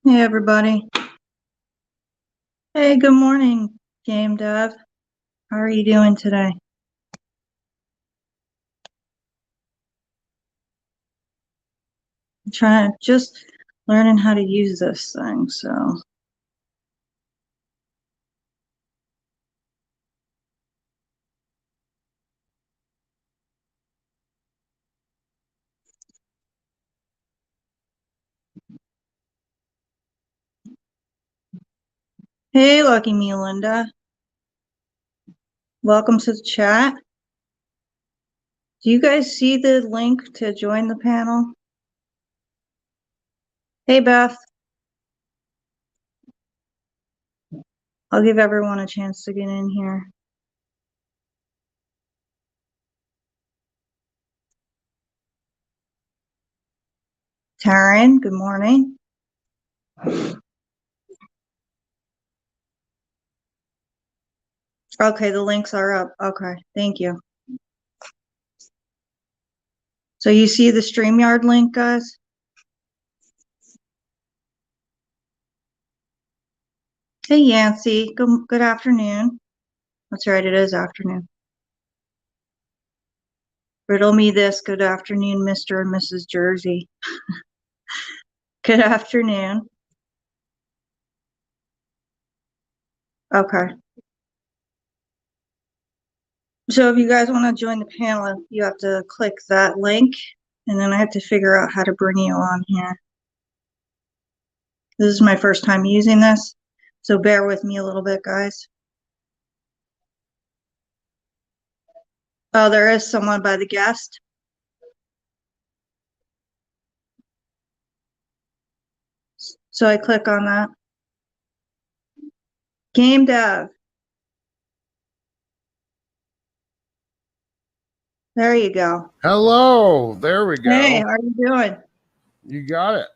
Hey everybody. Hey, good morning, Game Dev. How are you doing today? I'm trying just learning how to use this thing, so hey, lucky me, Linda. Welcome to the chat. Do you guys see the link to join the panel? Hey, Beth. I'll give everyone a chance to get in here. Taryn, good morning. Okay, the links are up. Okay, thank you. So you see the StreamYard link, guys? Hey, Yancy. Good afternoon. That's right, it is afternoon. Riddle me this. Good afternoon, Mr. and Mrs. Jersey. Good afternoon. Okay. So if you guys want to join the panel, you have to click that link, and then I have to figure out how to bring you on here. This is my first time using this, so bear with me a little bit, guys. Oh, there is someone by the guest. So I click on that. Game Dev. There you go. Hello, there we go. Hey, how are you doing? You got it.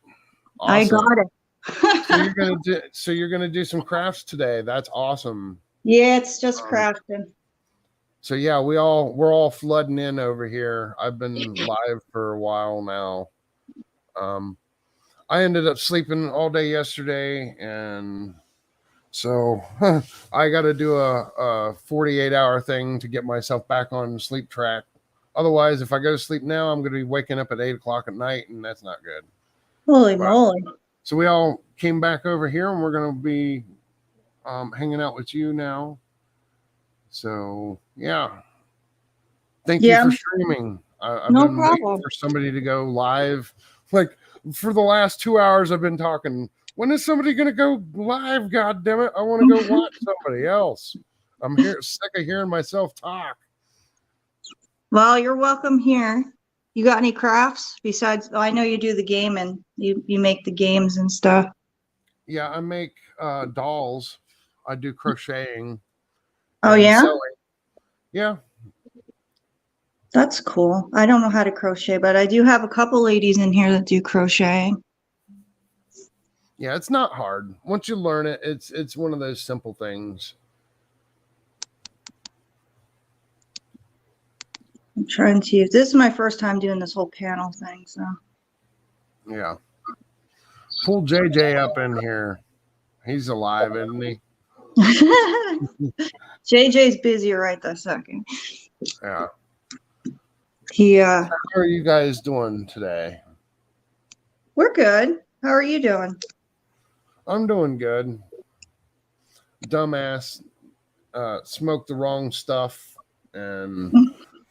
Awesome. I got it. So you're gonna do some crafts today. That's awesome. Yeah, it's just crafting. So yeah, we're all flooding in over here. I've been live for a while now. I ended up sleeping all day yesterday, and so I got to do a 48-hour thing to get myself back on sleep track. Otherwise, if I go to sleep now, I'm going to be waking up at 8 o'clock at night, and that's not good. Holy moly. So we all came back over here, and we're going to be hanging out with you now. So, yeah. Thank you for streaming. I've been waiting for somebody to go live. Like, for the last 2 hours, I've been talking. When is somebody going to go live? God damn it. I want to go watch somebody else. I'm sick of hearing myself talk. Well, you're welcome here. You got any crafts besides? I know you do the game and you make the games and stuff. Yeah, I make dolls. I do crocheting. Oh yeah. Sewing. Yeah. That's cool. I don't know how to crochet, but I do have a couple ladies in here that do crocheting. Yeah, it's not hard. Once you learn it, it's one of those simple things. I'm trying to use this is my first time doing this whole panel thing, so yeah. Pull JJ up in here. He's alive, isn't he? JJ's busy right this second. Yeah. How are you guys doing today? We're good. How are you doing? I'm doing good. Dumbass smoked the wrong stuff and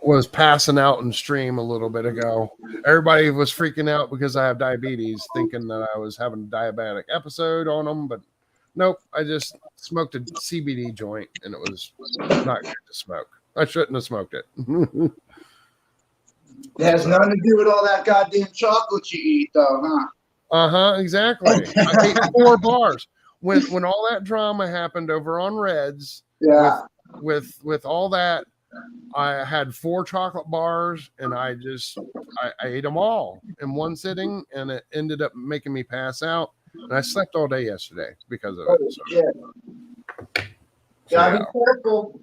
was passing out in stream a little bit ago. Everybody was freaking out because I have diabetes, thinking that I was having a diabetic episode on them, but nope, I just smoked a CBD joint and it was not good to smoke. I shouldn't have smoked it. It has nothing to do with all that goddamn chocolate you eat, though, huh? Exactly. I ate 4 bars. When all that drama happened over on Reds, yeah, with all that, I had 4 chocolate bars and I ate them all in one sitting, and it ended up making me pass out. And I slept all day yesterday because of it. So. Yeah. Gotta be careful.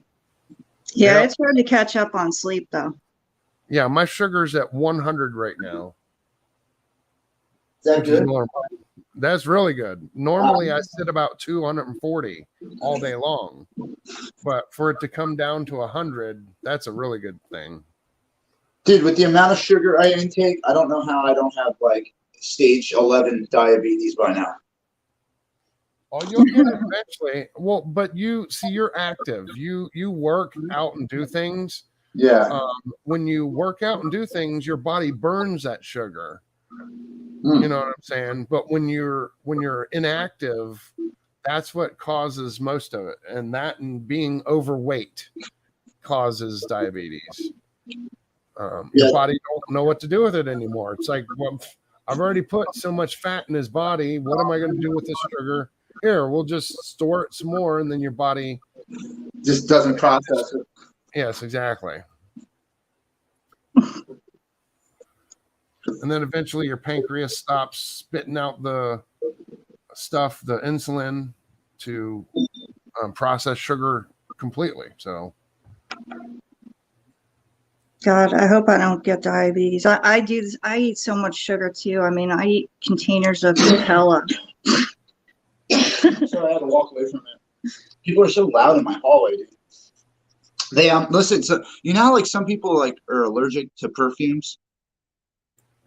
Yeah, it's hard to catch up on sleep though. Yeah, my sugar's at 100 right now. Is that good? That's really good. Normally, I sit about 240 all day long, but for it to come down to 100, that's a really good thing. Dude, with the amount of sugar I intake, I don't know how I don't have like stage 11 diabetes by now. Oh, you'll get it eventually. Well, but you see, you're active. You work out and do things. Yeah. When you work out and do things, your body burns that sugar. Mm. You know what I'm saying? But when you're inactive, that's what causes most of it. And that and being overweight causes diabetes. Your body don't know what to do with it anymore. It's like, well, I've already put so much fat in his body. What am I going to do with this sugar? Here, we'll just store it some more, and then your body just doesn't process it. Yes, exactly. And then eventually your pancreas stops spitting out the stuff, the insulin, to process sugar completely. So, God, I hope I don't get diabetes. I do this. I eat so much sugar too. I mean, I eat containers of Nutella. So I had to walk away from it. People are so loud in my hallway, dude. They listen. So you know how like some people like are allergic to perfumes.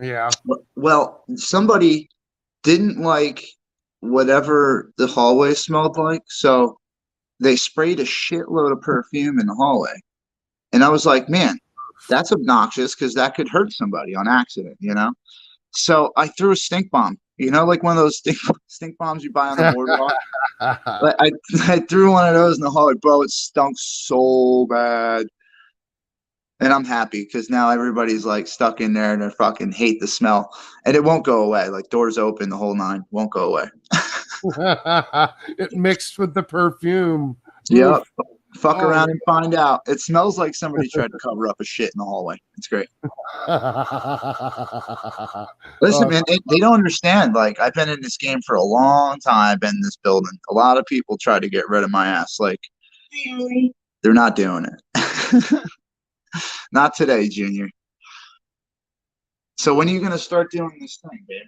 yeah. Well, somebody didn't like whatever the hallway smelled like, so they sprayed a shitload of perfume in the hallway. And I was like, man, that's obnoxious because that could hurt somebody on accident, you know? So I threw a stink bomb, you know, like one of those stink bombs you buy on the boardwalk. But I threw one of those in the hallway, bro. It stunk so bad. And I'm happy because now everybody's like stuck in there and they fucking hate the smell. And it won't go away. Like doors open, the whole nine won't go away. It mixed with the perfume. Yep. Fuck around and find out. It smells like somebody tried to cover up a shit in the hallway. It's great. Listen, man, they don't understand. Like, I've been in this game for a long time, been in this building. A lot of people try to get rid of my ass. Like, they're not doing it. Not today, Junior. So when are you going to start doing this thing, babe?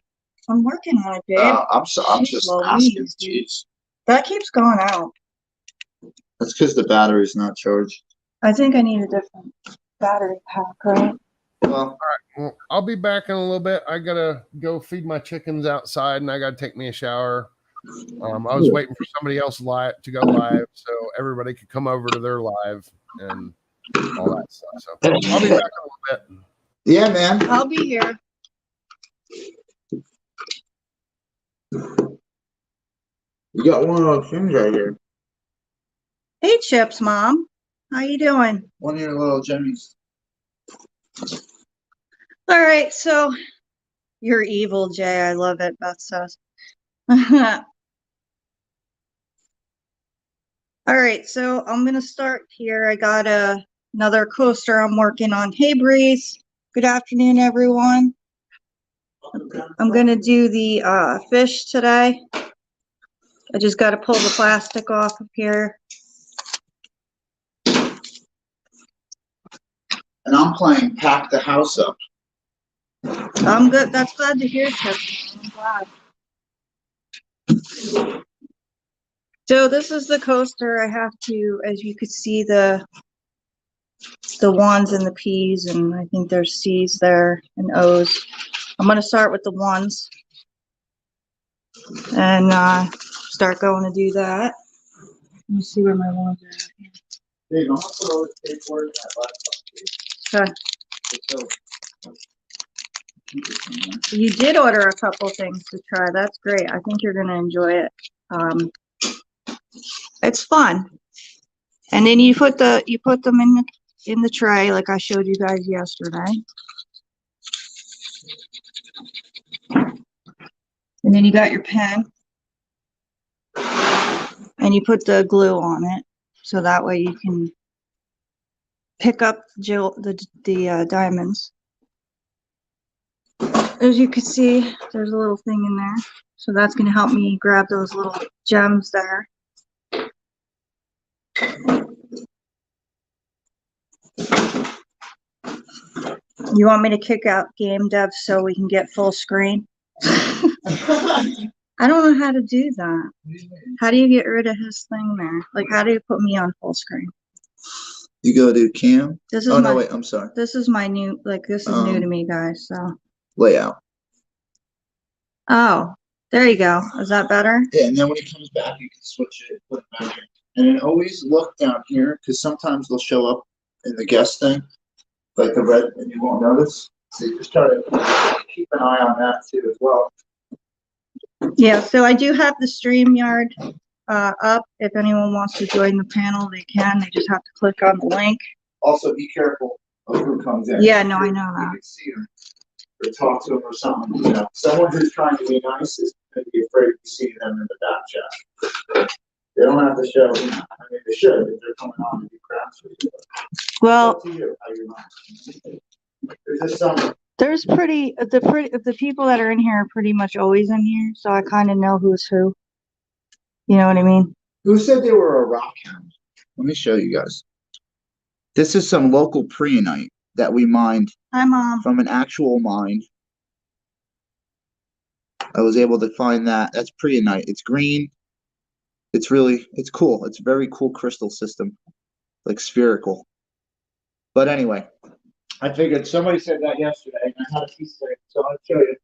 I'm working on it, babe. I'm just asking. Jeez. That keeps going out. That's because the battery's not charged. I think I need a different battery pack, right? Well, all right. Well, I'll be back in a little bit. I gotta go feed my chickens outside, and I gotta take me a shower. I was waiting for somebody else to go live, so everybody could come over to their live and all that stuff. So I'll be back in a little bit. Yeah, man. I'll be here. You got one of those things right here. Hey, Chips, Mom. How you doing? One of your little jimmies. All right, so you're evil, Jay. I love it, Beth says. All right, so I'm going to start here. I got another coaster I'm working on. Hey, Breeze. Good afternoon, everyone. I'm going to do the fish today. I just got to pull the plastic off of here. And I'm playing Pack the House Up. I'm good. That's glad to hear, Tiff. I'm glad. So this is the coaster. I have to, as you could see, the ones and the P's, and I think there's C's there and O's. I'm going to start with the ones and start going to do that. Let me see where my ones are at here. Hey, don't put all the paperwork in that laptop, please. Okay. You did order a couple things to try. That's great. I think you're going to enjoy it. It's fun. And then you put them in the tray like I showed you guys yesterday. And then you got your pen. And you put the glue on it. So that way you can pick up the diamonds. As you can see, there's a little thing in there. So that's going to help me grab those little gems there. You want me to kick out game dev so we can get full screen? I don't know how to do that. How do you get rid of his thing there? Like, how do you put me on full screen? You go to cam. This is Oh, my, no, wait, I'm sorry. This is my new, like, this is new to me, guys, so. Layout. Oh, there you go. Is that better? Yeah, and then when it comes back, you can switch it, put it back in. And then always look down here, because sometimes they'll show up in the guest thing, like the red, and you won't notice. So you just try to keep an eye on that too as well. Yeah, so I do have the StreamYard up. If anyone wants to join the panel, they can. They just have to click on the link. Also, be careful of who comes in. Yeah, no, I know You that. can see them or talk to them or something. You know, someone who's trying to be nice is going to be afraid to see them in the back chat. They don't have to show. I mean, they should if they're coming on to do crafts with you. Well, It's up to you how you want. There's just some. there's the people that are in here are pretty much always in here, so I kind of know who's who. You know what I mean? Who said they were a rock hound? Let me show you guys. This is some local preonite that we mined. Hi, Mom. From an actual mine. I was able to find that. That's preonite. It's green. It's cool. It's a very cool crystal system, like spherical. But anyway, I figured somebody said that yesterday, and I had a piece of it, so I'll show you.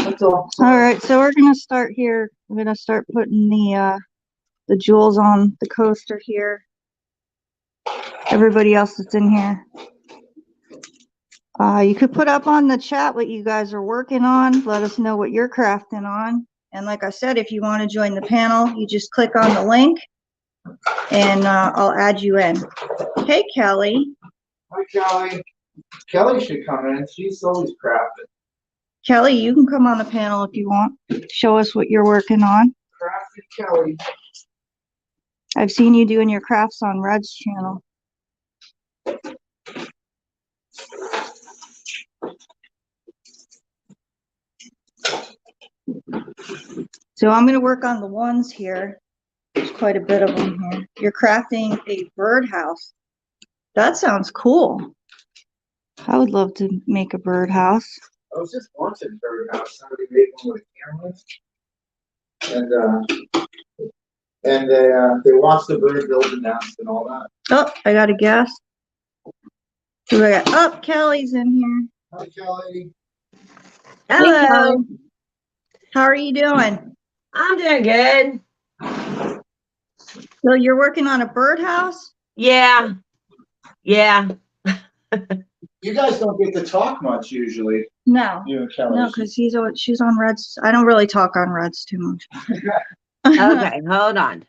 That's all. All right, so we're gonna start here. I'm gonna start putting the jewels on the coaster here. Everybody else that's in here. You could put up on the chat what you guys are working on. Let us know what you're crafting on. And like I said, if you want to join the panel, you just click on the link and I'll add you in. Hey, Kelly. Hi, Kelly. Kelly should come in. She's always crafting. Kelly, you can come on the panel if you want. Show us what you're working on. Crafted Kelly. I've seen you doing your crafts on Red's channel. So I'm going to work on the ones here. There's quite a bit of them here. You're crafting a birdhouse. That sounds cool. I would love to make a birdhouse. I was just watching birdhouse. Somebody made one with cameras, and they watched the bird build the nest and all that. Oh, I got a guess. Who I got? Oh, Kelly's in here. Hi, Kelly. Hello. Hey, Kelly. How are you doing? I'm doing good. So you're working on a birdhouse? Yeah. Yeah. You guys don't get to talk much usually. No. You and Kelly. No, because she's on Red's. I don't really talk on Red's too much. Okay, hold on.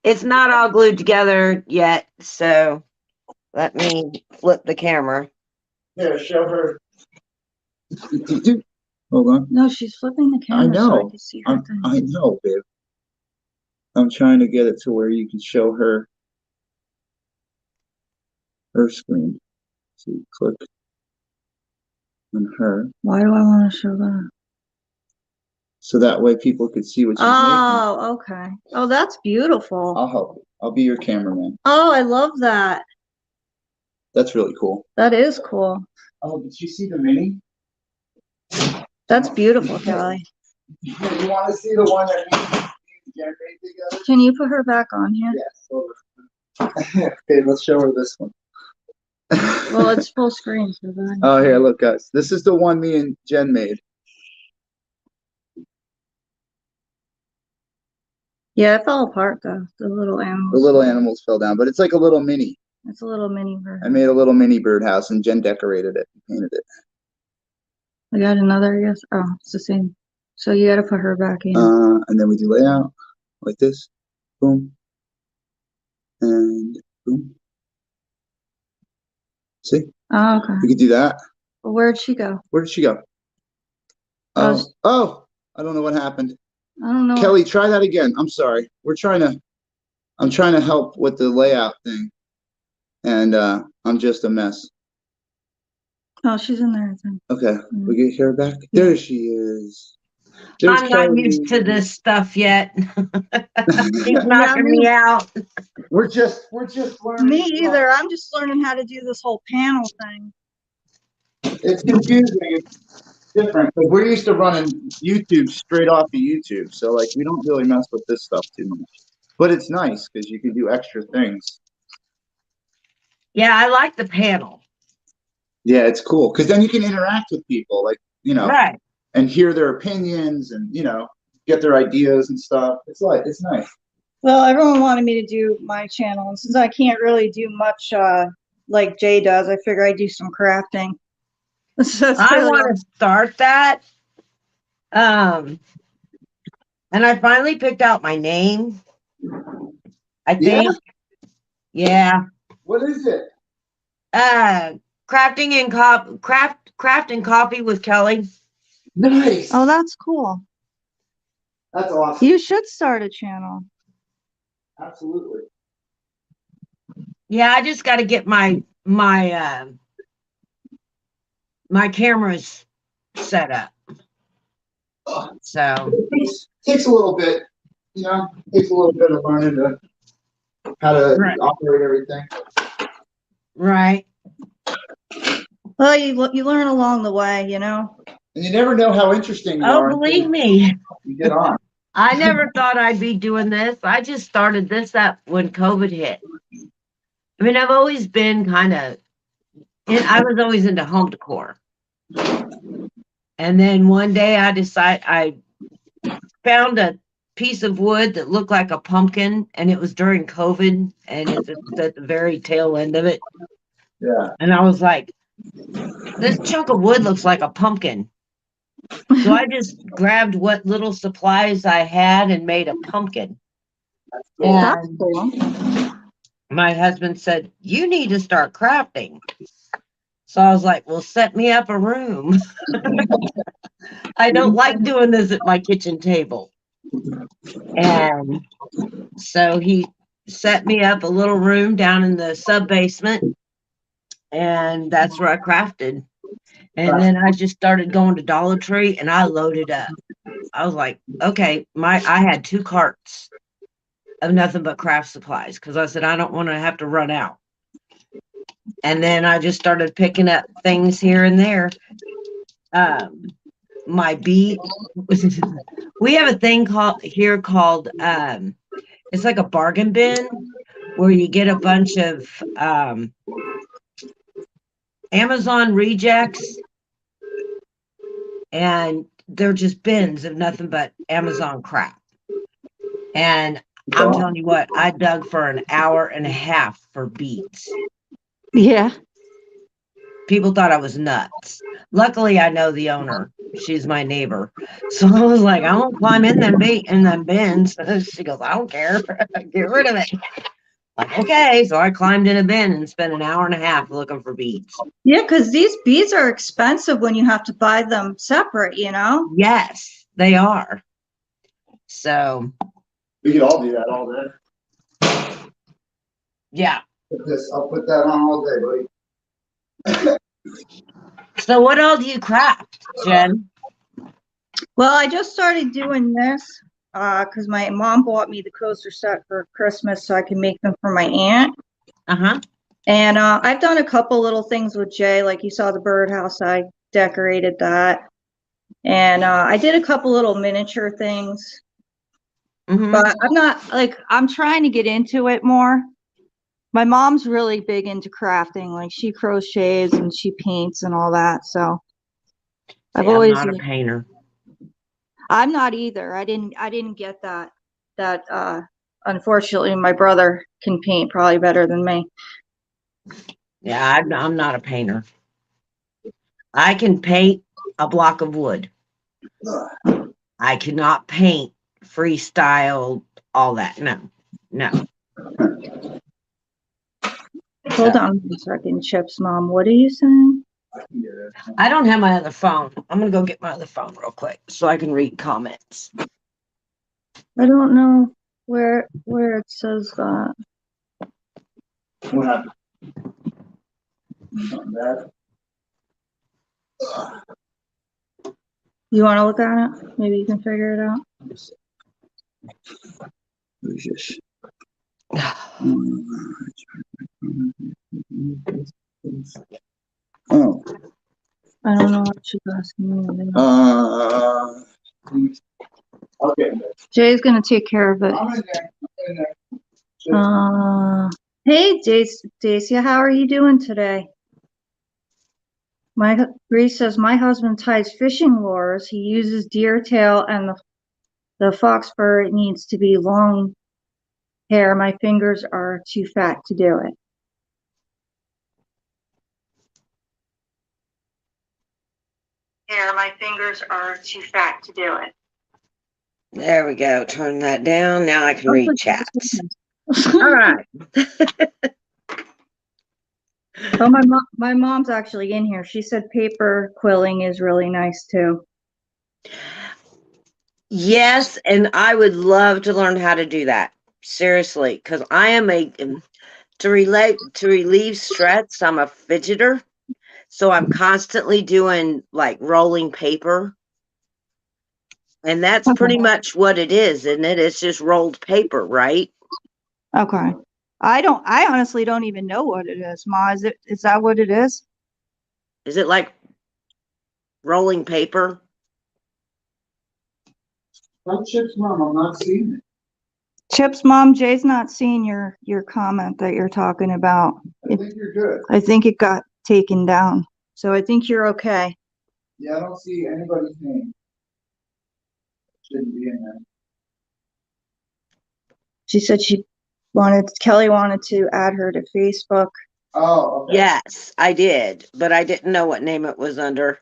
It's not all glued together yet, so let me flip the camera. Here, show her. Hold on. No, she's flipping the camera. I know. So I can see her thing. I know, babe. I'm trying to get it to where you can show her screen. So you click on her. Why do I want to show that? So that way people could see what she's making. Oh, okay. Oh, that's beautiful. I'll help you. I'll be your cameraman. Oh, I love that. That's really cool. That is cool. Oh, did you see the mini? That's beautiful, Kelly. You want to see the one that me and Jen made together? Can you put her back on here? Yes. Okay, let's show her this one. Well, it's full screen for that. Oh, here, look, guys. This is the one me and Jen made. Yeah, it fell apart though. The little animals. The little animals fell down, but it's like a little mini. It's a little mini bird. I made a little mini birdhouse, and Jen decorated it and painted it. I got another, yes. Oh, it's the same. So you got to put her back in. And then we do layout like this. Boom. And boom. See? Oh, okay. We could do that. Well, where'd she go? Where did she go? Oh, I don't know what happened. I don't know. Kelly, try that again. I'm sorry. I'm trying to help with the layout thing. And I'm just a mess. Oh, she's in there, I think. Okay, we get her back. There she is. There's I'm not Kelly. used to this stuff yet. He's Yeah, knocking me out. We're just learning. Me either. I'm just learning how to do this whole panel thing. It's confusing. different because we're used to running YouTube straight off of YouTube, so like we don't really mess with this stuff too much. But it's nice because you can do extra things. Yeah, I like the panel. Yeah, it's cool because then you can interact with people, like Right. and hear their opinions and get their ideas and stuff. It's nice. Well, everyone wanted me to do my channel, and since I can't really do much like Jay does, I figure I do some crafting. So it's I really want to start that. And I finally picked out my name. I think. Yeah. What is it? Crafting and craft and coffee with Kelly. Nice. Oh, that's cool. That's awesome. You should start a channel. Absolutely. Yeah, I just got to get my cameras set up. So Takes a little bit, takes a little bit of learning how to operate everything. Right. Well, you learn along the way, And you never know how interesting you are. Believe me. You get on. I never thought I'd be doing this. I just started this up when COVID hit. I mean, I've always been I was always into home decor. And then one day I found a piece of wood that looked like a pumpkin, and it was during COVID, and it's at the very tail end of it. Yeah. And I was like, this chunk of wood looks like a pumpkin. So I just grabbed what little supplies I had and made a pumpkin. That's And cool. my husband said, you need to start crafting. So I was like, well, set me up a room. I don't like doing this at my kitchen table. And so he set me up a little room down in the sub basement. And that's where I crafted. And then I just started going to Dollar Tree and I loaded up. I was like, okay, I had 2 carts of nothing but craft supplies because I said I don't want to have to run out. And then I just started picking up things here and there. My beat. We have a thing called it's like a bargain bin where you get a bunch of Amazon rejects, and they're just bins of nothing but Amazon crap. And I'm telling you what, I dug for an hour and a half for beets. Yeah. People thought I was nuts. Luckily, I know the owner. She's my neighbor. So I was like, I won't climb in them bins. She goes, I don't care. Get rid of it. Like, okay. So I climbed in a bin and spent an hour and a half looking for beads. Yeah, because these beads are expensive when you have to buy them separate, Yes, they are. So We could all do that all day. yeah. I'll put that on all day, buddy. So what all do you craft, Jen? Well, I just started doing this because my mom bought me the coaster set for Christmas so I can make them for my aunt. Uh-huh. And I've done a couple little things with Jay, like you saw the birdhouse. I decorated that. And I did a couple little miniature things. Mm-hmm. But I'm trying to get into it more. My mom's really big into crafting. Like she crochets and she paints and all that. So I'm not a painter. I'm not either. I didn't get that. Unfortunately, my brother can paint probably better than me. Yeah, I'm not a painter. I can paint a block of wood. I cannot paint freestyle, all that. No. Hold on a second, Chips Mom. What are you saying? I don't have my other phone. I'm gonna go get my other phone real quick so I can read comments. I don't know where it says that. What happened? Something bad? You want to look at it? Maybe you can figure it out. Who's this? Oh. I don't know what she's asking me. Okay. Jay's gonna take care of it. I'm in there. I'm in there. Hey, Dacia, how are you doing today? Grace says, my husband ties fishing lures. He uses deer tail and the fox fur. It needs to be long hair. My fingers are too fat to do it. My fingers are too fat to do it. There we go. Turn that down. Now I can read chats. All right. Oh, my mom's actually in here. She said paper quilling is really nice too. Yes, and I would love to learn how to do that. Seriously, because I am to relieve stress, I'm a fidgeter. So I'm constantly doing like rolling paper. And that's pretty much what it is, isn't it? It's just rolled paper, right? Okay. I honestly don't even know what it is, Ma. Is that what it is? Is it like rolling paper? Chip's mom, I'm not seeing it. Chip's mom, Jay's not seeing your comment that you're talking about. I think you're good. I think it got taken down. So I think you're okay. Yeah, I don't see anybody's name. Shouldn't be in there. She said Kelly wanted to add her to Facebook. Oh, okay. Yes, I did, but I didn't know what name it was under.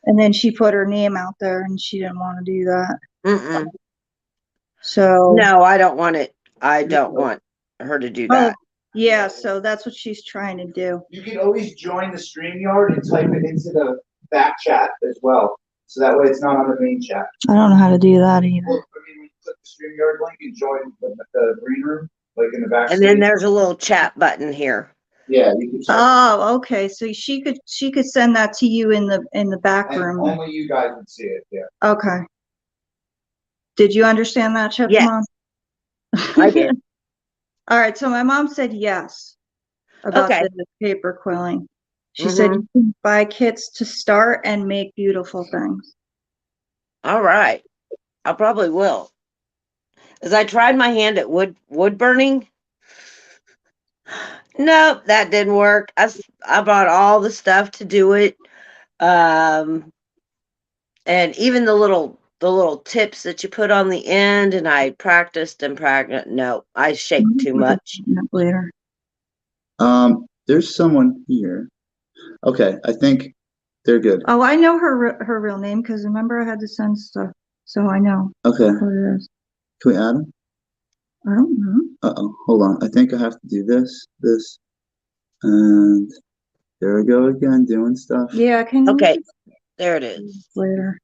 And then she put her name out there and she didn't want to do that. Mm-mm. So. No, I don't want it. I don't want her to do that. Yeah, so that's what she's trying to do. You can always join the StreamYard and type it into the back chat as well. So that way it's not on the main chat. I don't know how to do that either. Well, I mean, when you click the StreamYard link and join the green room, like in the back. And then there's a little chat button here. Yeah, you can. Oh, okay. So she could send that to you in the back room. Only you guys would see it. Yeah. Okay. Did you understand that, Chip, Yes, Mom? I did. All right. So my mom said yes about Okay. the paper quilling. She said you can buy kits to start and make beautiful things. All right. I probably will. As I tried my hand at wood burning. Nope, that didn't work. I bought all the stuff to do it. And even the little tips that you put on the end, and I practiced and practiced. No, I shake too much. Later. There's someone here. Okay, I think they're good. Oh, I know her real name because remember I had to send stuff, so I know. Okay. What it is. Can we add them? I don't know. Uh-oh, hold on. I think I have to do this, and there we go again, doing stuff. Yeah, Okay, there it is. Later.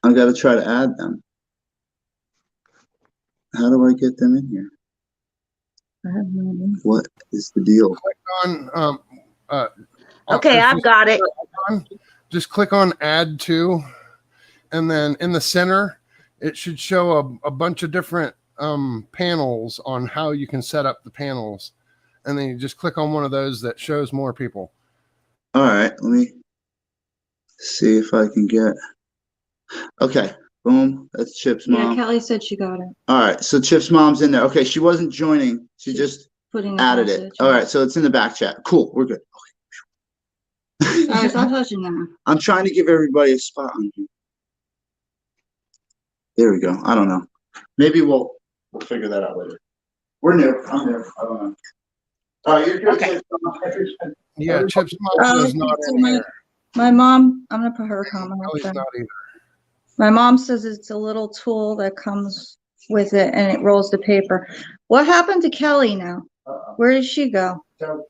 I gotta try to add them. How do I get them in here? I have no idea. What is the deal? Click on, Okay, I've got it. Just click on add to, and then in the center, it should show a bunch of different panels on how you can set up the panels. And then you just click on one of those that shows more people. All right, let me see if I can get. Okay, boom. That's Chip's mom. Yeah, Kelly said she got it. All right, so Chip's mom's in there. Okay, she wasn't joining. She just added it. All right, so it's in the back chat. Cool, we're good. Okay. All right, stop touching that. I'm trying to give everybody a spot on here. There we go. I don't know. Maybe we'll figure that out later. We're new. I'm new. I don't know. You're good. Okay. Yeah, Chip's mom is not in here. My mom, I'm gonna put her comment up Kelly's there. not either. My mom says it's a little tool that comes with it and it rolls the paper. What happened to Kelly now? Where did she go? I don't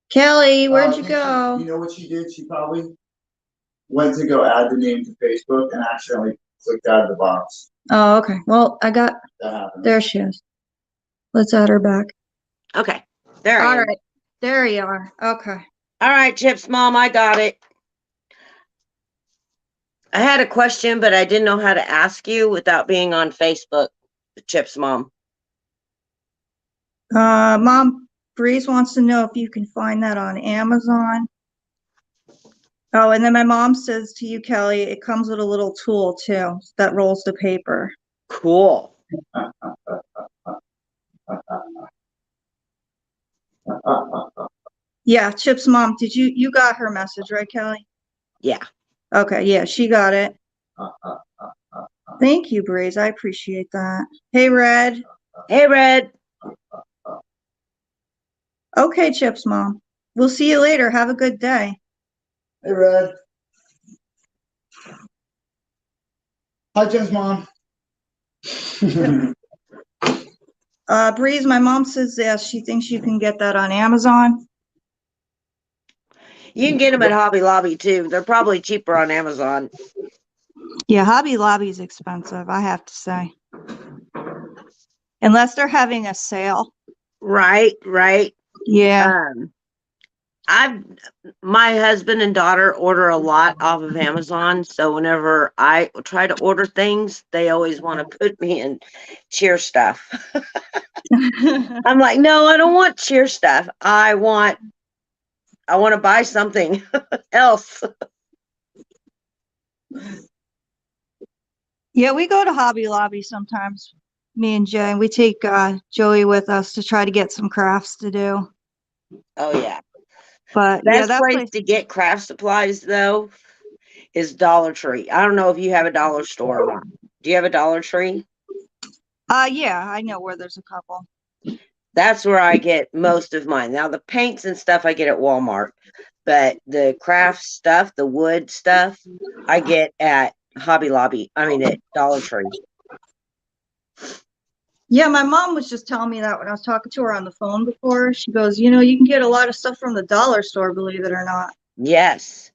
Kelly, where'd you go? You know what she did? She probably went to go add the name to Facebook and accidentally clicked out of the box. Oh, okay. Well, I got, That happened. there she is. Let's add her back. Okay, there I All am. right. There you are. Okay. All right, Chip's mom, I got it. I had a question, but I didn't know how to ask you without being on Facebook. Chip's mom. Mom, Breeze wants to know if you can find that on Amazon. Oh, and then my mom says to you, Kelly, it comes with a little tool too that rolls the paper. Cool. Yeah, Chip's mom, you got her message, right, Kelly? Yeah. Okay, yeah, she got it. Thank you, Breeze. I appreciate that. Hey, Red. Hey, Red. Okay, Chip's mom. We'll see you later. Have a good day. Hey, Red. Hi, Jim's mom. Breeze, my mom says yes, she thinks you can get that on Amazon. You can get them at Hobby Lobby too. They're probably cheaper on Amazon. Yeah, Hobby Lobby's expensive, I have to say. Unless they're having a sale. Right. Yeah. My husband and daughter order a lot off of Amazon, so whenever I try to order things, they always want to put me in cheer stuff. I'm like, no, I don't want cheer stuff. I want to buy something else. Yeah, we go to Hobby Lobby sometimes, me and Jay. We take Joey with us to try to get some crafts to do. Oh yeah. But yeah, Best that place place. to get craft supplies though is Dollar Tree. I don't know if you have a dollar store or not. Do you have a Dollar Tree? Yeah, I know where there's a couple. That's where I get most of mine. Now the paints and stuff I get at Walmart, but the craft stuff, the wood stuff, I get at Hobby Lobby. I mean at Dollar Tree. Yeah, my mom was just telling me that when I was talking to her on the phone before. She goes, you know, you can get a lot of stuff from the dollar store, believe it or not. Yes.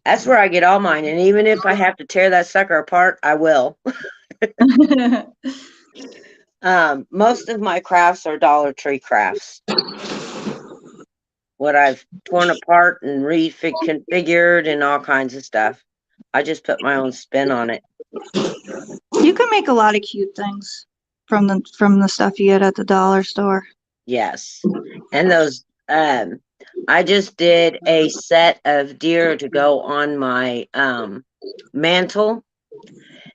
That's where I get all mine. And even if I have to tear that sucker apart, I will. Most of my crafts are Dollar Tree crafts. What I've torn apart and reconfigured and all kinds of stuff. I just put my own spin on it. You can make a lot of cute things from the stuff you get at the dollar store. Yes. And those I just did a set of deer to go on my mantle,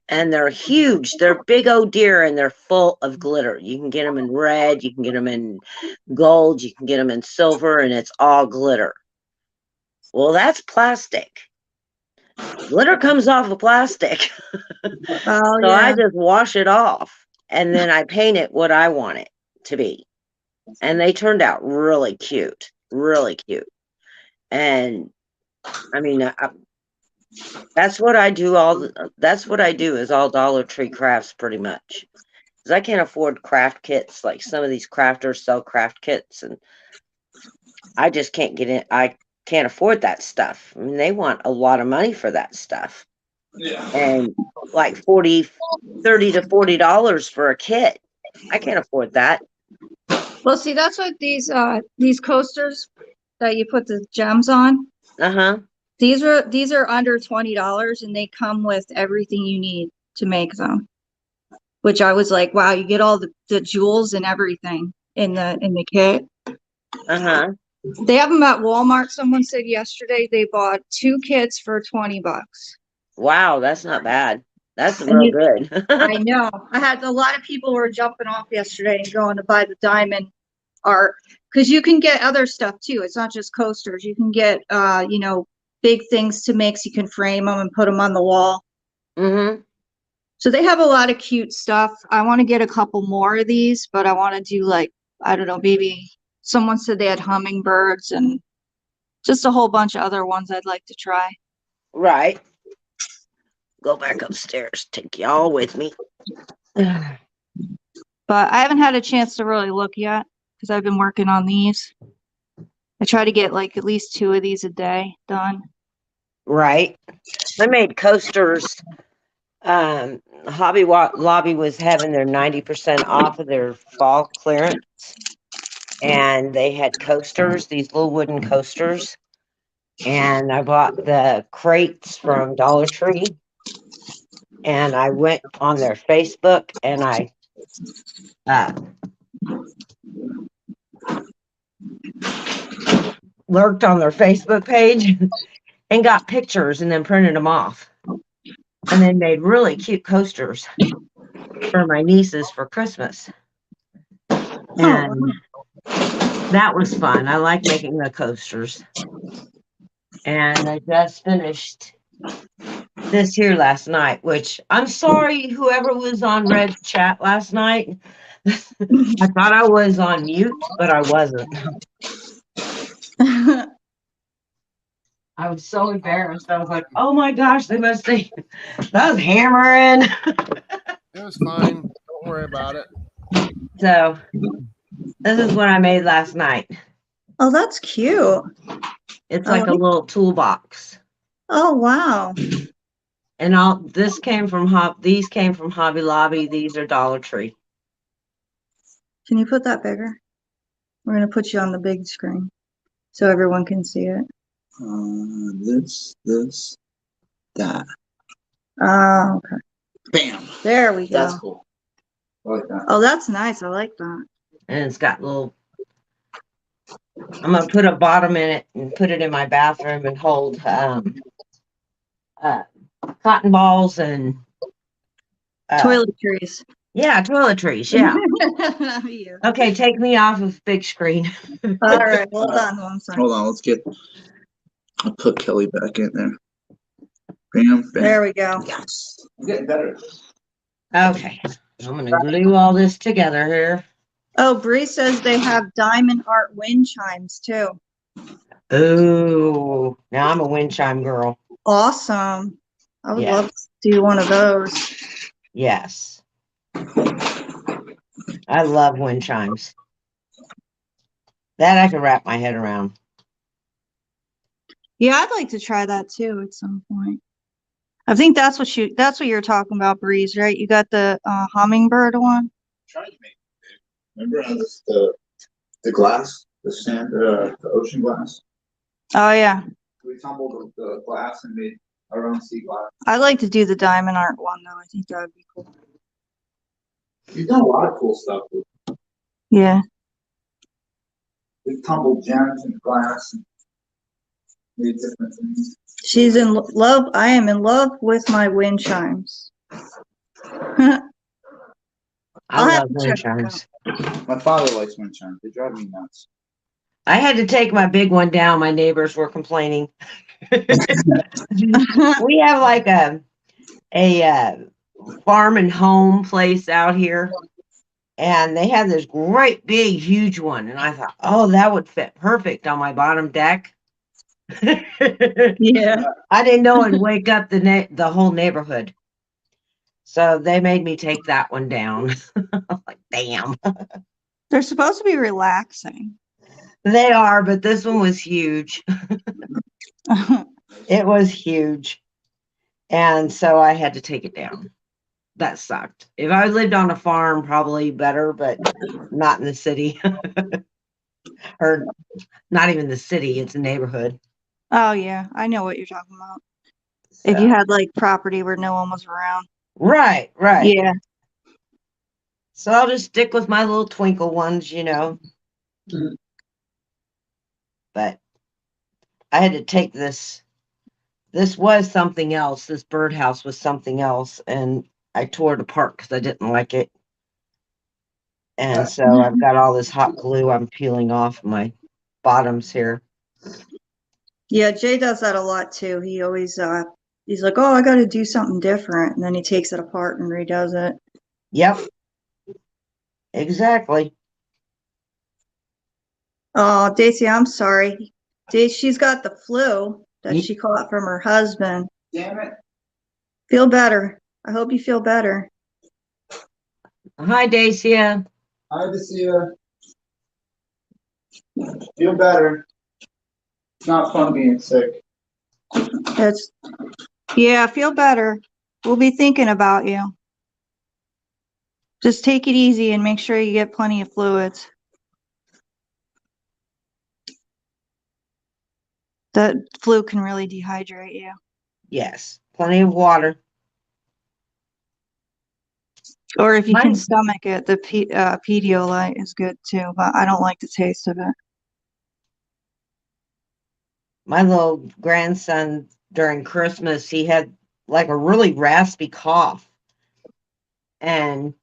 and they're huge. They're big old deer, and they're full of glitter. You can get them in red, you can get them in gold, you can get them in silver, and it's all glitter. Well, that's plastic. Glitter comes off of plastic. Oh, So I yeah. just wash it off, and then I paint it what I want it to be. And they turned out really cute. And I mean, that's what I do. That's what I do is all Dollar Tree crafts pretty much. Because I can't afford craft kits like some of these crafters sell craft kits, and I just can't get in. I can't afford that stuff. I mean, they want a lot of money for that stuff. Yeah. And like $30 to $40 for a kit. I can't afford that. Well, see, that's what these coasters that you put the gems on. Uh-huh. These are under $20 and they come with everything you need to make them. Which I was like, wow, you get all the jewels and everything in the kit. Uh-huh. They have them at Walmart. Someone said yesterday they bought 2 kits for $20. Wow, that's not bad. That's real good. I know. I had a lot of people were jumping off yesterday and going to buy the diamond art because you can get other stuff too. It's not just coasters. You can get you know, big things to make so you can frame them and put them on the wall. Mm-hmm. So they have a lot of cute stuff. I want to get a couple more of these, but I want to do like, I don't know, maybe someone said they had hummingbirds and just a whole bunch of other ones I'd like to try. Right. Go back upstairs. Take y'all with me. But I haven't had a chance to really look yet because I've been working on these. I try to get like at least 2 of these a day done. Right. I made coasters. Hobby Lobby was having their 90% off of their fall clearance. And they had coasters, these little wooden coasters. And I bought the crates from Dollar Tree. And I went on their Facebook and I lurked on their Facebook page and got pictures and then printed them off. And then made really cute coasters for my nieces for Christmas. And that was fun. I like making the coasters. And I just finished this here last night, which I'm sorry, whoever was on Red's chat last night. I thought I was on mute, but I wasn't. I was so embarrassed. I was like, oh my gosh, they must think I was hammering. It was fine. Don't worry about it. So this is what I made last night. Oh, that's cute. It's like a little toolbox. Oh, wow. And these came from Hobby Lobby. These are Dollar Tree. Can you put that bigger? We're going to put you on the big screen so everyone can see it. This, that. Oh, okay. Bam. There we go. That's cool. I like that. Oh, that's nice. I like that. And it's got little, I'm going to put a bottom in it and put it in my bathroom and hold cotton balls and toiletries. Yeah, toiletries. Yeah. Yeah. Okay, take me off of big screen. All right, hold on one second. Hold on, I'll put Kelly back in there. Bam, bam. There we go. Yes. I'm getting better. Okay. I'm gonna glue all this together here. Oh, Bree says they have diamond art wind chimes too. Oh, now I'm a wind chime girl. Awesome. I would love to do one of those. Yes. I love wind chimes. That I can wrap my head around. Yeah, I'd like to try that too at some point. I think that's what you're talking about, Breeze, right? You got the hummingbird one. Trying to make it big. Remember the glass, the sand, the ocean glass? Oh yeah. We tumbled the glass and made our own sea glass. I'd like to do the diamond art one though. I think that would be cool. You've done a lot of cool stuff. Yeah. We've tumbled gems and glass and made different things. She's in love. I am in love with my wind chimes. I love wind chimes. My father likes wind chimes. They drive me nuts. I had to take my big one down. My neighbors were complaining. We have like a farm and home place out here, and they have this great big huge one, and I thought, oh, that would fit perfect on my bottom deck. Yeah. I didn't know it'd wake up the whole neighborhood, so they made me take that one down. I'm like, damn. They're supposed to be relaxing. They are, but this one was huge. It was huge, and so I had to take it down. That sucked. If I lived on a farm, probably better, but not in the city. Or not even the city, it's a neighborhood. Oh yeah, I know what you're talking about. So. If you had like property where no one was around. Right. Yeah. So I'll just stick with my little twinkle ones, you know. Mm-hmm. But I had to take this. This was something else. This birdhouse was something else, and I tore it apart because I didn't like it. And so I've got all this hot glue I'm peeling off my bottoms here. Yeah, Jay does that a lot too. He always he's like, oh, I got to do something different, and then he takes it apart and redoes it. Yep. Exactly. Oh, Daisy, I'm sorry. She's got the flu that she caught from her husband. Damn it. Feel better. I hope you feel better. Hi, Dacia. Hi, Dacia. Feel better. It's not fun being sick. Yeah, feel better. We'll be thinking about you. Just take it easy and make sure you get plenty of fluids. The flu can really dehydrate you. Yes, plenty of water. Or if you can stomach it, the Pedialyte is good too, but I don't like the taste of it. my little grandson during Christmas, he had like a really raspy cough. And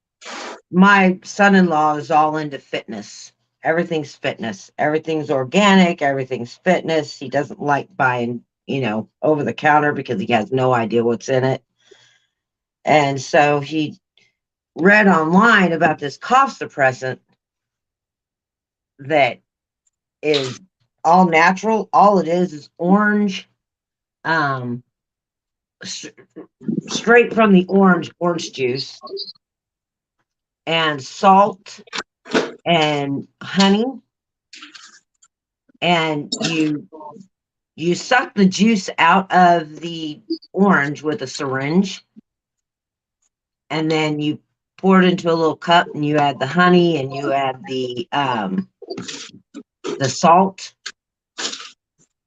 my son-in-law is all into fitness. Everything's fitness. Everything's organic. Everything's fitness. He doesn't like buying, over the counter because he has no idea what's in it. And so he read online about this cough suppressant that is all natural. All it is orange, straight from the orange juice, and salt and honey, and you suck the juice out of the orange with a syringe, and then you pour it into a little cup, and you add the honey, and you add the salt,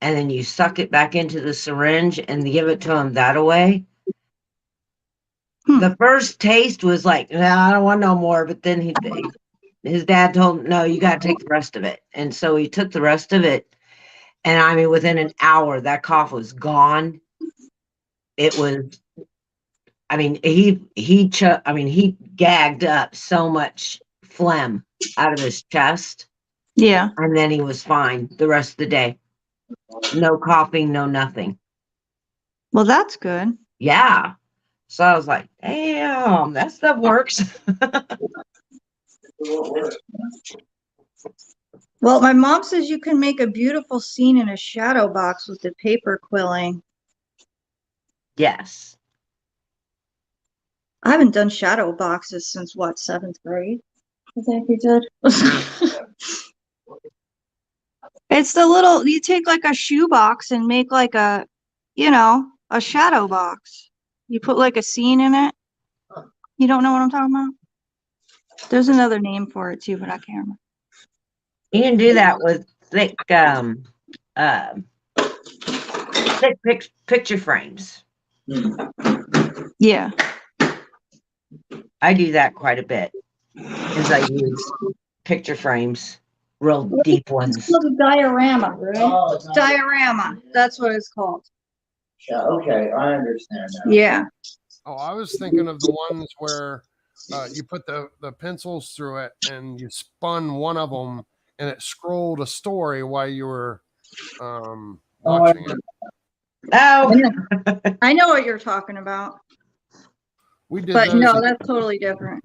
and then you suck it back into the syringe and give it to him that way. The first taste was like, no, I don't want no more. But then his dad told him, no, you got to take the rest of it. And so he took the rest of it. And I mean, within an hour, that cough was gone. It was, I mean, he gagged up so much phlegm out of his chest. Yeah. And then he was fine the rest of the day. No coughing, no nothing. Well, that's good. Yeah. So I was like, damn, that stuff works. Well, my mom says you can make a beautiful scene in a shadow box with the paper quilling. Yes. I haven't done shadow boxes since what, 7th grade? I think we did. It's the little, you take like a shoe box and make like a shadow box. You put like a scene in it. You don't know what I'm talking about? There's another name for it too, but I can't remember. You can do that with thick picture frames. Yeah. I do that quite a bit, as I use picture frames, real deep ones. It's called a diorama, right? Oh, diorama. That's what it's called. Yeah, okay, I understand now. Yeah. Oh, I was thinking of the ones where you put the pencils through it and you spun one of them and it scrolled a story while you were watching it. Oh, I know what you're talking about. We did, but those. No, that's totally different.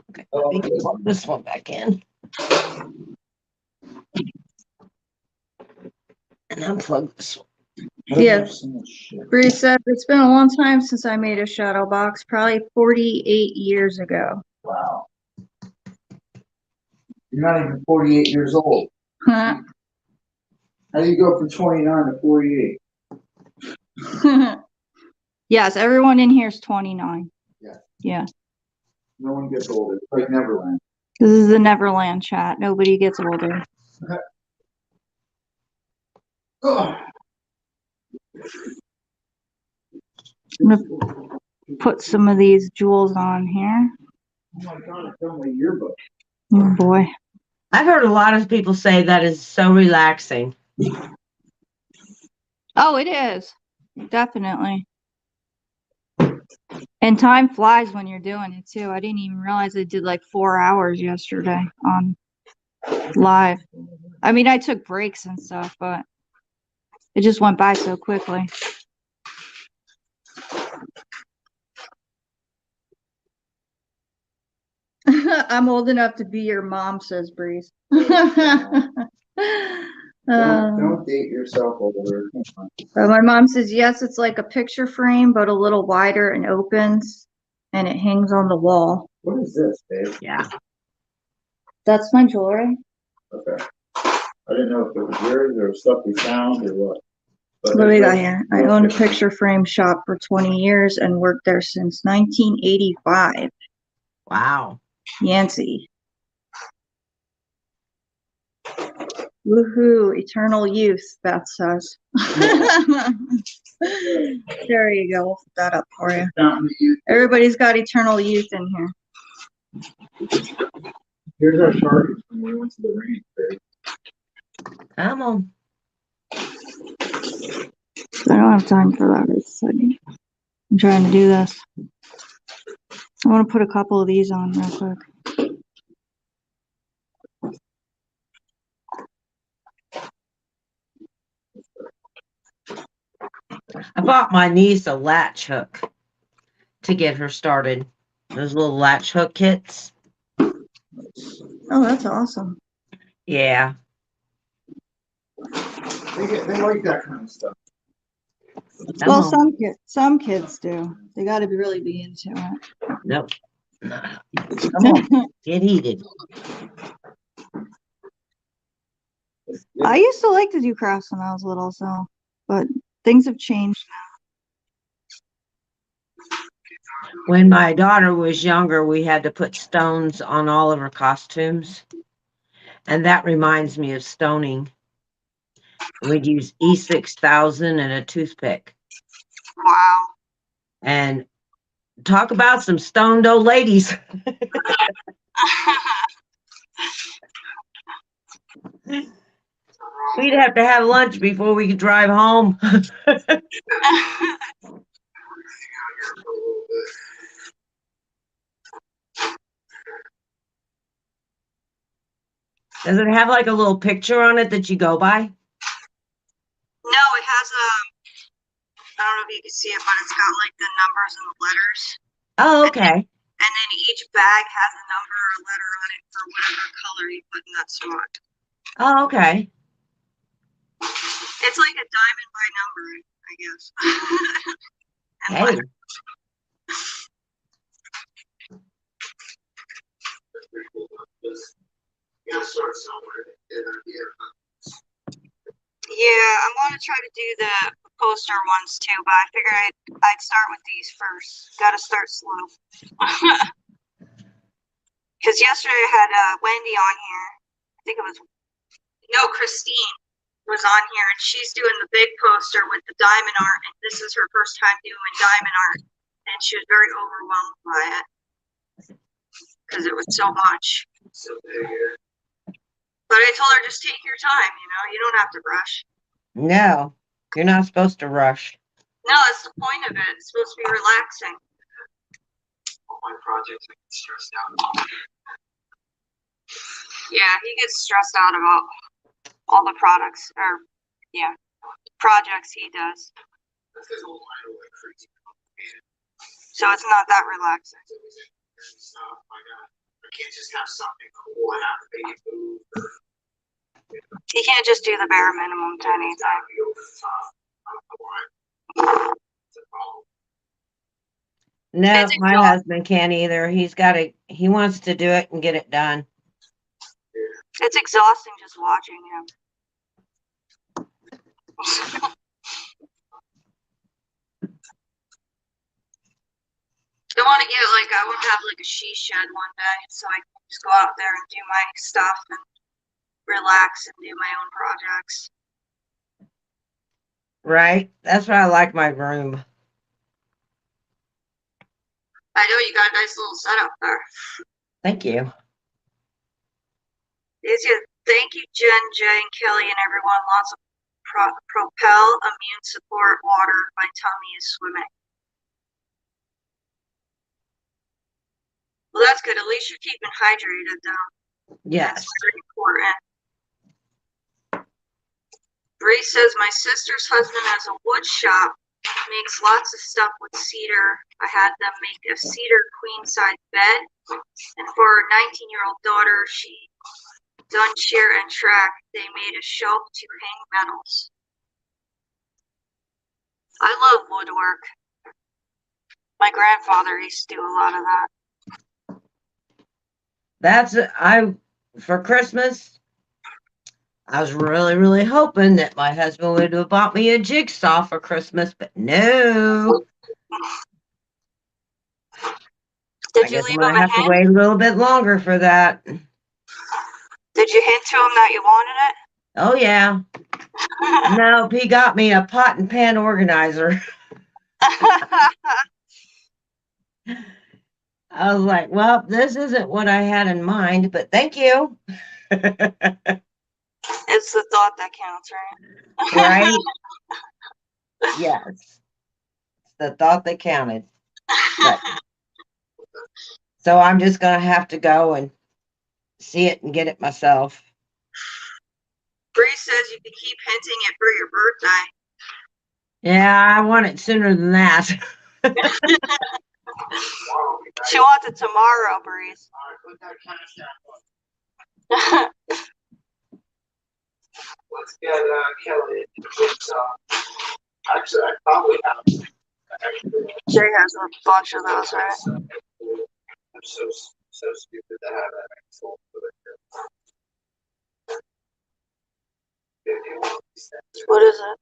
Okay, let me plug this one back in. And unplug this one. Yeah. Bree said it's been a long time since I made a shadow box, probably 48 years ago. Wow. You're not even 48 years old. Huh. How do you go from 29 to 48? Yes, everyone in here is 29. Yeah. Yeah. No one gets older. It's like Neverland. This is the Neverland chat. Nobody gets older. Oh. I'm gonna put some of these jewels on here. Oh my God, I found my yearbook. Oh boy. I've heard a lot of people say that is so relaxing. Oh, it is. Definitely. And time flies when you're doing it too. I didn't even realize I did like 4 hours yesterday on live. I mean, I took breaks and stuff, but it just went by so quickly. I'm old enough to be your mom, says Breeze. Don't date yourself older. My mom says, yes, it's like a picture frame, but a little wider and opens, and it hangs on the wall. What is this, babe? Yeah. That's my jewelry. Okay. I didn't know if it was yours or stuff we found or what. But What do we got here? I owned a picture frame shop for 20 years and worked there since 1985. Wow. Yancy. Woohoo, eternal youth, Beth says. There you go. We'll put that up for you. Everybody's got eternal youth in here. Here's our target when we went to the range, babe. Come on. I don't have time for that right this second. I'm trying to do this. I want to put a couple of these on real quick. I bought my niece a latch hook to get her started. Those little latch hook kits. Oh, that's awesome. Yeah. They like that kind of stuff. Come Well, on. some kids do. They got to really be into it. Nope. Come on. Get heated. I used to like to do crafts when I was little, so, but things have changed. When my daughter was younger, we had to put stones on all of her costumes. And that reminds me of stoning. We'd use E6000 and a toothpick. Wow. And talk about some stoned old ladies. We'd have to have lunch before we could drive home. Does it have like a little picture on it that you go by? No, it has I don't know if you can see it, but it's got like the numbers and the letters. Oh, okay. And then each bag has a number or a letter on it for whatever color you put in that spot. Oh, okay. It's like a diamond by number, I guess. And Hey. letter. Yeah, I want to try to do the poster ones too, but I figured I'd start with these first. Got to start slow. Because yesterday I had Wendy on here. I think it was, no, Christine was on here, and she's doing the big poster with the diamond art, and this is her first time doing diamond art, and she was very overwhelmed by it because it was so much. But I told her, just take your time, you don't have to rush. No, you're not supposed to rush. No, that's the point of it. It's supposed to be relaxing. All my projects make me stressed out. Yeah, he gets stressed out about all the projects he does. So it's not that relaxing. I can't just have something cool and have to make it move. He can't just do the bare minimum to anything. No, my husband can't either. He wants to do it and get it done. It's exhausting just watching him. I want to have like a she shed one day so I can just go out there and do my stuff and relax and do my own projects. Right? That's why I like my room. I know you got a nice little setup there. Thank you. Thank you, Jen, Jay, and Kelly, and everyone. Lots of Propel Immune Support Water. My tummy is swimming. Well, that's good. At least you're keeping hydrated, though. Yes. That's very important. Bree says, my sister's husband has a wood shop, makes lots of stuff with cedar. I had them make a cedar queen-size bed. And for her 19-year-old daughter, she done cheer and track. They made a shelf to hang medals. I love woodwork. My grandfather used to do a lot of that. For Christmas, I was really, really hoping that my husband would have bought me a jigsaw for Christmas, but no. Did you leave him a hint? I have to wait a little bit longer for that. Did you hint to him that you wanted it? Oh, yeah. No, he got me a pot and pan organizer. I was like, well, this isn't what I had in mind, but thank you. It's the thought that counts, right? Right? Yes. It's the thought that counted. But, so I'm just going to have to go and see it and get it myself. Bree says you can keep hinting it for your birthday. Yeah, I want it sooner than that. She wants it tomorrow, Breeze. Let's get Kelly. Actually, I probably have. Jay has a bunch of those, right? I'm so stupid to have that. What is it?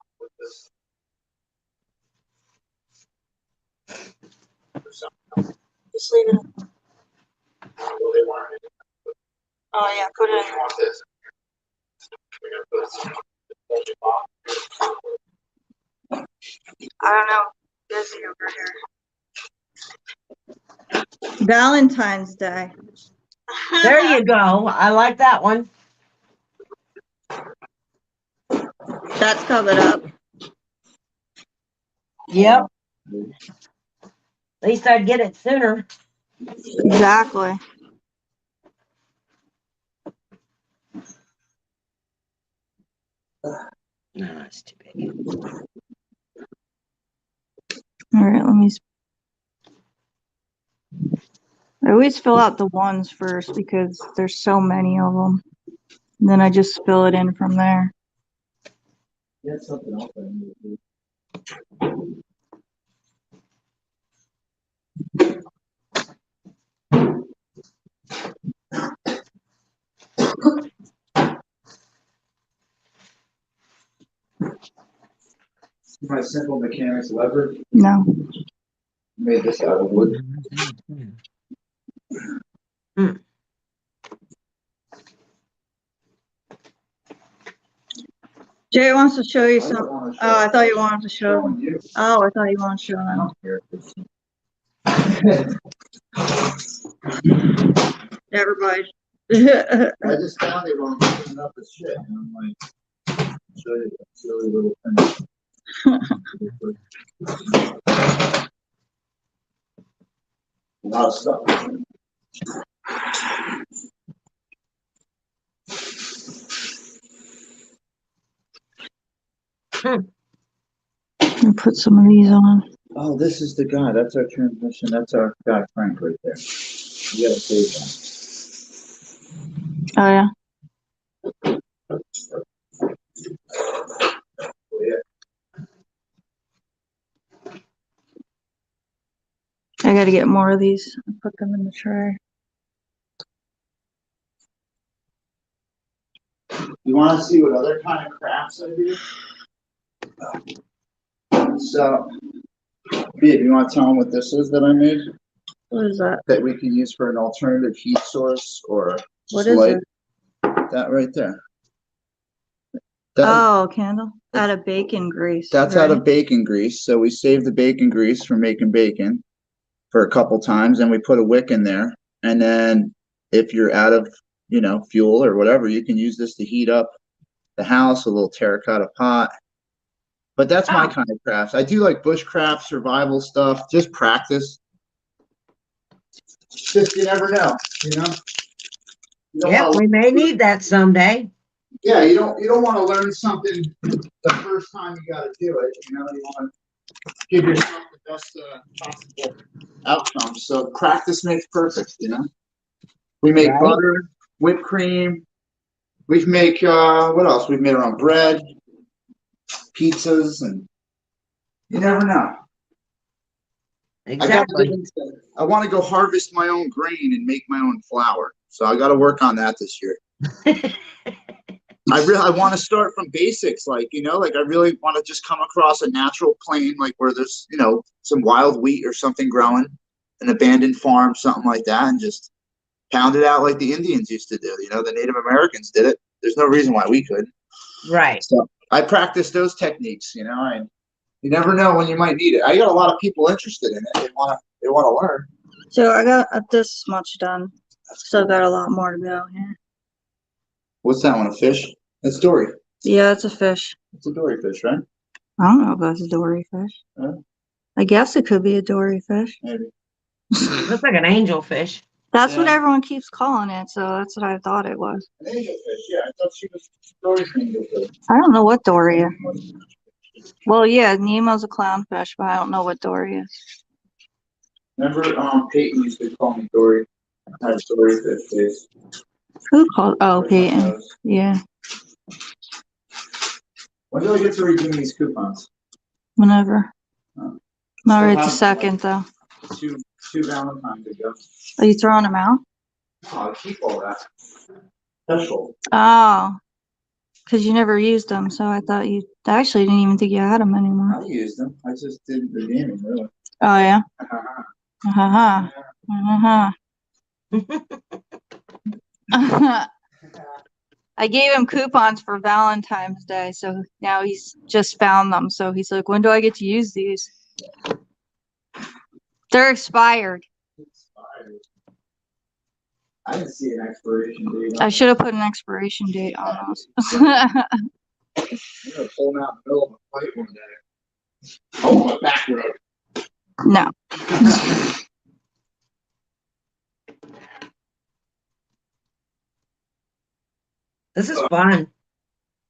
Just leave it. Oh yeah, put it in. I don't know. Busy over here. Valentine's Day. There you go. I like that one. That's covered up. Yep. At least I'd get it sooner. Exactly. No, it's too big. All right, let me. I always fill out the ones first because there's so many of them. And then I just fill it in from there. My simple mechanics lever. No. Made this out of wood. Jay wants to show you something. Oh, I thought you wanted to show them. Oh, I thought you wanted to show them. Everybody. I just found it while I'm cleaning up the shit, and I'm like, show you that silly little thing. A lot of stuff. And put some of these on. Oh, this is the guy. That's our transmission. That's our guy, Frank, right there. You gotta save that. Oh yeah. I gotta get more of these and put them in the tray. You want to see what other kind of crafts I do? So, Babe, you want to tell them what this is that I made? What is that? That we can use for an alternative heat source or What is light? it? That right there. Oh, candle out of bacon grease. That's right? out of bacon grease. So we save the bacon grease for making bacon for a couple times, and we put a wick in there. And then if you're out of, fuel or whatever, you can use this to heat up the house, a little terracotta pot. But that's my kind of crafts. I do like bushcraft, survival stuff, just practice. Just you never know, Yep, we may need that someday. Yeah, you don't want to learn something the first time you got to do it. You want to give yourself the best possible outcome. So practice makes perfect. We make butter, whipped cream. We make what else? We've made our own bread, pizzas, and you never know. Exactly. I want to go harvest my own grain and make my own flour. So I got to work on that this year. I want to start from basics, like I really want to just come across a natural plain, like where there's, some wild wheat or something growing, an abandoned farm, something like that, and just pound it out like the Indians used to do. The Native Americans did it. There's no reason why we couldn't. Right. So I practice those techniques, and you never know when you might need it. I got a lot of people interested in it. They want to learn. So I got this much done. Still got a lot more to go here. What's that one? A fish? That's dory. Yeah, it's a fish. It's a dory fish, right? I don't know if that's a dory fish. Huh? I guess it could be a dory fish. Maybe. Looks like an angelfish. That's what Yeah. everyone keeps calling it, so that's what I thought it was. An angelfish, yeah. I thought she was Dory's angelfish. I don't know what dory is. Well, yeah, Nemo's a clownfish, but I don't know what dory is. Remember, Peyton used to call me Dory. I had Dory fish face. Who called? Oh, Peyton. Yeah, When do I get to redeem these coupons? whenever. Oh. Not right Still this have, second, though. Two Valentine's ago. Are you throwing them out? Oh, I keep all that. Special. Oh, because you never used them, so I thought you I actually didn't even think you had them anymore. I used them. I just didn't redeem them, really. Oh, yeah? Uh-huh. Uh-huh. I gave him coupons for Valentine's Day, so now he's just found them. So he's like, when do I get to use these? They're expired. I didn't see an expiration date. I should have put an expiration date on those. I'm gonna pull them out in the middle of a fight one day. Oh, my back road. No. This is fun.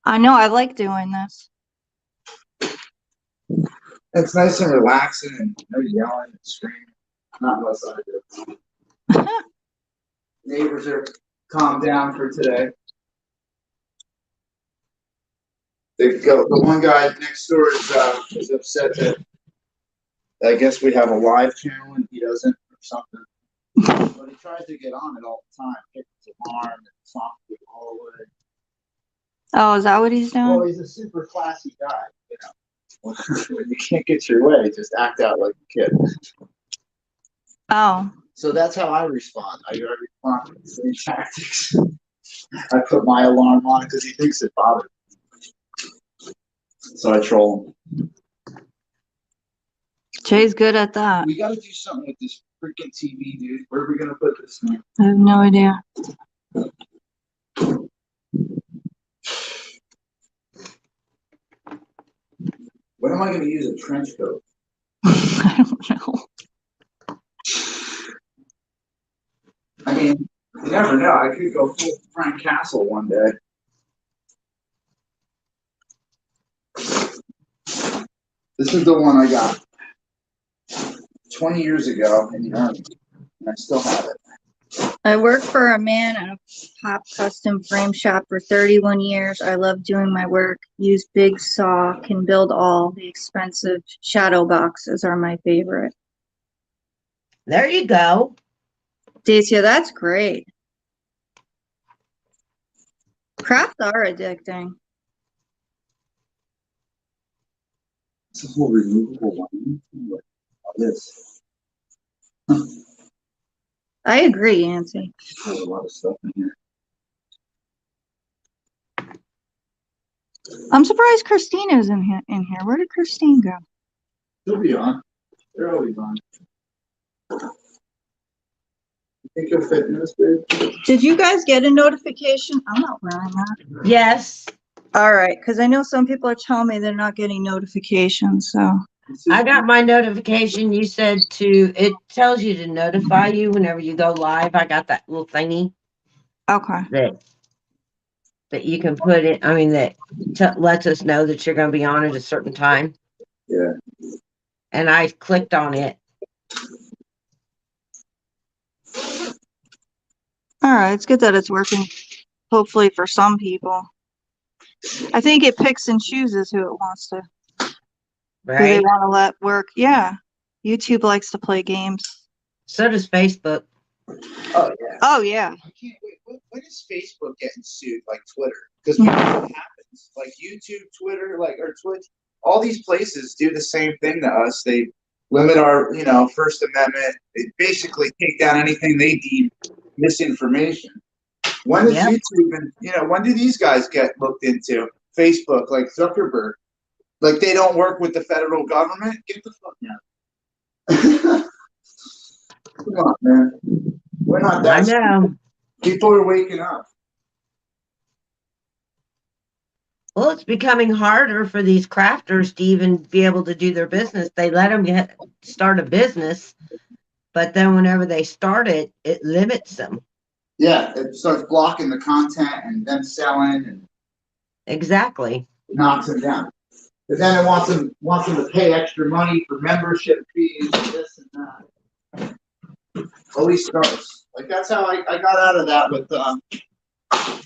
I know, I like doing this. It's nice and relaxing and no yelling and screaming. Not unless I do. Neighbors are calmed down for today. The one guy next door is upset that I guess we have a live channel and he doesn't or something. But he tries to get on it all the time. Hits his alarm and talks all the way. Oh, is that what he's doing? Well, he's a super classy guy, you know. When you can't get your way, just act out like a kid. Oh. So that's how I respond. I respond with the same tactics. I put my alarm on because he thinks it bothers me. So I troll him. Jay's good at that. We got to do something with this freaking TV, dude. Where are we going to put this thing? I have no idea. When am I going to use a trench coat? I don't know. I mean, you never know. I could go full Frank Castle one day. This is the one I got 20 years ago in the Army, and I still have it. I worked for a man at a pop custom frame shop for 31 years. I love doing my work. Use big saw, can build all. The expensive shadow boxes are my favorite. There you go. Dacia, that's great. Crafts are addicting. It's a whole removable one. Look at this. I agree, Nancy. There's a lot of stuff in here. I'm surprised Christina's in here. Where did Christine go? She'll be on. They're always on. You think you'll fit in this, babe? Did you guys get a notification? I'm not wearing that. Yes. All right, because I know some people are telling me they're not getting notifications, so. I got my notification. You said it tells you to notify you whenever you go live. I got that little thingy Okay. that you can put it. I mean, that lets us know that you're going to be on at a certain time. Yeah. And I clicked on it. All right, it's good that it's working, hopefully for some people. I think it picks and chooses who it wants to, who they Right. want to let work. Yeah, YouTube likes to play games. So does Facebook. Oh, yeah. Oh, yeah. I can't wait. When is Facebook getting sued like Twitter? Because what happens? Like YouTube, Twitter, or Twitch, all these places do the same thing to us. They limit our, First Amendment. They basically take down anything they deem misinformation. When does YouTube and, when do these guys get looked into? Facebook, like Zuckerberg. Like they don't work with the federal government? Get the fuck out. Come on, man. We're not that. I know. People are waking up. Well, it's becoming harder for these crafters to even be able to do their business. They let them start a business, but then whenever they start it, it limits them. Yeah, it starts blocking the content and them selling and Exactly. knocks them down. But then it wants them to pay extra money for membership fees and this and that. Always starts. Like that's how I got out of that with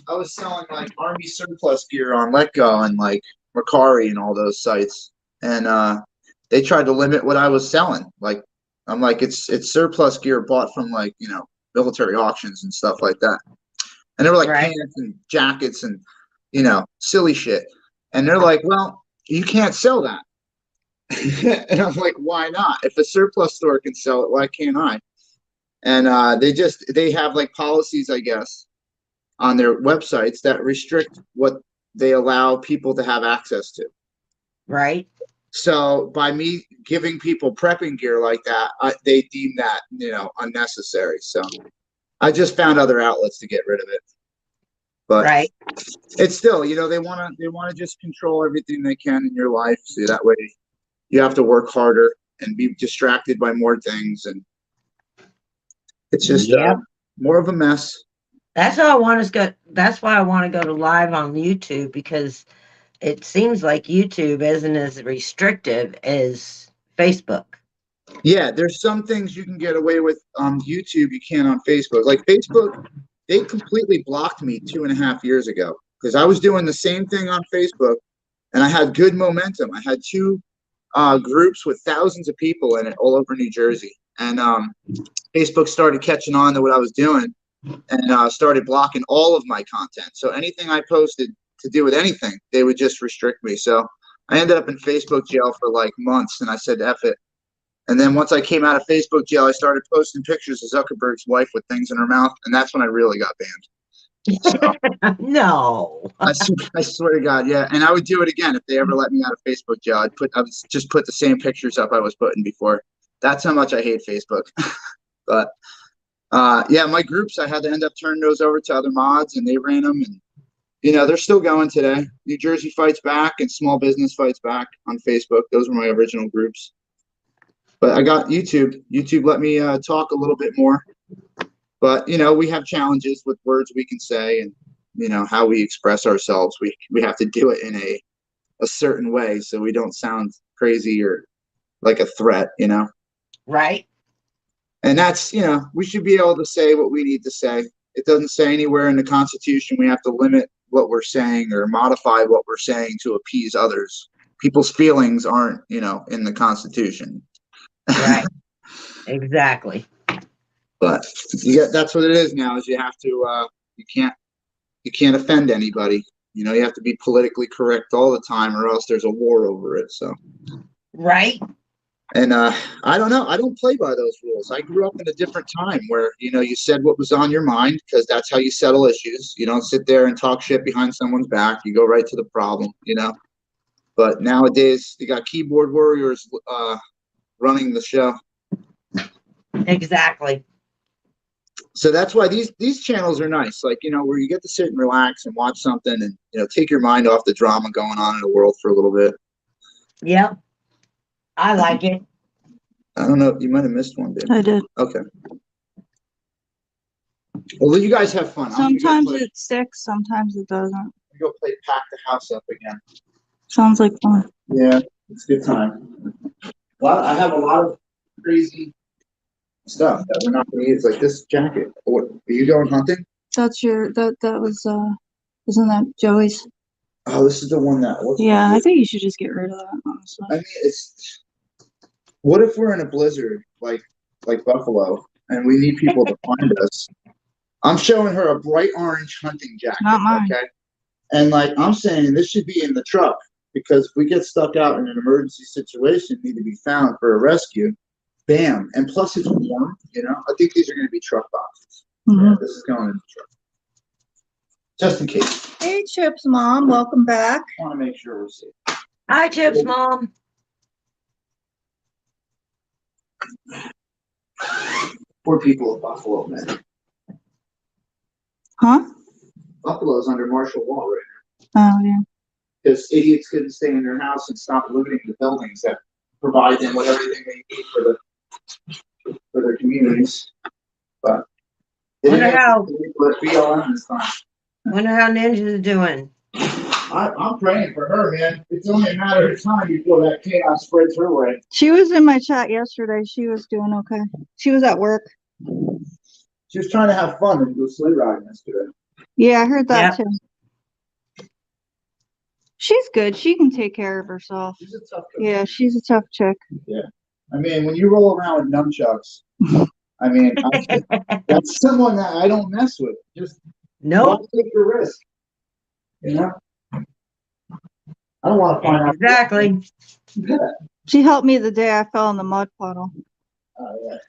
I was selling like army surplus gear on Letgo and like Mercari and all those sites. And they tried to limit what I was selling. Like I'm like it's surplus gear bought from like, you know, military auctions and stuff like that. And they were like Right. pants and jackets and, you know, silly shit. And they're like, well, you can't sell that. And I'm like, why not? If a surplus store can sell it, why can't I? And they have like policies, I guess, on their websites that restrict what they allow people to have access to. Right. So by me giving people prepping gear like that, they deem that, you know, unnecessary. So I just found other outlets to get rid of it. But right. It's still, you know, they want to just control everything they can in your life. So that way you have to work harder and be distracted by more things. And it's just more of a mess. That's how I want to go. That's why I want to go to live on YouTube, because it seems like YouTube isn't as restrictive as Facebook. Yeah, there's some things you can get away with on YouTube you can't on Facebook. Like Facebook, they completely blocked me 2.5 years ago because I was doing the same thing on Facebook and I had good momentum. I had two groups with thousands of people in it all over New Jersey. And Facebook started catching on to what I was doing and started blocking all of my content. So anything I posted to do with anything, they would just restrict me. So I ended up in Facebook jail for like months and I said, F it. And then once I came out of Facebook jail, I started posting pictures of Zuckerberg's wife with things in her mouth. And that's when I really got banned. So, no. I swear to God, yeah. And I would do it again if they ever let me out of Facebook jail. I would just put the same pictures up I was putting before. That's how much I hate Facebook. But yeah, my groups, I had to end up turning those over to other mods, and they ran them, and you know they're still going today. New Jersey Fights Back and Small Business Fights Back on Facebook. Those were my original groups. But I got YouTube. YouTube let me talk a little bit more. But you know, we have challenges with words we can say, and you know how we express ourselves. We have to do it in a certain way so we don't sound crazy or like a threat. You know. Right. And that's, you know, we should be able to say what we need to say. It doesn't say anywhere in the Constitution we have to limit what we're saying or modify what we're saying to appease others. People's feelings aren't, you know, in the Constitution. Right. Exactly. But that's what it is now. Is you have to you can't offend anybody. You know, you have to be politically correct all the time, or else there's a war over it. So. Right. And I don't know. I don't play by those rules. I grew up in a different time where, you know, you said what was on your mind because that's how you settle issues. You don't sit there and talk shit behind someone's back. You go right to the problem, you know. But nowadays, you got keyboard warriors running the show. Exactly. So that's why these channels are nice. Like, you know, where you get to sit and relax and watch something and, you know, take your mind off the drama going on in the world for a little bit. Yep. I like it. I don't know. You might have missed one, babe. I did. Okay. Well, you guys have fun. Sometimes it sticks, sometimes it doesn't. We go play Pack the House Up again. Sounds like fun. Yeah, it's a good time. Well, I have a lot of crazy stuff that we're not going to use, like this jacket. What, are you going hunting? That's that was isn't that Joey's? Oh, this is the one that. Yeah, I think you should just get rid of that, honestly. I mean, it's. What if we're in a blizzard like Buffalo and we need people to find us? I'm showing her a bright orange hunting jacket. Not mine. Okay. And like I'm saying, this should be in the truck because if we get stuck out in an emergency situation, need to be found for a rescue. Bam. And plus it's warm, you know. I think these are going to be truck boxes. Mm-hmm. Yeah, this is going in the truck. Just in case. Hey, Chips, Mom, welcome back. I want to make sure we're safe. Hi, Chips, Mom. Poor people of Buffalo, man. Huh? Buffalo's under martial law right Oh, yeah. because idiots couldn't stay in their house and stop looting the buildings that provide them with everything they need for their communities. But Wonder how BLM this time. Ninja's doing. I'm praying for her, man. It's only a matter of time before that chaos spreads her way. She was in my chat yesterday. She was doing okay. She was at work. She was trying to have fun and go sleigh riding yesterday. Yeah, I heard that Yep. too. She's good. She can take care of herself. She's a tough girl. Yeah, she's a tough chick. Yeah. I mean, when you roll around with nunchucks, I mean, that's someone that I don't mess with. Just Nope. don't take the risk. You know? I don't want to find out. Exactly. Yeah. She helped me the day I fell in the mud puddle. Oh,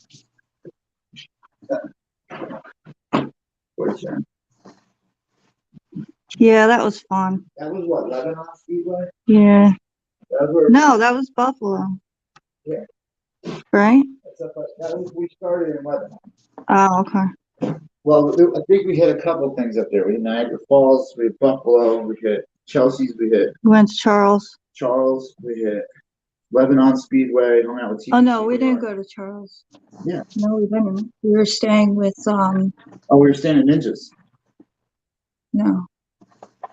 yeah. Where's that? Yeah, that was fun. That was what, Lebanon Speedway? Yeah. That was where, No, that was Buffalo. Yeah. Right? that was, we started in Lebanon. Oh, okay. Well, I think we hit a couple things up there. We hit Niagara Falls, we hit Buffalo, we hit Chelsea's, we hit We went to Charles. Charles, we hit Lebanon Speedway, hung out with Oh no, we didn't go to Charles. Yeah. No, we didn't. We were staying with Oh, we were staying at Ninjas. no.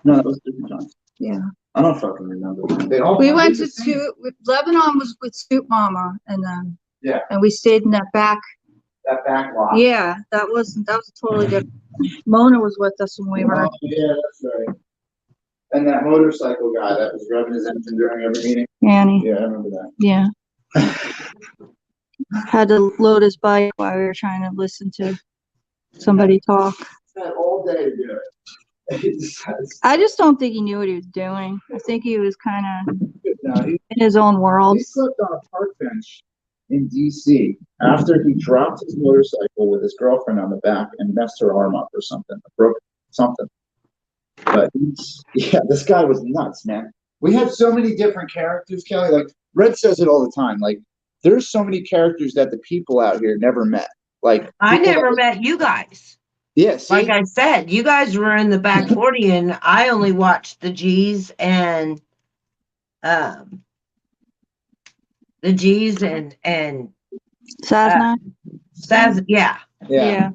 No, that was different times. Yeah. I don't fucking remember. They all We went did to the same. Lebanon was with Soup Mama and then Yeah, and we stayed in that back. that back lot. Yeah, that was totally different. Mona was with us when we were. Oh, yeah, that's right. And that motorcycle guy that was rubbing his engine during every meeting. Annie. Yeah, I remember that. Yeah. Had to load his bike while we were trying to listen to somebody talk. Had all day to do it. I just don't think he knew what he was doing. I think he was kind of No, he in his own world. slept on a park bench in DC after he dropped his motorcycle with his girlfriend on the back and messed her arm up or something, broke something. But yeah, this guy was nuts, man. We had so many different characters, Kelly. Like Red says it all the time. Like there's so many characters that the people out here never met. Like I people never met you guys. Yeah, see? Like I said, you guys were in the back 40 and I only watched the G's and the G's and Sazna. Saz, yeah. Yeah.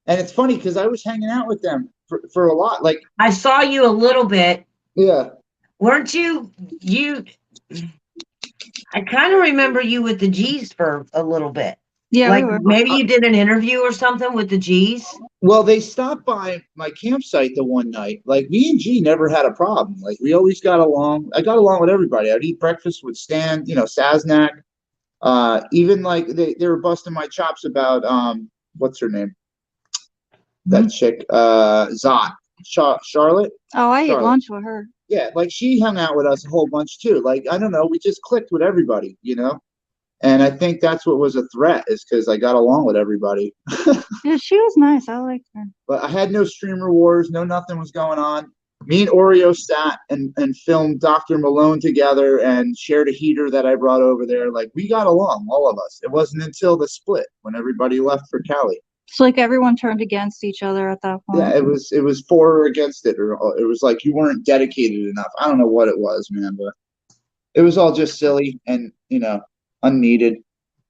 And it's funny because I was hanging out with them for a lot. Like I saw you a little bit. Yeah. Weren't you I kind of remember you with the G's for a little bit. Yeah, like we were. maybe you did an interview or something with the G's. Well, they stopped by my campsite the one night. Like me and G never had a problem. Like we always got along. I got along with everybody. I'd eat breakfast with Stan, Saznak. Even like they were busting my chops about what's her name? That chick, Zot. Charlotte. Oh, I ate Charlotte. lunch with her. Yeah, like she hung out with us a whole bunch too. Like I don't know, we just clicked with everybody, And I think that's what was a threat, is because I got along with everybody. Yeah, she was nice. I liked her. But I had no streamer wars, nothing was going on. Me and Oreo sat and filmed Dr. Malone together and shared a heater that I brought over there. Like we got along, all of us. It wasn't until the split when everybody left for Cali. It's like everyone turned against each other at that point. Yeah, it was for or against it, or it was like you weren't dedicated enough. I don't know what it was, man, but it was all just silly and unneeded,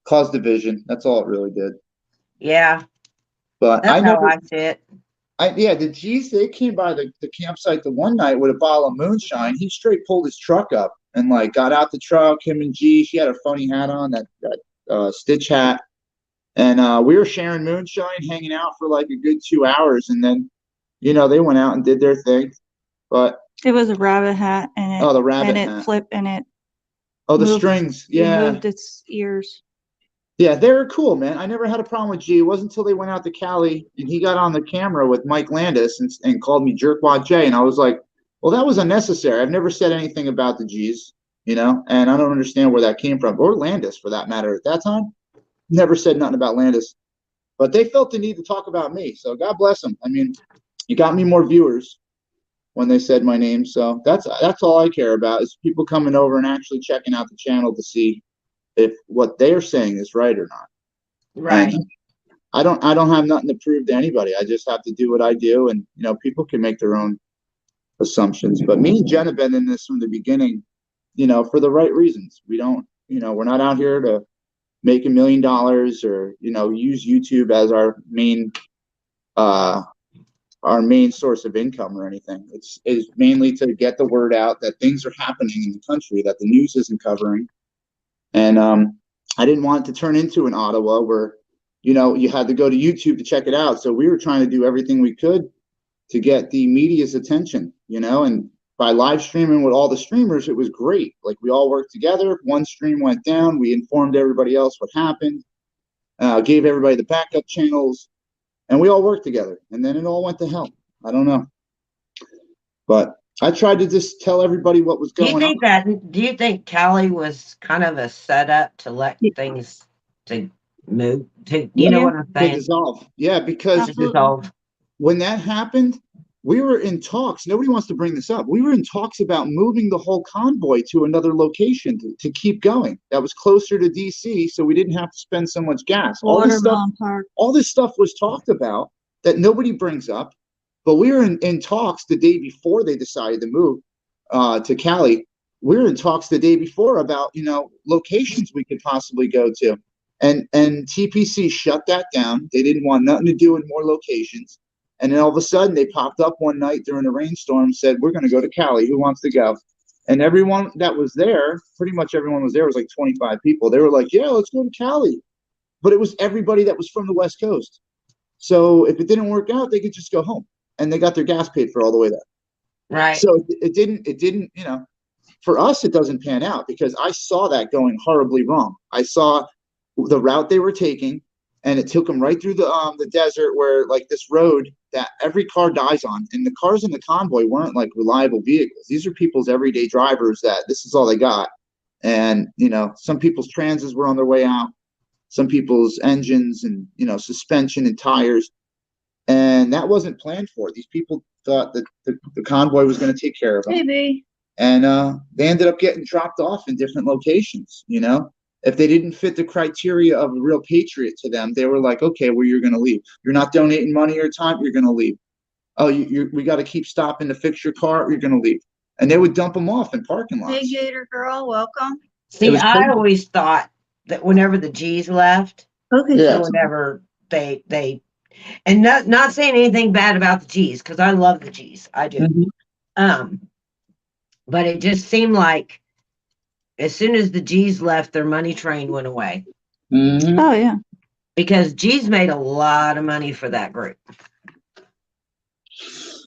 caused division. That's all it really did. Yeah, but that's I never. How I see it. The G's, they came by the campsite the one night with a bottle of moonshine. He straight pulled his truck up and like got out the truck. Him and G, she had a funny hat on, that Stitch hat. And we were sharing moonshine, hanging out for like a good 2 hours, and then, they went out and did their thing. But it was a rabbit hat, and the rabbit hat. It flipped, and it. Oh, the strings, yeah. It moved its ears. Yeah, they were cool, man. I never had a problem with G. It wasn't until they went out to Cali and he got on the camera with Mike Landis and called me Jerkwad J, and I was like, well, that was unnecessary. I've never said anything about the G's, and I don't understand where that came from, or Landis for that matter. At that time, never said nothing about Landis, but they felt the need to talk about me. So God bless them. I mean, you got me more viewers when they said my name. So that's all I care about, is people coming over and actually checking out the channel to see if what they're saying is right or not. Right. And I don't have nothing to prove to anybody. I just have to do what I do, and people can make their own assumptions. But me and Jen have been in this from the beginning, for the right reasons. We don't, we're not out here to make $1 million or, use YouTube as our main source of income or anything. It's mainly to get the word out that things are happening in the country that the news isn't covering. And I didn't want it to turn into an Ottawa where, you had to go to YouTube to check it out. So we were trying to do everything we could to get the media's attention, and by live streaming with all the streamers, it was great. Like we all worked together. If one stream went down, we informed everybody else what happened, gave everybody the backup channels, and we all worked together. And then it all went to hell. I don't know. But I tried to just tell everybody what was going on. Do you think Callie was kind of a setup to let things to move to, know what I'm saying? To dissolve. Yeah, because when that happened, we were in talks. Nobody wants to bring this up. We were in talks about moving the whole convoy to another location to keep going. That was closer to DC, so we didn't have to spend so much gas. All this stuff was talked about that nobody brings up. But we were in talks the day before they decided to move to Cali. We were in talks the day before about, locations we could possibly go to. And TPC shut that down. They didn't want nothing to do with more locations. And then all of a sudden they popped up one night during a rainstorm and said, we're going to go to Cali. Who wants to go? And everyone that was there, pretty much everyone was there, was like 25 people. They were like, yeah, let's go to Cali. But it was everybody that was from the West Coast. So if it didn't work out, they could just go home. And they got their gas paid for all the way there. Right. So it didn't, for us, it doesn't pan out because I saw that going horribly wrong. I saw the route they were taking, and it took them right through the desert where like this road that every car dies on. And the cars in the convoy weren't like reliable vehicles. These are people's everyday drivers that this is all they got. And, some people's transits were on their way out, some people's engines and, suspension and tires. And that wasn't planned for. These people thought that the convoy was going to take care of them. Maybe. And they ended up getting dropped off in different locations, If they didn't fit the criteria of a real patriot to them, they were like, okay, well, you're going to leave. You're not donating money or time, you're going to leave. Oh, we got to keep stopping to fix your car, you're going to leave. And they would dump them off in parking lots. Hey, Gator girl, welcome. See, I always thought that whenever the G's left, so whenever they and not saying anything bad about the G's, because I love the G's. I do. Mm-hmm. But it just seemed like as soon as the G's left, their money train went away. Mm-hmm. Oh, yeah. Because G's made a lot of money for that group.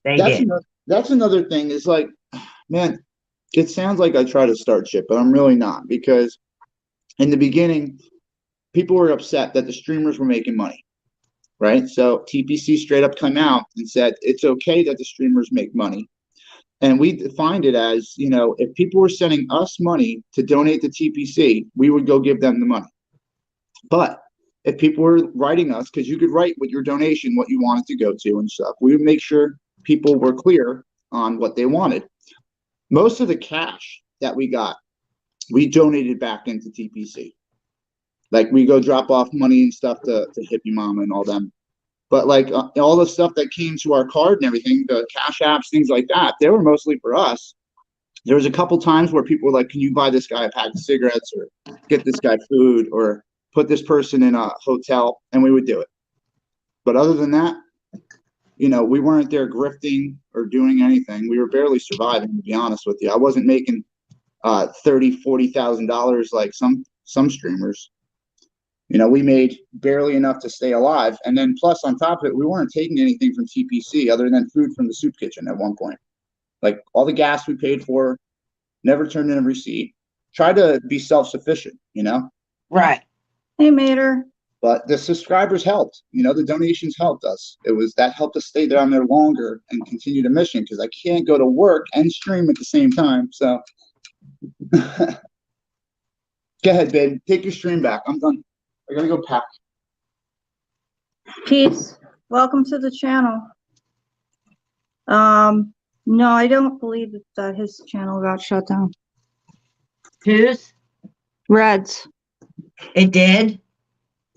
That's another thing is like, man, it sounds like I try to start shit, but I'm really not, because in the beginning, people were upset that the streamers were making money. Right. So TPC straight up came out and said, it's okay that the streamers make money. And we defined it as, if people were sending us money to donate to TPC, we would go give them the money. But if people were writing us, because you could write with your donation what you wanted to go to and stuff, we would make sure people were clear on what they wanted. Most of the cash that we got, we donated back into TPC. Like we go drop off money and stuff to Hippie Mama and all them. But like all the stuff that came to our card and everything, the cash apps, things like that, they were mostly for us. There was a couple times where people were like, can you buy this guy a pack of cigarettes or get this guy food or put this person in a hotel? And we would do it. But other than that, we weren't there grifting or doing anything. We were barely surviving, to be honest with you. I wasn't making $30,000, $40,000 like some streamers. We made barely enough to stay alive. And then plus on top of it, we weren't taking anything from TPC other than food from the soup kitchen at one point. Like all the gas we paid for, never turned in a receipt. Try to be self-sufficient, Right. Hey, Mater. But the subscribers helped. The donations helped us. That helped us stay down there longer and continue the mission because I can't go to work and stream at the same time. So go ahead, babe. Take your stream back. I'm done. I gotta go pack. Peace. Welcome to the channel. No, I don't believe that his channel got shut down. Whose? Red's. It did?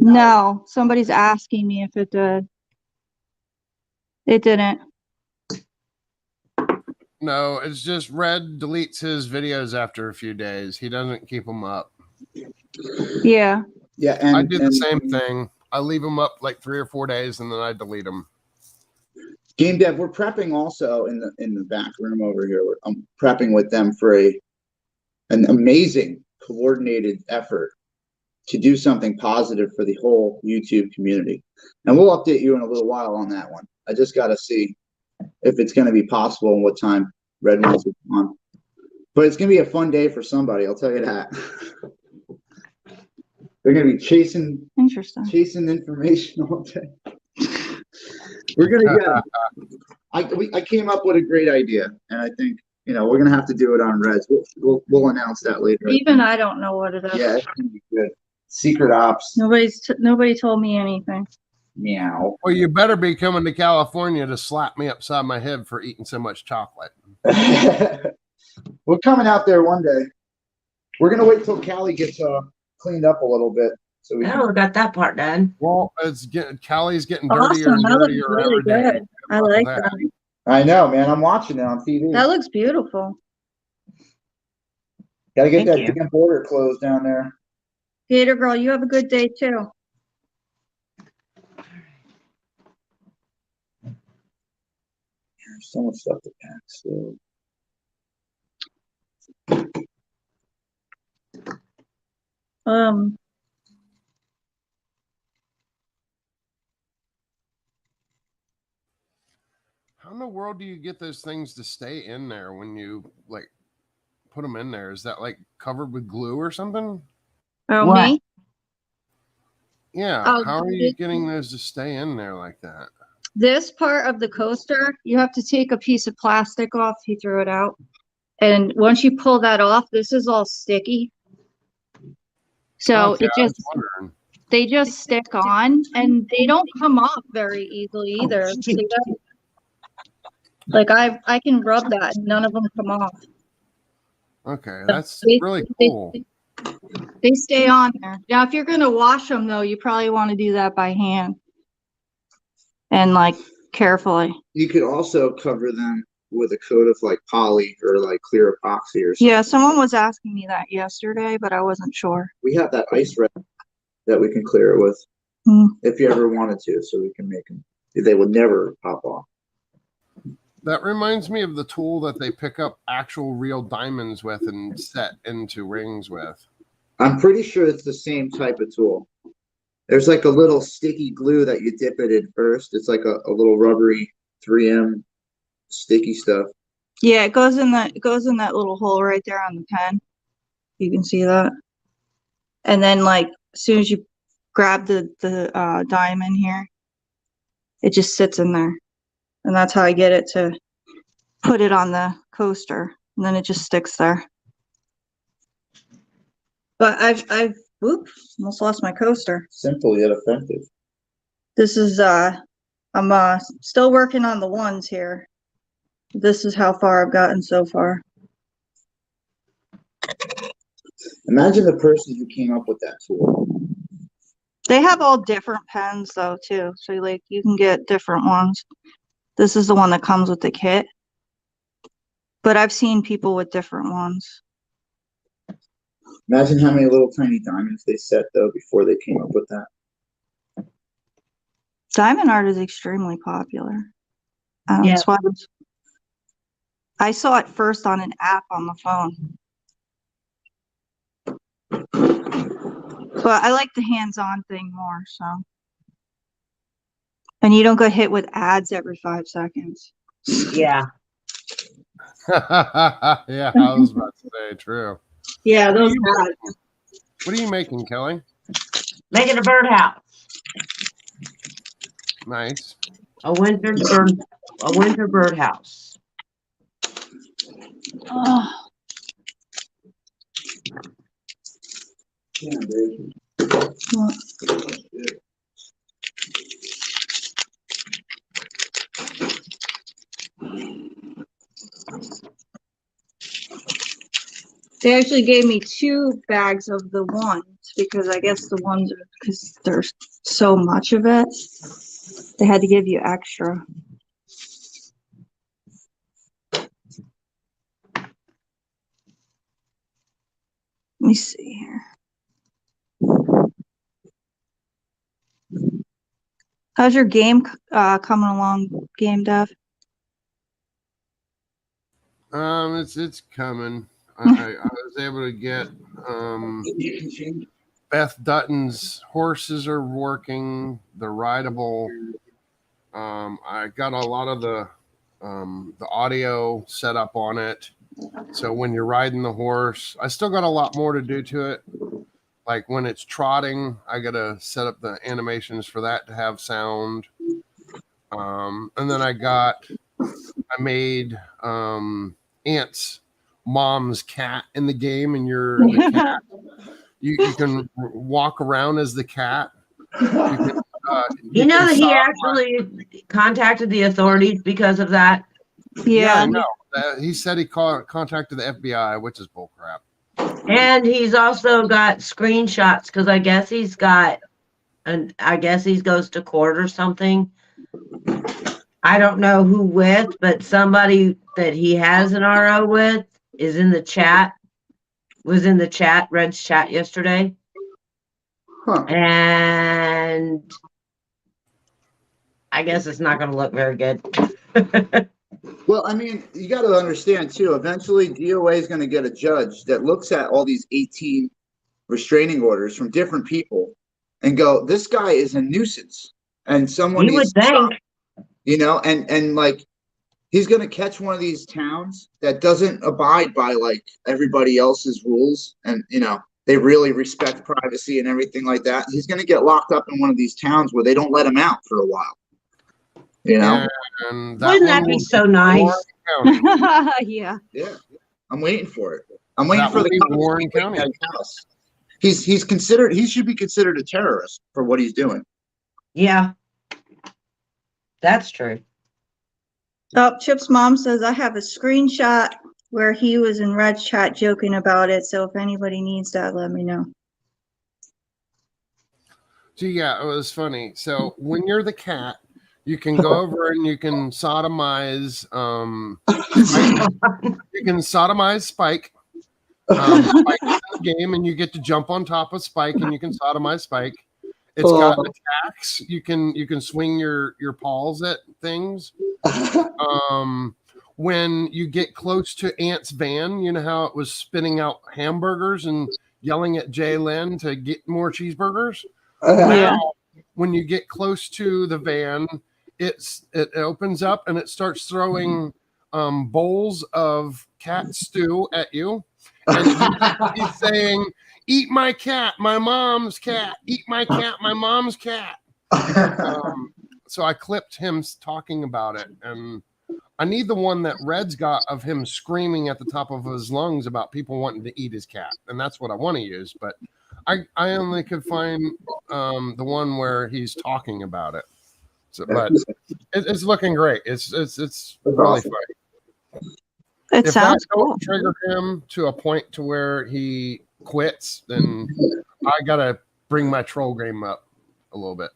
No, somebody's asking me if it did. It didn't. No, it's just Red deletes his videos after a few days. He doesn't keep them up. Yeah. Yeah, I do the same thing. I leave them up like 3 or 4 days and then I delete them. Game Dev, we're prepping also in the back room over here. I'm prepping with them for an amazing coordinated effort to do something positive for the whole YouTube community. And we'll update you in a little while on that one. I just got to see if it's going to be possible and what time Red wants to come on. But it's going to be a fun day for somebody, I'll tell you that. They're going to be chasing information all day. We're going to get I came up with a great idea, and I think, we're going to have to do it on Reds. We'll announce that later. Even I don't know what it is. Yeah, it's going to be good. Secret ops. Nobody told me anything. Meow. Well, you better be coming to California to slap me upside my head for eating so much chocolate. We're coming out there one day. We're going to wait till Cali gets cleaned up a little bit. So we got that part done. Well, Cali's getting dirtier and dirtier every day. Good. I like that. I know, man. I'm watching it on TV. That looks beautiful. Gotta get that damn border closed down there. Gator Girl, you have a good day too. There's so much stuff to pack still. How in the world do you get those things to stay in there when you like put them in there? Is that like covered with glue or something? Oh, What? me? Yeah. Oh, how are you getting those to stay in there like that? This part of the coaster, you have to take a piece of plastic off. He threw it out. And once you pull that off, this is all sticky. So Okay, they just stick on and they don't come off very easily either. See that? Like I can rub that and none of them come off. Okay, that's really cool. They stay on there. Now, if you're going to wash them though, you probably want to do that by hand. And like carefully. You could also cover them with a coat of like poly or like clear epoxy or something. Yeah, someone was asking me that yesterday, but I wasn't sure. We have that ice wrap that we can clear it with if you ever wanted to, so we can make them. They would never pop off. That reminds me of the tool that they pick up actual real diamonds with and set into rings with. I'm pretty sure it's the same type of tool. There's like a little sticky glue that you dip it in first. It's like a little rubbery 3M sticky stuff. Yeah, it goes in that little hole right there on the pen. You can see that. And then like as soon as you grab the diamond here, it just sits in there. And that's how I get it to put it on the coaster. And then it just sticks there. But I've almost lost my coaster. Simple yet effective. This is I'm still working on the ones here. This is how far I've gotten so far. Imagine the person who came up with that tool. They have all different pens though too. So like you can get different ones. This is the one that comes with the kit. But I've seen people with different ones. Imagine how many little tiny diamonds they set though before they came up with that. Diamond art is extremely popular. Yeah. That's why I saw it first on an app on the phone. But I like the hands-on thing more, so. And you don't get hit with ads every 5 seconds. Yeah. Yeah, I was about to say, true. Yeah, those ads. What are you making, Kelly? Making a birdhouse. Nice. A winter birdhouse. Oh. Yeah, baby. They actually gave me 2 bags of the ones because I guess the ones are because there's so much of it. They had to give you extra. Let me see here. How's your game coming along, game dev? It's coming. I was able to get Beth Dutton's horses are working. They're rideable. I got a lot of the audio set up on it. So when you're riding the horse, I still got a lot more to do to it. Like when it's trotting, I got to set up the animations for that to have sound. And then I made Aunt's mom's cat in the game, and you're the cat. You can walk around as the cat. You know that he actually contacted the authorities because of that? Yeah, I know. He said he contacted the FBI, which is bullcrap. And he's also got screenshots because I guess he's got, and I guess he goes to court or something. I don't know who with, but somebody that he has an RO with is in the chat, was in the chat, Red's chat yesterday. Huh. And I guess it's not going to look very good. Well, I mean, you got to understand too, eventually DOA is going to get a judge that looks at all these 18 restraining orders from different people and go, this guy is a nuisance. And someone You would needs to stop, think. you know, and like, he's going to catch one of these towns that doesn't abide by like everybody else's rules. And, you know, they really respect privacy and everything like that. He's going to get locked up in one of these towns where they don't let him out for a while. You know, and Wouldn't that be so nice? Yeah. Yeah, I'm waiting for it. I'm waiting for the Warren County house. He's considered. He should be considered a terrorist for what he's doing. Yeah, that's true. Oh, Chip's mom says I have a screenshot where he was in Red's chat joking about it. So if anybody needs that, let me know. So yeah, it was funny. So when you're the cat, you can go over and you can sodomize. You can sodomize Spike. Spike is in the game, and you get to jump on top of Spike, and you can sodomize Spike. It's got attacks. You can swing your paws at things. When you get close to Aunt's van, you know how it was spitting out hamburgers and yelling at Jay Lynn to get more cheeseburgers. Now, when you get close to the van, it opens up and it starts throwing bowls of cat stew at you, and he's saying, "Eat my cat, my mom's cat. Eat my cat, my mom's cat." So I clipped him talking about it, and I need the one that Red's got of him screaming at the top of his lungs about people wanting to eat his cat, and that's what I want to use. But I only could find the one where he's talking about it. So, but it's looking great. It's really funny. It If sounds that cool. don't trigger him to a point to where he quits, then I gotta bring my troll game up a little bit.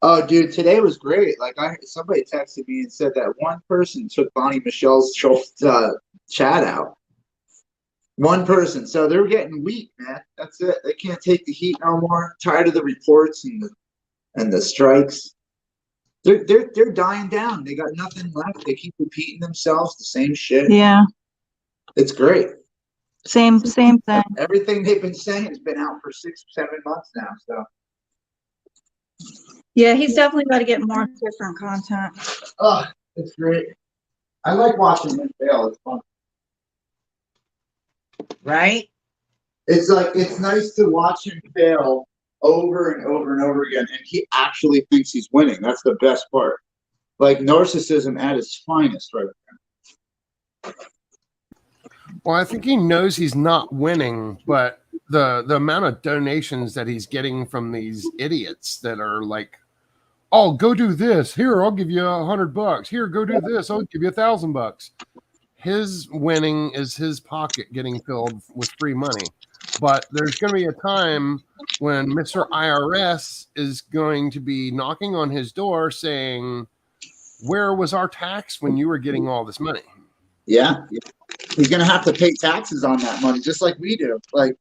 Oh, dude, today was great. Like, somebody texted me and said that one person took Bonnie Michelle's chat out. One person. So they're getting weak, man. That's it. They can't take the heat no more. Tired of the reports and the strikes. They're dying down. They got nothing left. They keep repeating themselves, the same shit. Yeah. It's great. Same thing. Everything they've been saying has been out for 6-7 months now. So Yeah, he's definitely got to get more different content. oh, it's great. I like watching him fail. It's fun. Right? It's like, it's nice to watch him fail over and over and over again, and he actually thinks he's winning. That's the best part. Like narcissism at its finest, right there. Well, I think he knows he's not winning, but the amount of donations that he's getting from these idiots that are like, "Oh, go do this. Here, I'll give you $100. Here, go do this. I'll give you $1,000." His winning is his pocket getting filled with free money. But there's going to be a time when Mr. IRS is going to be knocking on his door saying, "Where was our tax when you were getting all this money?" Yeah. he's gonna have to pay taxes on that money, just like we do. Like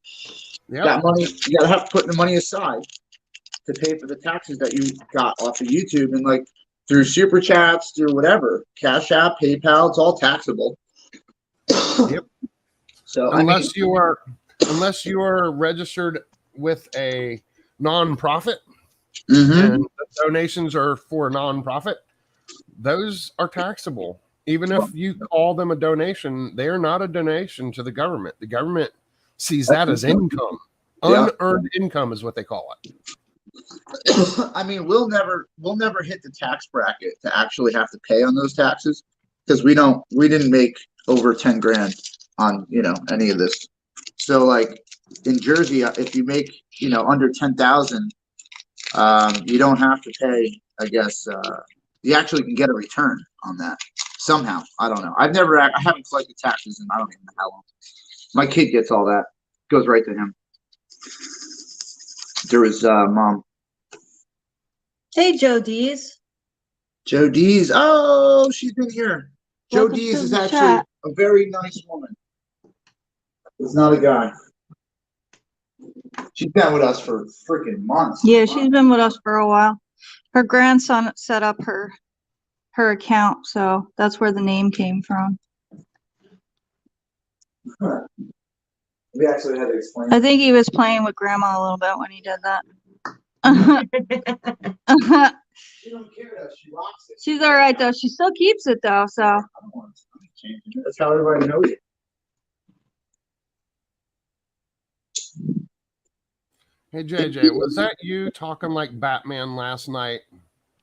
that money, you gotta have to put the money aside to pay for the taxes that you got off of YouTube and like through super chats, through whatever, Cash App, PayPal, it's all taxable. Yep. So unless you are registered with a nonprofit and the donations are for a nonprofit, those are taxable. Even if you call them a donation, they are not a donation to the government. The government sees that as income. Unearned income is what they call it. I mean, we'll never hit the tax bracket to actually have to pay on those taxes because we didn't make over 10 grand on, any of this. So like in Jersey, if you make, under 10,000, you don't have to pay, I guess, you actually can get a return on that somehow. I don't know. I haven't collected taxes and I don't even know how long. My kid gets all that. Goes right to him. There was mom. Hey, Joe Dees. Joe Dees. Oh, she's been here. Joe Welcome Dees to is the actually chat. a very nice woman. It's not a guy. She's been with us for freaking months. Yeah, she's been with us for a while. Her grandson set up her account, so that's where the name came from. We actually had to explain. I think he was playing with grandma a little bit when he did that. She don't care though. She rocks it. She's all right though. She still keeps it though, so. I don't want to change it. That's how everybody knows you. Hey JJ, was that you talking like Batman last night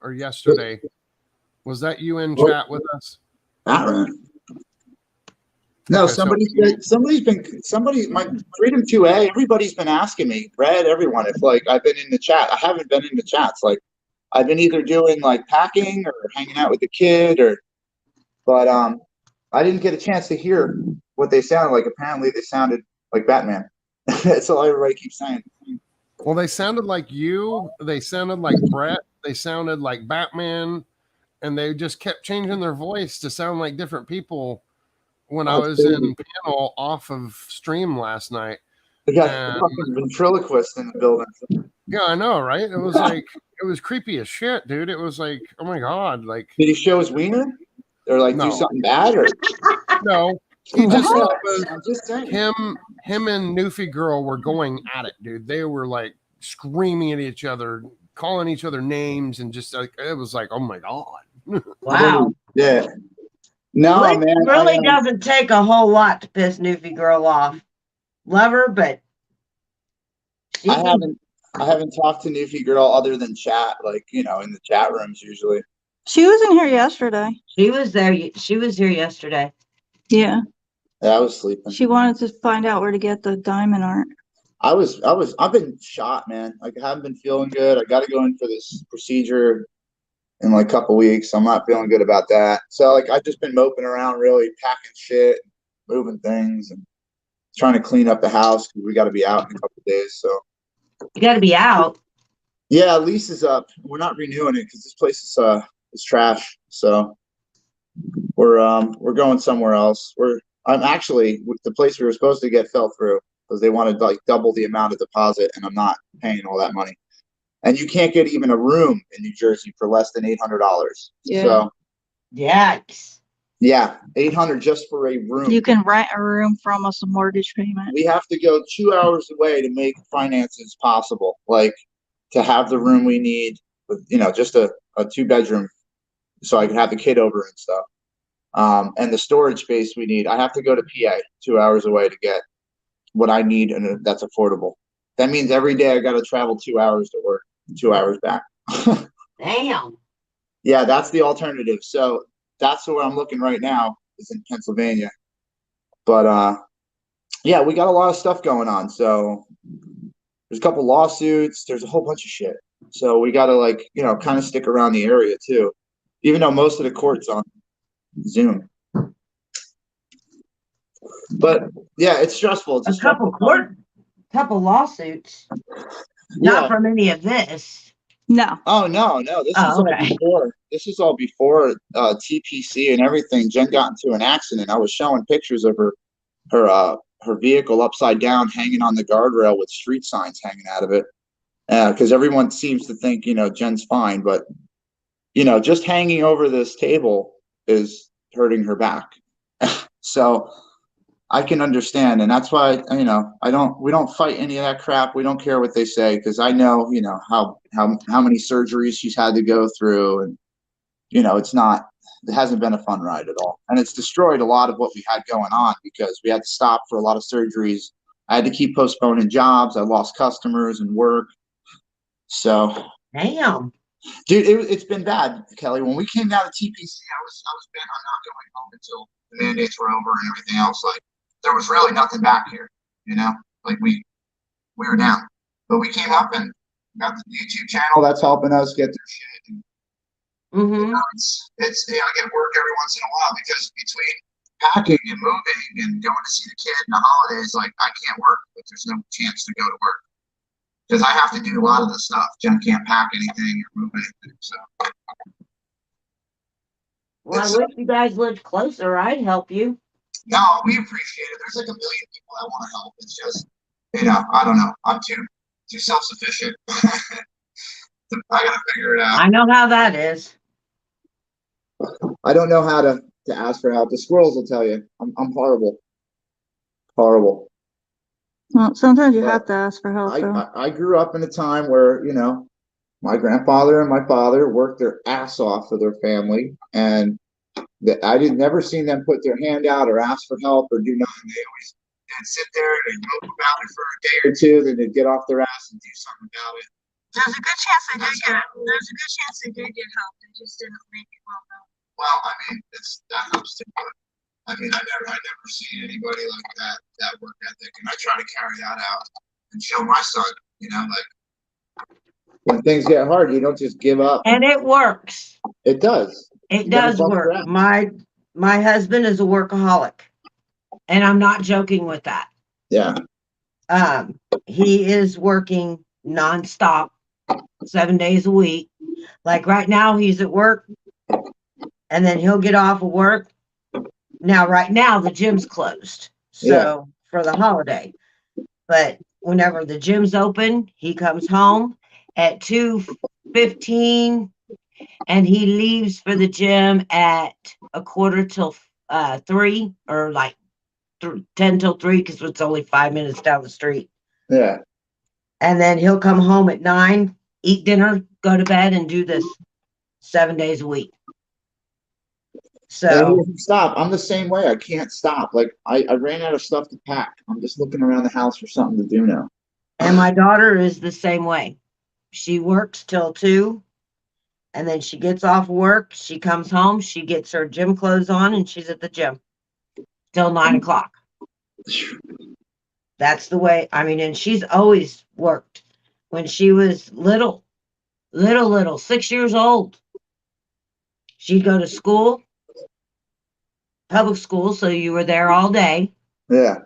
or yesterday? Was that you in chat with us? Batman. No, Okay, my Freedom 2A, everybody's been asking me, Red, everyone, if like I've been in the chat. I haven't been in the chats. Like I've been either doing like packing or hanging out with the kid but I didn't get a chance to hear what they sounded like. Apparently they sounded like Batman. That's all everybody keeps saying. Well, they sounded like you, they sounded like Brett, they sounded like Batman, and they just kept changing their voice to sound like different people. When I was in panel off of stream last night. They got fucking ventriloquist in the building. Yeah, I know, right? It was like, it was creepy as shit, dude. It was like, oh my God. Like, did he show his wiener? Or like do something bad? Or no. He just I'm just saying. him and Newfie Girl were going at it, dude. They were like screaming at each other, calling each other names, and just like it was like, oh my God. Wow. Yeah. No, It man. really doesn't take a whole lot to piss Newfie Girl off. Love her, but I haven't talked to Newfie Girl other than chat, like, in the chat rooms usually. She was in here yesterday. she was there. She was here yesterday. Yeah. Yeah, I was sleeping. She wanted to find out where to get the diamond art. I've been shot, man. Like I haven't been feeling good. I got to go in for this procedure in like a couple weeks. I'm not feeling good about that. So like I've just been moping around, really packing shit, moving things, and trying to clean up the house because we got to be out in a couple days. So You got to be out. yeah, lease is up. We're not renewing it because this place is trash. So we're going somewhere else. I'm actually the place we were supposed to get fell through because they wanted like double the amount of deposit, and I'm not paying all that money. And you can't get even a room in New Jersey for less than $800. Yeah. So Yikes. yeah, $800 just for a room. You can rent a room for almost a mortgage payment. We have to go 2 hours away to make finances possible, like to have the room we need with, just a 2-bedroom so I can have the kid over and stuff. And the storage space we need. I have to go to PA 2 hours away to get what I need, and that's affordable. That means every day I got to travel 2 hours to work, 2 hours back. Damn. Yeah, that's the alternative. So that's where I'm looking right now, is in Pennsylvania. But yeah, we got a lot of stuff going on. So there's a couple lawsuits. There's a whole bunch of shit. So we got to kind of stick around the area too, even though most of the court's on Zoom. But yeah, it's stressful. It's A couple lawsuits. Not from any of this. No. Oh no, this Oh, is all okay. before. This is all before TPC and everything. Jen got into an accident. I was showing pictures of her vehicle upside down, hanging on the guardrail with street signs hanging out of it. Because everyone seems to think Jen's fine, but just hanging over this table is hurting her back. So I can understand, and that's why we don't fight any of that crap. We don't care what they say, because I know how many surgeries she's had to go through, and it hasn't been a fun ride at all, and it's destroyed a lot of what we had going on because we had to stop for a lot of surgeries. I had to keep postponing jobs. I lost customers and work. So, Damn. dude, it's been bad, Kelly. When we came down to TPC, I was bent on not going home until the mandates were over and everything else. Like, there was really nothing back here, like we were down, but we came up and got the YouTube channel that's helping us get their shit. And, it's I get work every once in a while because between packing and moving and going to see the kid in the holidays, like I can't work, but there's no chance to go to work because I have to do a lot of the stuff. Jen can't pack anything or move anything. So, well, I wish you guys lived closer. I'd help you. No, we appreciate it. There's like a million people that want to help. It's just, I don't know. I'm too self-sufficient. I gotta figure it out. I know how that is. I don't know how to ask for help. The squirrels will tell you. I'm horrible. Horrible. Well, sometimes you have to ask for help, though. I grew up in a time where, my grandfather and my father worked their ass off for their family, and I didn't never seen them put their hand out or ask for help or do nothing. They'd sit there and mope about it for a day or two, then they'd get off their ass and do something about it. There's a good chance they did get help. They just didn't make it well known. Well, I mean, that helps too. I mean, I never seen anybody like that work ethic, and I try to carry that out and show my son, like when things get hard, you don't just give up. And it works. It does. It does work. My husband is a workaholic, and I'm not joking with that. Yeah. He is working nonstop, 7 days a week. Like right now, he's at work, and then he'll get off of work. Now, right now, the gym's closed, so for the holiday. But whenever the gym's open, he comes home at 2:15. And he leaves for the gym at 2:45 or like 10 till 3 because it's only 5 minutes down the street. Yeah. And then he'll come home at 9, eat dinner, go to bed, and do this 7 days a week. So stop. I'm the same way. I can't stop. Like I ran out of stuff to pack. I'm just looking around the house for something to do now. And my daughter is the same way. She works till 2. And then she gets off work, she comes home, she gets her gym clothes on, and she's at the gym till 9 o'clock. That's the way, and she's always worked. When she was little, 6 years old, she'd go to school, public school, so you were there all day. Yeah.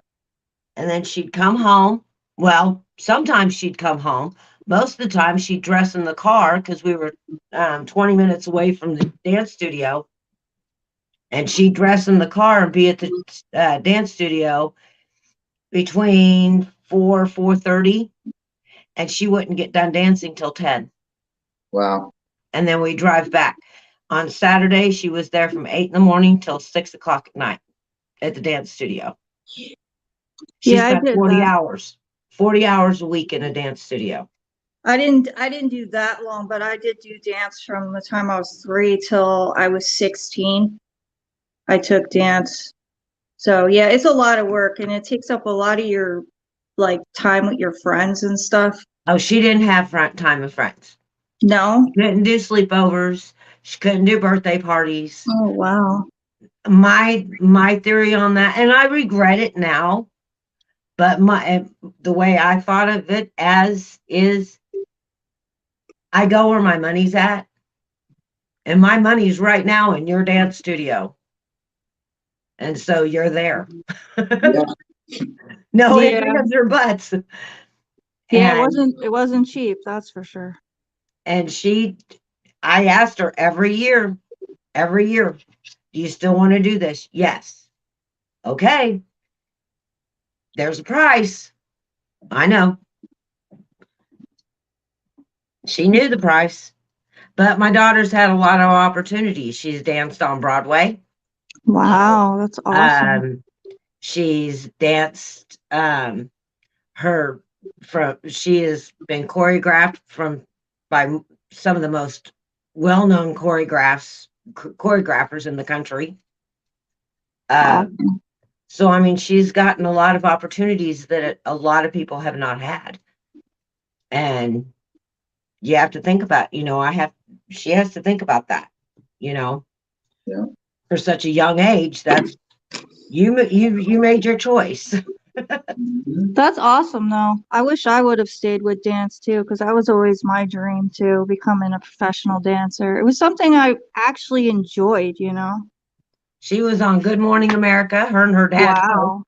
And then she'd come home. Well, sometimes she'd come home. Most of the time, she'd dress in the car because we were 20 minutes away from the dance studio. And she'd dress in the car and be at the dance studio between 4:30. And she wouldn't get done dancing till 10. Wow. And then we drive back. On Saturday, she was there from 8 in the morning till 6 o'clock at night at the dance studio. She spent 40 hours. 40 hours a week in a dance studio. I didn't do that long, but I did do dance from the time I was 3 till I was 16. I took dance. So yeah, it's a lot of work and it takes up a lot of your time with your friends and stuff. Oh, she didn't have time with friends. No? She couldn't do sleepovers. She couldn't do birthday parties. Oh, wow. My theory on that, and I regret it now, but the way I thought of it as is, I go where my money's at, and my money's right now in your dance studio. And so you're there. Yeah. Ifs, ands, or buts. Yeah, it wasn't cheap, that's for sure. And I asked her every year, do you still want to do this? Yes. Okay. There's a price. I know. She knew the price. But my daughter's had a lot of opportunities. She's danced on Broadway. Wow, that's awesome. She's danced she has been choreographed by some of the most well-known choreographers in the country. So I mean, she's gotten a lot of opportunities that a lot of people have not had. And you have to think about, she has to think about that, Yeah. For such a young age. That's you made your choice. That's awesome though. I wish I would have stayed with dance too, because that was always my dream too, becoming a professional dancer. It was something I actually enjoyed, She was on Good Morning America, her and her dad. Wow.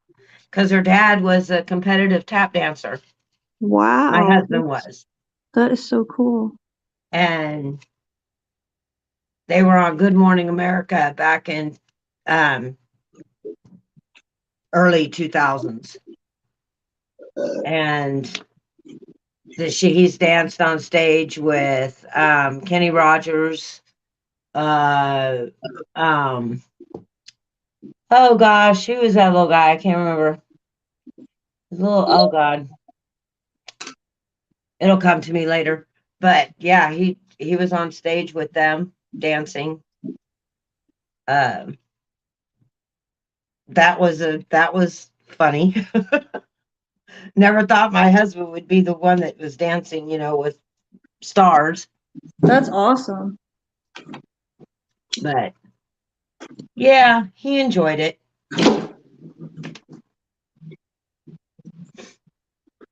Because her dad was a competitive tap dancer. Wow. My husband was. That is so cool. And they were on Good Morning America back in early 2000s. And he's danced on stage with Kenny Rogers. Oh gosh, who was that little guy? I can't remember. Oh God. It'll come to me later. But yeah, he was on stage with them dancing. That was funny. Never thought my husband would be the one that was dancing, with stars. That's awesome. But yeah, he enjoyed it.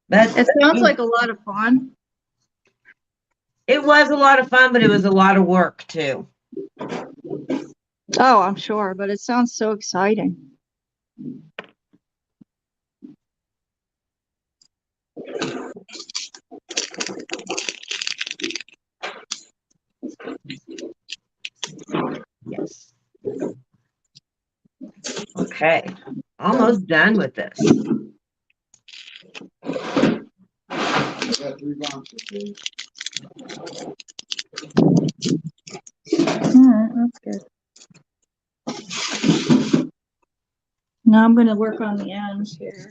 But it sounds like a lot of fun. It was a lot of fun, but it was a lot of work too. Oh, I'm sure, but it sounds so exciting. Yes. Okay. Almost done with this. Got 3 boxes. All right, that's good. Now I'm going to work on the ends here.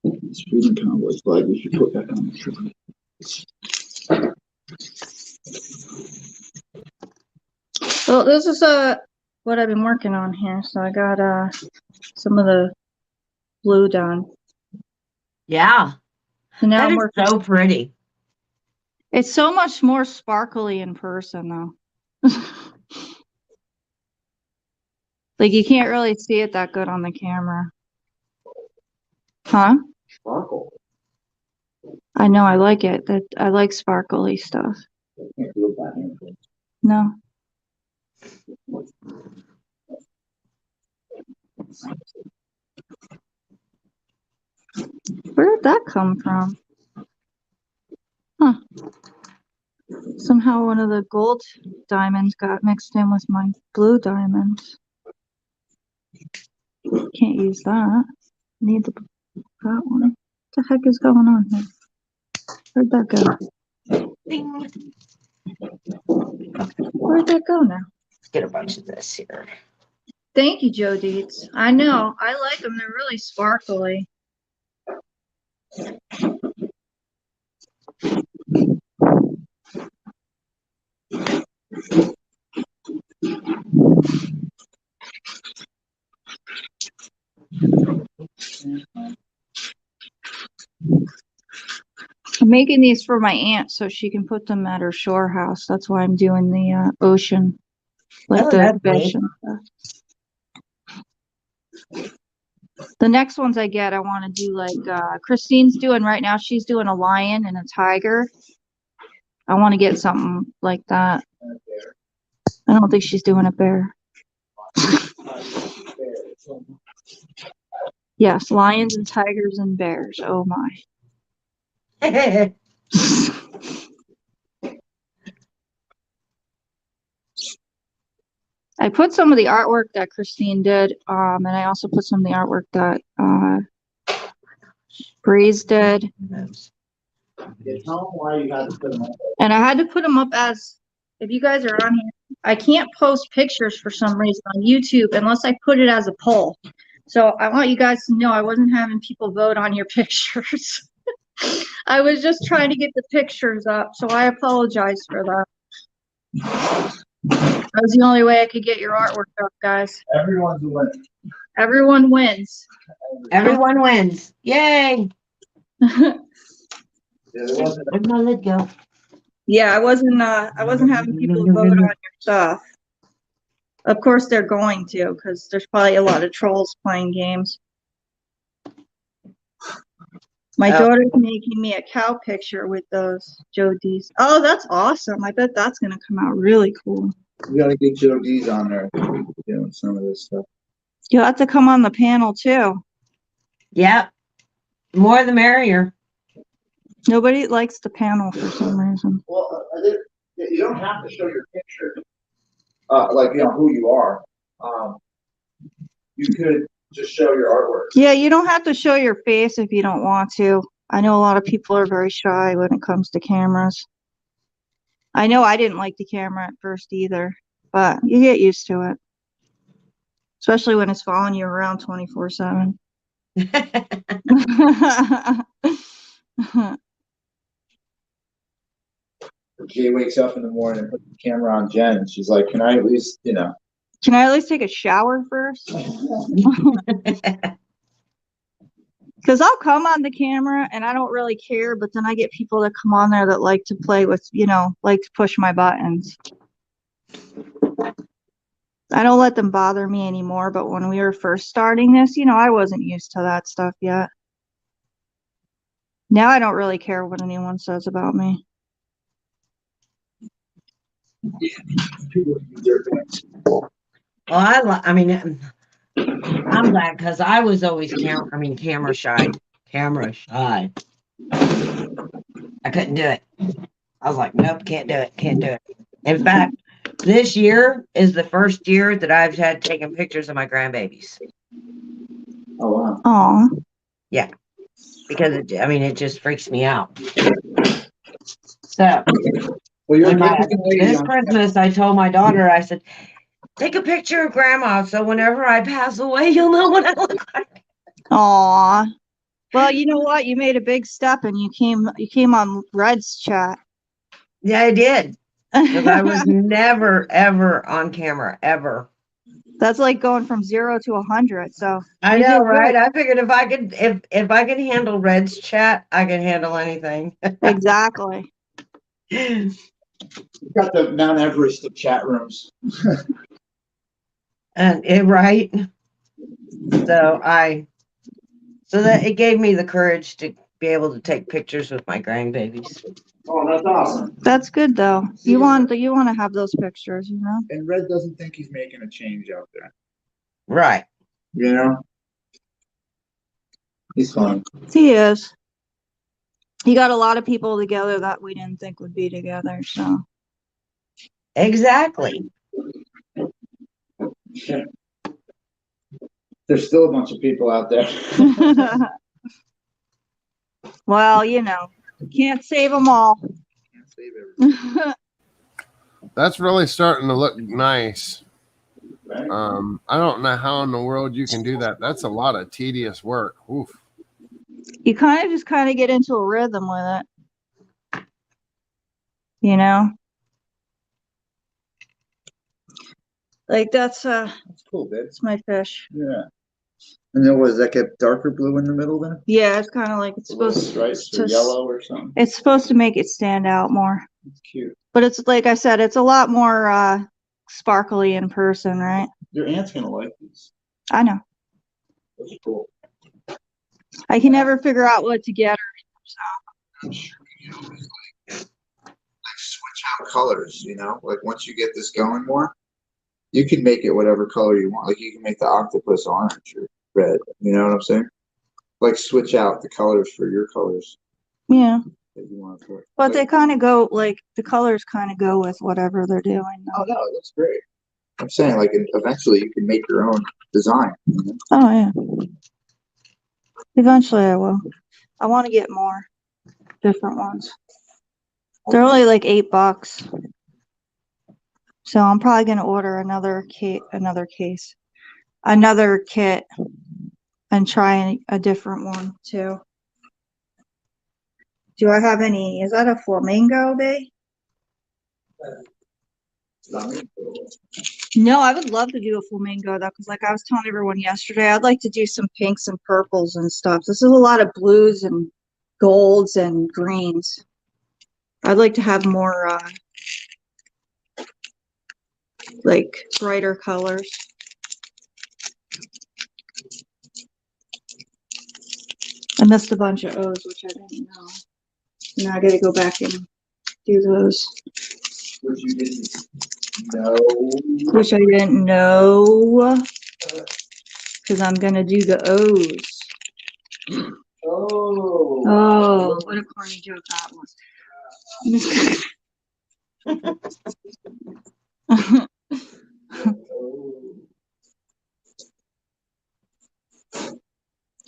This freedom cowboy flag we should put back on the shirt. Well, this is what I've been working on here. So I got some of the blue done. Yeah. So now that I'm is working. So pretty. It's so much more sparkly in person though. Like you can't really see it that good on the camera. Huh? Sparkle. I know, I like it. I like sparkly stuff. No. Where did that come from? Huh. Somehow one of the gold diamonds got mixed in with my blue diamonds. Can't use that. Need that one. What the heck is going on here? Where'd that go? Ding. Where'd that go now? Let's get a bunch of this here. Thank you, Joe Dietz. I know. I like them. They're really sparkly. I'm making these for my aunt so she can put them at her shore house. That's why I'm doing the ocean, like the fish and stuff. The next ones I get, I want to do like Christine's doing right now. She's doing a lion and a tiger. I want to get something like that. I don't think she's doing a bear. Yes, lions and tigers and bears. Oh my. I put some of the artwork that Christine did, and I also put some of the artwork that Breeze did. Tell them why you had to put them up. And I had to put them up as, if you guys are on here, I can't post pictures for some reason on YouTube unless I put it as a poll. So I want you guys to know I wasn't having people vote on your pictures. I was just trying to get the pictures up, so I apologize for that. That was the only way I could get your artwork up, guys. Everyone's a winner. Everyone wins. Everyone wins. Yay. Where'd my lid go? Yeah, I wasn't having people vote on your stuff. Of course they're going to, because there's probably a lot of trolls playing games. My daughter's making me a cow picture with those Jodies. Oh, that's awesome. I bet that's gonna come out really cool. We gotta get Jodies on there doing some of this stuff. You'll have to come on the panel too. Yep. More the merrier. Nobody likes the panel for some reason. Well, you don't have to show your picture, like, you know, who you are. You could just show your artwork. Yeah, you don't have to show your face if you don't want to. I know a lot of people are very shy when it comes to cameras. I know I didn't like the camera at first either, but you get used to it. Especially when it's following you around 24/7. Jay wakes up in the morning and puts the camera on Jen, and she's like, "Can I at least, you know?" Can I at least take a shower first? Because I'll come on the camera and I don't really care, but then I get people that come on there that like to play with, you know, like to push my buttons. I don't let them bother me anymore, but when we were first starting this, you know, I wasn't used to that stuff yet. Now I don't really care what anyone says about me. Well, I mean, I'm glad because I was always camera shy. Camera shy. I couldn't do it. I was like, nope, can't do it. Can't do it. In fact, this year is the first year that I've had taken pictures of my grandbabies. Oh wow. Aw. Yeah. Because it just freaks me out. So Well, you're this Christmas I told my daughter, I said, take a picture of grandma so whenever I pass away, you'll know what I look like. Aw. Well, you know what? You made a big step and you came on Red's chat. Yeah, I did. Because I was never, ever on camera, ever. That's like going from 0 to 100. So I know, right? I figured if I could handle Red's chat, I can handle anything. Exactly. You got the Mount Everest of chat rooms. Right. So that it gave me the courage to be able to take pictures with my grandbabies. Oh, that's awesome. That's good though. You want to have those pictures, you know? And Red doesn't think he's making a change out there. Right. You know? He's fun. He is. He got a lot of people together that we didn't think would be together, so. Exactly. Yeah. There's still a bunch of people out there. Well, you know, can't save them all. Can't save everything. That's really starting to look nice. Right? I don't know how in the world you can do that. That's a lot of tedious work. Oof. You kind of get into a rhythm with it. You know? Like that's cool, babe. It's my fish. Yeah. And then was that get darker blue in the middle then? Yeah, it's kind of like it's supposed stripes to or yellow or something. It's supposed to make it stand out more. It's cute. But it's like I said, it's a lot more sparkly in person, right? Your aunt's gonna like these. I know. That's cool. I can never figure out what to get her. So. Like switch out colors, you know? Like once you get this going more, you can make it whatever color you want. Like you can make the octopus orange or red. You know what I'm saying? Like switch out the colors for your colors Yeah. that you want to put. But they kind of go, like, the colors kind of go with whatever they're doing. Oh no, it looks great. I'm saying like eventually you can make your own design. You know? Oh, yeah. Eventually I will. I want to get more different ones. They're only like $8. So I'm probably going to order another kit, another kit and try a different one too. Do I have any, is that a flamingo day? No, I would love to do a flamingo though, because like I was telling everyone yesterday, I'd like to do some pinks and purples and stuff. This is a lot of blues and golds and greens. I'd like to have more like brighter colors. I missed a bunch of O's, which I didn't know. Now I gotta go back and do those. Which you didn't know. Which I didn't know. Because I'm gonna do the O's. Oh. Oh, what a corny joke that was.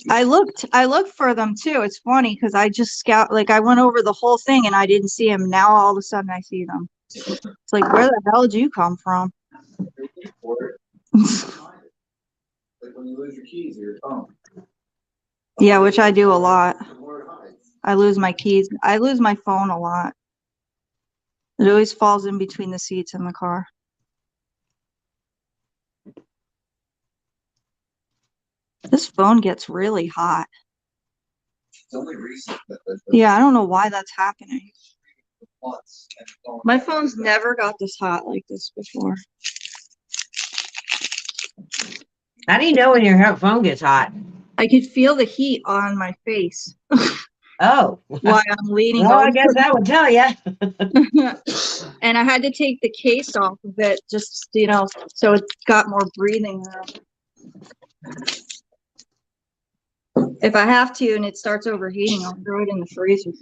I looked for them too. It's funny because I just I went over the whole thing and I didn't see them. Now all of a sudden I see them. It's like, where the hell did you come from? Like when you lose your keys or your phone. Yeah, which I do a lot. I lose my keys. I lose my phone a lot. It always falls in between the seats in the car. This phone gets really hot. It's only recent that Yeah, I don't know why that's happening. My phone's never got this hot like this before. How do you know when your phone gets hot? I could feel the heat on my face. Oh. While I'm leaning Well, over. I guess that would tell you. And I had to take the case off of it just, so it got more breathing room. If I have to and it starts overheating, I'll throw it in the freezer.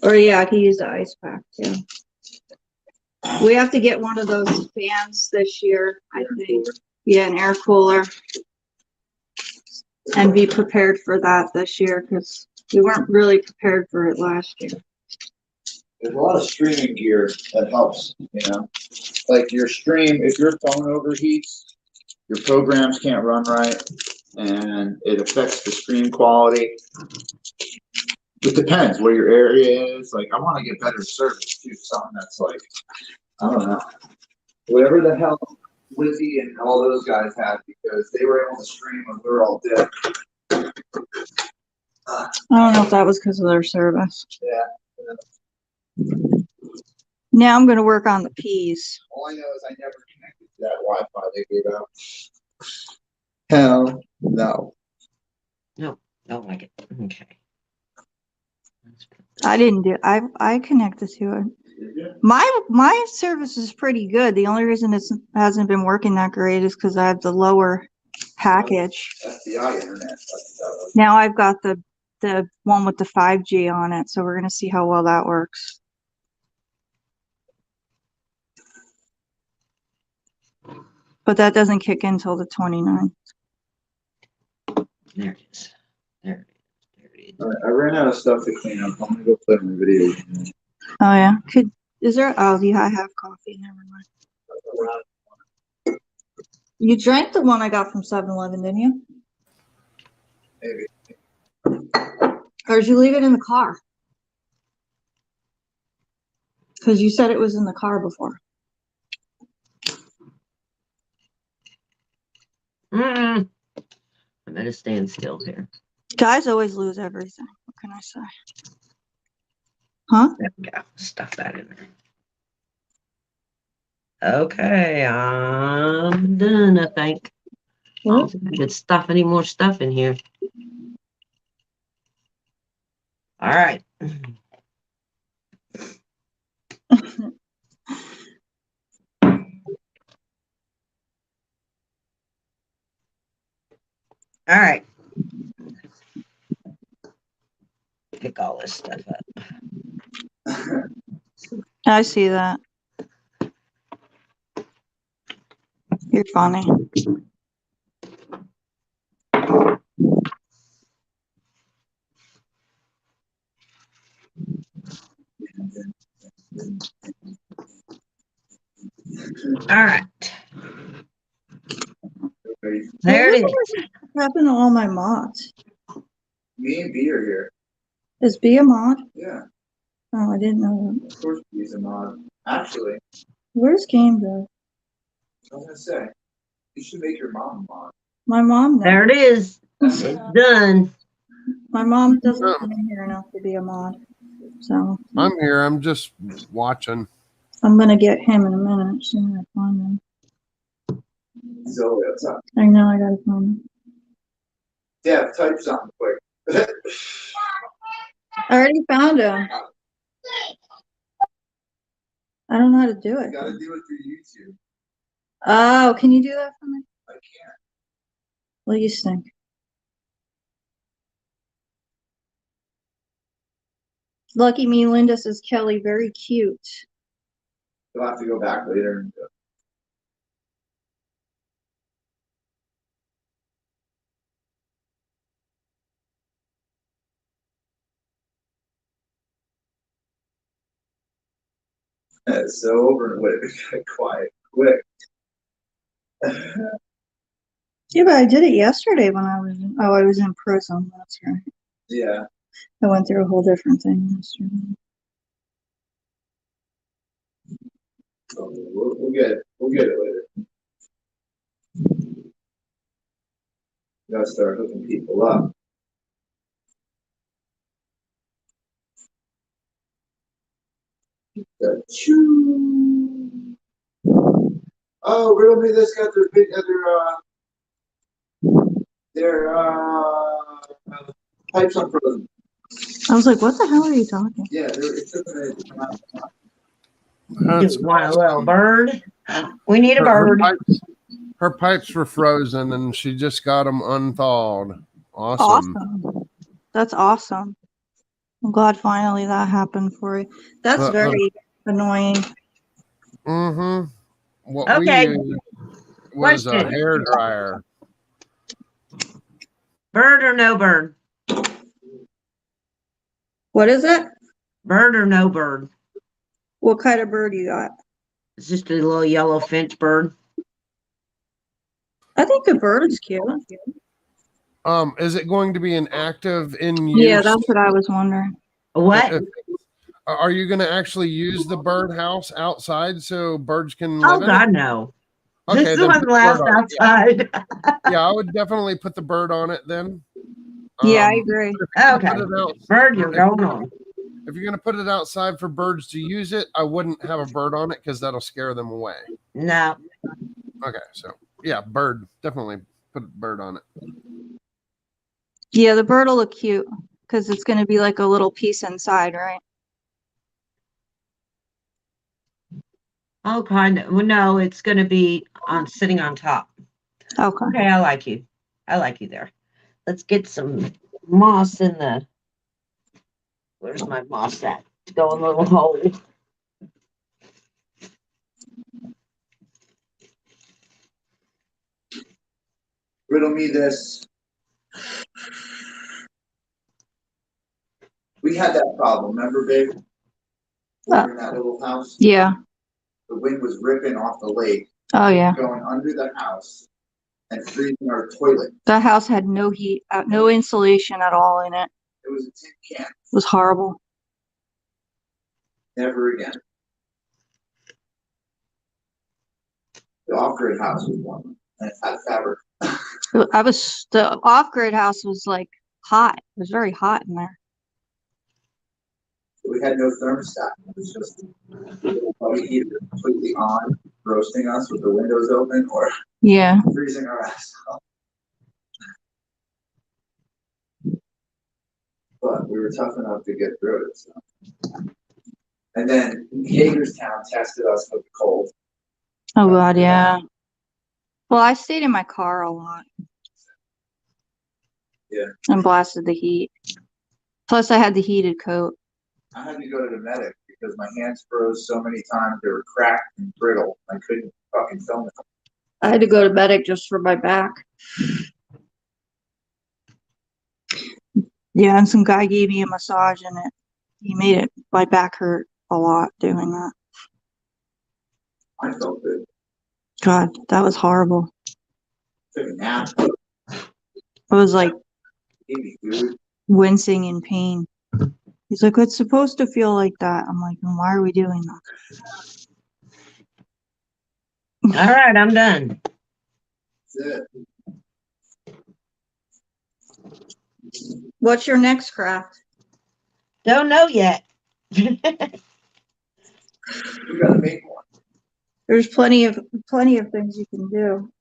Or yeah, I can use the ice pack too. We have to get one of those fans this year, I think. Yeah, an air cooler. And be prepared for that this year because we weren't really prepared for it last year. There's a lot of streaming gear that helps, like your stream, if your phone overheats, your programs can't run right and it affects the stream quality. It depends where your area is. Like I want to get better service too, something that's like, I don't know, whatever the hell Lizzie and all those guys had because they were able to stream when we were all dead. I don't know if that was because of their service. Yeah. Now I'm going to work on the peas. All I know is I never connected to that Wi-Fi they gave out. Hell no. No, don't like it. Okay. I didn't do. I connected to it. My service is pretty good. The only reason it hasn't been working that great is because I have the lower package. FBI internet. Now I've got the one with the 5G on it, so we're gonna see how well that works. But that doesn't kick in until the 29th. There it is. There it is. All right, I ran out of stuff to clean up. I'm gonna go play my video game. Oh yeah. Is there? Oh yeah, I have coffee. Never mind. You drank the one I got from 7-Eleven, didn't you? Maybe. Or did you leave it in the car? Because you said it was in the car before. I'm at a standstill here. Guys always lose everything. What can I say? Huh? There we go. Stuff that in there. Okay, I'm done, I think. I don't think I could stuff any more stuff in here. All right. All right. Pick all this stuff up. I see that. You're funny. All right. There it is. What happened to all my mods? Me and B are here. Is B a mod? Yeah, Oh, I didn't know that. of course B's a mod. Actually, Where's Game Go? I was gonna say, you should make your mom a mod. My mom There knows. it is. It's done. My mom doesn't come in here enough to be a mod. So I'm here. I'm just watching. I'm gonna get him in a minute as soon as I find him. Zoe, what's up? I know I gotta find him. Yeah, type something quick. I already found him. I don't know how to do You it. gotta do it through YouTube. Oh, can you do that for me? I can't. Well, you stink. Lucky me, Linda says Kelly, very cute. You'll have to go back later and do it. It's so over and with. Quiet, quick. Yeah, but I did it yesterday when I was I was in prison. That's right. Yeah. I went through a whole different thing yesterday. We'll get it. We'll get it later. You gotta start hooking people up. Oh, riddle me this got their pipes unfrozen. I was like, what the hell are you talking? Yeah, it took a minute to come out. That's You want a little awesome. bird? We need a Her bird. her pipes were frozen and she just got them unthawed. Awesome. Awesome. That's awesome. I'm glad finally that happened for you. That's very annoying. Mm-hmm. What Okay. we used was a Question. hair dryer. Bird or no bird? What is it? Bird or no bird? What kind of bird you got? It's just a little yellow finch bird. I think the bird is cute. Is it going to be an active in use? Yeah, that's what I was wondering. What? Are you going to actually use the birdhouse outside so birds can Oh live in God, it? no. Okay, This then one put the lasts bird on it. outside. Yeah, I would definitely put the bird on it then. Yeah, I agree. Okay. Bird, you're going on. If you're going to put it outside for birds to use it, I wouldn't have a bird on it because that'll scare them away. No. Okay, so yeah, bird. Definitely put a bird on it. Yeah, the bird will look cute because it's going to be like a little piece inside, right? Oh, kind of. Well, no, it's going to be on sitting on top. Okay. Okay, I like you. I like you there. Let's get some moss in the. Where's my moss at? To go in the little hole. Riddle me this. We had that problem, remember, babe? We were in that little house. Yeah. The wind was ripping off the lake, Oh, yeah. going under the house and freezing our toilet. That house had no heat, no insulation at all in it. It was a tin can. It was horrible. Never again. The off-grid house was one, and it had fabric. The off-grid house was like hot. It was very hot in there. We had no thermostat. It was just probably either completely on, roasting us with the windows open, or Yeah. freezing our ass off. But we were tough enough to get through it. So. And then Hagerstown tested us with the cold. Oh, God, yeah. Well, I stayed in my car a lot. Yeah. And blasted the heat. Plus, I had the heated coat. I had to go to the medic because my hands froze so many times they were cracked and brittle. I couldn't fucking film it. I had to go to medic just for my back. Yeah, and some guy gave me a massage in it. He made it, my back hurt a lot doing that. I felt good. God, that was horrible. Took a nap. It was like Gave me food. wincing in pain. He's like, it's supposed to feel like that. I'm like, then why are we doing that? All right, I'm done. That's it. What's your next craft? Don't know yet. We gotta make one. There's plenty of things you can do.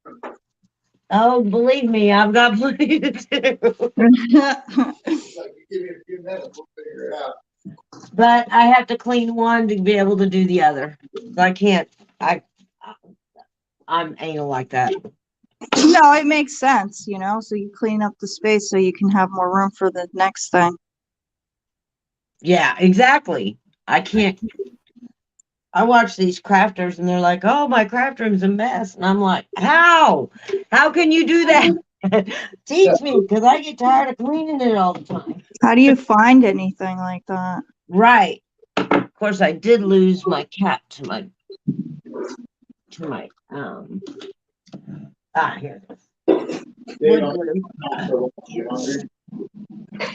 Oh, believe me, I've got plenty to do. It's like, you give me a few minutes, we'll figure it out. But I have to clean one to be able to do the other. I can't. I'm anal like that. No, it makes sense, you know, so you clean up the space so you can have more room for the next thing. Yeah, exactly. I can't. I watch these crafters and they're like, "Oh, my craft room's a mess," and I'm like, "How? How can you do that? Teach me, because I get tired of cleaning it all the time." How do you find anything like that? Right. Of course, I did lose my cat to my here it is.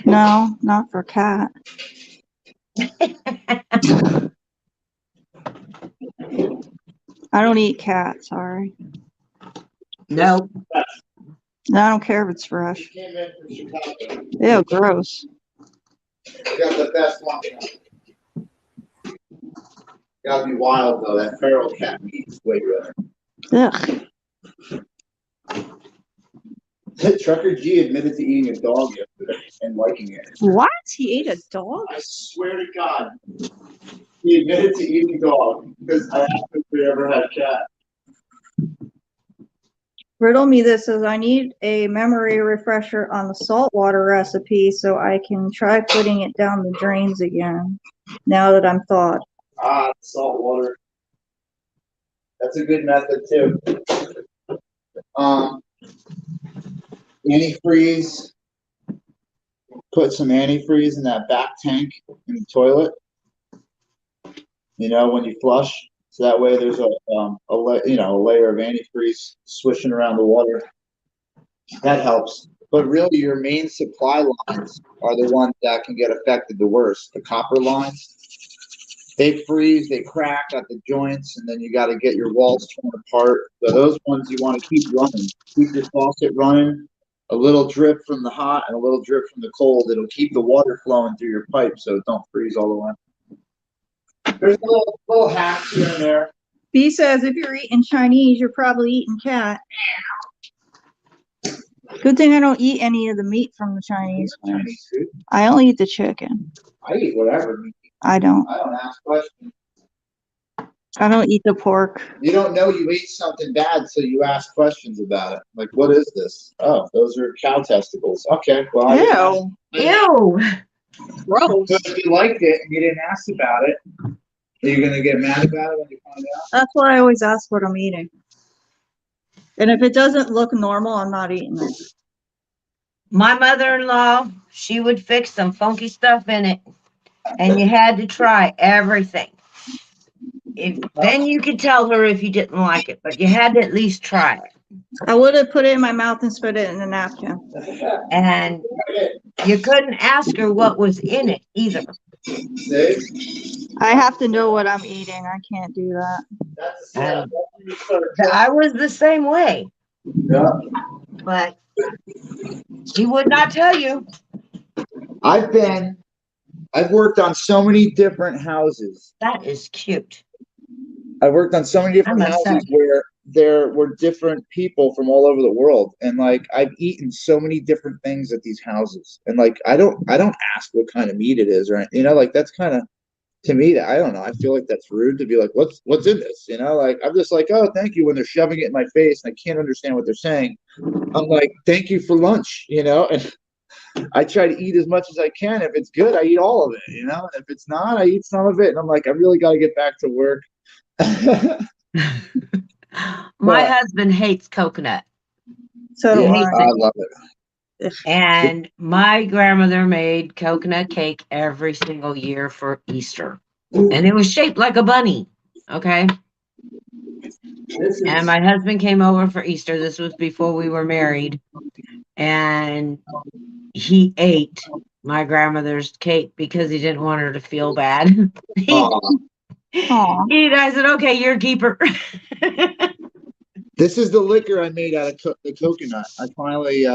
No, not for cat. I don't eat cat, sorry. No. I don't care if it's fresh. Ew, gross. You got the best one. Gotta be wild though. That feral cat meat is way better. Ugh. Trucker G admitted to eating a dog yesterday and liking it. What? He ate a dog? I swear to God, he admitted to eating dog because I asked him if he ever had a cat. Riddle me this, as I need a memory refresher on the saltwater recipe so I can try putting it down the drains again, now that I'm thawed. Salt water. That's a good method too. Antifreeze. Put some antifreeze in that back tank in the toilet. You know, when you flush, so that way there's a layer of antifreeze swishing around the water. That helps. But really, your main supply lines are the ones that can get affected the worst. The copper lines. They freeze, they crack at the joints, and then you got to get your walls torn apart. So those ones you want to keep running. Keep your faucet running. A little drip from the hot and a little drip from the cold. It'll keep the water flowing through your pipe so it don't freeze all the way. There's little hacks here and there. B says if you're eating Chinese, you're probably eating cat. Good thing I don't eat any of the meat from the Chinese place. Chinese food? I only eat the chicken. I eat whatever. I don't. I don't ask questions. I don't eat the pork. You don't know you ate something bad, so you ask questions about it. Like, what is this? Oh, those are cow testicles. Okay, well. Ew. Gross. So if you liked it and you didn't ask about it, are you gonna get mad about it when you find out? That's why I always ask what I'm eating. And if it doesn't look normal, I'm not eating it. My mother-in-law, she would fix some funky stuff in it, and you had to try everything. Then you could tell her if you didn't like it, but you had to at least try it. I would have put it in my mouth and spit it in a napkin. And you couldn't ask her what was in it either. I have to know what I'm eating. I can't do that. And I was the same way. Yeah. But she would not tell you. I've worked on so many different houses. That is cute. I've worked on so many different houses where there were different people from all over the world, and like I've eaten so many different things at these houses, and like I don't ask what kind of meat it is, or like that's kind of, to me, I don't know, I feel like that's rude to be like, what's in this, like I'm just like, oh, thank you, when they're shoving it in my face and I can't understand what they're saying. I'm like, thank you for lunch, and I try to eat as much as I can. If it's good, I eat all of it, you know. If it's not, I eat some of it. And I'm like, I really got to get back to work. My But- husband hates coconut. So do Yeah, hates I. I love it. And my grandmother made coconut cake every single year for Easter. And it was shaped like a bunny. Okay. This And is my husband came over for Easter. This was before we were married. And he ate my grandmother's cake because he didn't want her to feel bad. I said, okay, you're a keeper. this is the liquor I made out of the coconut. I finally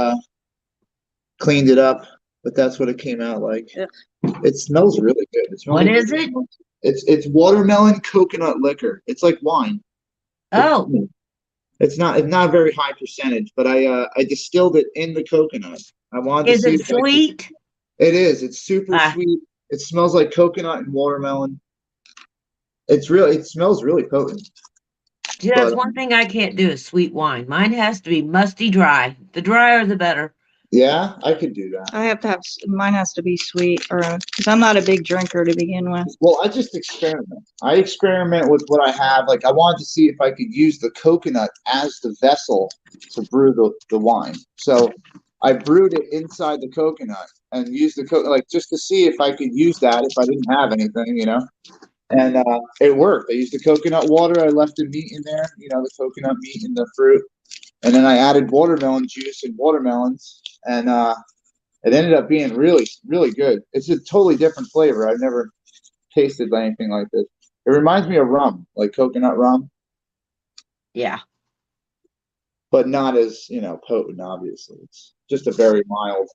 cleaned it up, but that's what it came out like. Yeah. It smells really good. It's really What is good. it? It's watermelon coconut liquor. It's like wine. Oh, It's not a very high percentage, but I distilled it in the coconut. I wanted to is see it if I could- sweet? It is. It's super Ah. sweet. It smells like coconut and watermelon. It smells really potent. That's But one thing I can't do is sweet wine. Mine has to be musty dry. The drier, the better. yeah, I could do that. I have to have, mine has to be sweet or, cause I'm not a big drinker to begin with. Well, I just experiment. I experiment with what I have. Like I wanted to see if I could use the coconut as the vessel to brew the wine. So I brewed it inside the coconut and used the like just to see if I could use that if I didn't have anything, you know. And it worked. I used the coconut water. I left the meat in there, you know, the coconut meat and the fruit. And then I added watermelon juice and watermelons. And it ended up being really, really good. It's a totally different flavor. I've never tasted anything like this. It reminds me of rum, like coconut rum, Yeah. but not as, you know, potent, obviously. It's just a very mild.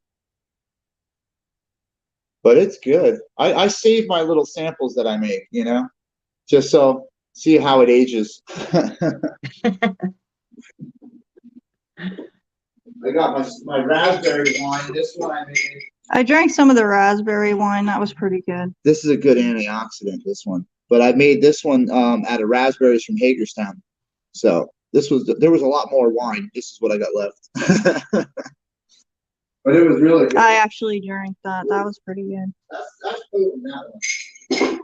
But it's good. I save my little samples that I make, you know, just so see how it ages. I got my raspberry wine. This one I made. I drank some of the raspberry wine. That was pretty good. This is a good antioxidant, this one. But I made this one out of raspberries from Hagerstown. So there was a lot more wine. This is what I got left. But it was really good. I actually drank that. That was pretty good. That's potent, that one.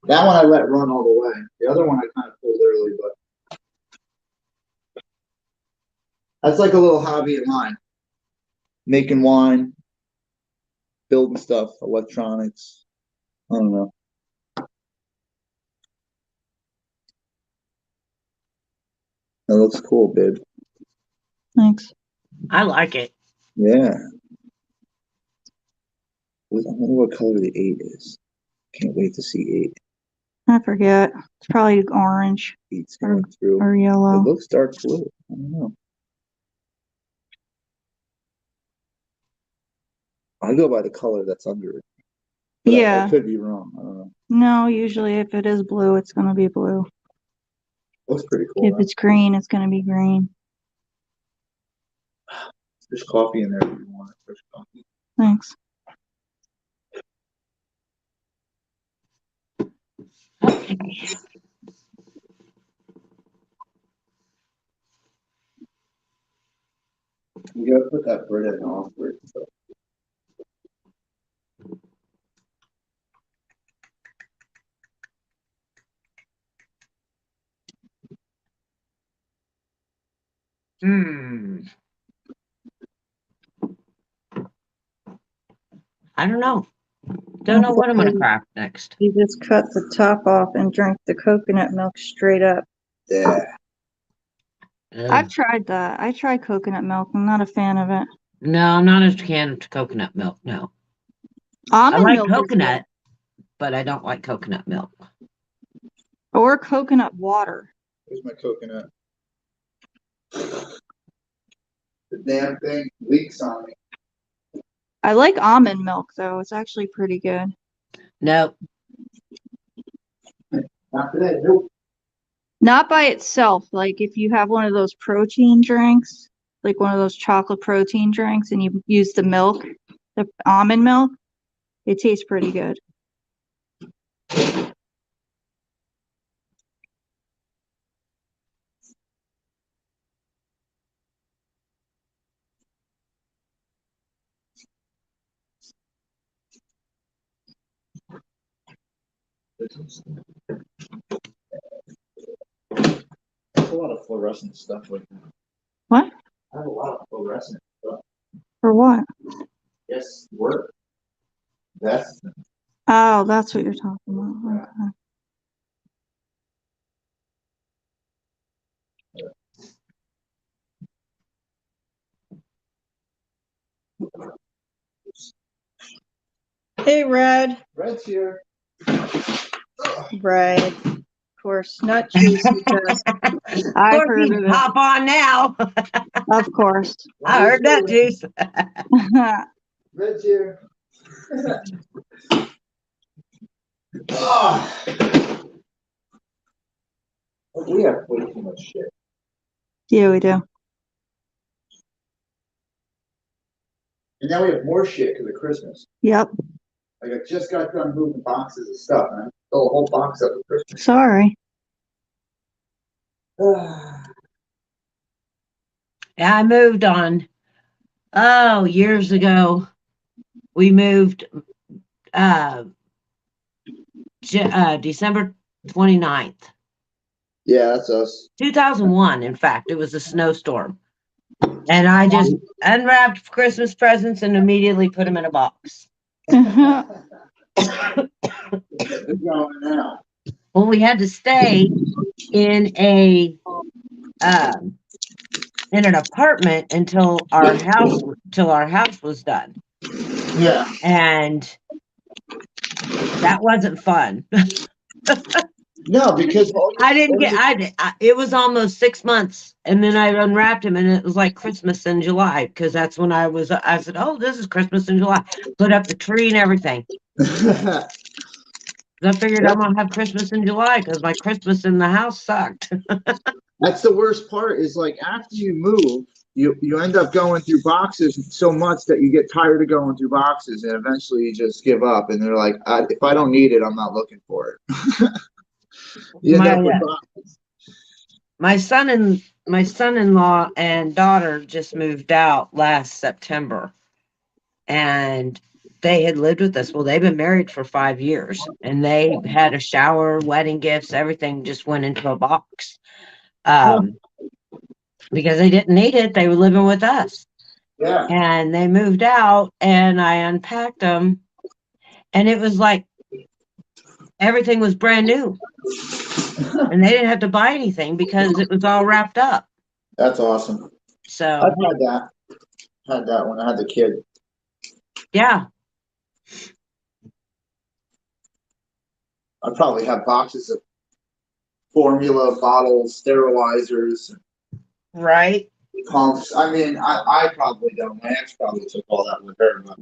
That one I let run all the way. The other one I kind of pulled early, but that's like a little hobby of mine. Making wine, building stuff, electronics. I don't know. That looks cool, babe. Thanks. I like it. Yeah. I wonder what color the 8 is. Can't wait to see 8. I forget. It's probably orange 8's going through. or yellow. It looks dark blue. I don't know. I go by the color that's under it. But Yeah. I could be wrong. I don't know. No, usually if it is blue, it's gonna be blue. Looks pretty cool. If it's green, it's gonna be green. There's coffee in there if you want it. There's coffee. Thanks. You gotta put that bread in off for it. So. I don't know. Don't know what I'm going to craft next. You just cut the top off and drink the coconut milk straight up. Yeah. I've tried that. I tried coconut milk. I'm not a fan of it. No, I'm not a fan of coconut milk. No. I Almond like milk is coconut, but I don't like coconut milk. good. Or coconut water. Here's my coconut. The damn thing leaks on me. I like almond milk though. It's actually pretty good. No. Not today. Nope. Not by itself. Like if you have one of those protein drinks, like one of those chocolate protein drinks, and you use the milk, the almond milk, it tastes pretty good. There's a lot of fluorescent stuff like that. What? I have a lot of fluorescent stuff. For what? Yes, work. That's Oh, that's what you're talking about. Okay. Hey, Red. Red's here. Red. Of course, nut juice. Of I course, heard you of it. hop on now. Of course. I heard that juice. Red's here. Oh. We have way too much shit. Yeah, we do. And now we have more shit because of Christmas. Yep. Like I just got done moving boxes of stuff, and I fill a whole box up with Christmas. Sorry. Yeah, I moved on. Oh, years ago, we moved December 29th, Yeah, that's us. 2001. In fact, it was a snowstorm. And I just unwrapped Christmas presents and immediately put them in a box. They're going now. Well, we had to stay in an apartment until our house was done. Yeah. And that wasn't fun. No, because I didn't get. It was almost 6 months, and then I unwrapped him, and it was like Christmas in July because that's when I said, "Oh, this is Christmas in July." Put up the tree and everything. I figured I'm gonna have Christmas in July because my Christmas in the house sucked. That's the worst part. Is like after you move, you end up going through boxes so much that you get tired of going through boxes, and eventually you just give up. And they're like, if I don't need it, I'm not looking for it. You end up with boxes. My son-in-law and daughter just moved out last September, and they had lived with us. Well, they've been married for 5 years, and they had a shower, wedding gifts, everything just went into a box. Because they didn't need it, they were living with us. Yeah. And they moved out, and I unpacked them, and it was like everything was brand new. And they didn't have to buy anything because it was all wrapped up. That's awesome. So I've had that. Had that when I had the kid. Yeah. I probably have boxes of formula bottles, sterilizers, Right. pumps. I mean, I probably don't. My ex probably took all that with her, but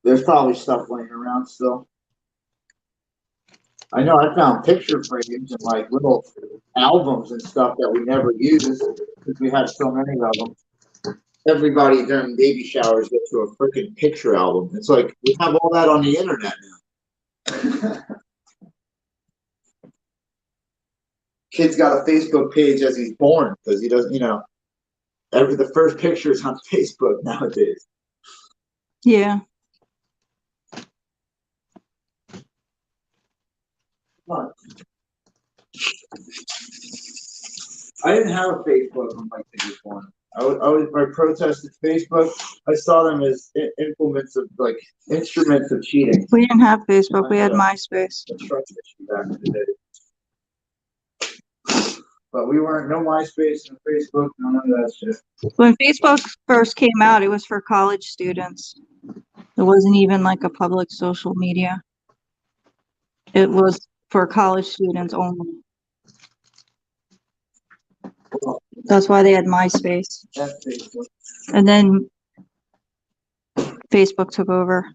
there's probably stuff laying around still. I know I found picture frames and like little albums and stuff that we never used because we had so many of them. Everybody during baby showers gets to a freaking picture album. It's like we have all that on the internet now. Kid's got a Facebook page as he's born because he doesn't, the first picture is on Facebook nowadays. Yeah. I didn't have a Facebook when my kid was born. I protested Facebook. I saw them as implements of instruments of cheating. We didn't have Facebook. We had MySpace. A trust issue back in the day. But we weren't no MySpace and Facebook, none of that shit. When Facebook first came out, it was for college students. It wasn't even like a public social media. It was for college students only. That's why they had MySpace. That's Facebook. And then Facebook took over.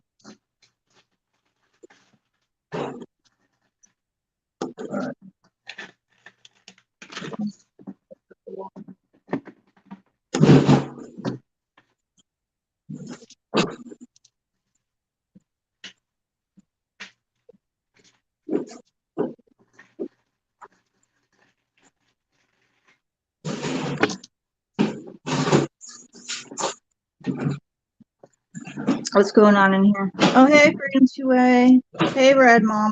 All right. What's going on in here? Oh, hey, freaking 2A. Hey, Red Mama.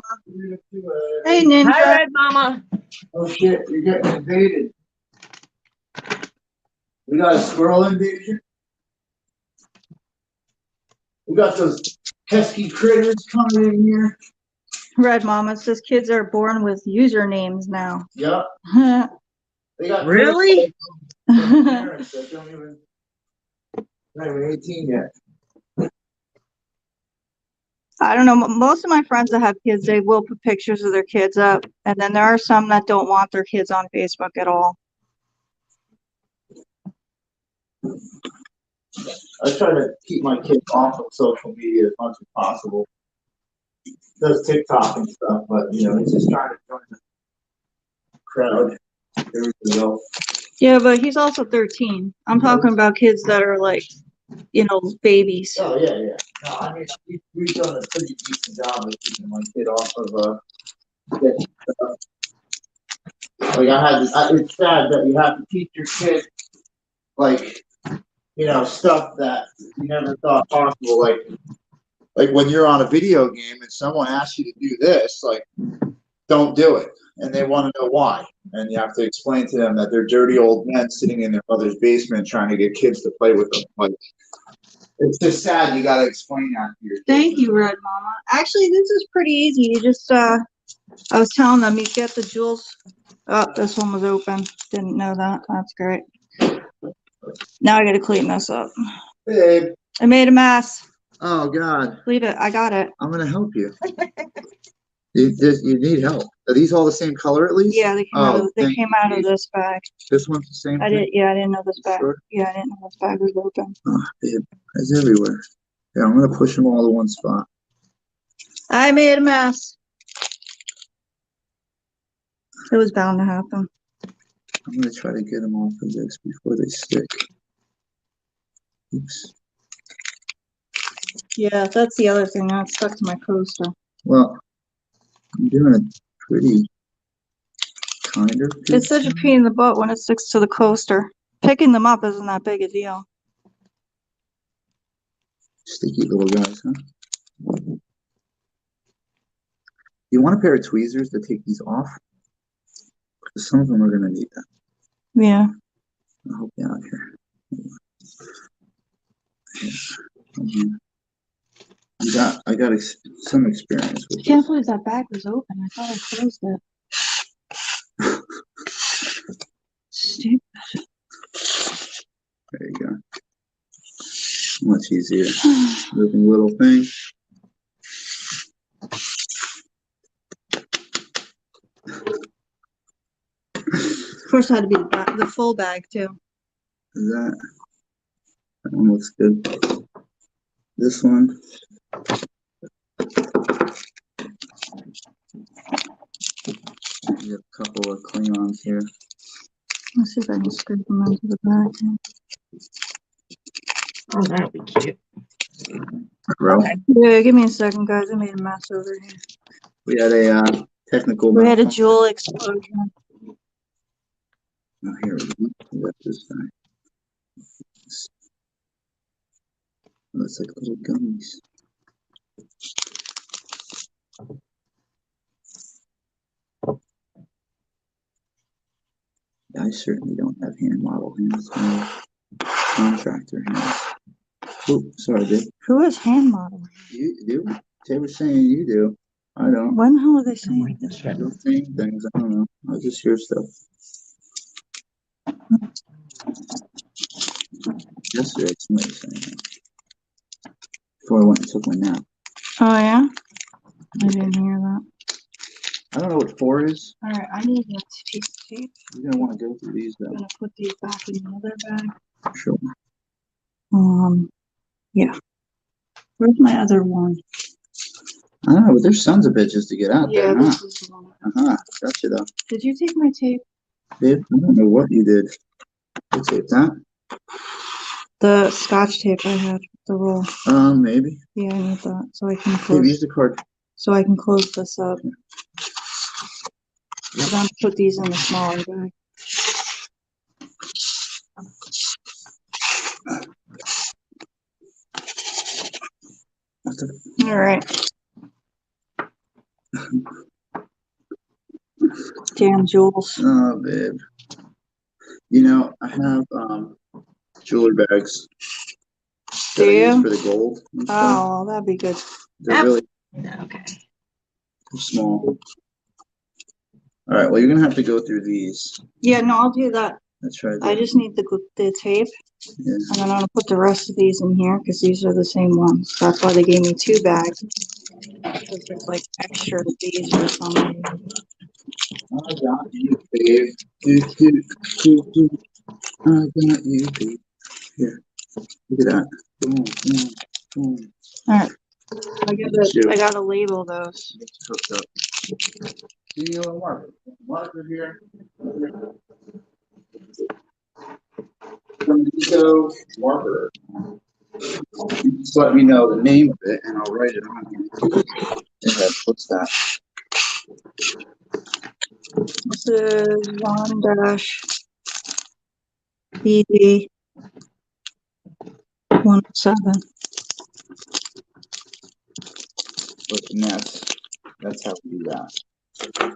Hey, Ninja. Hi, Red Mama. Oh shit, you're getting invaded. We got a squirrel invasion. We got those pesky critters coming in here. Red Mama says kids are born with usernames now. Yep. They got Really? parents that don't even not even 18 yet. I don't know. Most of my friends that have kids, they will put pictures of their kids up. And then there are some that don't want their kids on Facebook at all. I try to keep my kids off of social media as much as possible. Does TikTok and stuff, but you know, he's just trying to join the crowd. Everything else. Yeah, but he's also 13. I'm talking about kids that are like, you know, babies. Oh yeah, yeah. No, I mean we've done a pretty decent job of keeping my kid off of sketchy stuff. Like it's sad that you have to teach your kid like, you know, stuff that you never thought possible. Like when you're on a video game and someone asks you to do this, like, don't do it. And they want to know why. And you have to explain to them that they're dirty old men sitting in their mother's basement trying to get kids to play with them. Like, it's just sad you got to explain that to your kids. Thank you, Red Mama. Actually, this is pretty easy. You just, I was telling them you get the jewels. Oh, this one was open. Didn't know that. That's great. Now I got to clean this up. Babe. I made a mess. Oh, God. Leave it. I got it. I'm going to help you. You need help. Are these all the same color at least? Yeah, they came out of this bag. This one's the same I thing? didn't know this bag. Sure. Yeah, I didn't know this bag was open. Oh, babe. It's everywhere. Yeah, I'm going to push them all to one spot. I made a mess. It was bound to happen. I'm going to try to get them off of this before they stick. Oops. Yeah, that's the other thing. Now it's stuck to my coaster. Well, I'm doing a pretty kind of. It's such a pain in the butt when it sticks to the coaster. Picking them up isn't that big a deal. Sticky little guys, huh? You want a pair of tweezers to take these off? Because some of them are going to need that. Yeah. I'll help you out here. I got some experience with I can't this. believe that bag was open. I thought I closed it. Stupid. There you go. Much easier. Moving little thing. Of course, it had to be the full bag too. Is that one looks good. This one. We have a couple of Klingons here. Let's see if I can scrape them into the bag. Oh, that'll be cute. Okay. Yeah, give me a second, guys. I made a mess over here. We had a technical. We had a jewel explosion. Oh, here we got this guy. Looks like little gummies. I certainly don't have hand model hands. Contractor hands. Oh, sorry, dude. Who is hand modeling? You do? They were saying you do. I don't. When the hell are they saying this? You're saying things. I don't know. I just hear stuff. Yesterday, somebody was saying that. Before I went and took my nap. Oh, yeah? I didn't hear that. I don't know what 4 is. All right, I need a piece of tape. You're going to want to go through these, though. I'm going to put these back in the other bag. Sure. Yeah. Where's my other one? I don't know, but there's sons of bitches to get out Yeah, there, huh? this is the one. Gotcha, though. Did you take my tape? Babe, I don't know what you did. What tape, that? The Scotch tape I had, the roll. Maybe. Yeah, I need that so I can Babe, close. use the card. So I can close this up. I'm gonna put these in the smaller bag. All right. Damn jewels. Oh, babe. You know, I have jewelry bags. Do that I use you? for the gold. And stuff. Oh, that'd be good. They're really Okay. small. All right. Well, you're gonna have to go through these. Yeah, no, I'll do that. Let's try I this. just need the tape, Yeah. and then I'm gonna put the rest of these in here because these are the same ones. That's why they gave me 2 bags. Because there's like extra of these or something. I got you, babe. Do, do, do, do. I got you, babe. Here. Look at that. Boom, boom, boom. All right. I gotta label those. It's hooked up. Give me a little marker. Marker here. Amigo marker. Just let me know the name of it and I'll write it on here. Yeah, what's that? This is 1-BD 17. What's next? That's how we do that.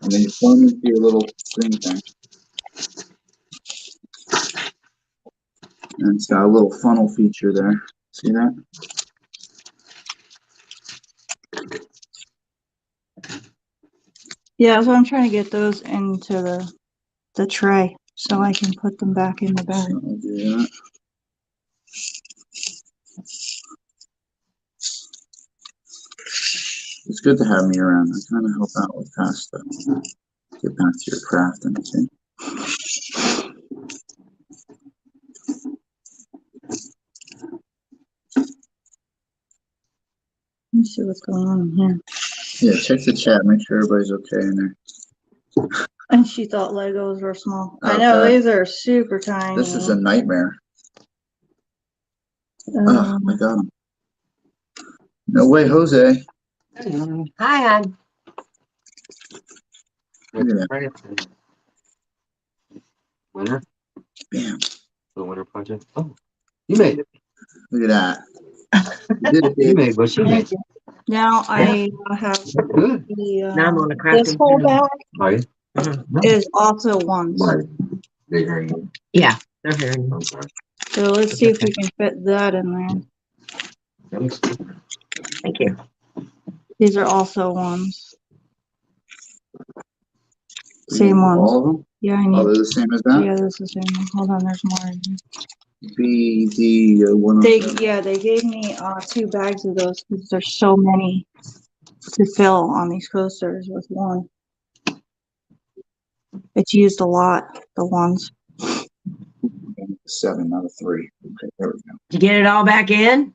And then you form into your little green thing. And it's got a little funnel feature there. See that? Yeah, so I'm trying to get those into the tray so I can put them back in the bag. So I'll do that. It's good to have me around. I kind of help out with past stuff. Get back to your craft and see. Let me see what's going on in here. Yeah, check the chat. Make sure everybody's okay in there. And she thought Legos were small. I know, Okay. these are super tiny. This is a nightmare. Oh, I got him. No way, Jose. Hi, hon. Look at that. Winner? Bam. The winner project? Oh, you made it. Look at that. You did it, You babe. made what you made. Now I have Good. the, Now I'm on a this crafting whole panel. bag Are you? is also ones. Why? They hearing you. Yeah, they're hearing. I'm sorry. So let's see if we can fit that in there. Thanks. Thank you. These are also ones. Same ones. All of them? Yeah, I Oh, need, they're the same as that? yeah, this is the same one. Hold on, there's more in here. BD They, 107. yeah, they gave me 2 bags of those because there's so many to fill on these coasters with one. It's used a lot, the ones. 7, not a 3. Okay, there we go. Did you get it all back in?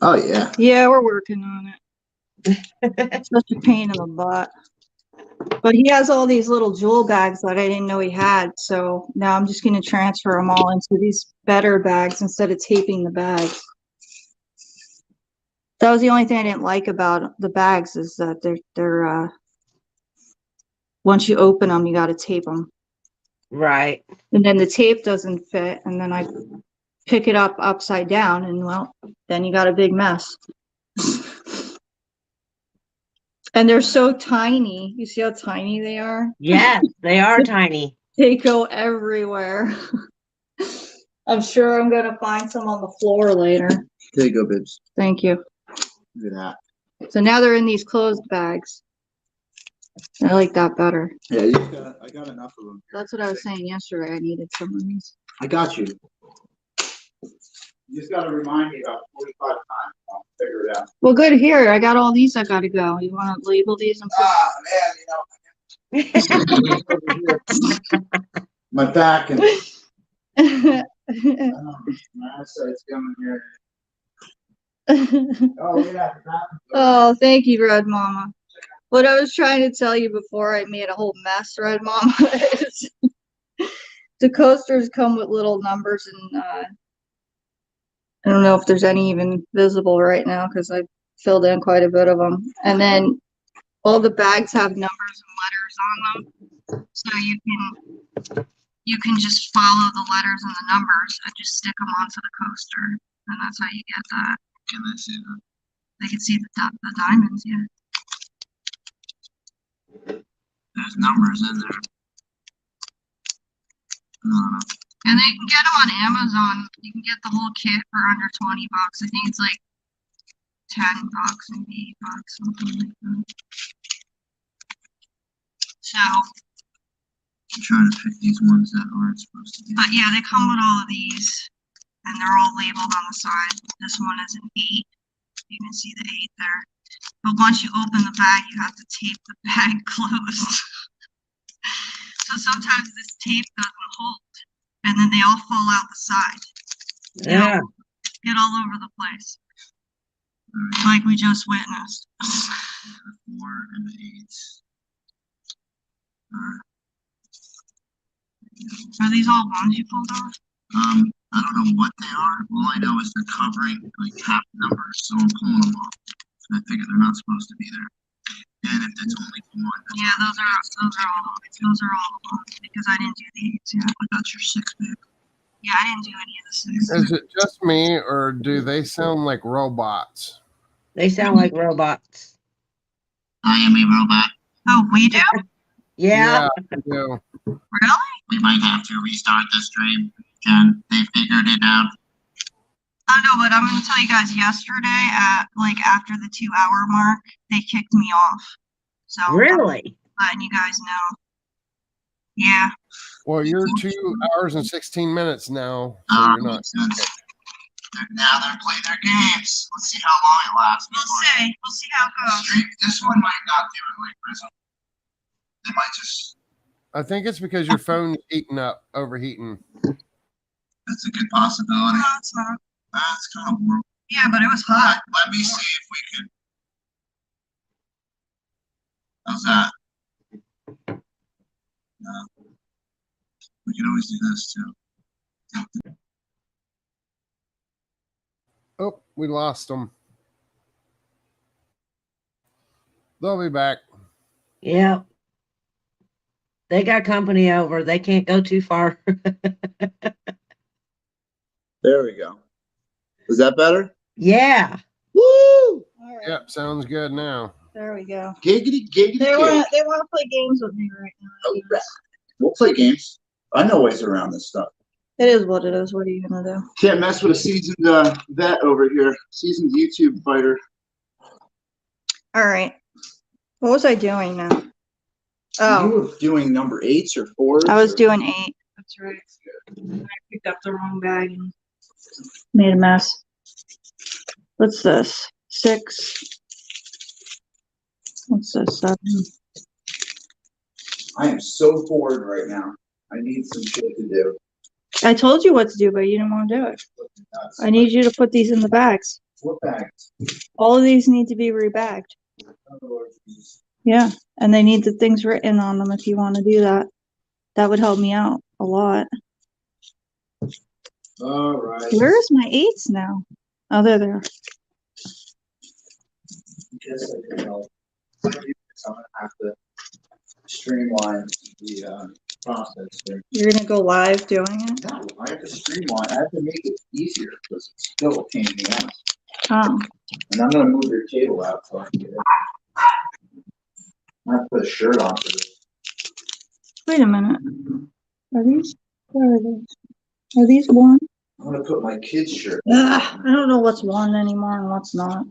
Oh, yeah. Yeah, we're working on it. Such a pain in the butt. But he has all these little jewel bags that I didn't know he had, so now I'm just gonna transfer them all into these better bags instead of taping the bags. That was the only thing I didn't like about the bags is that they're once you open them, you gotta tape them. Right. And then the tape doesn't fit, and then I pick it up upside down, and well, then you got a big mess. And they're so tiny. You see how tiny they are? Yes, they are tiny. They go everywhere. I'm sure I'm gonna find some on the floor later. There you go, Bibs. Thank you. Look at that. So now they're in these closed bags. I like that better. Yeah, I got enough of them. That's what I was saying yesterday. I needed some of these. I got you. You just got to remind me about 45 times. I'll figure it out. Well, good. Here, I got all these. I gotta go. You want to label these and Man, my back and put... my eyesight's coming here. Oh, yeah. Oh, thank you, Red Mama. What I was trying to tell you before I made a whole mess, Red Mama, is the coasters come with little numbers, and I don't know if there's any even visible right now because I filled in quite a bit of them. And then all the bags have numbers and letters on them, so you can just follow the letters and the numbers and just stick them onto the coaster, and that's how you get that. Can I see that? They can see the diamonds, yeah. There's numbers in there. And they can get them on Amazon. You can get the whole kit for under $20. I think it's like $10, maybe $8, something like that. So, I'm trying to pick these ones that aren't supposed to be. but yeah, they come with all of these, and they're all labeled on the side. This one is an 8. You can see the 8 there. But once you open the bag, you have to tape the bag closed. So sometimes this tape doesn't hold, and then they all fall out the side. Yeah. Get all over the place. Like we just witnessed. The 4 and the 8s. Are these all ones you pulled off? I don't know what they are. All I know is they're covering like half numbers, so I'm pulling them off. I figure they're not supposed to be there. And if it's only 1, Yeah, those are all ones because I didn't do the 8s yet. that's your 6 bag. Yeah, I didn't do any of the 6s. Is it just me, or do they sound like robots? They sound like robots. I am a robot. Oh, we do? Yeah. I do. Really? We might have to restart the stream, Jen. They figured it out. I know, but I'm gonna tell you guys, yesterday at like after the 2-hour mark, they kicked me off. So Really? I'm letting you guys know. Yeah. Well, you're 2 hours and 16 minutes now, so you're not. Makes sense. Now they're playing their games. Let's see how long it lasts. We'll see how it goes. Stream. This one might not do it like Prism. They might just. I think it's because your phone's heating up, overheating. That's a good possibility. No, it's not. That's kind of horrible. Yeah, but it was hot. Let me see if we can. How's that? No. We can always do this too. Oh, we lost them. They'll be back. Yep. They got company over. They can't go too far. There we go. Is that better? Yeah. Woo! All right. Yep, sounds good now. There we go. Giggity, giggity, They giggity. want to play games with me right now. Oh, right. We'll play games. I know ways around this stuff. It is what it is. What are you gonna do? Can't mess with a seasoned vet over here. Seasoned YouTube fighter. All right. What was I doing now? You Oh, were doing number 8s or 4s? I was or- doing 8. That's right. I picked up the wrong bag and made a mess. What's this? 6. What's this? 7. I am so bored right now. I need some shit to do. I told you what to do, but you didn't want to do it. I need you to put these in the bags. What bags? All of these need to be rebagged. Yeah, and they need the things written on them if you want to do that. That would help me out a lot. All right. Where's my 8s now? Oh, they're there. Guess I can help. I'm gonna have to streamline the process here. You're gonna go live doing it? No, I have to streamline. I have to make it easier because it's still a pain in the ass. Oh, And I'm gonna move your table out so I can get it. I have to put a shirt on for this. wait a minute. Are these? Where are these? Are these one? I'm gonna put my kid's shirt. I don't know what's one anymore and what's not.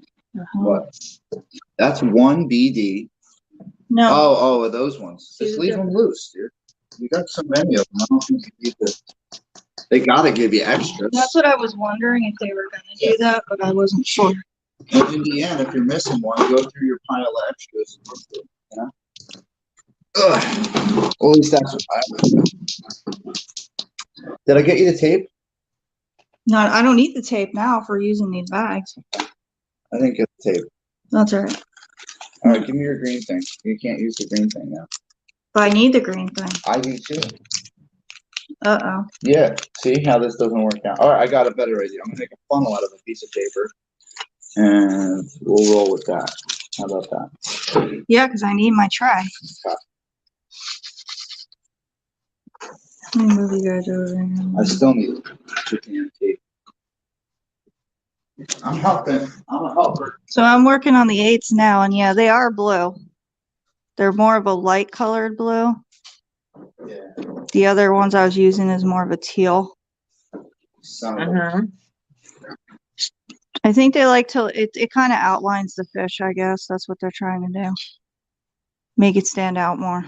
What? That's 1 BD. No, Oh, those ones. Just Two leave them different- loose, dude. You got so many of them. I don't think you need to. They gotta give you extras. that's what I was wondering if they were gonna do that, but I wasn't sure. And in the end, if you're missing one, go through your pile of extras. You know? Ugh. Well, at least that's what I would do. Did I get you the tape? No, I don't need the tape now for using these bags. I didn't get the tape. That's all right. All right, give me your green thing. You can't use the green thing now. But I need the green thing. I do too. Uh-oh. Yeah. See how this doesn't work out. All right, I got a better idea. I'm gonna make a funnel out of a piece of paper, and we'll roll with that. How about that? Yeah, because I need my tray. Let me move you guys over here. I still need chicken and tape. I'm helping. I'm a helper. So I'm working on the 8s now, and yeah, they are blue. They're more of a light colored blue. Yeah. The other ones I was using is more of a teal. Son of a- Uh-huh. I think they like to, it kind of outlines the fish, I guess. That's what they're trying to do. Make it stand out more.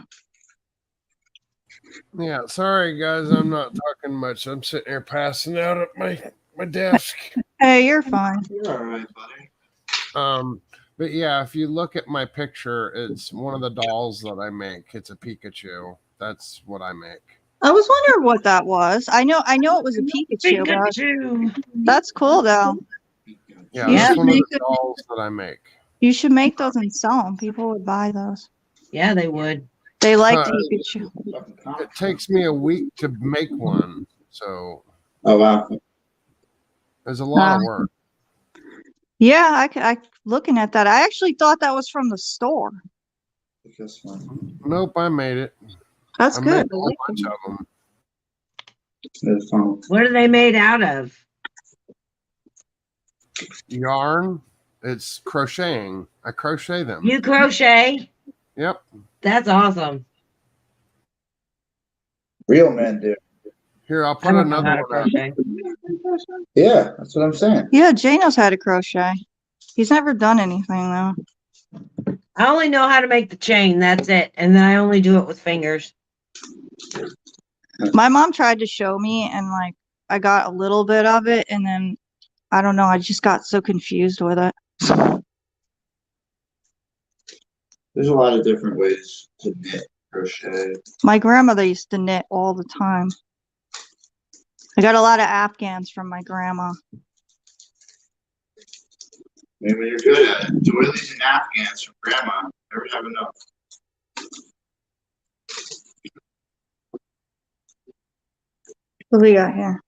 Yeah, sorry guys, I'm not talking much. I'm sitting here passing out at my desk. Hey, you're fine. You're all right, buddy. But yeah, if you look at my picture, it's one of the dolls that I make. It's a Pikachu. That's what I make. I was wondering what that was. I know it was a Pikachu, but Pikachu. that's cool though. Yeah, You that's should one of make the dolls that I make. You should make those and sell them. People would buy those. Yeah, they would. They like Uh, Pikachu. It takes me a week to make one, so Oh wow. there's a lot of work. Yeah, I looking at that. I actually thought that was from the store. This one. Nope, I made it. That's I good. made a whole bunch of them. This one. What are they made out of? Yarn. It's crocheting. I crochet them. You crochet? Yep. That's awesome. Real men do. Here, I'll I put don't know how another to one up. crochet. Yeah, that's what I'm saying. Yeah, Jay knows how to crochet. He's never done anything though. I only know how to make the chain. That's it. And then I only do it with fingers. My mom tried to show me and like I got a little bit of it and then I don't know, I just got so confused with it. There's a lot of different ways to knit, crochet. My grandmother used to knit all the time. I got a lot of Afghans from my grandma. Maybe when you're good at it. Doilies and Afghans from grandma. Never have enough. What do we got here?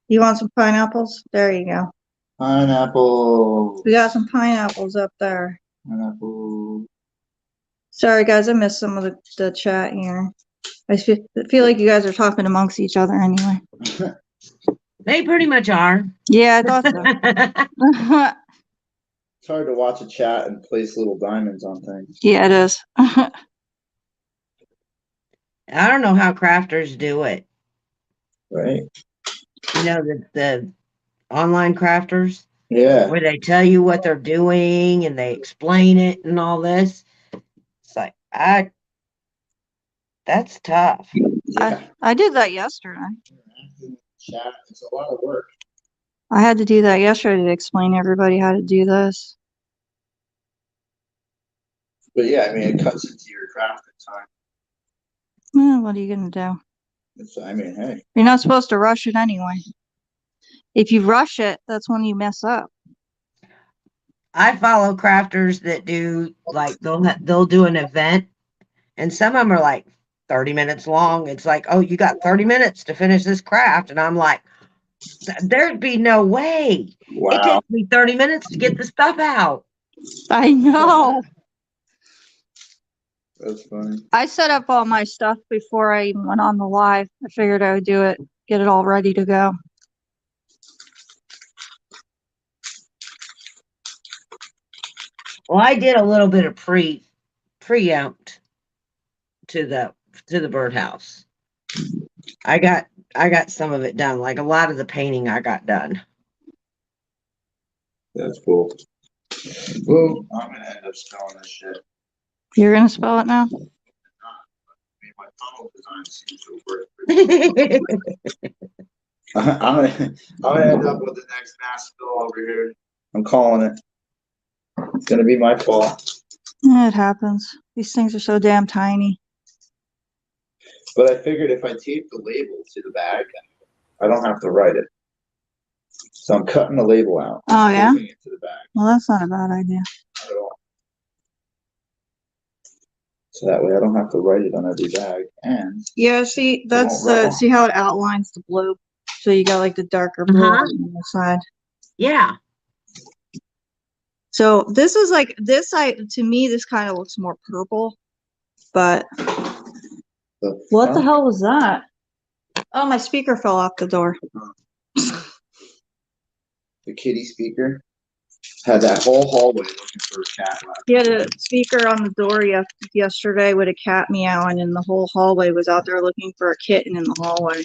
You want some pineapples? There you go. Pineapple. We got some pineapples up there. Pineapple. Sorry guys, I missed some of the chat here. I feel like you guys are talking amongst each other anyway. They pretty much are. Yeah, I thought so. It's hard to watch a chat and place little diamonds on things. Yeah, it is. I don't know how crafters do it. Right? You know, the online crafters Yeah. where they tell you what they're doing and they explain it and all this. It's like, that's tough. Yeah. I did that yesterday. Chat. It's a lot of work. I had to do that yesterday to explain to everybody how to do this. But yeah, I mean, it cuts into your crafting time. What are you gonna do? I mean, hey. You're not supposed to rush it anyway. If you rush it, that's when you mess up. I follow crafters that do like they'll do an event, and some of them are like 30 minutes long. It's like, oh, you got 30 minutes to finish this craft, and I'm like, there'd be no way. Wow. It takes me 30 minutes to get the stuff out. I know. That's funny. I set up all my stuff before I even went on the live. I figured I would do it, get it all ready to go. Well, I did a little bit of preempt to the birdhouse. I got some of it done. Like a lot of the painting I got done. That's cool. Well, I'm gonna end up spelling this shit. You're gonna spell it now? I mean, my tunnel design seems to work. I'm gonna end up with the next mass spill over here. I'm calling it. It's gonna be my fault. Yeah, it happens. These things are so damn tiny. But I figured if I tape the label to the bag, I don't have to write it. So I'm cutting the label out. Oh, yeah? Taping it to the bag. Well, that's not a bad idea. Not at all. So that way I don't have to write it on every bag. And Yeah, see, that's won't rub off. see how it outlines the blue. So you got like the darker blue Uh-huh. on the side. Yeah. So this is like this side to me. This kind of looks more purple, but what the hell was that? Oh, my speaker fell off the door. the kitty speaker. Had that whole hallway looking for a cat. He had a speaker on the door yesterday with a cat meowing, and the whole hallway was out there looking for a kitten in the hallway.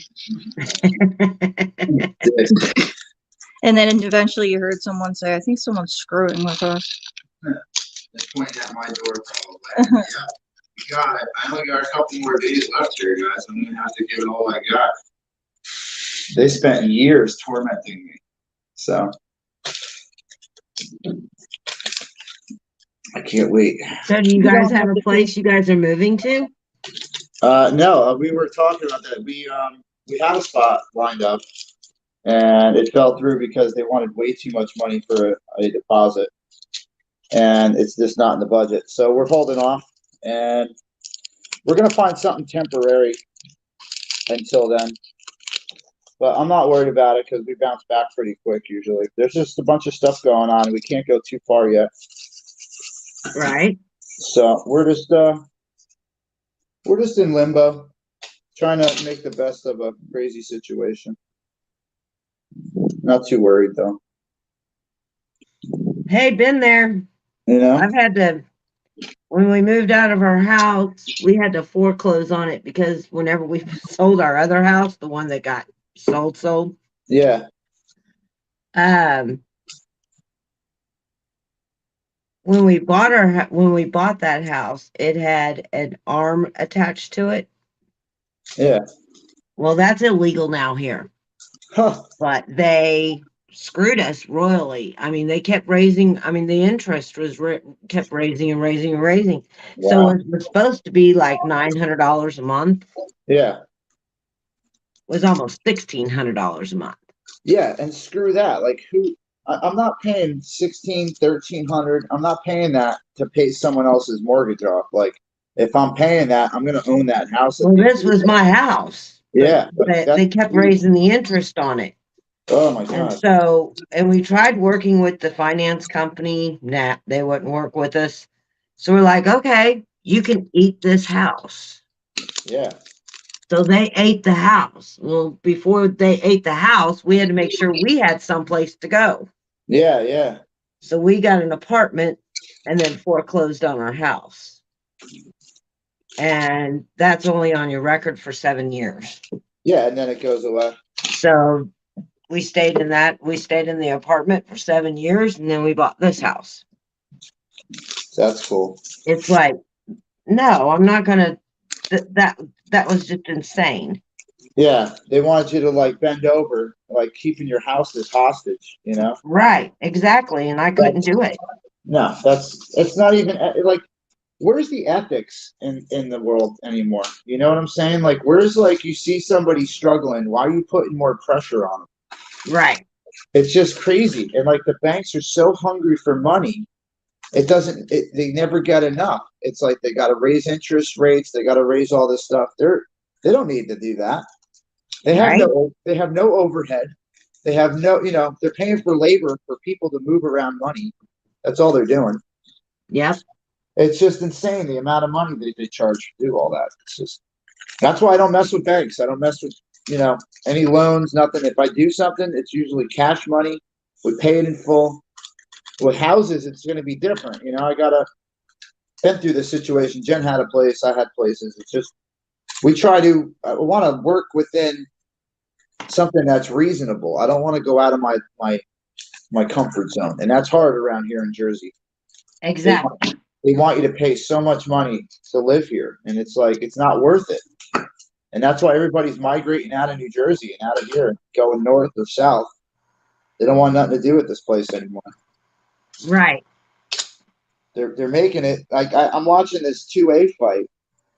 And then eventually you heard someone say, I think someone's screwing with us. They're pointing at my door probably. Yeah. God, I only got a couple more days left here, guys. I'm gonna have to give it all I got. They spent years tormenting me. So I can't wait. So do you guys have a place you guys are moving to? No, we were talking about that. We had a spot lined up and it fell through because they wanted way too much money for a deposit. And it's just not in the budget. So we're holding off and we're gonna find something temporary until then. But I'm not worried about it because we bounce back pretty quick usually. There's just a bunch of stuff going on and we can't go too far yet. Right. So we're just in limbo, trying to make the best of a crazy situation. Not too worried though. Hey, been there. You know? I've had to, when we moved out of our house, we had to foreclose on it because whenever we sold our other house, the one that got sold. Yeah. When we bought that house, it had an arm attached to it. Yeah. Well, that's illegal now here. Huh. But they screwed us royally. I mean, they kept raising. I mean, the interest was kept raising and raising and raising. Wow. So it was supposed to be like $900 a month. Yeah. It was almost $1,600 a month. Yeah, and screw that. Like who? I'm not paying $1,600, $1,300. I'm not paying that to pay someone else's mortgage off. Like if I'm paying that, I'm gonna own that house. Well, this was my house. Yeah, They kept raising the interest on it. Oh my God. And so, and we tried working with the finance company. Nah, they wouldn't work with us. So we're like, okay, you can eat this house. Yeah. So they ate the house. Well, before they ate the house, we had to make sure we had someplace to go. Yeah, yeah. So we got an apartment and then foreclosed on our house. And that's only on your record for 7 years. Yeah, and then it goes away. So we stayed in the apartment for 7 years and then we bought this house. That's cool. It's like, no, I'm not gonna, that was just insane. Yeah, they wanted you to like bend over, like keeping your house as hostage, you know? Right, exactly, and I couldn't do it. No, it's not even like, where's the ethics in the world anymore? You know what I'm saying? Like, where's like you see somebody struggling, why are you putting more pressure on them? Right. It's just crazy, and like the banks are so hungry for money. They never get enough. It's like they got to raise interest rates. They got to raise all this stuff. They don't need to do that. They have no overhead. They have no, they're paying for labor for people to move around money. That's all they're doing. Yes. It's just insane the amount of money they charge to do all that. That's why I don't mess with banks. I don't mess with, any loans, nothing. If I do something, it's usually cash money. We pay it in full. With houses, it's going to be different. Been through this situation. Jen had a place. I had places. It's just, I want to work within something that's reasonable. I don't want to go out of my comfort zone. And that's hard around here in Jersey. Exactly. They want you to pay so much money to live here. And it's like, it's not worth it. And that's why everybody's migrating out of New Jersey and out of here, going north or south. They don't want nothing to do with this place anymore. Right. They're making it like I'm watching this 2A fight.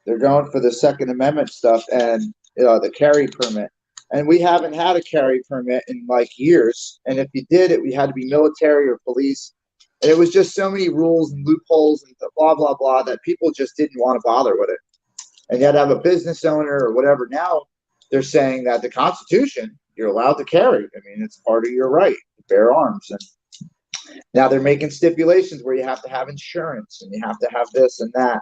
They're going for the Second Amendment stuff and the carry permit. And we haven't had a carry permit in like years. And if you did it, we had to be military or police. And it was just so many rules and loopholes and blah, blah, blah that people just didn't want to bother with it. And you had to have a business owner or whatever. Now they're saying that the Constitution, you're allowed to carry. I mean, it's part of your right to bear arms. And now they're making stipulations where you have to have insurance and you have to have this and that.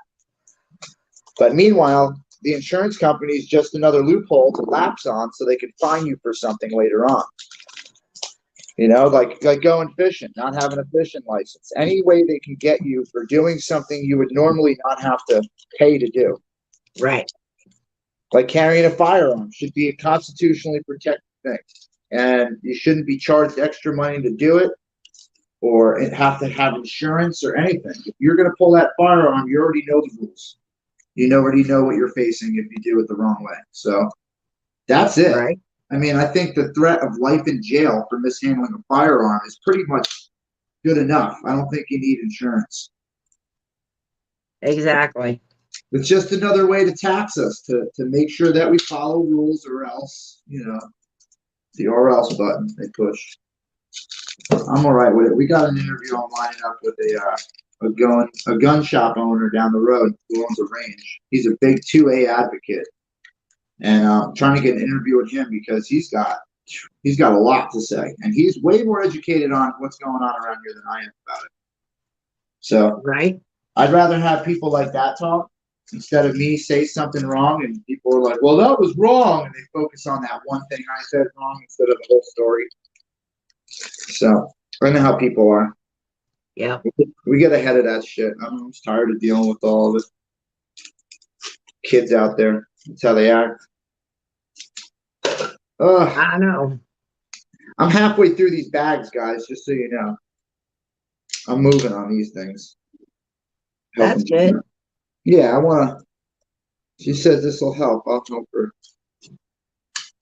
But meanwhile, the insurance company is just another loophole to lapse on so they can fine you for something later on. You know, like going fishing, not having a fishing license. Any way they can get you for doing something you would normally not have to pay to do. Right. Like carrying a firearm should be a constitutionally protected thing. And you shouldn't be charged extra money to do it or have to have insurance or anything. If you're going to pull that firearm, you already know the rules. You already know what you're facing if you do it the wrong way. So that's it. Right. I mean, I think the threat of life in jail for mishandling a firearm is pretty much good enough. I don't think you need insurance. Exactly. It's just another way to tax us to make sure that we follow rules, or else, you know, the or else button they push. I'm all right with it. We got an interview I'm lining up with a gun shop owner down the road who owns a range. He's a big 2A advocate, and I'm trying to get an interview with him because he's got a lot to say, and he's way more educated on what's going on around here than I am about it. So Right. I'd rather have people like that talk instead of me say something wrong and people are like, well, that was wrong, and they focus on that one thing I said wrong instead of the whole story. So I know how people are. Yeah. We get ahead of that shit. I'm just tired of dealing with all of it. Kids out there, that's how they act. I know. I'm halfway through these bags, guys, just so you know. I'm moving on these things. That's good. Yeah, I want to. She says this will help. I'll help her.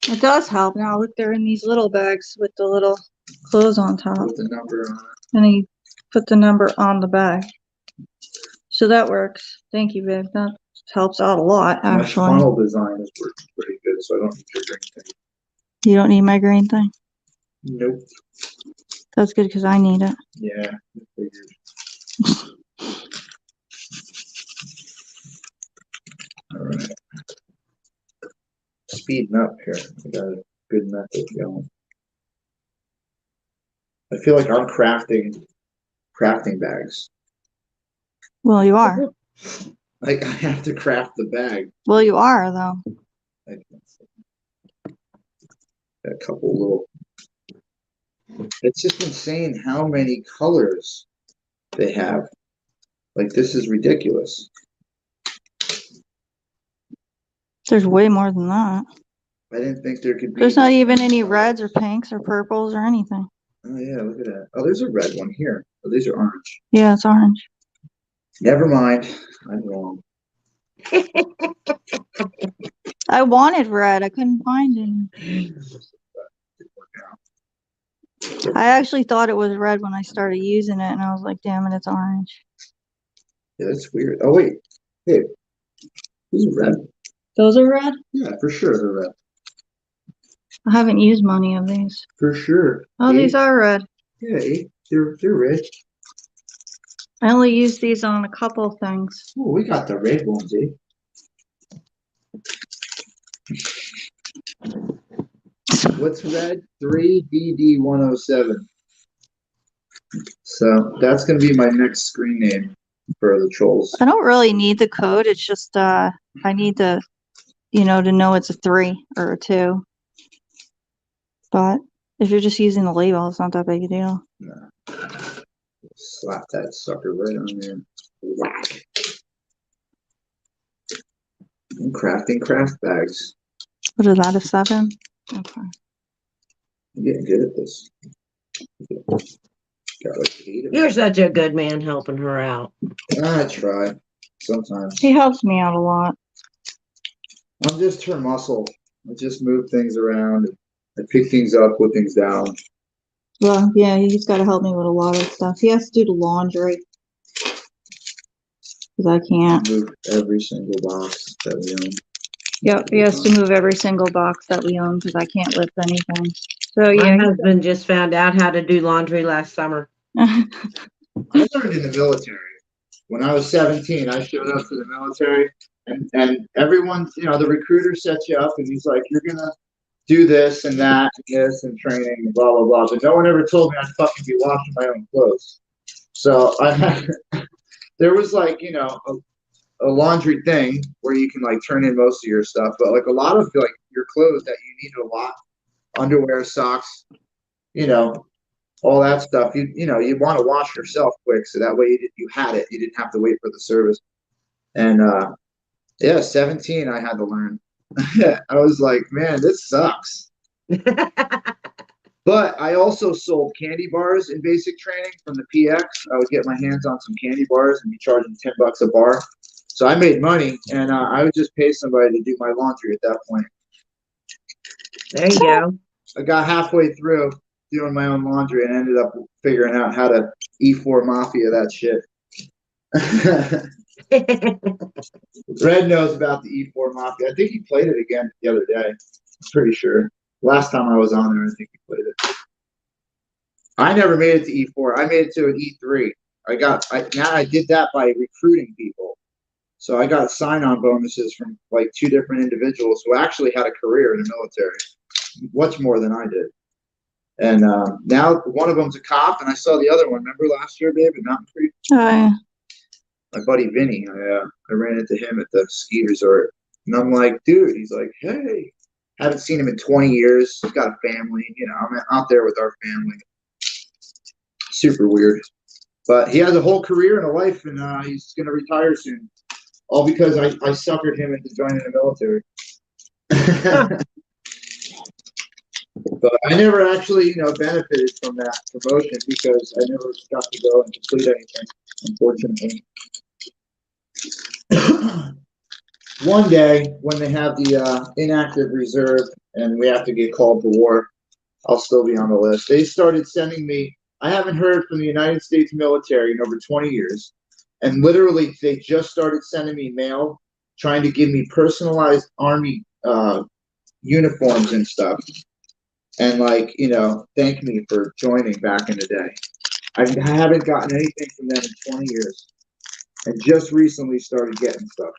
It does help. Now look, they're in these little bags with the little clothes on top. Put the number on it. And then you put the number on the bag. So that works. Thank you, babe. That helps out a lot, My actually. funnel design is working pretty good, so I don't need your drink thing. You don't need my green thing? Nope. That's good because I need it. Yeah, I figured. All right. Speeding up here. I got a good method going. I feel like I'm crafting bags. Well, you are. Like I have to craft the bag. Well, you are, though. Got a couple little. It's just insane how many colors they have. Like this is ridiculous. There's way more than that. I didn't think there could be. There's not even any reds or pinks or purples or anything. Oh yeah, look at that. Oh, there's a red one here. Oh, these are orange. Yeah, it's orange. Never mind. I'm wrong. I wanted red. I couldn't find any. I actually thought it was red when I started using it, and I was like, damn it, it's orange. Yeah, that's weird. Oh wait. Hey, these are red. Those are red? Yeah, for sure they're red. I haven't used many of these. For sure. Oh, these are red. Yeah, they're red. I only use these on a couple things. Oh, we got the red ones, eh? What's red? 3BD107. So that's going to be my next screen name for the trolls. I don't really need the code. It's just I need to, to know it's a 3 or a 2. But if you're just using the label, it's not that big a deal. Nah. Slap that sucker right on there. Whack. I'm crafting craft bags. What is that, a 7? Okay. I'm getting good at this. Got like 8 of them. You're such a good man helping her out. I try. Sometimes. He helps me out a lot. I'm just her muscle. I just move things around. I pick things up, put things down. Well, yeah, he's got to help me with a lot of stuff. He has to do the laundry. Because I can't. Move every single box that we own. Yep, he has to move every single box that we own because I can't lift anything. So, yeah. My husband just found out how to do laundry last summer. I learned in the military. When I was 17, I showed up to the military, and everyone, the recruiter sets you up, and he's like, you're going to do this and that, and this, and training, and blah, blah, blah. But no one ever told me I'd fucking be washing my own clothes. So there was like, a laundry thing where you can like turn in most of your stuff, but like a lot of like your clothes that you need a lot, underwear, socks, all that stuff. You know, you want to wash yourself quick, so that way you had it. You didn't have to wait for the service. And yeah, 17, I had to learn. I was like, man, this sucks. But I also sold candy bars in basic training from the PX. I would get my hands on some candy bars and be charging $10 a bar. So I made money, and I would just pay somebody to do my laundry at that point. There you go. I got halfway through doing my own laundry and ended up figuring out how to E4 Mafia that shit. Red knows about the E4 Mafia. I think he played it again the other day. I'm pretty sure. Last time I was on there, I think he played it. I never made it to E4. I made it to an E3. Now I did that by recruiting people. So I got sign-on bonuses from like 2 different individuals who actually had a career in the military, much more than I did. And now one of them's a cop, and I saw the other one. Remember last year, babe, at Mountain Creek? Oh, My buddy Vinny. I ran into him at the ski resort, and I'm like, dude. He's like, hey. Haven't seen him in 20 years. He's got a family. You know, I'm out there with our family. Super weird. But he has a whole career and a life, and he's going to retire soon. All because I suckered him into joining the military. But I never actually, you know, benefited from that promotion because I never got to go and complete anything, unfortunately. One day, when they have the inactive reserve and we have to get called to war, I'll still be on the list. They started sending me, I haven't heard from the United States military in over 20 years. And literally, they just started sending me mail trying to give me personalized Army uniforms and stuff. And, like, you know, thank me for joining back in the day. I haven't gotten anything from them in 20 years. And just recently started getting stuff.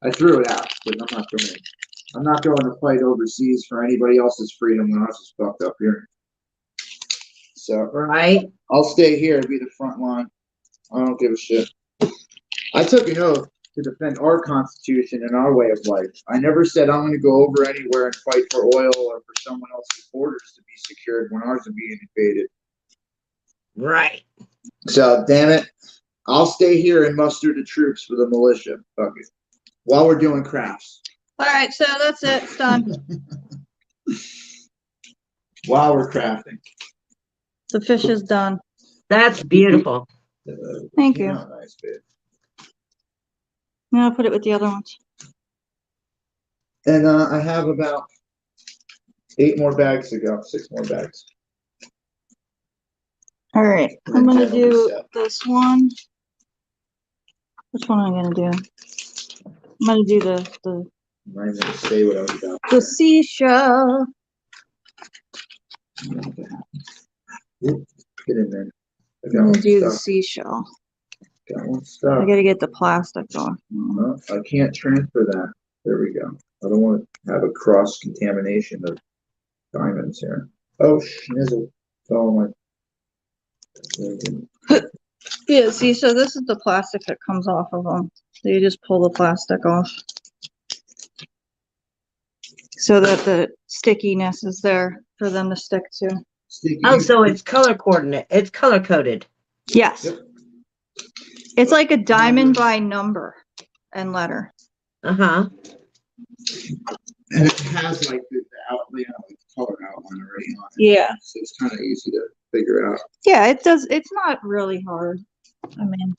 I threw it out because I'm not going to fight overseas for anybody else's freedom when I was just fucked up here. So Right. I'll stay here and be the front line. I don't give a shit. I took an oath to defend our Constitution and our way of life. I never said I'm going to go over anywhere and fight for oil or for someone else's borders to be secured when ours are being invaded. Right. So, damn it, I'll stay here and muster the troops for the militia. Fuck it. While we're doing crafts. all right, so that's it. It's done. While we're crafting. The fish is done. That's beautiful. Thank you. Nice, babe. Now I'll put it with the other ones. And I have about 8 more bags to go. 6 more bags. All right, And I'm then gonna 10 will be do set. this one. Which one am I gonna do? I'm gonna do the I'm not even going to say what I was about. the seashell. Get in there. I I'm got gonna one do the stuck. seashell. Got one I stuck. gotta get the plastic off. Oh, I can't transfer that. There we go. I don't want to have a cross contamination of diamonds here. Oh, schnizzle. Oh my. Yeah, see, so this is the plastic that comes off of them. So you just pull the plastic off. So that the stickiness is there for them to stick to. Sticky. Oh, so it's color coordinate. It's color coded. Yes. Yep. It's like a diamond by number and letter. Uh-huh. And it has like the outline, like color outline already on it. Yeah. So it's kind of easy to figure out. Yeah, it does. It's not really hard. I mean,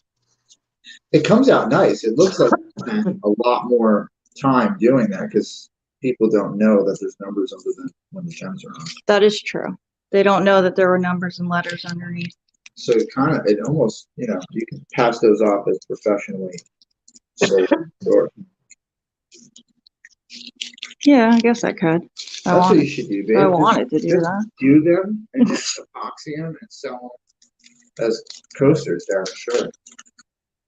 It comes out nice. It looks like you spent a lot more time doing that because people don't know that there's numbers under them when the gems are on. that is true. They don't know that there were numbers and letters underneath. So it almost, you know, you can pass those off as professionally. Or Yeah, I guess I could. I that's what you wanted, should do, babe. I wanted to do Just that. do them and then epoxy them and sell them as coasters down the shore.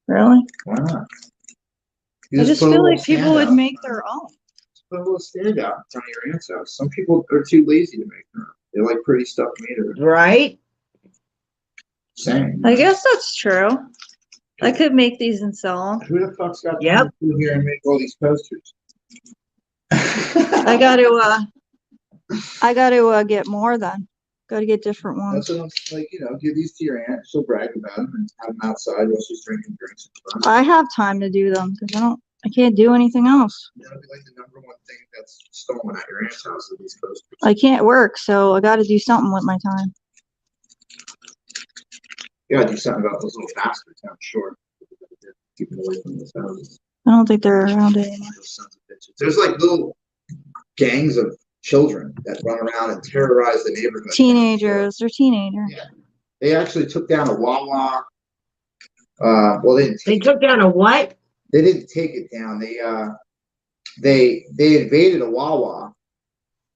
Really? Why not? I just put a feel little like people would standout. make their own. Just put a little standout in front of your aunt's house. Some people are too lazy to make them. They like pretty stuff made of it. Right? Same. I guess that's true. I could make these and sell them. Who the fuck's got Yep. time to sit here and make all these posters? I got to get more then, Gotta get different ones. That's what I'm like, give these to your aunt. She'll brag about them and have them outside while she's drinking drinks. I have time to do them because I can't do anything else. That'll be like the number one thing that's stolen at your aunt's house at East Coast. I can't work, so I gotta do something with my time. You gotta do something about those little bastards, I'm sure. Keep them away from those houses. I don't think they're around anymore. Those sons of bitches. There's like little gangs of children that run around and terrorize the neighborhood. Teenagers, they're teenagers. Yeah. They actually took down a Wawa. Well, They took down a what? They didn't take it down. They invaded a Wawa,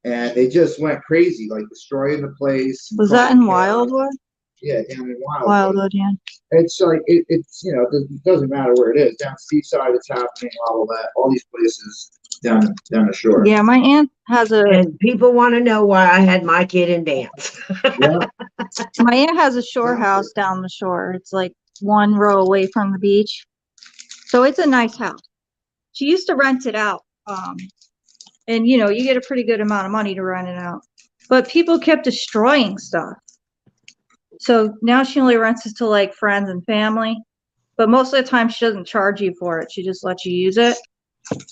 and they just went crazy, like destroying the place. Was that in Wildwood? Yeah, down in Wildwood. Wildwood, yeah. It's like it's it doesn't matter where it is. Down Seaside, it's happening. All these places down the shore. Yeah, my aunt has And people want to know why I had my kid in dance. Yeah. my aunt has a shore house down the shore. It's like one row away from the beach. So it's a nice house. She used to rent it out. And you get a pretty good amount of money to rent it out. But people kept destroying stuff. So now she only rents it to like friends and family. But most of the time she doesn't charge you for it. She just lets you use it.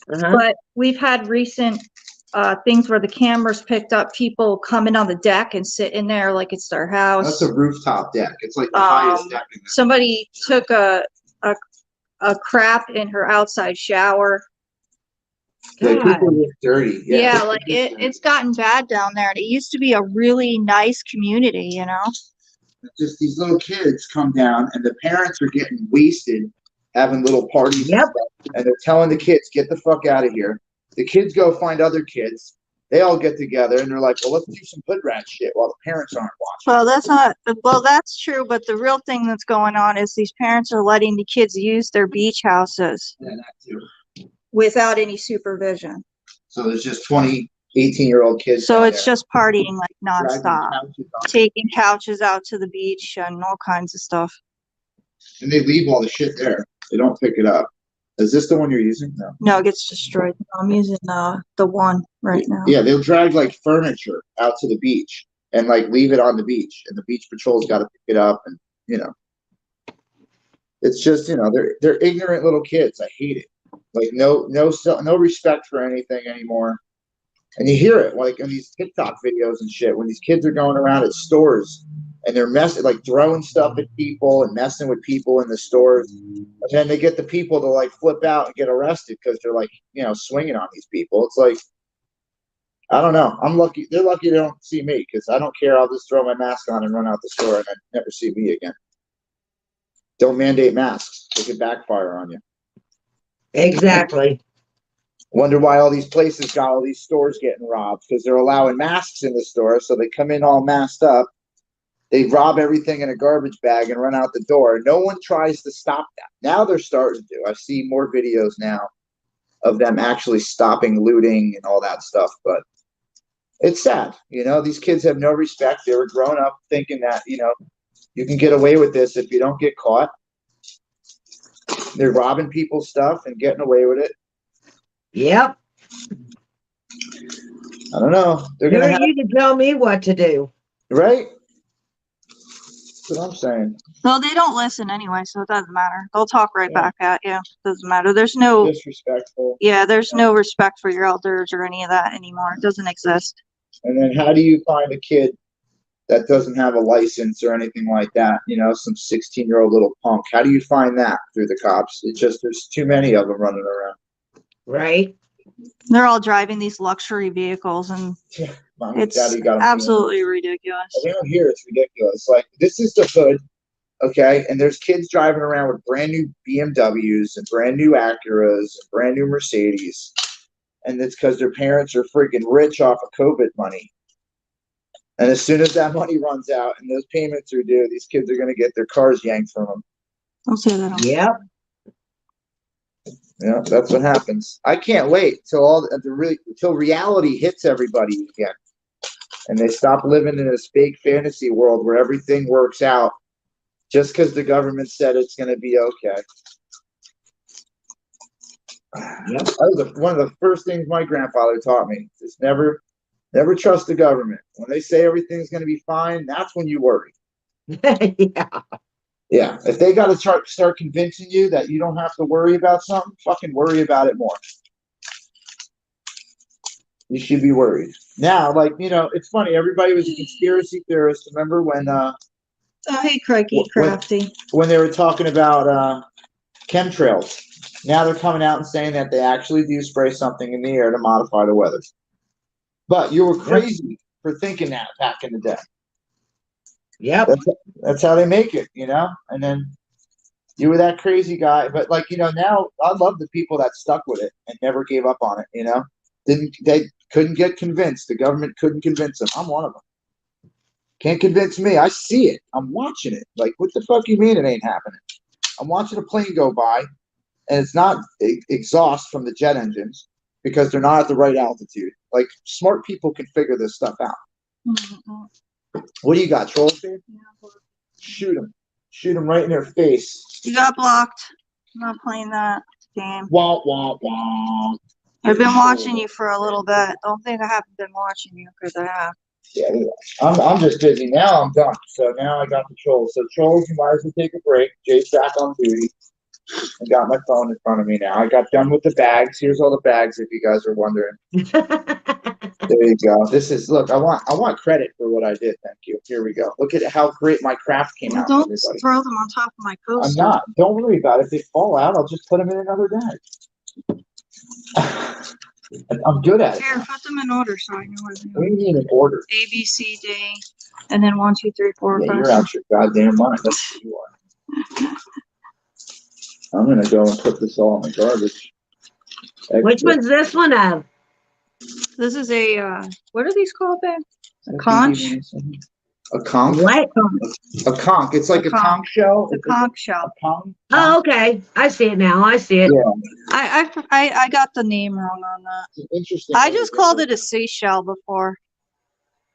But we've had recent things where the cameras picked up people coming on the deck and sitting there like it's their house. That's a rooftop deck. It's like the highest deck in the Somebody took a crap in her outside shower. Like God. people look dirty. Yeah, like it's gotten bad down there. And it used to be a really nice community, Just these little kids come down, and the parents are getting wasted, having little parties. Yep. And they're telling the kids, "Get the fuck out of here." The kids go find other kids. They all get together, and they're like, "Well, let's do some hood rat shit while the parents aren't watching." Well, that's true. But the real thing that's going on is these parents are letting the kids use their beach houses Yeah, that too. without any supervision. So there's just 20, 18-year-old kids. So down it's there just partying like dragging nonstop, couches on. taking couches out to the beach and all kinds of stuff. And they leave all the shit there. They don't pick it up. Is this the one you're using? No. No, it gets destroyed. I'm using the one right now. Yeah, they'll drag like furniture out to the beach and like leave it on the beach, and the beach patrol's got to pick it up, and it's just they're ignorant little kids. I hate it. Like no respect for anything anymore. And you hear it like in these TikTok videos and shit when these kids are going around at stores and they're like throwing stuff at people and messing with people in the stores. And then they get the people to like flip out and get arrested because they're like, swinging on these people. It's like, I don't know. I'm lucky. They're lucky they don't see me because I don't care. I'll just throw my mask on and run out the store and then never see me again. Don't mandate masks. They could backfire on you. Exactly. Wonder why all these places got all these stores getting robbed because they're allowing masks in the store. So they come in all masked up. They rob everything in a garbage bag and run out the door. No one tries to stop that. Now they're starting to. I see more videos now of them actually stopping looting and all that stuff. But it's sad. These kids have no respect. They were grown up thinking that, you can get away with this if you don't get caught. They're robbing people's stuff and getting away with it. Yep. I don't know. They're Who gonna are have, you to tell me what to do? right? That's what I'm saying. Well, they don't listen anyway, so it doesn't matter. They'll talk right back at you. Doesn't matter. There's no Disrespectful. there's no respect for your elders or any of that anymore. It doesn't exist. And then how do you find a kid that doesn't have a license or anything like that? Some 16-year-old little punk. How do you find that through the cops? It's just there's too many of them running around. Right? They're all driving these luxury vehicles, and Mom and it's Daddy got 'em absolutely ridiculous. Around here, it's ridiculous. Like, this is the hood, okay? And there's kids driving around with brand new BMWs and brand new Acuras and brand new Mercedes. And it's because their parents are freaking rich off of COVID money. And as soon as that money runs out and those payments are due, these kids are going to get their cars yanked from them. Don't say that. Yep. Yeah, that's what happens. I can't wait till reality hits everybody again, and they stop living in this fake fantasy world where everything works out just because the government said it's going to be okay. Yep. That was one of the first things my grandfather taught me: just never Never trust the government. When they say everything's going to be fine, that's when you worry. Yeah. Yeah. If they got to start convincing you that you don't have to worry about something, fucking worry about it more. You should be worried. Now, like, it's funny. Everybody was a conspiracy theorist. Remember when Oh, hey, Crikey, Crafty. when they were talking about chemtrails? Now they're coming out and saying that they actually do spray something in the air to modify the weather. But you were crazy for thinking that back in the day. Yep. That's how they make it, And then you were that crazy guy. But now I love the people that stuck with it and never gave up on it, They couldn't get convinced. The government couldn't convince them. I'm one of them. Can't convince me. I see it. I'm watching it. Like, what the fuck you mean it ain't happening? I'm watching a plane go by, and it's not exhaust from the jet engines because they're not at the right altitude. Like, smart people can figure this stuff out. Mm-hmm. What do you got, trolls, babe? Yeah, shoot them. Shoot them right in their face. You got blocked. I'm not playing that game. Wah, wah, wah. I've been watching you for a little bit. Don't think I haven't been watching you, because I have. Yeah, I'm just busy. Now I'm done. So now I got the trolls. So trolls, you might as well take a break. Jay's back on duty. I got my phone in front of me now. I got done with the bags. Here's all the bags if you guys are wondering. There you go. Look, I want credit for what I did. Thank you. Here we go. Look at how great my craft came out. Don't throw them on top of my coaster. I'm not. Don't worry about it. If they fall out, I'll just put them in another bag. I'm good at it. Here, put them in order so I know what to do. What do you mean in order? A, B, C, D, and then 1, 2, 3, 4, Yeah, 5. you're out your goddamn mind. That's what you are. I'm gonna go and put this all in the garbage. Which one's this one of? This is a, what are these called, babe? A conch? A conch? What? A conch. It's like a conch shell. A conch shell. A conch? Oh, okay. I see it now. I see it. Yeah. I got the name wrong on that. Interesting. I just called it a seashell before.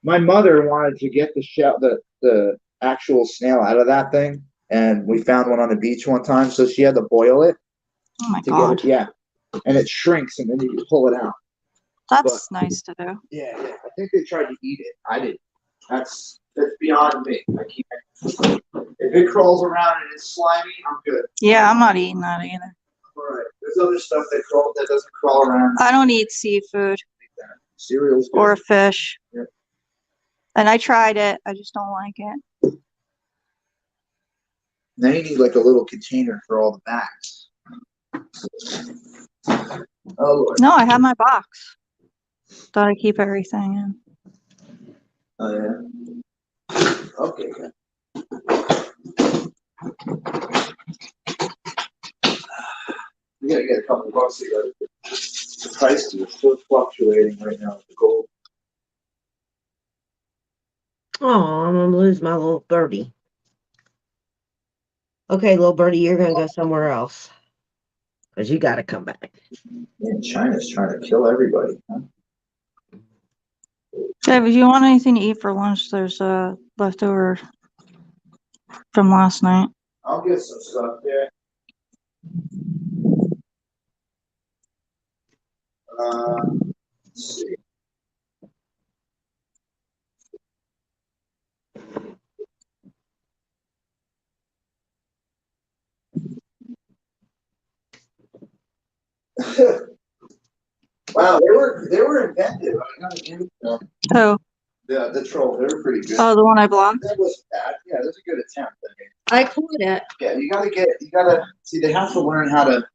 My mother wanted to get the shell, the actual snail out of that thing, and we found one on the beach one time, so she had to boil it. Oh my God. Yeah. And it shrinks, and then you can pull it out. That's nice to do. Yeah. I think they tried to eat it. I didn't. That's beyond me. I can't. If it crawls around and it's slimy, I'm good. Yeah, I'm not eating that either. All right. There's other stuff that doesn't crawl around. I don't eat seafood. Cereal's good. Or fish. Yeah. And I tried it. I just don't like it. Now you need like a little container for all the bags. Oh Lord. No, I have my box. Thought I'd keep everything in. Oh yeah. Okay. Good. We gotta get a couple bucks together. The prices are still fluctuating right now with the gold. Oh, I'm gonna lose my little birdie. Okay, little birdie, you're gonna go somewhere else. Because you gotta come back. Man, China's trying to kill everybody, huh? Dave, if you want anything to eat for lunch, there's leftover from last night. I'll get some stuff there. Let's see. Wow, they were inventive. I gotta give them. Oh. The troll, they were pretty good. Oh, the one I blocked? That wasn't bad. Yeah, that's a good attempt. I caught it. Yeah, you gotta see, they have to learn how to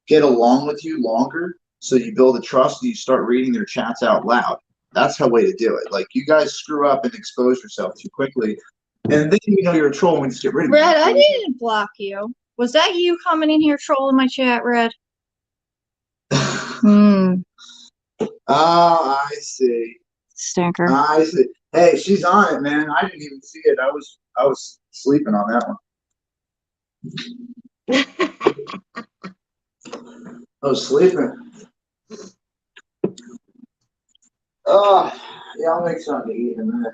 get along with you longer. So you build a trust and you start reading their chats out loud. That's how way to do it. Like, you guys screw up and expose yourself too quickly. And then you're a troll when you get rid of Red, I didn't block you. Was that you coming in here trolling my chat, Red? Oh, I see. Stinker. I see. Hey, she's on it, man. I didn't even see it. I was sleeping on that one. I was sleeping. Oh, yeah, I'll make something to eat in a minute.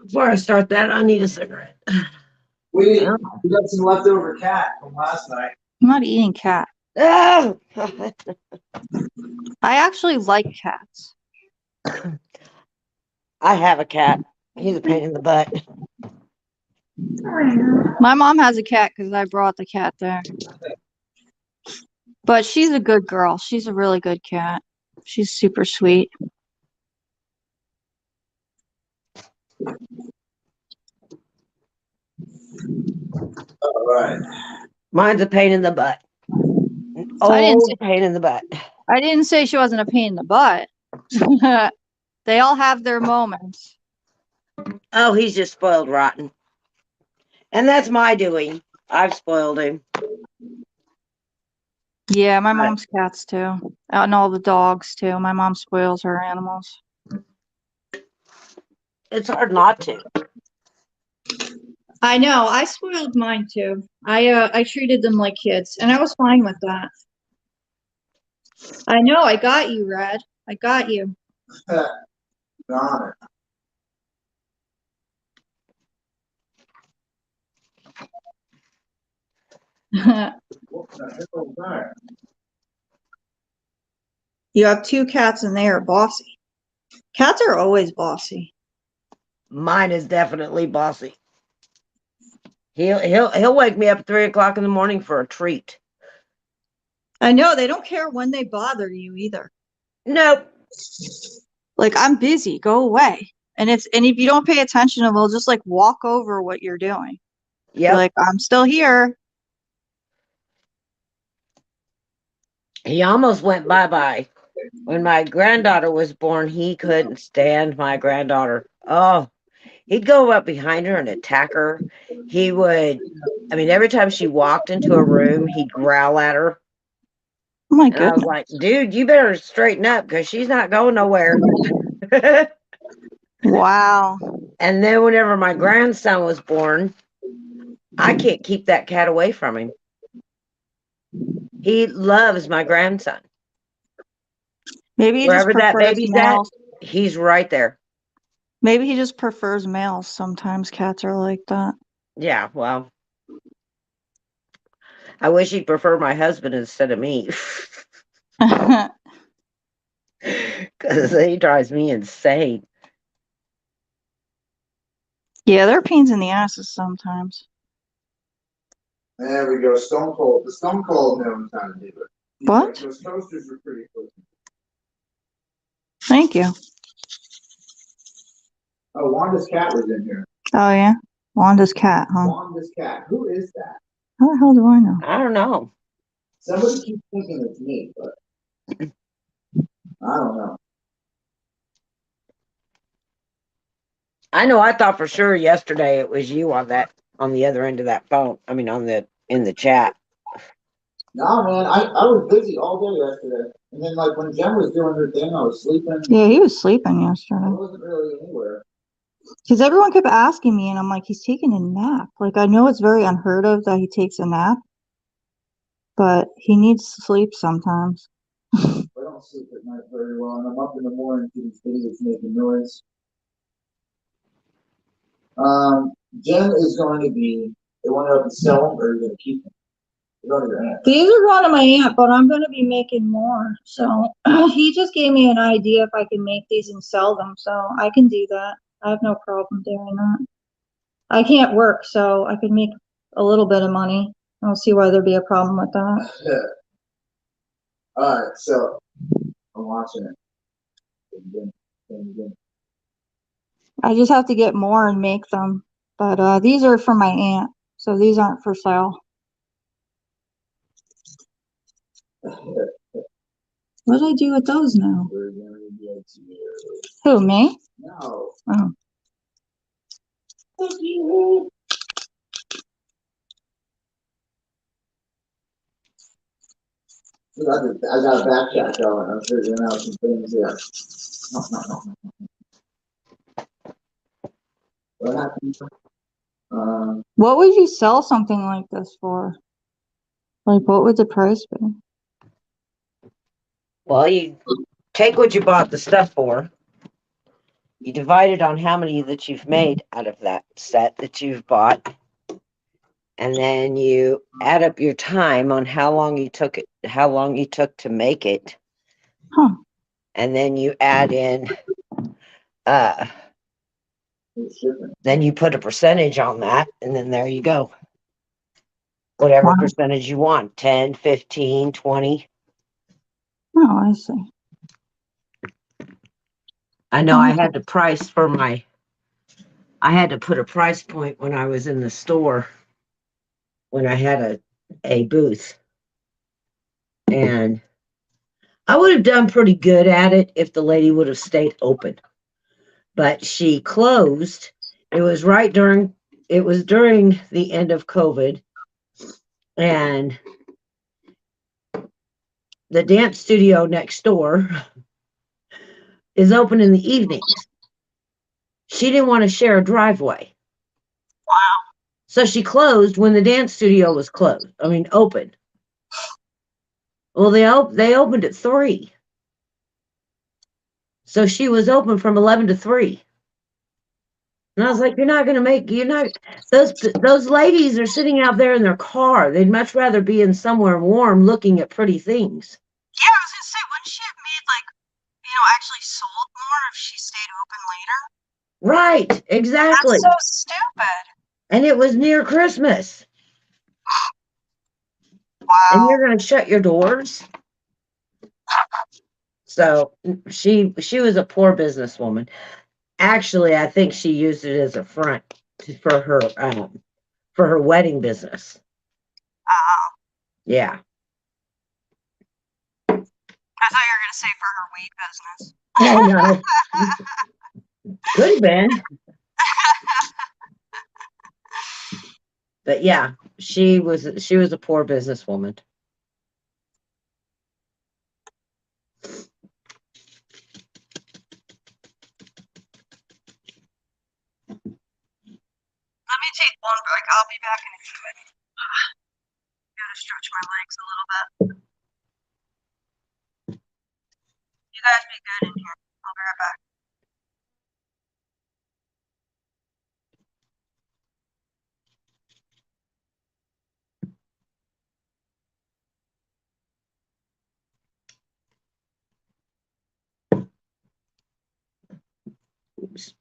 Before I start that, I need a cigarette. We got some leftover cat from last night. I'm not eating cat. Oh! I actually like cats. I have a cat. He's a pain in the butt. My mom has a cat because I brought the cat there. But she's a good girl. She's a really good cat. She's super sweet. All right. Mine's a pain in the butt. Pain in the butt. I didn't say she wasn't a pain in the butt. They all have their moments. Oh, he's just spoiled rotten. And that's my doing. I've spoiled him. Yeah, my mom's cats too. And all the dogs too. My mom spoils her animals. It's hard not to. I know. I spoiled mine too. I treated them like kids, and I was fine with that. I know. I got you, Red. I got you. Got it. What the hell is that? You have two cats, and they are bossy. Cats are always bossy. Mine is definitely bossy. He'll wake me up at 3 o'clock in the morning for a treat. I know. They don't care when they bother you either. Nope. Like, I'm busy. Go away. And if you don't pay attention, they'll just like walk over what you're doing. Yep. Like, I'm still here. He almost went bye-bye. When my granddaughter was born, he couldn't stand my granddaughter. Oh, he'd go up behind her and attack her. He would, every time she walked into a room, he'd growl at her. Oh my And I was goodness. like, dude, you better straighten up because she's not going nowhere. Wow. And then whenever my grandson was born, I can't keep that cat away from him. He loves my grandson. Maybe he Wherever just that prefers baby's males. at, he's right there. Maybe he just prefers males. Sometimes cats are like that. Yeah, well, I wish he'd prefer my husband instead of me. Because he drives me insane. Yeah, they're pains in the asses sometimes. There we go. Stone Cold. The Stone Cold knows how to do it. What? Those toasters are pretty cool. Thank you. Oh, Wanda's cat was in here. Oh, yeah? Wanda's cat, huh? Wanda's cat. Who is that? How the hell do I know? I don't know. Somebody keeps thinking it's me, but I don't know. I know I thought for sure yesterday it was you on the other end of that phone. In the chat. No, man, I was busy all day yesterday. And then, like, when Jen was doing her thing, I was sleeping. Yeah, he was sleeping I yesterday. wasn't really anywhere. Because everyone kept asking me, and I'm like, he's taking a nap. Like, I know it's very unheard of that he takes a nap, but he needs sleep sometimes. I don't sleep at night very well, and I'm up in the morning to these videos making noise. Jen is going to be, they want to sell them, or are you going to keep them? These are going to my aunt, but I'm going to be making more. So he just gave me an idea if I can make these and sell them. So I can do that. I have no problem doing that. I can't work, so I can make a little bit of money. I don't see why there'd be a problem with that. All right, so I'm watching it. I just have to get more and make them. But these are for my aunt, so these aren't for sale. What do I do with those now? Who, me? No. Oh. I got a backpack going. I'm figuring out some things here. What happened? What would you sell something like this for? Like, what would the price be? Well, you take what you bought the stuff for. You divide it on how many that you've made out of that set that you've bought. and then you add up your time on how long you took to make it. Huh. And then you add in then you put a percentage on that, and then there you go. Whatever Wow. percentage you want, 10, 15, 20. Oh, I see. I know I had to put a price point when I was in the store when I had a booth. And I would have done pretty good at it if the lady would have stayed open. But she closed. It was during the end of COVID. And the dance studio next door is open in the evenings. She didn't want to share a driveway. Wow. So she closed when the dance studio was open. Well, they opened at 3. So she was open from 11 to 3. And I was like, those ladies are sitting out there in their car. They'd much rather be in somewhere warm looking at pretty things. Yeah, I was gonna say, wouldn't she have made actually sold more if she stayed open later? Right, exactly. That's so stupid. And it was near Christmas. Wow. And you're gonna shut your doors. So she was a poor businesswoman. Actually, I think she used it as a front for her wedding business. Yeah. I thought you were gonna say for her weed business. Oh no. Could have been. But yeah, she was a poor businesswoman. Let me take one break. I'll be back in a few minutes. Gotta stretch my legs a little bit. You guys be good in here. I'll be right back. Oops.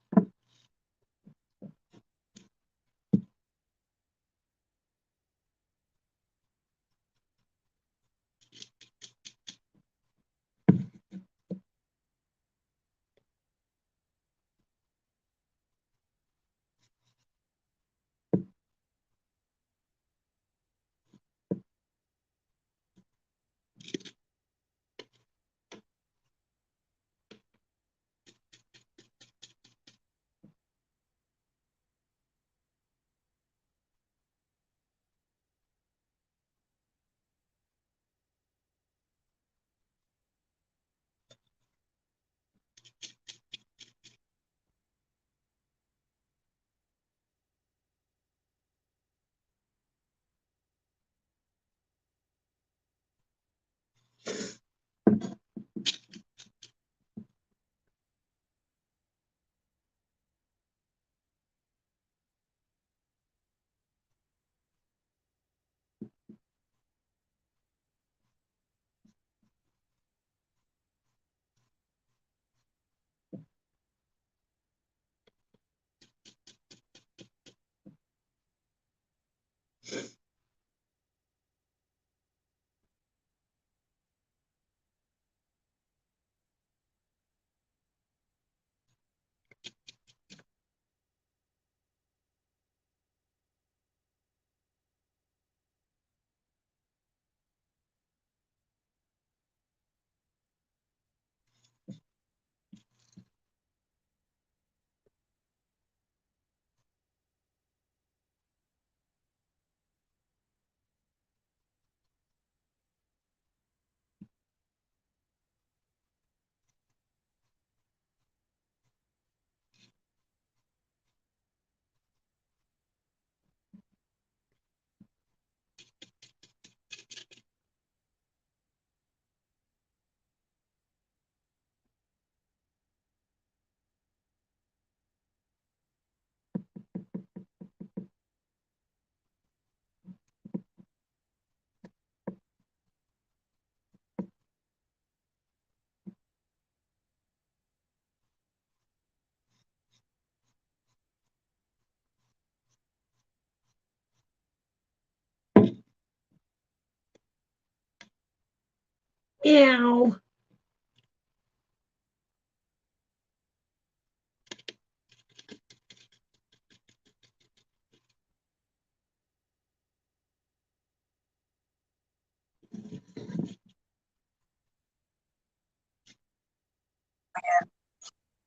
Ew.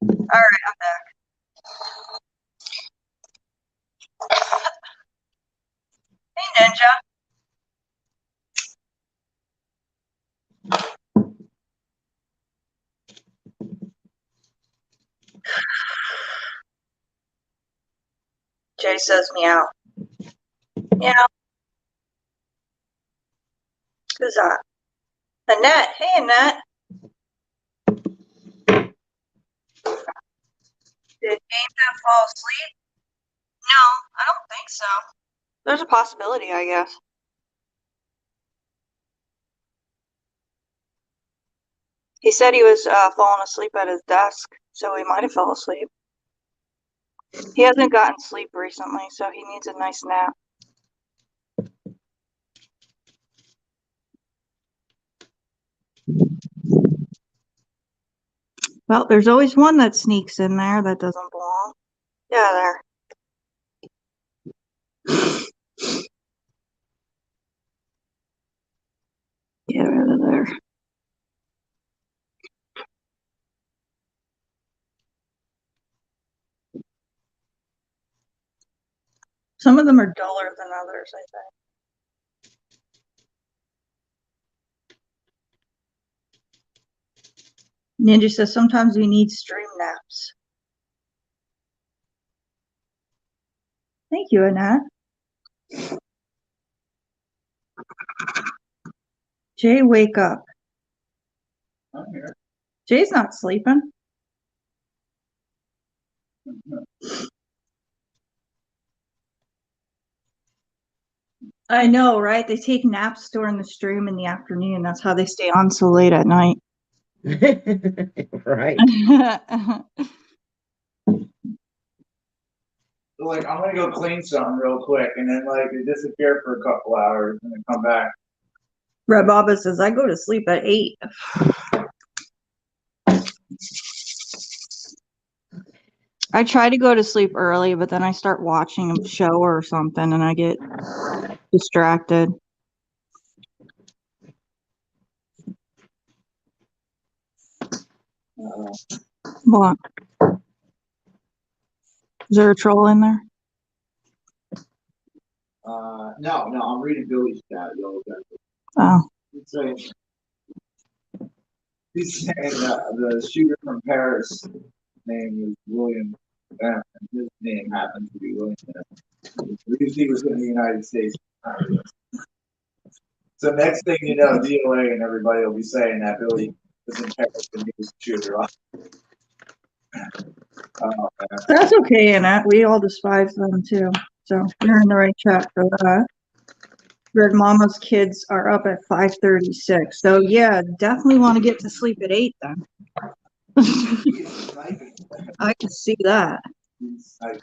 All right, I'm back. Hey, Ninja. Jay says meow. Meow. Who's that? Annette. Hey, Annette. Did Game fall asleep? No, I don't think so. There's a possibility, I guess. He said he was falling asleep at his desk, so he might have fell asleep. He hasn't gotten sleep recently, so he needs a nice nap. Well, there's always one that sneaks in there that doesn't belong. Yeah, there. Get rid of there. Some of them are duller than others, I think. Ninja says sometimes we need stream naps. Thank you, Annette. Jay, wake up. I'm here. Jay's not sleeping. I know, right? They take naps during the stream in the afternoon. That's how they stay on so late at night. Right. So, like, I'm gonna go clean something real quick, and then like they disappear for a couple hours, and then come back. Red Baba says, I go to sleep at 8. I try to go to sleep early, but then I start watching a show or something and I get distracted. What? Is there a troll in there? No, I'm reading Billy's chat. Oh. He's saying the shooter from Paris name is William Bennett, and his name happens to be William Bennett. He was in the United States. So next thing you know, DOA and everybody will be saying that Billy was in Paris and he was the shooter. Oh, That's okay, Annette. We all despise them too. So you're in the right chat for that. Red Mama's kids are up at 5:36. So yeah, definitely want to get to sleep at 8 then. I can see that. Smash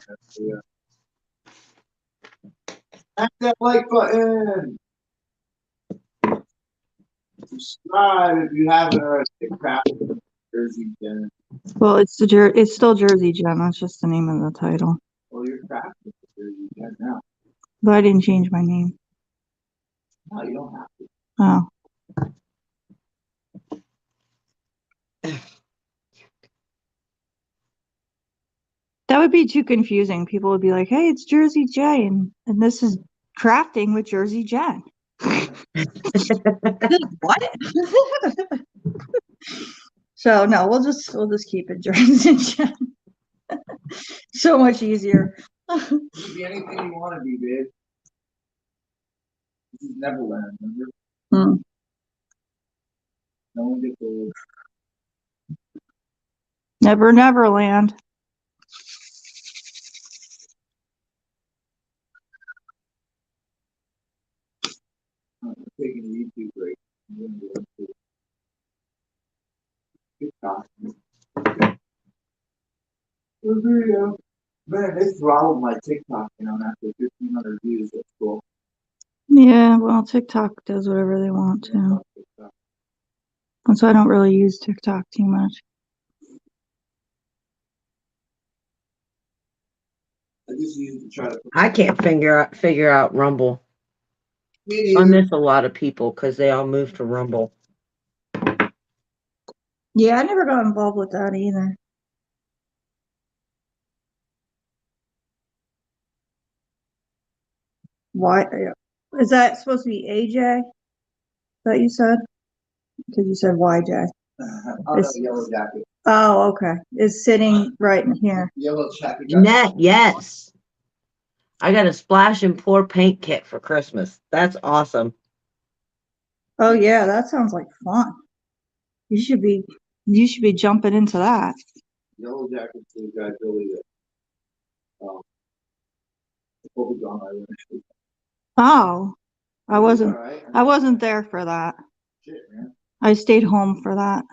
that like button. Subscribe if you haven't already. Jersey Jen. Well, it's still Jersey Jen. That's just the name of the title. Well, you're crafting Jersey Jen now. But I didn't change my name. No, you don't have to. Oh. That would be too confusing. People would be like, hey, it's Jersey J, and this is crafting with Jersey Jen. What? So no, we'll just keep it Jersey Jen. So much easier. You can be anything you want to be, babe. This is Neverland, remember? No one gets old. Never Neverland. I'm taking a YouTube break. I'm going to go to TikTok. Man, they throttled my TikTok down after 1,500 views. That's cool. Yeah, well, TikTok does whatever they want to. And so I don't really use TikTok too much. I just use to try to. I can't figure out Rumble. I miss a lot of people because they all moved to Rumble. Yeah, I never got involved with that either. Why? Is that supposed to be AJ? That you said? Because you said YJ. Oh, no, yellow jacket. Oh, okay. It's sitting right in here. Yellow jacket. Net, yes. I got a splash and pour paint kit for Christmas. That's awesome. Oh yeah, that sounds like fun. You should be jumping into that. Yellow jacket to the guy Billy that. Oh, I wasn't Right. I wasn't there for that. Shit, man. I stayed home for that.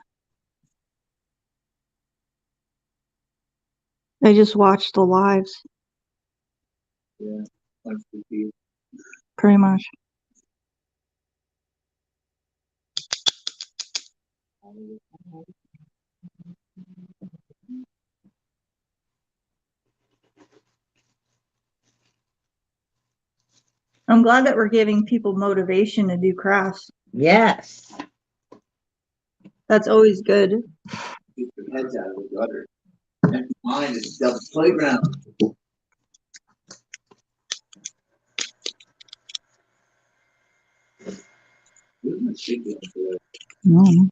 I just watched the lives, Yeah. That's the key. pretty much. I'm glad that we're giving people motivation to do crafts. Yes. That's always good. Keep your heads out of the gutter. And mine is Devil's Playground. Isn't it shaky up there? No.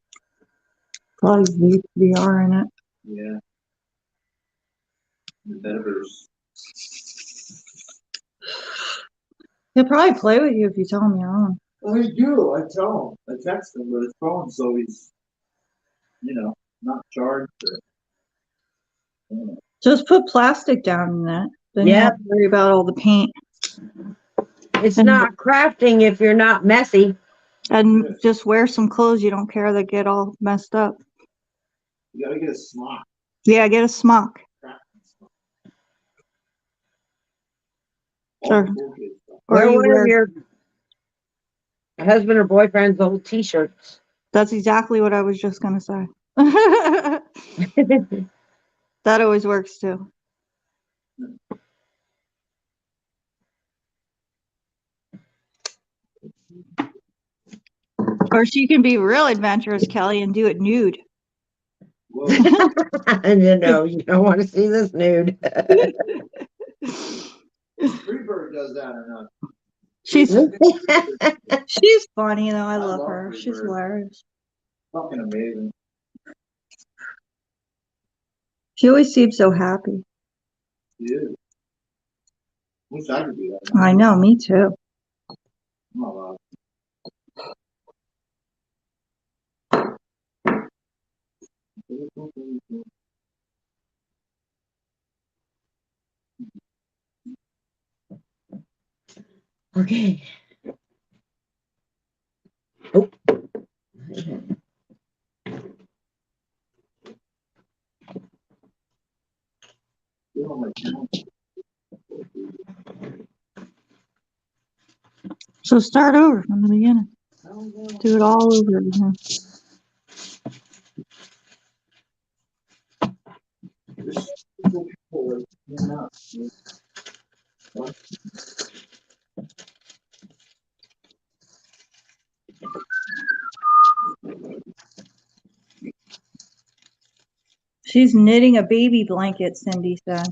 Probably VR in it. Yeah. The metaverse. He'll probably play with you if you tell him you're on. Well, they do. I tell him. I text him, but his phone's always, not charged. Just put plastic down in that. Then you don't Yep. have to worry about all the paint. It's not crafting if you're not messy. And just wear some clothes you don't care that get all messed up. You gotta get a smock. Yeah, get a smock. Sure. Or Wear you one wear, of your husband or boyfriend's old t-shirts. that's exactly what I was just gonna say. That always works too. Or she can be real adventurous, Kelly, and do it nude. Whoa. You don't want to see this nude. Freebird does that or not? She's funny though. I love her. Freebird. She's hilarious. Fucking amazing. She always seems so happy. Yeah. Wish I could do that. I know, me too. I'm not allowed. Okay. Oh. So start over from the beginning. Do it all over again. She's knitting a baby blanket, Cindy said.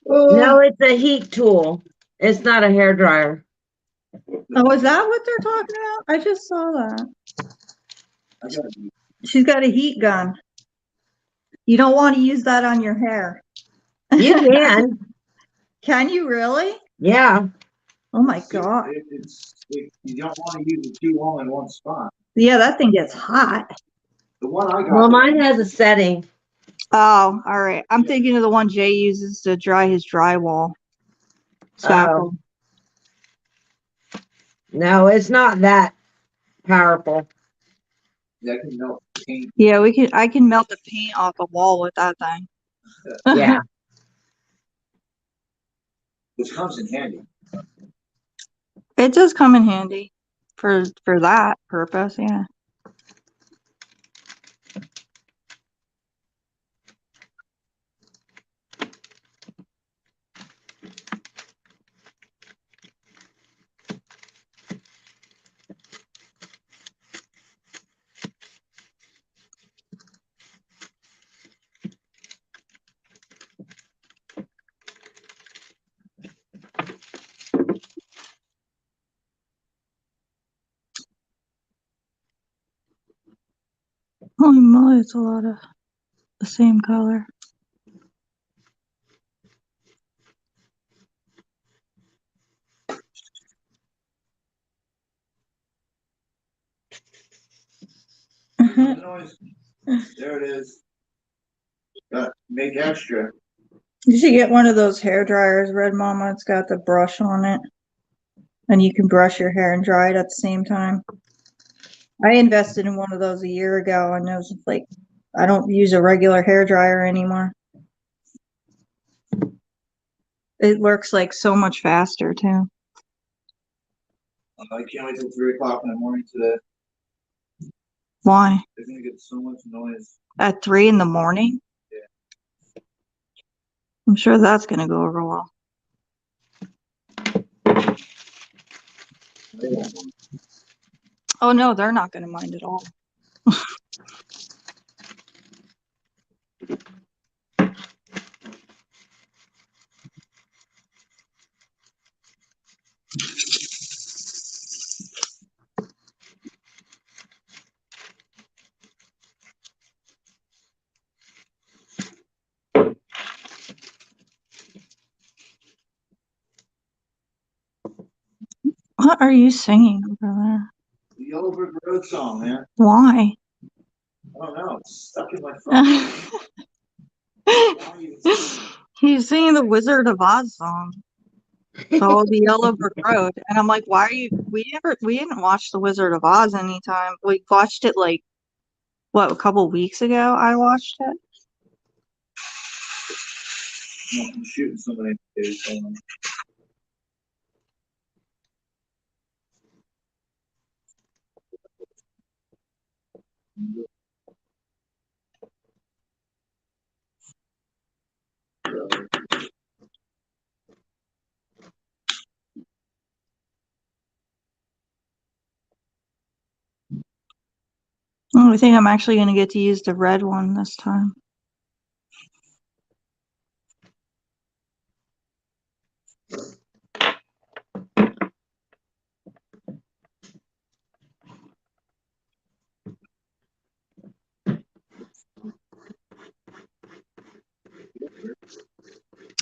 No, it's a heat tool. It's not a hair dryer. Oh, is that what they're talking about? I just saw that. She's got a heat gun. You don't want to use that on your hair. You can. Can you really? Yeah. Oh my God. You don't want to use it too long in one spot. Yeah, that thing gets hot. The one I got. Well, mine has a setting. Oh, all right. I'm thinking of the one Jay uses to dry his drywall. Spackle. No, it's not that powerful. That can melt paint. Yeah, I can melt the paint off the wall with that thing. Yeah. Which comes in handy. It does come in handy for that purpose, yeah. Holy moly, it's a lot of the same color. There it is. Got make extra. You should get one of those hair dryers, Red Mama. It's got the brush on it. And you can brush your hair and dry it at the same time. I invested in one of those a year ago, and it was like, I don't use a regular hair dryer anymore. It works like so much faster too. I can't wait till 3 o'clock in the morning today. Why? They're gonna get so much noise. At 3 in the morning? Yeah. I'm sure that's gonna go over well. They won't mind. Oh no, they're not gonna mind at all. What are you singing over The Yellow Brick Road song, man. there? Why? I don't know. It's stuck in my phone. He's singing the Wizard of Oz song. Oh, the Yellow Brick Road. And I'm like, why are you, we didn't watch the Wizard of Oz anytime. We watched it like, what, a couple weeks ago I watched it? I'm shooting somebody. Oh, I think I'm actually going to get to use the red one this time.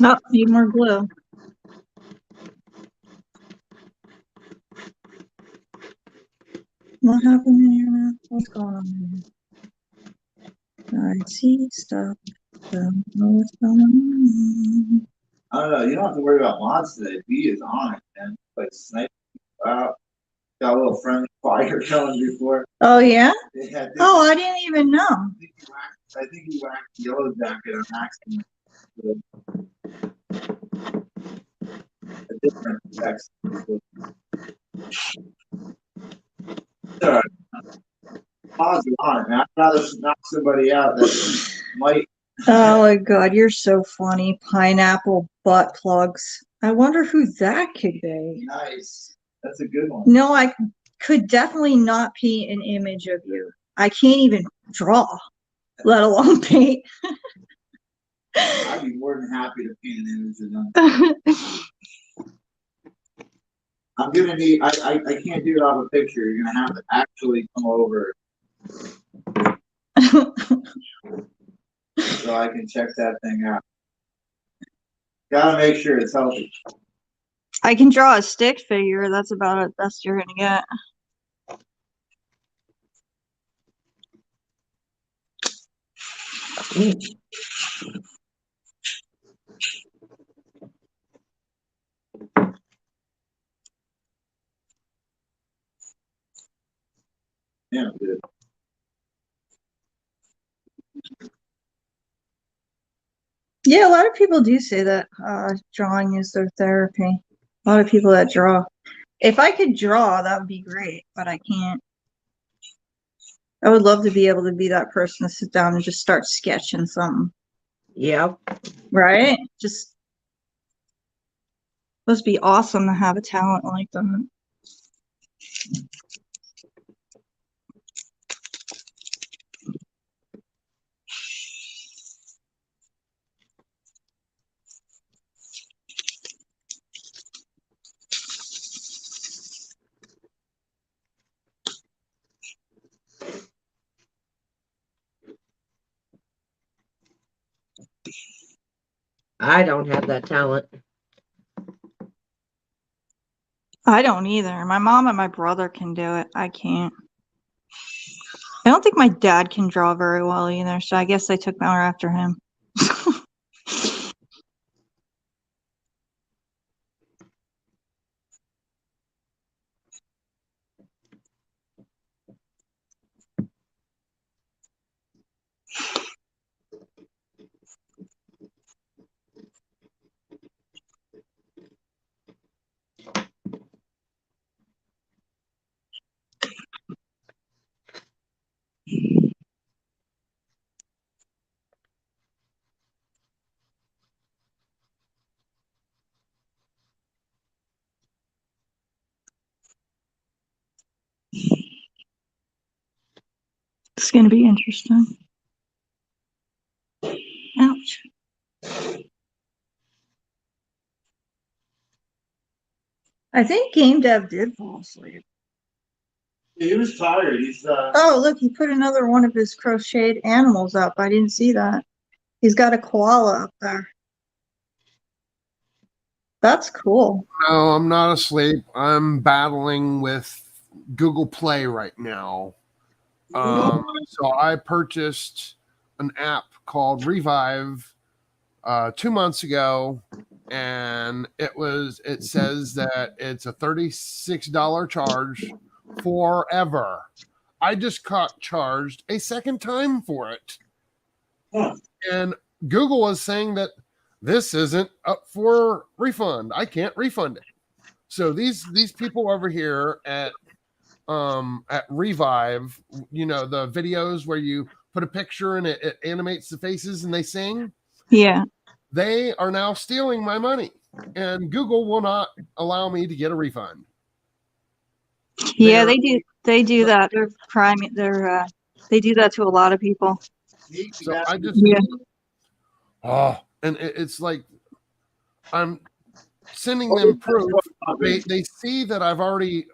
Oh, need more glue. What happened in here now? What's going on in here? I see stuff. Don't know what's going on. I don't know. You don't have to worry about mods today. B is on it, man. Like snipe out. Got a little friendly fire going before. Oh, yeah? Yeah, Oh, I didn't even know. I think he whacked Yellow Jacket on accident. With a different text. Alright. Mods are on it, man. I'd rather knock somebody out that might. Oh my God, you're so funny. Pineapple butt plugs. I wonder who that could be. Nice. That's a good one. No, I could definitely not paint an image of you. I can't even draw, let alone paint. I'd be more than happy to paint an image of them. I'm gonna need. I can't do it off a picture. You're gonna have to actually come over so I can check that thing out. Gotta make sure it's healthy. I can draw a stick figure. That's about it. Best you're gonna get. Yeah, good. Yeah, a lot of people do say that drawing is their therapy. A lot of people that draw. If I could draw, that would be great, but I can't. I would love to be able to be that person to sit down and just start sketching something, Yep. right? Just must be awesome to have a talent like that. I don't have that talent. I don't either. My mom and my brother can do it. I can't. I don't think my dad can draw very well either, so I guess I took more after him. It's gonna be interesting. Ouch. I think Game Dev did fall asleep. He was tired. He's Oh, look, he put another one of his crocheted animals up. I didn't see that. He's got a koala up there. That's cool. No, I'm not asleep. I'm battling with Google Play right now. So I purchased an app called Revive 2 months ago, and it says that it's a $36 charge forever. I just got charged a second time for it. Huh. And Google is saying that this isn't up for refund. I can't refund it. So these people over here at Revive, you know, the videos where you put a picture and it animates the faces and they sing. Yeah. They are now stealing my money, and Google will not allow me to get a refund. Yeah, they do. They do that. They're priming. They do that to a lot of people. So I just, Yeah. and it's like I'm sending them proof. They see that I already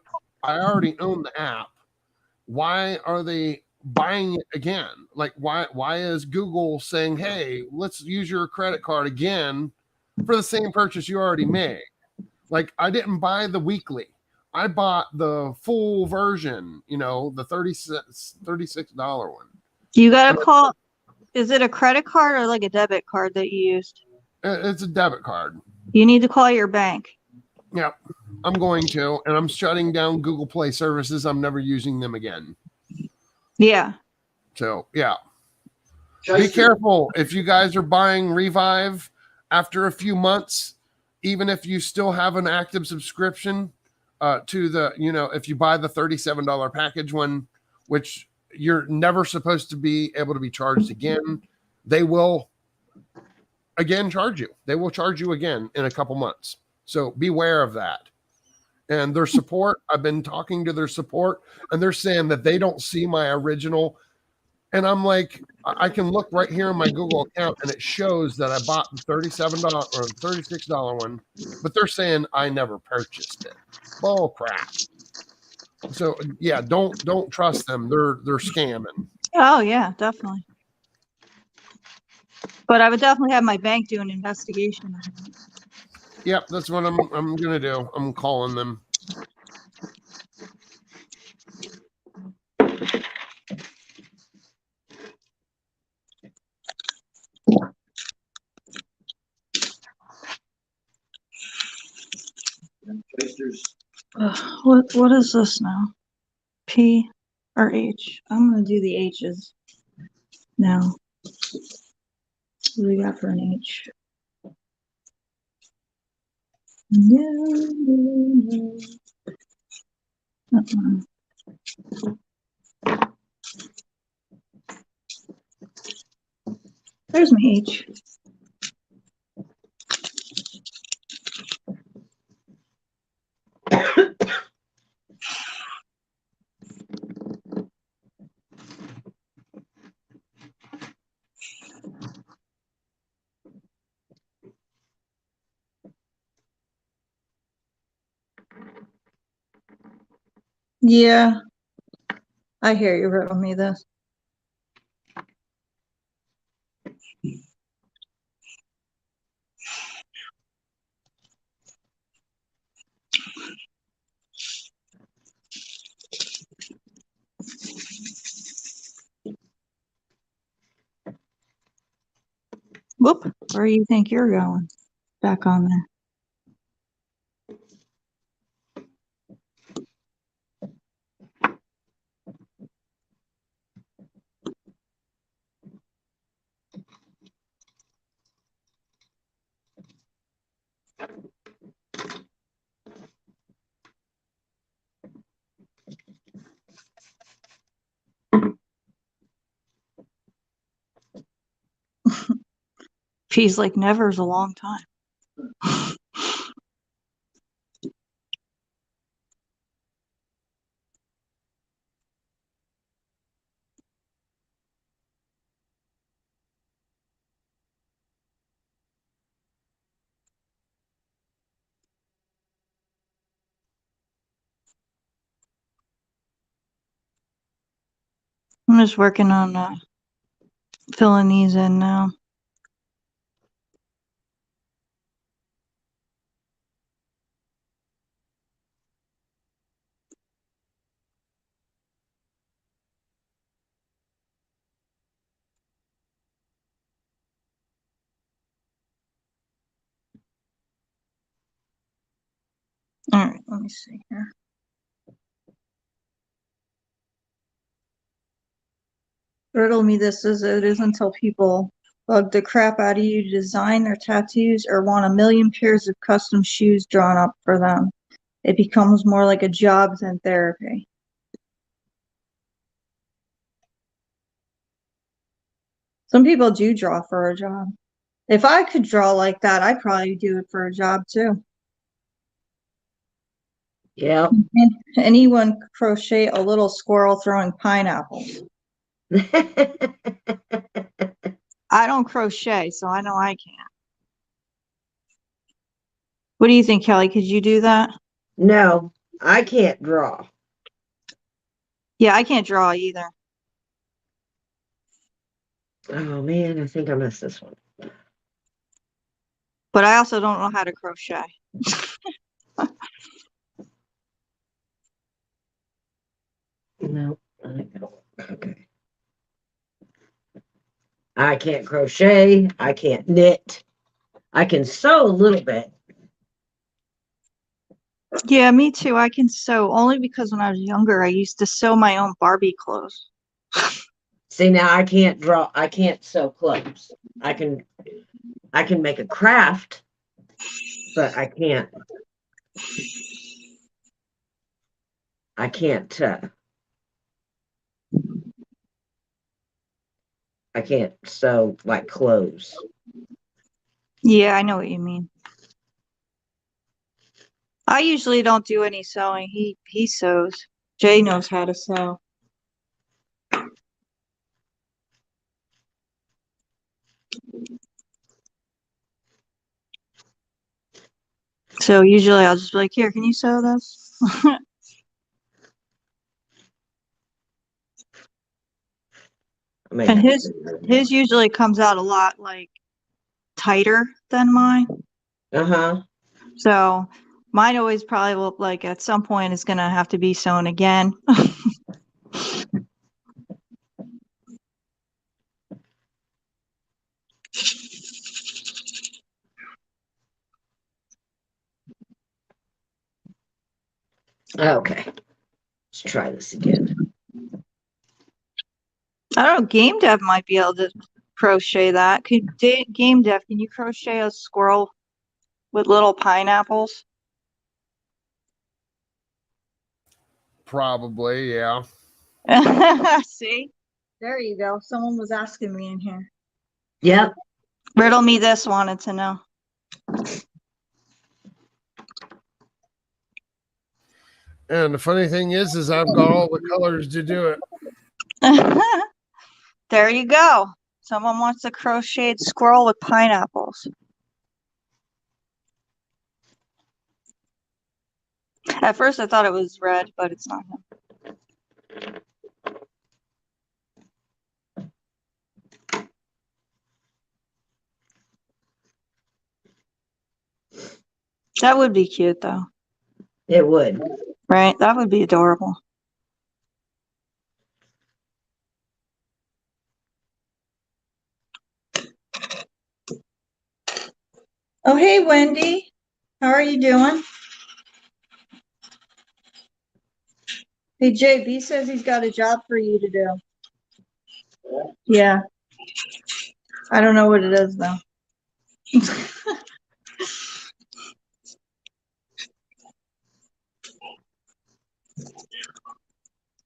own the app. Why are they buying it again? Like why is Google saying, hey, let's use your credit card again for the same purchase you already made? Like, I didn't buy the weekly. I bought the full version, you know, the $36 one. You gotta call. Is it a credit card or like a debit card that you used? It's a debit card. You need to call your bank. Yeah, I'm going to, and I'm shutting down Google Play services. I'm never using them again. Yeah. So, yeah. Be careful if you guys are buying Revive after a few months, even if you still have an active subscription to the, you know, if you buy the $37 package one, which you're never supposed to be able to be charged again, they will again charge you. They will charge you again in a couple months. So beware of that. And their support, I've been talking to their support, and they're saying that they don't see my original. And I'm like, I can look right here in my Google account and it shows that I bought the $37 or $36 one, but they're saying I never purchased it. Bull crap. So yeah, don't trust them. They're scamming. Oh yeah, definitely. But I would definitely have my bank do an investigation. Yep, that's what I'm gonna do. I'm calling them. What is this now? P or H? I'm gonna do the H's now. What do we got for an H? No. There's my H. Yeah, I hear you riddle me this. Whoop, where do you think you're going? Back on there. Feels like never is a long time. I'm just working on filling these in now. All right, let me see here. Riddle me this as it is until people bug the crap out of you to design their tattoos or want a million pairs of custom shoes drawn up for them. It becomes more like a job than therapy. Some people do draw for a job. If I could draw like that, I'd probably do it for a job too. Yeah. Anyone crochet a little squirrel throwing pineapples? I don't crochet, so I know I can't. What do you think, Kelly? Could you do that? No, I can't draw. Yeah, I can't draw either. Oh man, I think I missed this one. But I also don't know how to crochet. No, I don't. Okay. I can't crochet. I can't knit. I can sew a little bit. Yeah, me too. I can sew only because when I was younger, I used to sew my own Barbie clothes. See, now I can't draw. I can't sew clothes. I can make a craft, but I can't. I can't. I can't sew like clothes. Yeah, I know what you mean. I usually don't do any sewing. He sews. Jay knows how to sew. So usually I'll just be like, here, can you sew this? And his usually comes out a lot like tighter than mine. Uh-huh. So mine always probably will like at some point is gonna have to be sewn again. Okay. Let's try this again. I don't know, Game Dev might be able to crochet that. Game Dev, can you crochet a squirrel with little pineapples? Probably, yeah. See? There you go. Someone was asking me in here. Yep. Riddle me this wanted to know. And the funny thing is I've got all the colors to do it. There you go. Someone wants a crocheted squirrel with pineapples. At first I thought it was red, but it's not him. That would be cute though. It would. Right? That would be adorable. Oh, hey, Wendy. How are you doing? Hey, JB says he's got a job for you to do. Yeah. I don't know what it is, though.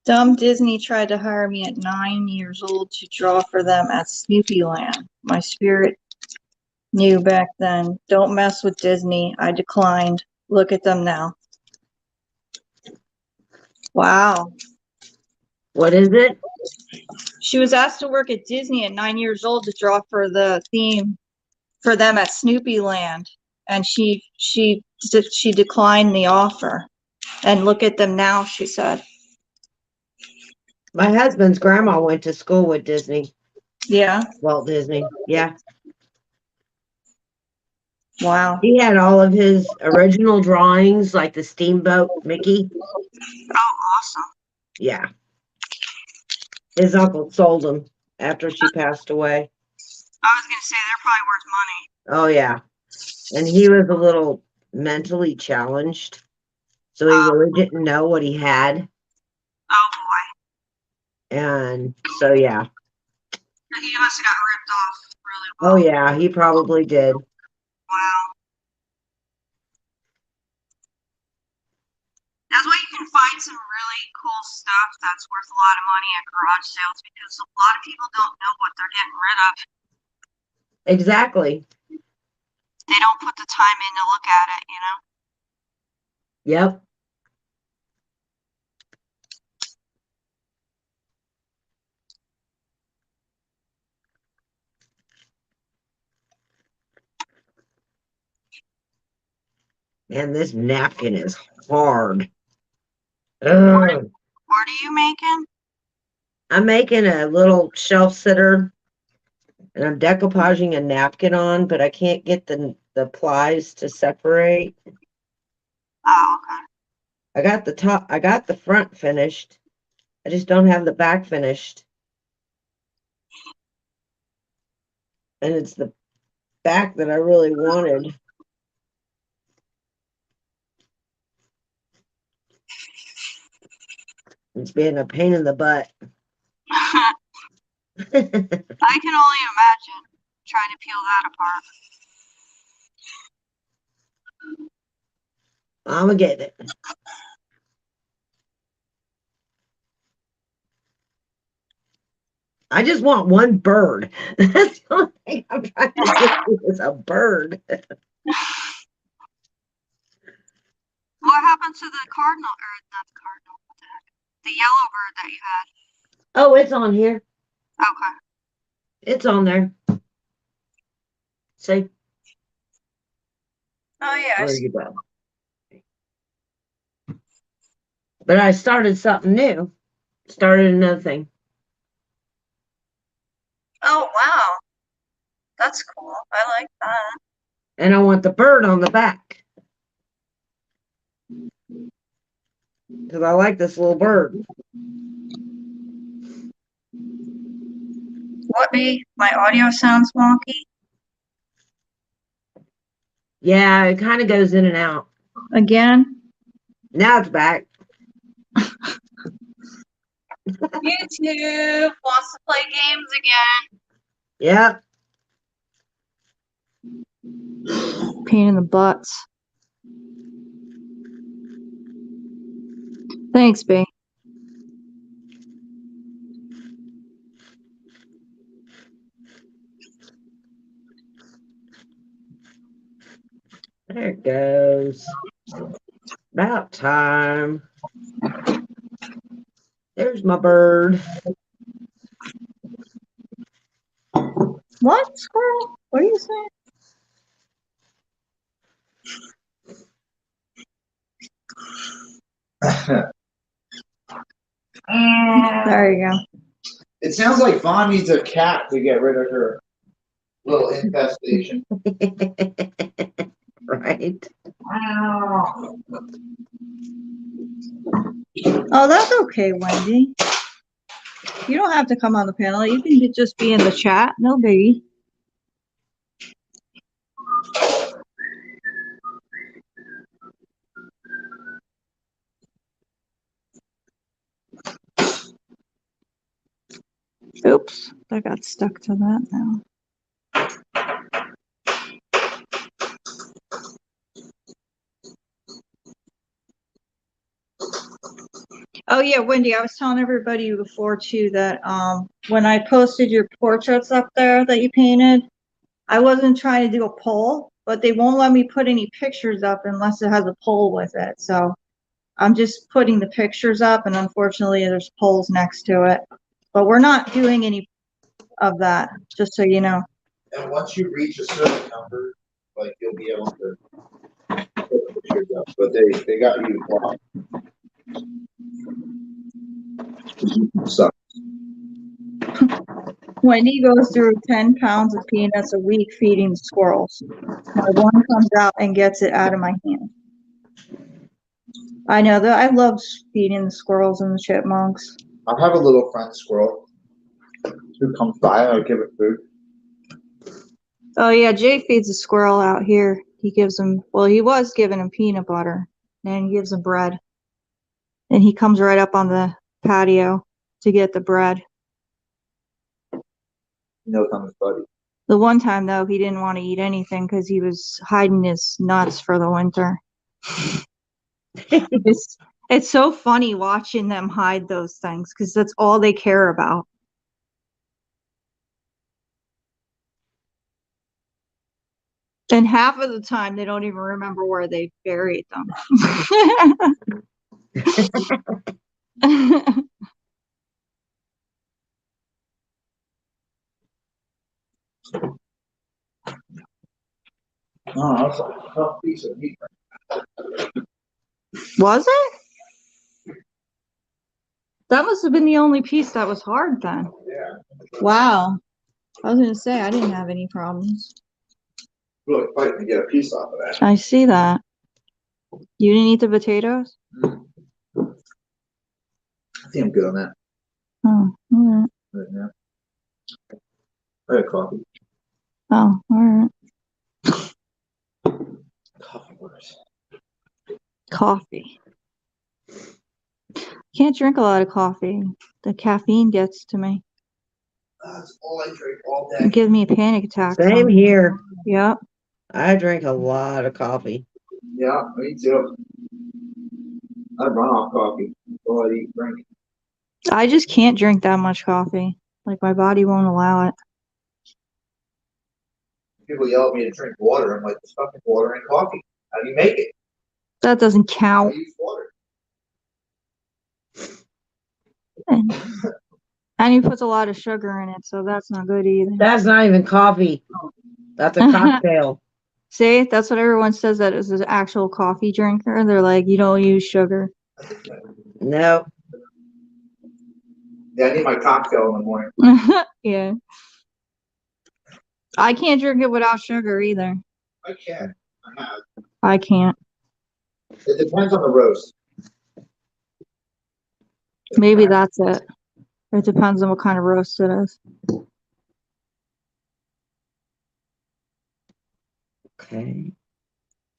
Dumb Disney tried to hire me at 9 years old to draw for them at Snoopyland. My spirit knew back then. Don't mess with Disney. I declined. Look at them now. Wow. What is it? She was asked to work at Disney at 9 years old to draw for the theme for them at Snoopyland, and she declined the offer. And look at them now, she said. My husband's grandma went to school with Disney. Yeah. Walt Disney. Yeah. Wow. He had all of his original drawings, like the Steamboat Mickey. Oh, awesome. Yeah. His uncle sold them after she passed away. I was going to say they're probably worth money. Oh, yeah. And he was a little mentally challenged, so he really didn't know what he had. Oh, boy. And so, yeah. He must have got ripped off really well. Oh, yeah, he probably did. Wow. That's why you can find some really cool stuff that's worth a lot of money at garage sales, because a lot of people don't know what they're getting rid of. Exactly. They don't put the time in to look at it, you know? Yep. Man, this napkin is hard. Ugh. What are you making? I'm making a little shelf sitter, and I'm decoupaging a napkin on, but I can't get the plies to separate. Oh, okay. I got the front finished. I just don't have the back finished. And it's the back that I really wanted. It's being a pain in the butt. I can only imagine trying to peel that apart. I'm gonna get it. I just want one bird. That's the only thing I'm trying to get to is a bird. What happened to the cardinal, or not the cardinal, what the heck? The yellow bird that you had? Oh, it's on here. Okay. It's on there. See? Oh, yeah. There you go. But I started something new. Started another thing. Oh, wow. That's cool. I like that. And I want the bird on the back. Because I like this little bird. What be? My audio sounds wonky. Yeah, it kind of goes in and out. Again? Now it's back. YouTube wants to play games again. Yep. Pain in the butts. Thanks, B. There it goes. About time. There's my bird. What, squirrel? What are you saying? There you go. It sounds like Vaughn needs a cat to get rid of her little infestation. Right. Oh, that's okay, Wendy. You don't have to come on the panel. You can just be in the chat. No biggie. Oops, I got stuck to that now. Oh yeah, Wendy, I was telling everybody before too that when I posted your portraits up there that you painted, I wasn't trying to do a poll, but they won't let me put any pictures up unless it has a poll with it. So I'm just putting the pictures up, and unfortunately there's polls next to it. But we're not doing any of that, just so you know. And once you reach a certain number, like you'll be able to put the pictures up. But they got you blocked. So Wendy goes through 10 pounds of peanuts a week feeding the squirrels. My one comes out and gets it out of my hand. I know that I love feeding the squirrels and the chipmunks. I have a little friend squirrel who comes by and I give it food. Oh yeah, Jay feeds a squirrel out here. He gives him, well, he was giving him peanut butter, and he gives him bread. And he comes right up on the patio to get the bread. You know, I'm his buddy. The one time though, he didn't want to eat anything because he was hiding his nuts for the winter. It's so funny watching them hide those things because that's all they care about. And half of the time, they don't even remember where they buried them. Oh, that's a tough piece of meat. Was it? That must have been the only piece that was hard then. Yeah. Wow. I was going to say, I didn't have any problems. Really fighting to get a piece off of that. I see that. You didn't eat the potatoes? I think I'm good on that. Oh, all right. Right now. I had coffee. Oh, all right. Coffee works. Coffee. Can't drink a lot of coffee. The caffeine gets to me. That's all I drink all It day. gives me a panic attack. Same here. Yep. I drink a lot of coffee. Yeah, me too. I run off coffee. That's all I eat and drink. I just can't drink that much coffee. Like my body won't allow it. People yell at me to drink water. I'm like, there's fucking water in coffee. How do you make it? That doesn't I count. use water. And he puts a lot of sugar in it, so that's not good either. That's not even coffee. That's a cocktail. See, that's what everyone says that is an actual coffee drinker. They're like, you don't use sugar. No. Yeah, I need my cocktail in the morning. Yeah. I can't drink it without sugar either. I can. I have. I can't. It depends on the roast. Maybe that's it. It depends on what kind of roast it is. Okay.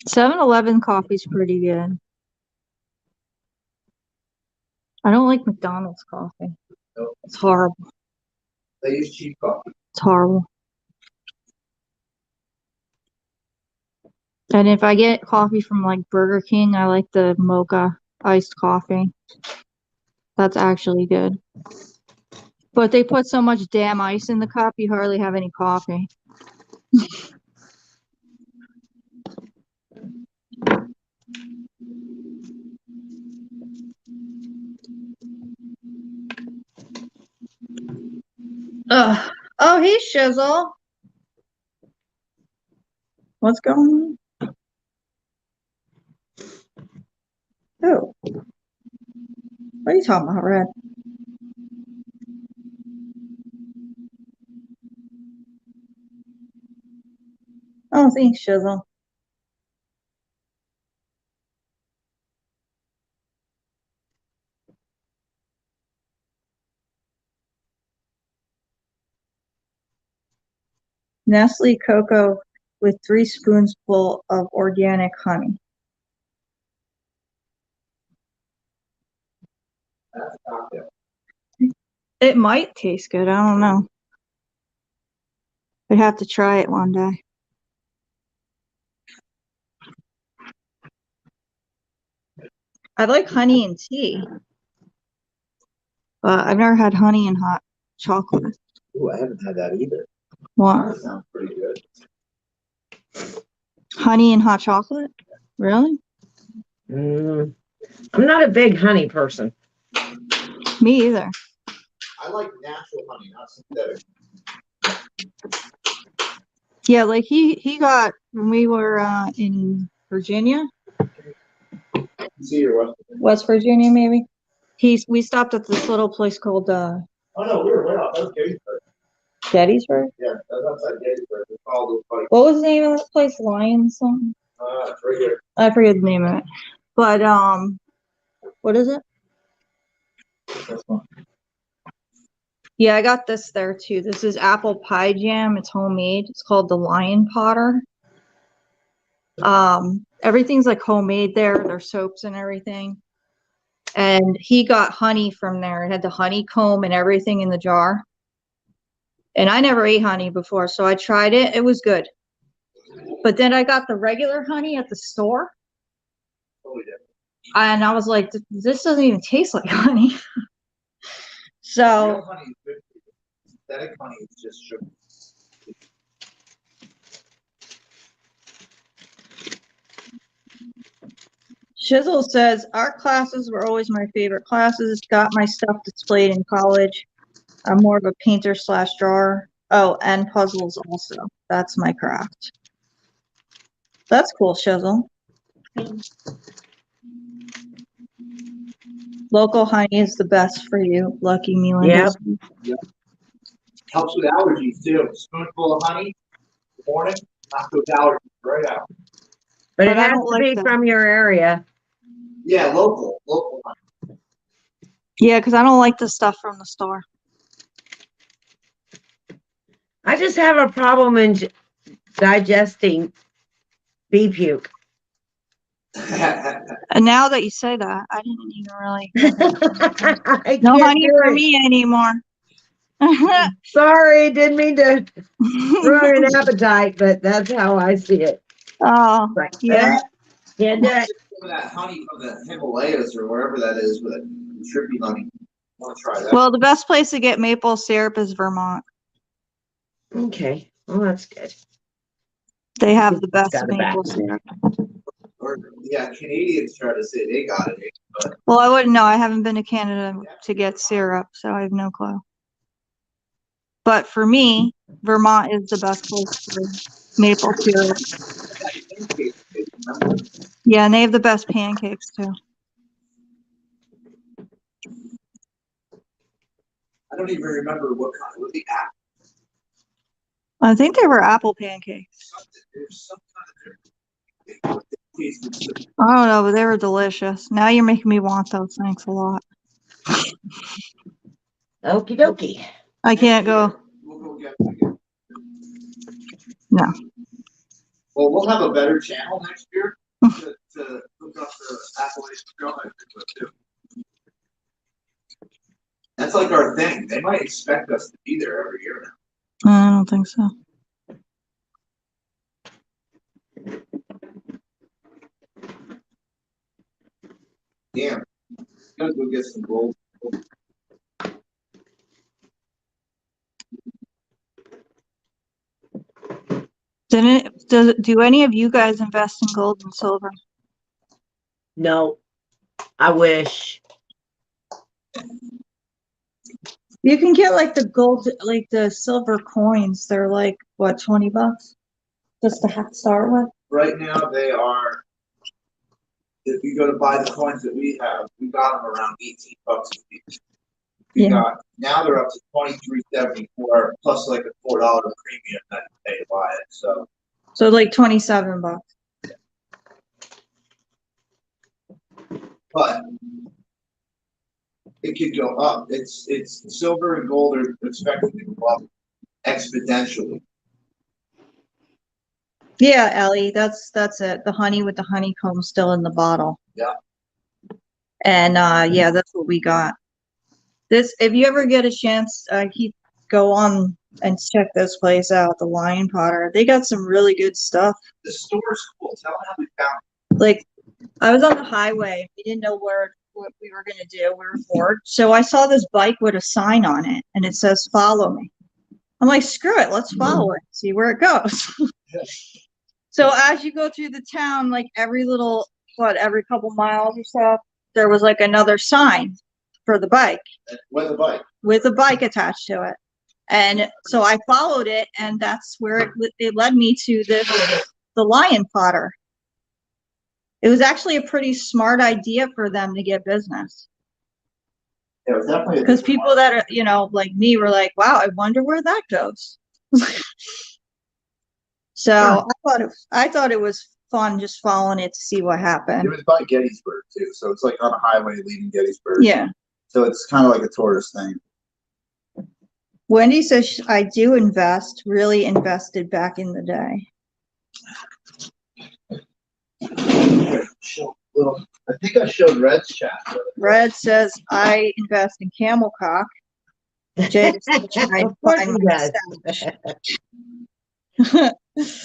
7-Eleven coffee's pretty good. I don't like McDonald's coffee. Nope. It's horrible. They use cheap coffee. It's horrible. And if I get coffee from like Burger King, I like the mocha iced coffee. That's actually good. But they put so much damn ice in the cup, you hardly have any coffee. Oh, hey, Shizzle. What's going on? Oh. What are you talking about, Red? Oh, thanks, Shizzle. Nestle cocoa with 3 spoonsful of organic honey. It might taste good. I don't know. I'd have to try it one day. I like honey and tea, but I've never had honey and hot chocolate. Ooh, I haven't had that either. What? That sounds pretty good. Honey and hot chocolate? Really? I'm not a big honey person. Me either. I like natural honey, not synthetic. Yeah, like he got when we were in Virginia, See your West Virginia maybe. We stopped at this little place called Oh no, we were way off. That was Gettysburg. Gettysburg. Yeah, that was outside Gettysburg. It's called like What was the name of that place? Lion something? it's right here. I forget the name of it. But what is it? That's fine. Yeah, I got this there too. This is apple pie jam. It's homemade. It's called the Lion Potter. Everything's like homemade there. Their soaps and everything. And he got honey from there. It had the honeycomb and everything in the jar. And I never ate honey before, so I tried it. It was good. But then I got the regular honey at the store. Totally different. And I was like, this doesn't even taste like honey. So Real honey is good for you. Synthetic honey is just sugar. Shizzle says, art classes were always my favorite classes. Got my stuff displayed in college. I'm more of a painter / drawer. Oh, and puzzles also. That's my craft. That's cool, Shizzle. Local honey is the best for you. Lucky me, Linda. Yep. Helps with allergies too. Spoonful of honey in the morning, knock those allergies right out. But it But I has don't to like be that. from your area. Yeah, local honey. Yeah, because I don't like the stuff from the store. I just have a problem in digesting bee puke. And now that you say that, I didn't even really. I No can't honey do for it. me anymore. Sorry, didn't mean to ruin an appetite, but that's how I see it. Oh, Like, yeah. can't do it. Some of that honey from the Himalayas or wherever that is, with trippy honey. I want to try that. Well, the best place to get maple syrup is Vermont. Okay, well, that's good. They have the best Got it maple back. syrup. Or yeah, Canadians try to say they got it, but Well, I wouldn't know. I haven't been to Canada to get syrup, so I have no clue. But for me, Vermont is the best place for maple syrup. Yeah, and they have the best pancakes too. I don't even remember what the app. I think they were apple pancakes. There's some kind of different. I don't know, but they were delicious. Now you're making me want those. Thanks a lot. Okie dokie. I can't go. We'll go get them again. No. Well, we'll have a better channel next year to hook up the Appalachian Trail too. That's like our thing. They might expect us to be there every year now. I don't think so. Damn. Gotta go get some gold. Do any of you guys invest in gold and silver? No, I wish. You can get like the gold, like the silver coins. They're like, what, $20? Just to start with? Right now, they are, if you go to buy the coins that we have, we got them around $18 a piece. Yeah. Now they're up to $23.74 plus like a $4 premium that you pay to buy it. So like $27. But it could go up. It's silver and gold are expected to go up exponentially. Yeah, Ellie, that's it. The honey with the honeycomb still in the bottle. Yeah. And yeah, that's what we got. This, if you ever get a chance, go on and check this place out, the Lion Potter. They got some really good stuff. The store's cool. Tell them how we found Like, I was on the highway. We didn't know what we were gonna do. We were bored. So I saw this bike with a sign on it and it says, "Follow me." I'm like, screw it, let's follow it, see where it goes. So as you go through the town, like every couple miles or so, there was like another sign for the bike. with the bike. With a bike attached to it. And so I followed it, and that's where it led me to the Lion Potter. It was actually a pretty smart idea for them to get business. Yeah, it was definitely Because people that are, like me were like, wow, I wonder where that goes. So I thought it was fun just following it to see what happened. It was by Gettysburg too, so it's like on a highway leaving Gettysburg. Yeah. So it's kind of like a tourist thing. Wendy says I do invest, really invested back in the day. I think I showed Red's chat. Red says I invest in camel cock. Jay says I Of course find he my does. stash.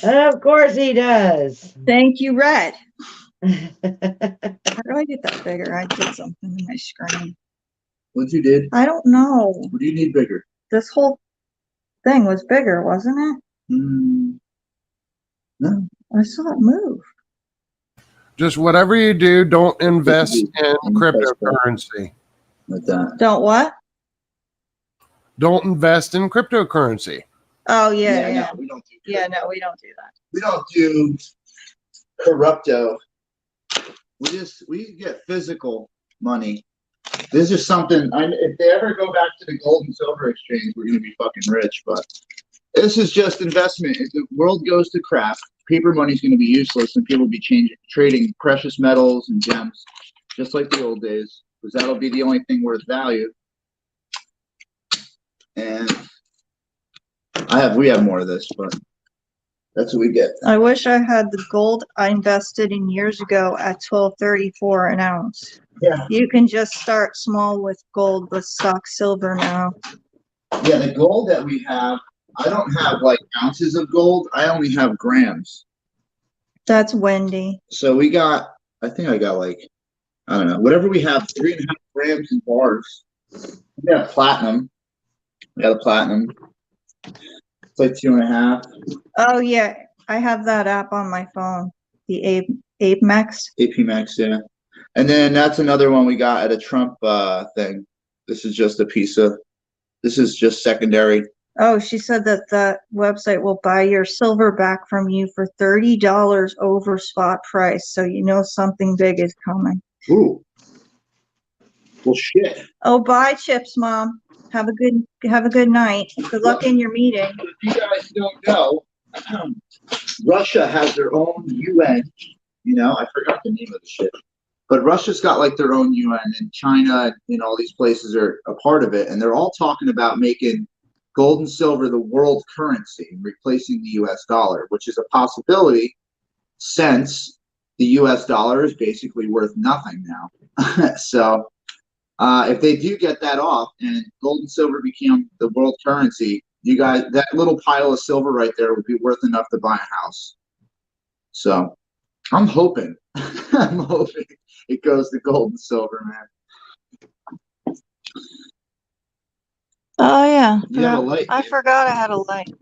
Of course he does. Thank you, Red. How do I get that bigger? I did something in my screen. What you did? I don't know. What do you need bigger? This whole thing was bigger, wasn't it? No. I saw it move. Just whatever you do, don't invest in cryptocurrency. Like that. Don't what? Don't invest in cryptocurrency. Oh yeah. No, we don't do. Yeah, no, we don't do that. We don't do corrupto. We get physical money. This is something. If they ever go back to the gold and silver exchange, we're gonna be fucking rich. But this is just investment. If the world goes to crap, paper money is gonna be useless, and people will be trading precious metals and gems, just like the old days, because that'll be the only thing worth value. And we have more of this, but that's what we get. I wish I had the gold I invested in years ago at $12.34 an ounce. Yeah. You can just start small with gold, but stock silver now. Yeah, the gold that we have, I don't have like ounces of gold. I only have grams. That's Wendy. So I think I got like, I don't know, whatever we have, 3.5 grams in bars. We got platinum. We got a platinum. It's like 2.5. Oh yeah, I have that app on my phone. The ApeMax. APMax, yeah. And then that's another one we got at a Trump thing. This is just this is just secondary. Oh, she said that the website will buy your silver back from you for $30 over spot price. So you know something big is coming. Ooh. Well, shit. Oh, bye, Chips, Mom. Have a good night. Good luck in your meeting. If you guys don't know, Russia has their own UN. I forgot the name of the shit. But Russia's got like their own UN, and China and all these places are a part of it. And they're all talking about making gold and silver the world currency and replacing the US dollar, which is a possibility since the US dollar is basically worth nothing now. So if they do get that off and gold and silver become the world currency, you guys, that little pile of silver right there would be worth enough to buy a house. So I'm hoping, it goes to gold and silver, man. Oh yeah. You have a light. I forgot I had a light.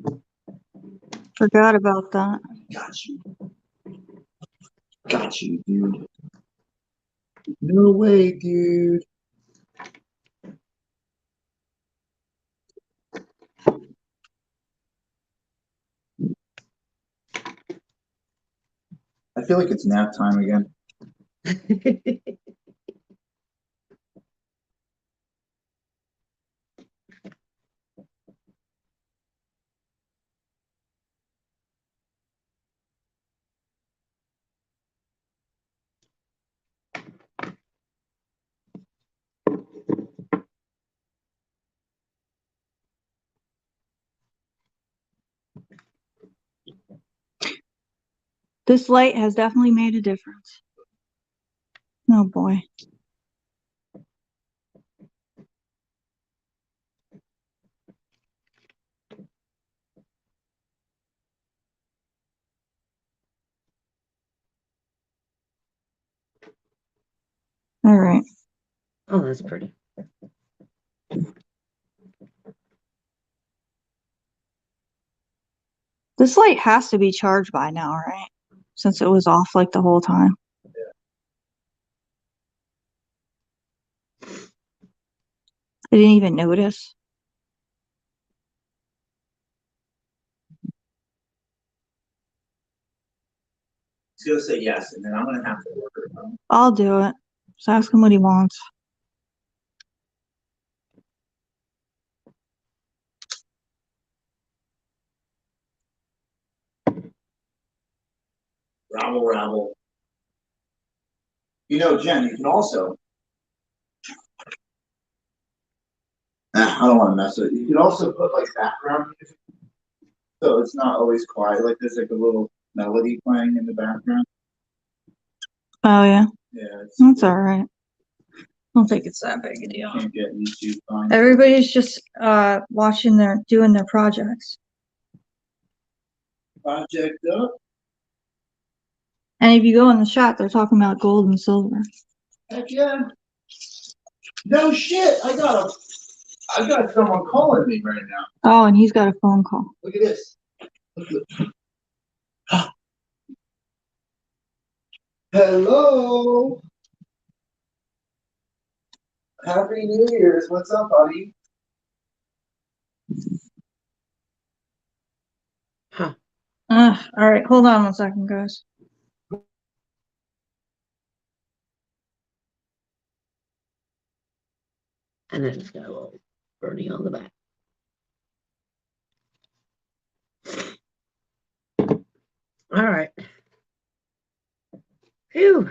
Forgot about that. Got you, dude. No way, dude. I feel like it's nap time again. This light has definitely made a difference. Oh boy. All right. Oh, that's pretty. This light has to be charged by now, right? Since it was off like the whole time. I didn't even notice. He's gonna say yes, and then I'm gonna have to work it out. I'll do it. Just ask him what he wants. Rabble, rabble. You know, Jen, you can also. I don't want to mess with it. You can also put like background music, so it's not always quiet. Like there's like a little melody playing in the background. Oh yeah, Yeah, that's all right. I don't think it's that big a deal. Can't get YouTube fine. Everybody's just watching doing their projects. Project up. And if you go in the shot, they're talking about gold and silver. Heck yeah. No shit. I got someone calling me right now. Oh, and he's got a phone call. Look at this. Hello. Happy New Year's. What's up, buddy? Huh. All right, hold on 1 second, guys. And then it's got a little birdie on the back. All right. Phew.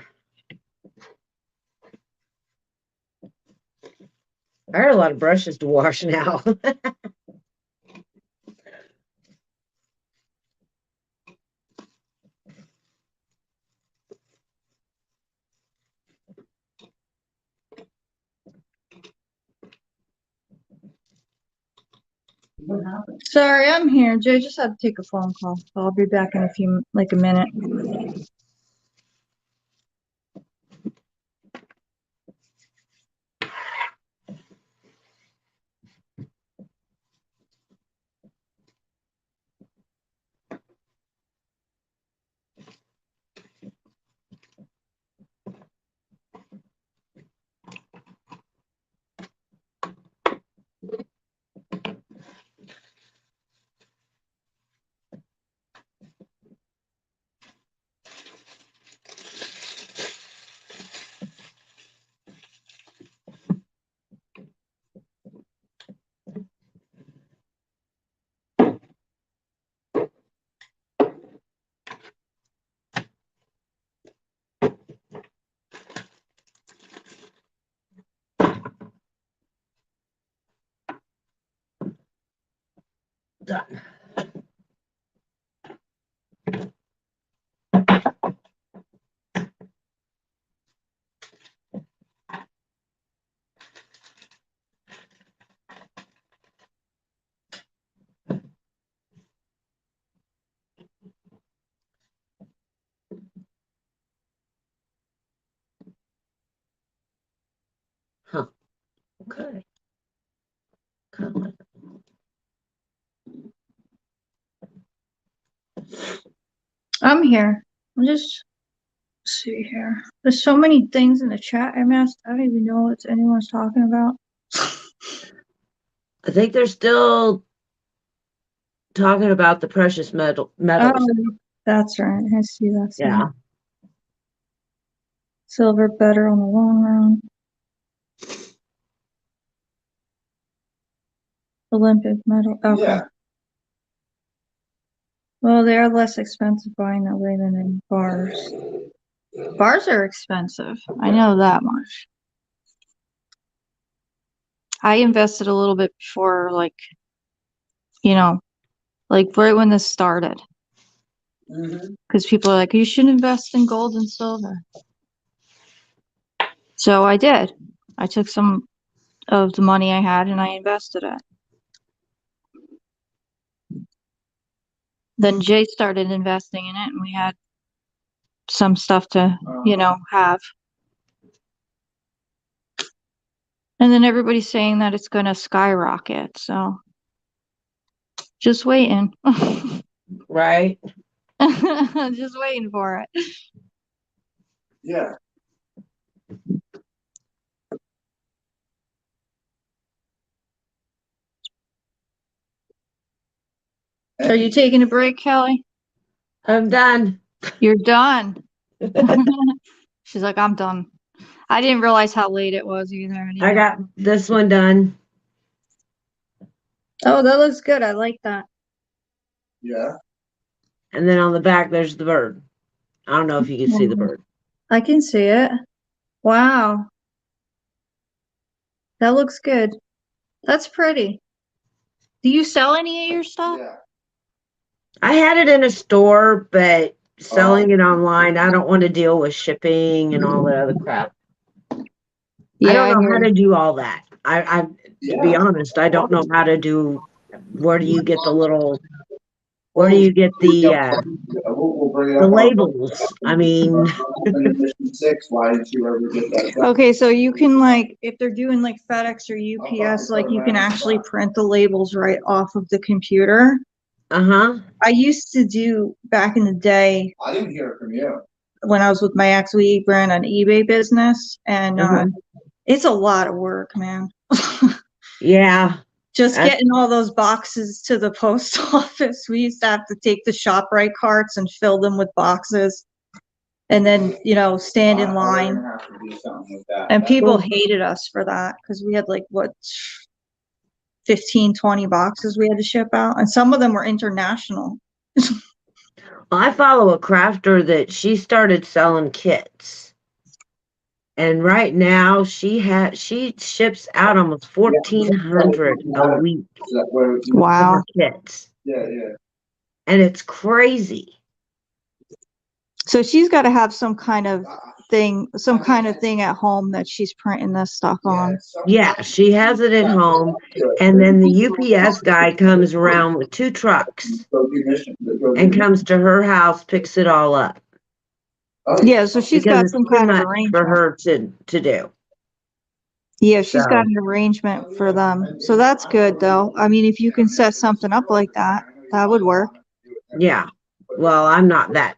I got a lot of brushes to wash now. What happened? Sorry, I'm here. Jay just had to take a phone call. So I'll be back in a minute. Done. Huh. Okay. Kind of like I'm here. I'm just see here. There's so many things in the chat I missed. I don't even know what anyone's talking about. I think they're still talking about the precious metals. Oh, that's right. I see that. Yeah. Silver better on the long run. Olympic medal. Okay. Yeah. Well, they are less expensive buying that way than in bars. Bars are expensive. I know that much. I invested a little bit before, like, you know, like right when this started. Because people are like, you should invest in gold and silver. So I did. I took some of the money I had and I invested it. Then Jay started investing in it and we had some stuff to, have. And then everybody's saying that it's going to skyrocket. So just waiting. Right? Just waiting for it. Yeah. Are you taking a break, Kelly? I'm done. You're done. She's like, I'm done. I didn't realize how late it was either. I got this one done. Oh, that looks good. I like that. Yeah. And then on the back, there's the bird. I don't know if you can see the bird. I can see it. Wow. That looks good. That's pretty. Do you sell any of your stuff? Yeah. I had it in a store, but selling it online, I don't want to deal with shipping and all that other crap. I don't know how to do all that. To be honest, I don't know how to do, where do you get the labels? I mean. Okay, so you can if they're doing like FedEx or UPS, you can actually print the labels right off of the computer. Uh-huh. I used to do back in the day. I didn't hear it from you. When I was with my ex, we ran an eBay business and it's a lot of work, man. Yeah. Just getting all those boxes to the post office. We used to have to take the ShopRite carts and fill them with boxes and then, stand in line. And people hated us for that because we had 15, 20 boxes we had to ship out. And some of them were international. I follow a crafter that she started selling kits. And right now she ships out almost 1,400 a week. Wow. Kits. Yeah. And it's crazy. So she's got to have some kind of thing at home that she's printing this stuff on. Yeah, she has it at home. And then the UPS guy comes around with 2 trucks and comes to her house, picks it all up. Yeah, so she's got some kind of arrangement for her to do. Yeah, she's got an arrangement for them. So that's good though. I mean, if you can set something up like that, that would work. Yeah. Well, I'm not that.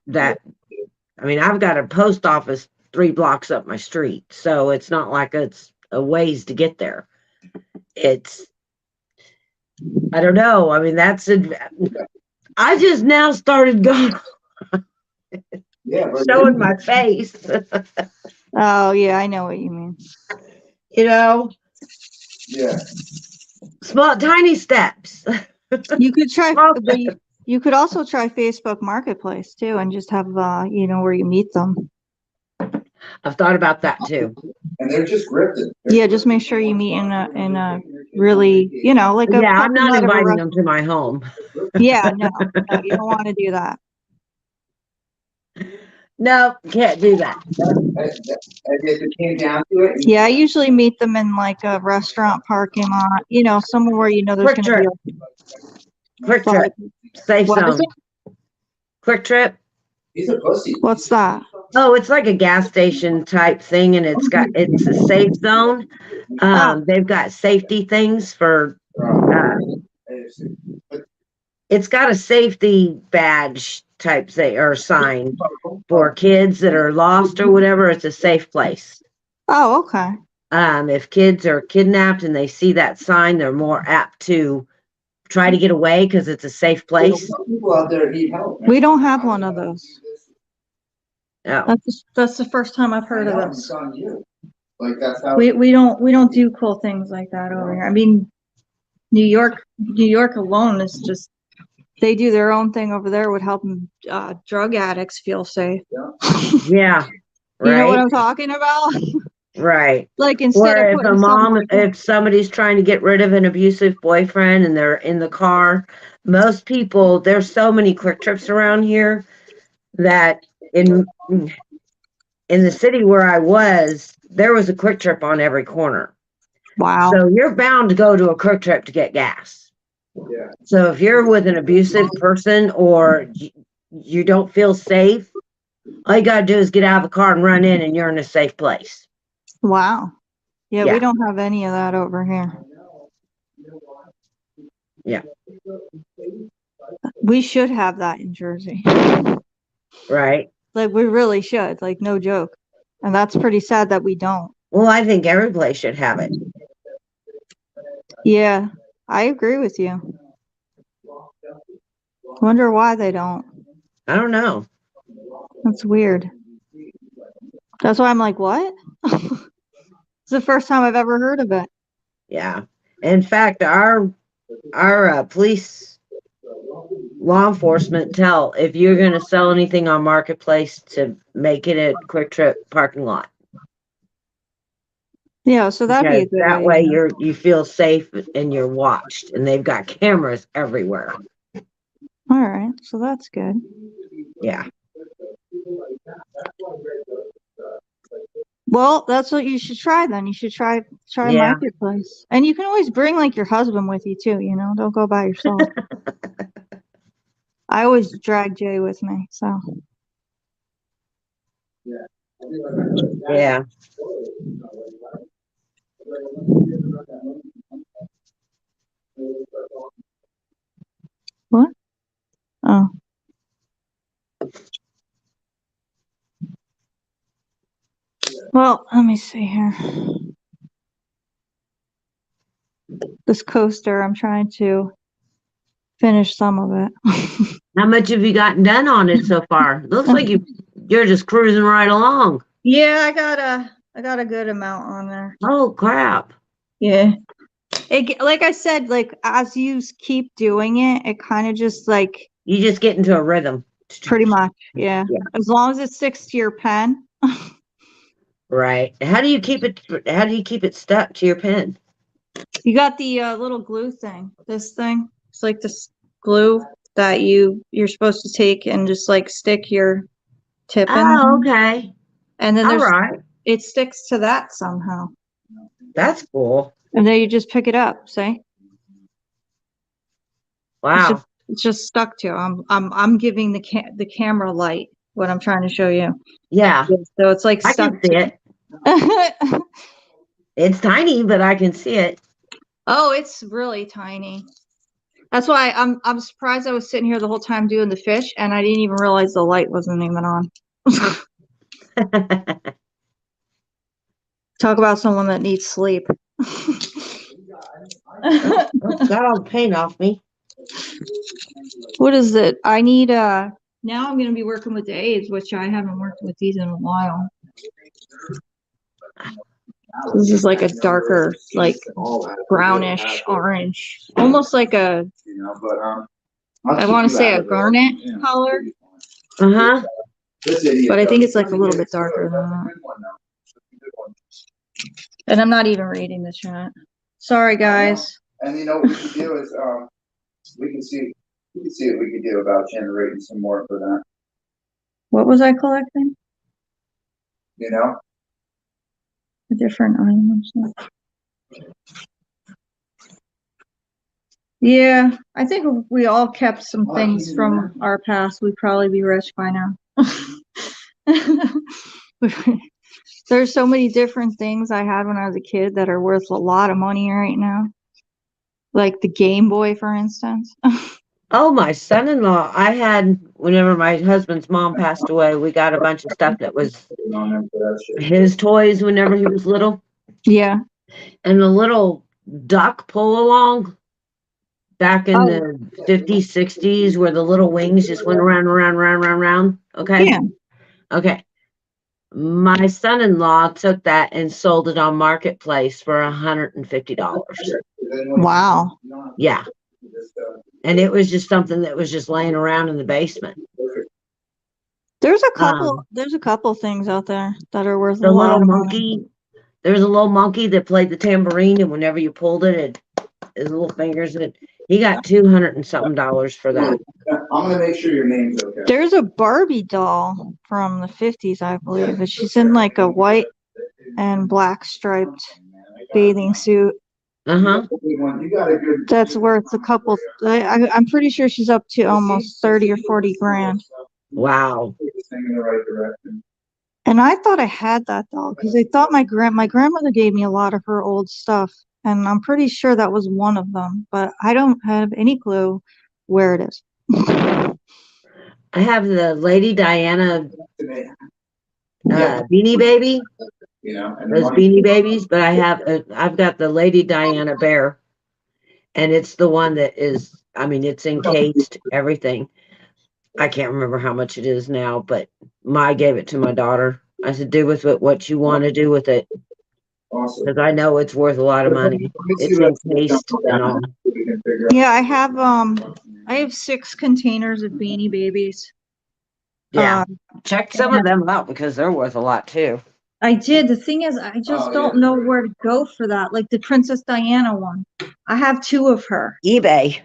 I mean, I've got a post office 3 blocks up my street, so it's not like it's a ways to get there. I don't know. I mean, I just now started going. Showing my face. Oh yeah, I know what you mean. Yeah. Small, tiny steps. You could try. You could also try Facebook Marketplace too, and just have where you meet them. I've thought about that too. And they're just grifted. Yeah, just make sure you meet in a really, like a. Yeah, I'm not inviting them to my home. Yeah, no, you don't want to do that. No, can't do that. If it came down to it. Yeah, I usually meet them in a restaurant parking lot, somewhere where there's going to be a Quick Trip. Safe zone. Quick Trip. He's a pussy. What's that? Oh, it's like a gas station type thing, and it's a safe zone. They've got safety things for. It's got a safety badge type thing or sign for kids that are lost or whatever. It's a safe place. Oh, okay. If kids are kidnapped and they see that sign, they're more apt to try to get away because it's a safe place. People out there need help. We don't have one of those. Oh, That's the first time I've heard I know, of it's this. on you. Like that's how. We don't do cool things like that over here. I mean, New York alone is just, they do their own thing over there with helping drug addicts feel safe. yeah, You know what right, I'm talking about? right. Like instead Or of if a putting someone, if somebody's trying to get rid of an abusive boyfriend and they're in the car, most people, there's so many quick trips around here that in the city where I was, there was a quick trip on every corner. wow. So you're bound to go to a quick trip to get gas. Yeah. So if you're with an abusive person or you don't feel safe, all you gotta do is get out of the car and run in and you're in a safe place. Wow. Yeah, Yeah. we don't have any of that over here. Yeah. We should have that in Jersey. Right. Like we really should, like no joke. And that's pretty sad that we don't. Well, I think every place should have it. Yeah, I agree with you. Wonder why they don't. I don't know. That's weird. That's why I'm like, what? It's the first time I've ever heard of it. Yeah. In fact, our police law enforcement tell if you're going to sell anything on Marketplace to make it a Quick Trip parking lot. Yeah, so that'd be a Because good that way idea. you feel safe and you're watched, and they've got cameras everywhere. All right, so that's good. Yeah. Well, that's what you should try then. You should try Yeah. Marketplace. And you can always bring like your husband with you too, you know, don't go by yourself. I always drag Jay with me, so. Yeah. What? Oh. Well, let me see here. This coaster, I'm trying to finish some of it. How much have you gotten done on it so far? Looks like you're just cruising right along. Yeah, I got a good amount on there. Oh crap. Yeah. Like I said, like as you keep doing it, it kind of just like You just get into a rhythm. pretty much, yeah. Yeah. As long as it sticks to your pen. How do you keep it stuck to your pen? You got the little glue thing. This thing. It's like this glue that you're supposed to take and just like stick your tip in. Oh, okay. And then All right. it sticks to that somehow. That's cool. And then you just pick it up, see? Wow. It's just stuck to. I'm giving the camera light what I'm trying to show you. Yeah. So it's like I stuck can see it. It's tiny, but I can see it. Oh, it's really tiny. That's why I'm surprised I was sitting here the whole time doing the fish and I didn't even realize the light wasn't even on. Talk about someone that needs sleep. Got all the paint off me. What is it? I need now I'm gonna be working with the aids, which I haven't worked with these in a while. This is like a darker, like brownish orange, almost like a, I want to say a garnet color, Uh-huh. but I think it's like a little bit darker than that. And I'm not even reading the chat. Sorry, guys. And you know what we could do is we can see what we could do about generating some more for that. What was I collecting? You know? A different items. Yeah, I think if we all kept some things from our past, we'd probably be rich by now. There's so many different things I had when I was a kid that are worth a lot of money right now. Like the Game Boy, for instance. Oh, my son-in-law, I had, whenever my husband's mom passed away, we got a bunch of stuff that was his toys whenever he was little. Yeah. And the little duck pull-along back in the 50s, 60s, where the little wings just went around. Okay? Yeah. Okay. My son-in-law took that and sold it on Marketplace for $150. Wow. Yeah. And it was just something that was just laying around in the basement. There's a couple things out there that are worth a The lot little of money. monkey, there was a little monkey that played the tambourine, and whenever you pulled it, his little fingers, he got $200 and something for that. I'm gonna make sure your name's okay. There's a Barbie doll from the 50s, I believe, but she's in like a white and black striped bathing suit. Uh-huh. You got a good. That's worth a couple. I'm pretty sure she's up to almost 30 or 40 grand. Wow. In the right direction. And I thought I had that doll because I thought my grandmother gave me a lot of her old stuff, and I'm pretty sure that was one of them, but I don't have any clue where it is. I have the Lady Diana Beanie Baby. You know, Those Beanie Babies, but I've got the Lady Diana bear, and it's the one that is, I mean, it's encased, everything. I can't remember how much it is now, but I gave it to my daughter. I said, do with it what you want to do with it. Awesome. Because I know it's worth a lot of money. It's encased and all. Yeah, I have 6 containers of Beanie Babies. Yeah. Check some of them out because they're worth a lot too. I did. The thing is, I just don't know where to go for that. Like the Princess Diana one. I have 2 of her. eBay.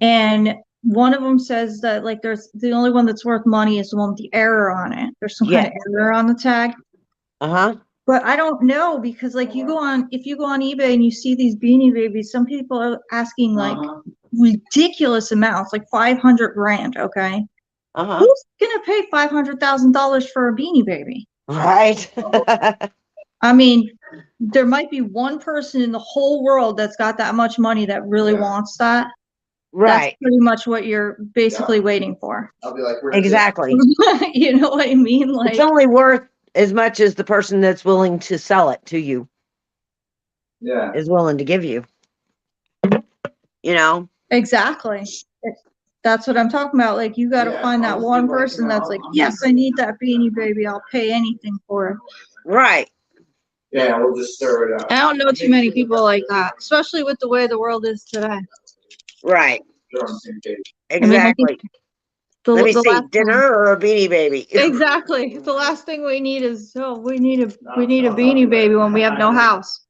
And one of them says that like there's the only one that's worth money is the one with the error on it. There's some kind of error on the tag. Uh-huh. But I don't know because like if you go on eBay and you see these Beanie Babies, some people are asking like ridiculous amounts, like 500 grand. Okay. Uh-huh. Who's gonna pay $500,000 for a Beanie Baby? Right. I mean, there might be one person in the whole world that's got that much money that really wants that. Right. That's pretty much what you're basically waiting for. I'll be like, exactly. You know what I mean? Like it's only worth as much as the person that's willing to sell it to you is willing to give you. You know? Exactly. That's what I'm talking about. Like you got to find that one person that's like, yes, I need that Beanie Baby. I'll pay anything for it. Right. Yeah, we'll just stir it up. I don't know too many people like that, especially with the way the world is today. Right. Exactly. Let me see, dinner or a Beanie Baby? Exactly. The last thing we need is we need a Beanie Baby when we have no house.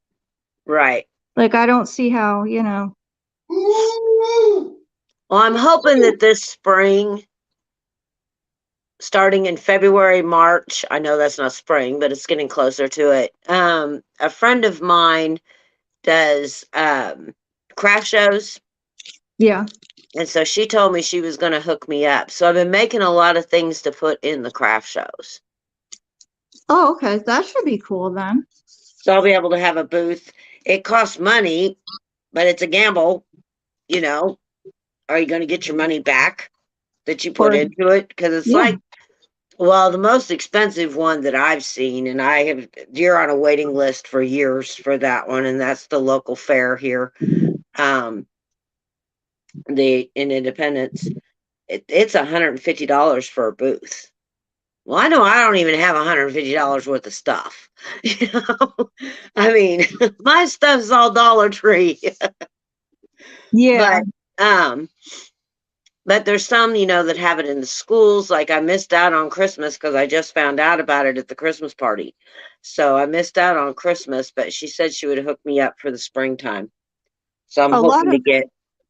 Right. Like I don't see how, you know. Well, I'm hoping that this spring, starting in February, March, I know that's not spring, but it's getting closer to it. A friend of mine does craft shows. Yeah. And so she told me she was going to hook me up. So I've been making a lot of things to put in the craft shows. Oh, okay. That should be cool then. So I'll be able to have a booth. It costs money, but it's a gamble. You know, are you going to get your money back that you put into it? Because it's like, well, the most expensive one that I've seen, and you're on a waiting list for years for that one, and that's the local fair here. In Independence, it's $150 for a booth. Well, I know I don't even have $150 worth of stuff. You know, I mean, my stuff's all Dollar Tree. Yeah. But there's some, you know, that have it in the schools. Like I missed out on Christmas because I just found out about it at the Christmas party. So I missed out on Christmas, but she said she would hook me up for the springtime. So I'm hoping to get.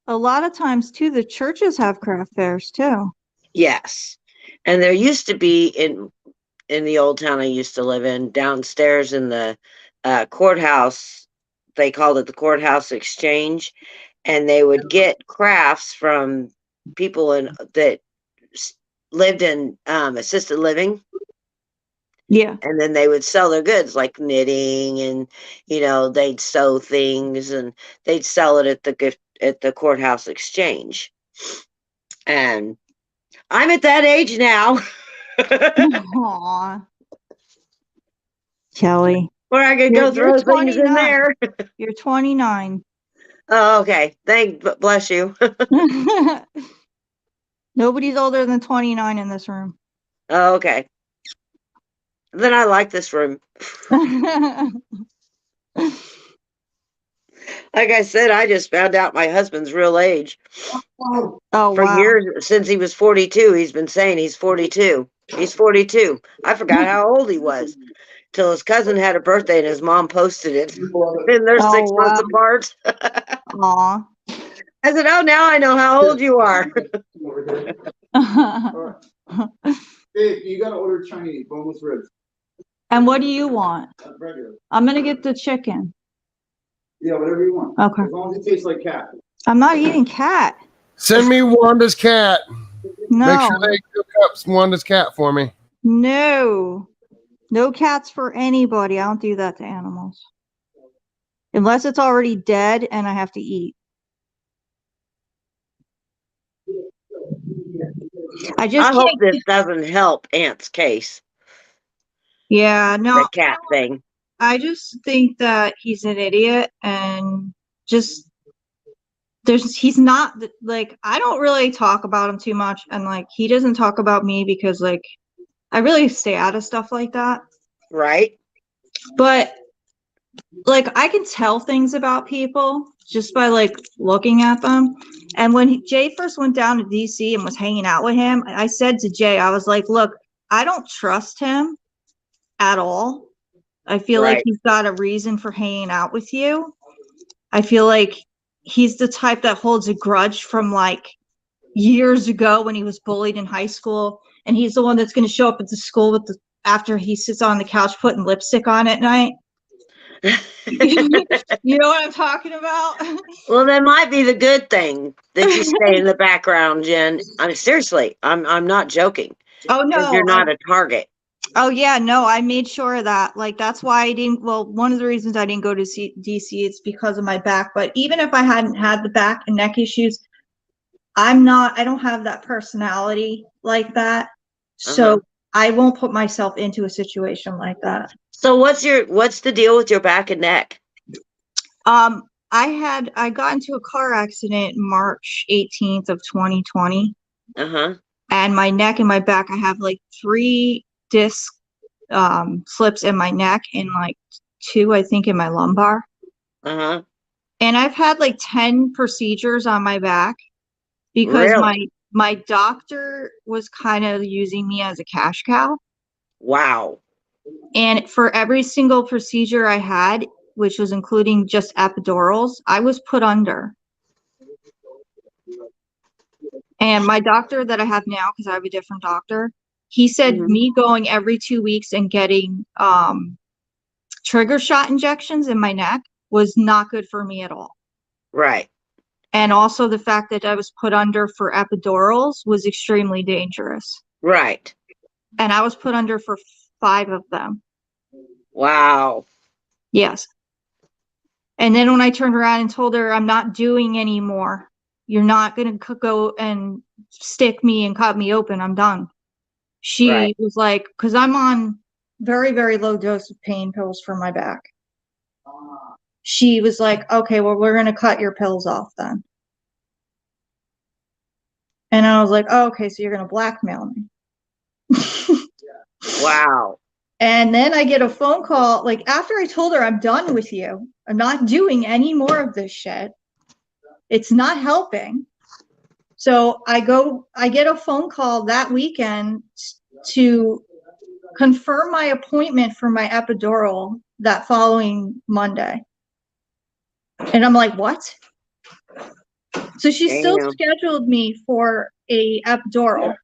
A lot of times too, the churches have craft fairs too. Yes. And there used to be in the old town I used to live in, downstairs in the courthouse, they called it the courthouse exchange, and they would get crafts from people that lived in assisted living. Yeah. And then they would sell their goods like knitting, and you know, they'd sew things and they'd sell it at the courthouse exchange. And I'm at that age now. Aww. Kelly. Where I could go throw things in there. You're 29. Oh, okay. Bless you. Nobody's older than 29 in this room. Oh, okay. Then I like this room. Like I said, I just found out my husband's real age. Oh, For wow. years, since he was 42, he's been saying he's 42. He's 42. I forgot how old he was till his cousin had a birthday and his mom posted it. And they're Oh, 6 months wow. apart. Aw. I said, oh, now I know how old you are. Babe, you gotta order Chinese, boneless ribs. And what do you want? Regular. I'm gonna get the chicken. Yeah, whatever you want. Okay. As long as it tastes like cat. I'm not eating cat. Send me Wanda's cat. No. Make sure they cook up Wanda's cat for me. No. No cats for anybody. I don't do that to animals. Unless it's already dead and I have to eat. I just hope can't. this doesn't help Aunt's case, Yeah, no. the cat thing. I just think that he's an idiot and just he's not like, I don't really talk about him too much, and like he doesn't talk about me because like I really stay out of stuff like that. Right? But like I can tell things about people just by like looking at them. And when Jay first went down to DC and was hanging out with him, I said to Jay, I was like, look, I don't trust him at all. I feel like Right. he's got a reason for hanging out with you. I feel like he's the type that holds a grudge from like years ago when he was bullied in high school. And he's the one that's going to show up at the school with after he sits on the couch putting lipstick on at night. You know what I'm talking about? Well, that might be the good thing that you stay in the background, Jen. I mean, seriously, I'm not joking. Oh no, you're not a target. Oh yeah, no, I made sure of that. Like that's why I didn't. Well, one of the reasons I didn't go to DC is because of my back. But even if I hadn't had the back and neck issues, I don't have that personality like that. So I won't put myself into a situation like that. So what's the deal with your back and neck? I got into a car accident March 18th of 2020. And my neck and my back, I have like 3 disc slips in my neck and like 2, I think, in my lumbar. And I've had like 10 procedures on my back because my doctor was kind of using me as a cash cow. Wow. And for every single procedure I had, which was including just epidurals, I was put under. And my doctor that I have now, because I have a different doctor, he said me going every 2 weeks and getting trigger shot injections in my neck was not good for me at all. Right. And also the fact that I was put under for epidurals was extremely dangerous. Right. And I was put under for 5 of them. Wow. Yes. And then when I turned around and told her I'm not doing anymore, you're not going to go and stick me and cut me open, I'm done. She was like, because I'm on very, very low dose of pain pills for my back. She was like, okay, well, we're going to cut your pills off then. And I was like, oh, okay, so you're going to blackmail me. Wow. And then I get a phone call, like after I told her I'm done with you, I'm not doing any more of this shit. It's not helping. So I get a phone call that weekend to confirm my appointment for my epidural that following Monday. And I'm like, what? So she still scheduled me for a epidural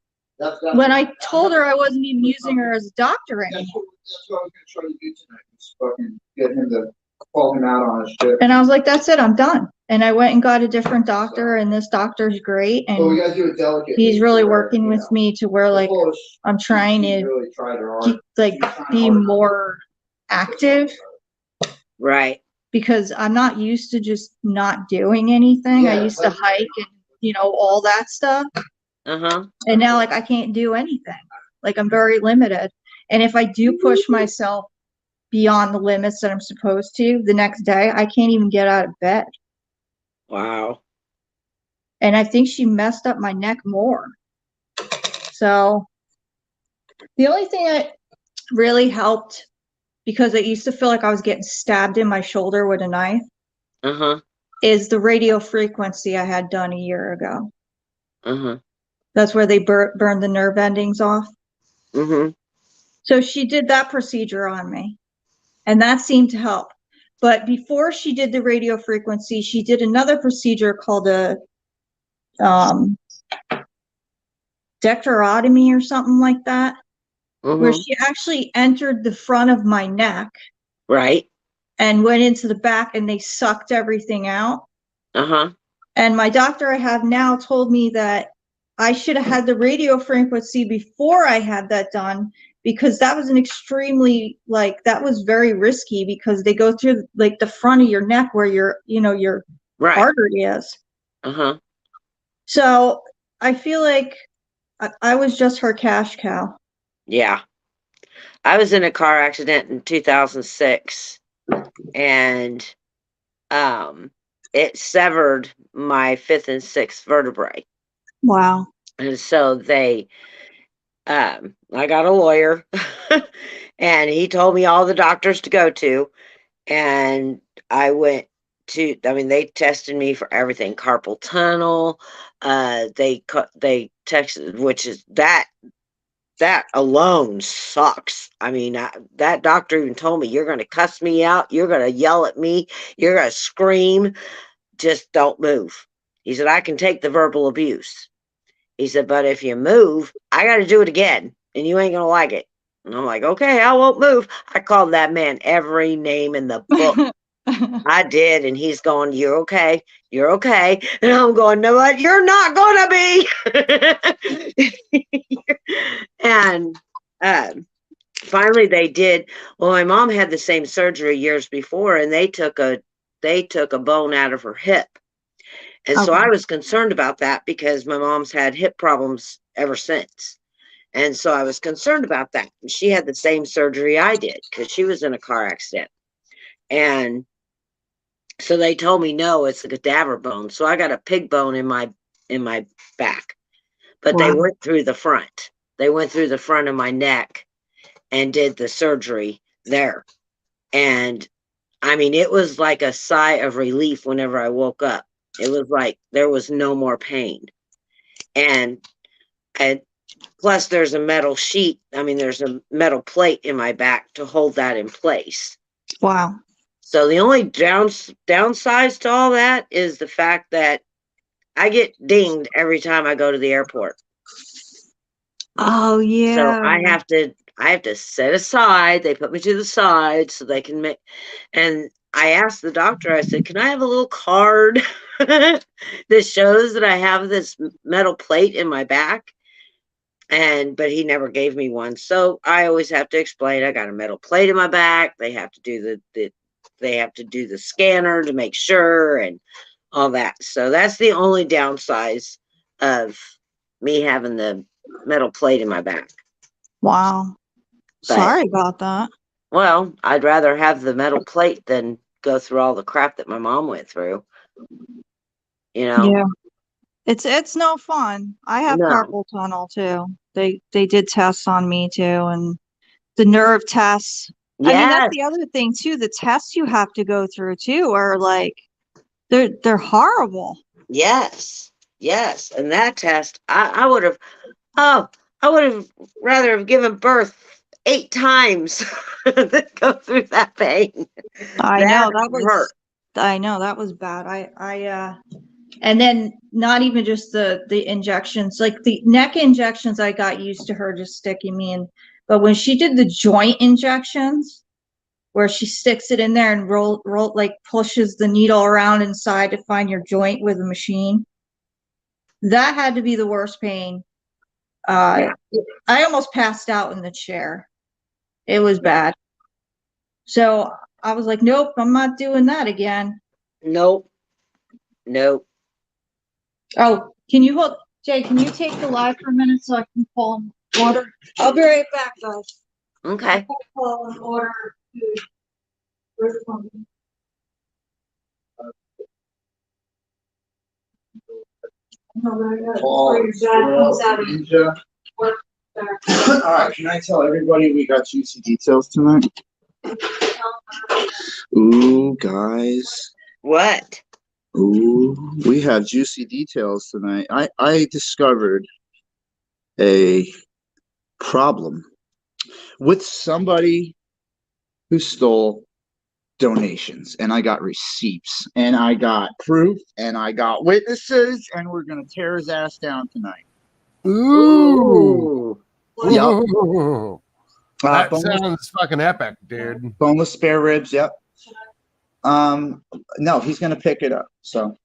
when I told her I wasn't even using her as a doctor anymore. That's what I was going to try to do tonight. Just fucking get him to call him out on his shit. And I was like, that's it, I'm done. And I went and got a different doctor, and this doctor's great. And we gotta do it delicately. He's really working with me to where like I'm trying to really be more active. Right. Because I'm not used to just not doing anything. I used to hike and all that stuff. And now like I can't do anything. Like I'm very limited. And if I do push myself beyond the limits that I'm supposed to, the next day I can't even get out of bed. Wow. And I think she messed up my neck more. So the only thing really helped because it used to feel like I was getting stabbed in my shoulder with a knife. Uh-huh. Is the radio frequency I had done a year ago. Uh-huh. That's where they burned the nerve endings off. Mm-hmm. So she did that procedure on me, and that seemed to help. But before she did the radio frequency, she did another procedure called a dectoratomy or something like that, where Mm-hmm. she actually entered the front of my neck Right. and went into the back, and they sucked everything out. Uh-huh. And my doctor I have now told me that I should have had the radio frequency before I had that done, because that was an extremely, like, that was very risky because they go through like the front of your neck where your, your Right. artery is. Uh-huh. So I feel like I was just her cash cow. Yeah. I was in a car accident in 2006, and it severed my 5th and 6th vertebrae. Wow. And so I got a lawyer and he told me all the doctors to go to, and I went to, they tested me for everything, carpal tunnel, they texted, which is that alone sucks. That doctor even told me, you're going to cuss me out, you're going to yell at me, you're going to scream, just don't move. He said, I can take the verbal abuse. He said, but if you move, I got to do it again, and you ain't going to like it. And I'm like, okay, I won't move. I called that man every name in the book. I did, and he's going, you're okay. You're okay. And I'm going, no, what? You're not going to be. And finally they did. Well, my mom had the same surgery years before, and they took a bone out of her hip. And so I was concerned about that because my mom's had hip problems ever since. And so I was concerned about that. And she had the same surgery I did because she was in a car accident. And so they told me, no, it's a cadaver bone. So I got a pig bone in my back. But they went through the front. They went through the front of my neck and did the surgery there. And it was like a sigh of relief whenever I woke up. It was like there was no more pain. And plus there's a metal sheet. There's a metal plate in my back to hold that in place. Wow. So the only downsides to all that is the fact that I get dinged every time I go to the airport. Oh yeah. So I have to set aside. They put me to the side so they can make. And I asked the doctor, I said, can I have a little card that shows that I have this metal plate in my back? But he never gave me one. So I always have to explain, I got a metal plate in my back. They have to do the scanner to make sure and all that. So that's the only downsize of me having the metal plate in my back. Wow. Sorry about that. Well, I'd rather have the metal plate than go through all the crap that my mom went through. Yeah. It's no fun. I have carpal tunnel too. They did tests on me too, and the nerve tests. Yes. That's the other thing too. The tests you have to go through too are like they're horrible. Yes. And that test, I would have rather have given birth 8 times than go through that pain. I know that was bad. I and then not even just the injections, like the neck injections, I got used to her just sticking me in. But when she did the joint injections, where she sticks it in there and roll like pushes the needle around inside to find your joint with a machine, that had to be the worst pain. I almost passed out in the chair. It was bad. So I was like, nope, I'm not doing that again. Nope. Oh, can you hold, Jay, can you take the live for a minute so I can call an order? I'll be right back, guys. Okay. I'll call an order food. Where's the phone? No, but I got it before your dad comes out of work. All right, can I tell everybody we got juicy details tonight? Ooh, guys. What? Ooh, we have juicy details tonight. I discovered a problem with somebody who stole donations, and I got receipts, and I got proof, and I got witnesses, and we're gonna tear his ass down tonight. Ooh. Yep. Ooh. That Boneless, sounds fucking epic, dude. boneless spare ribs. Yep. No, he's gonna pick it up, so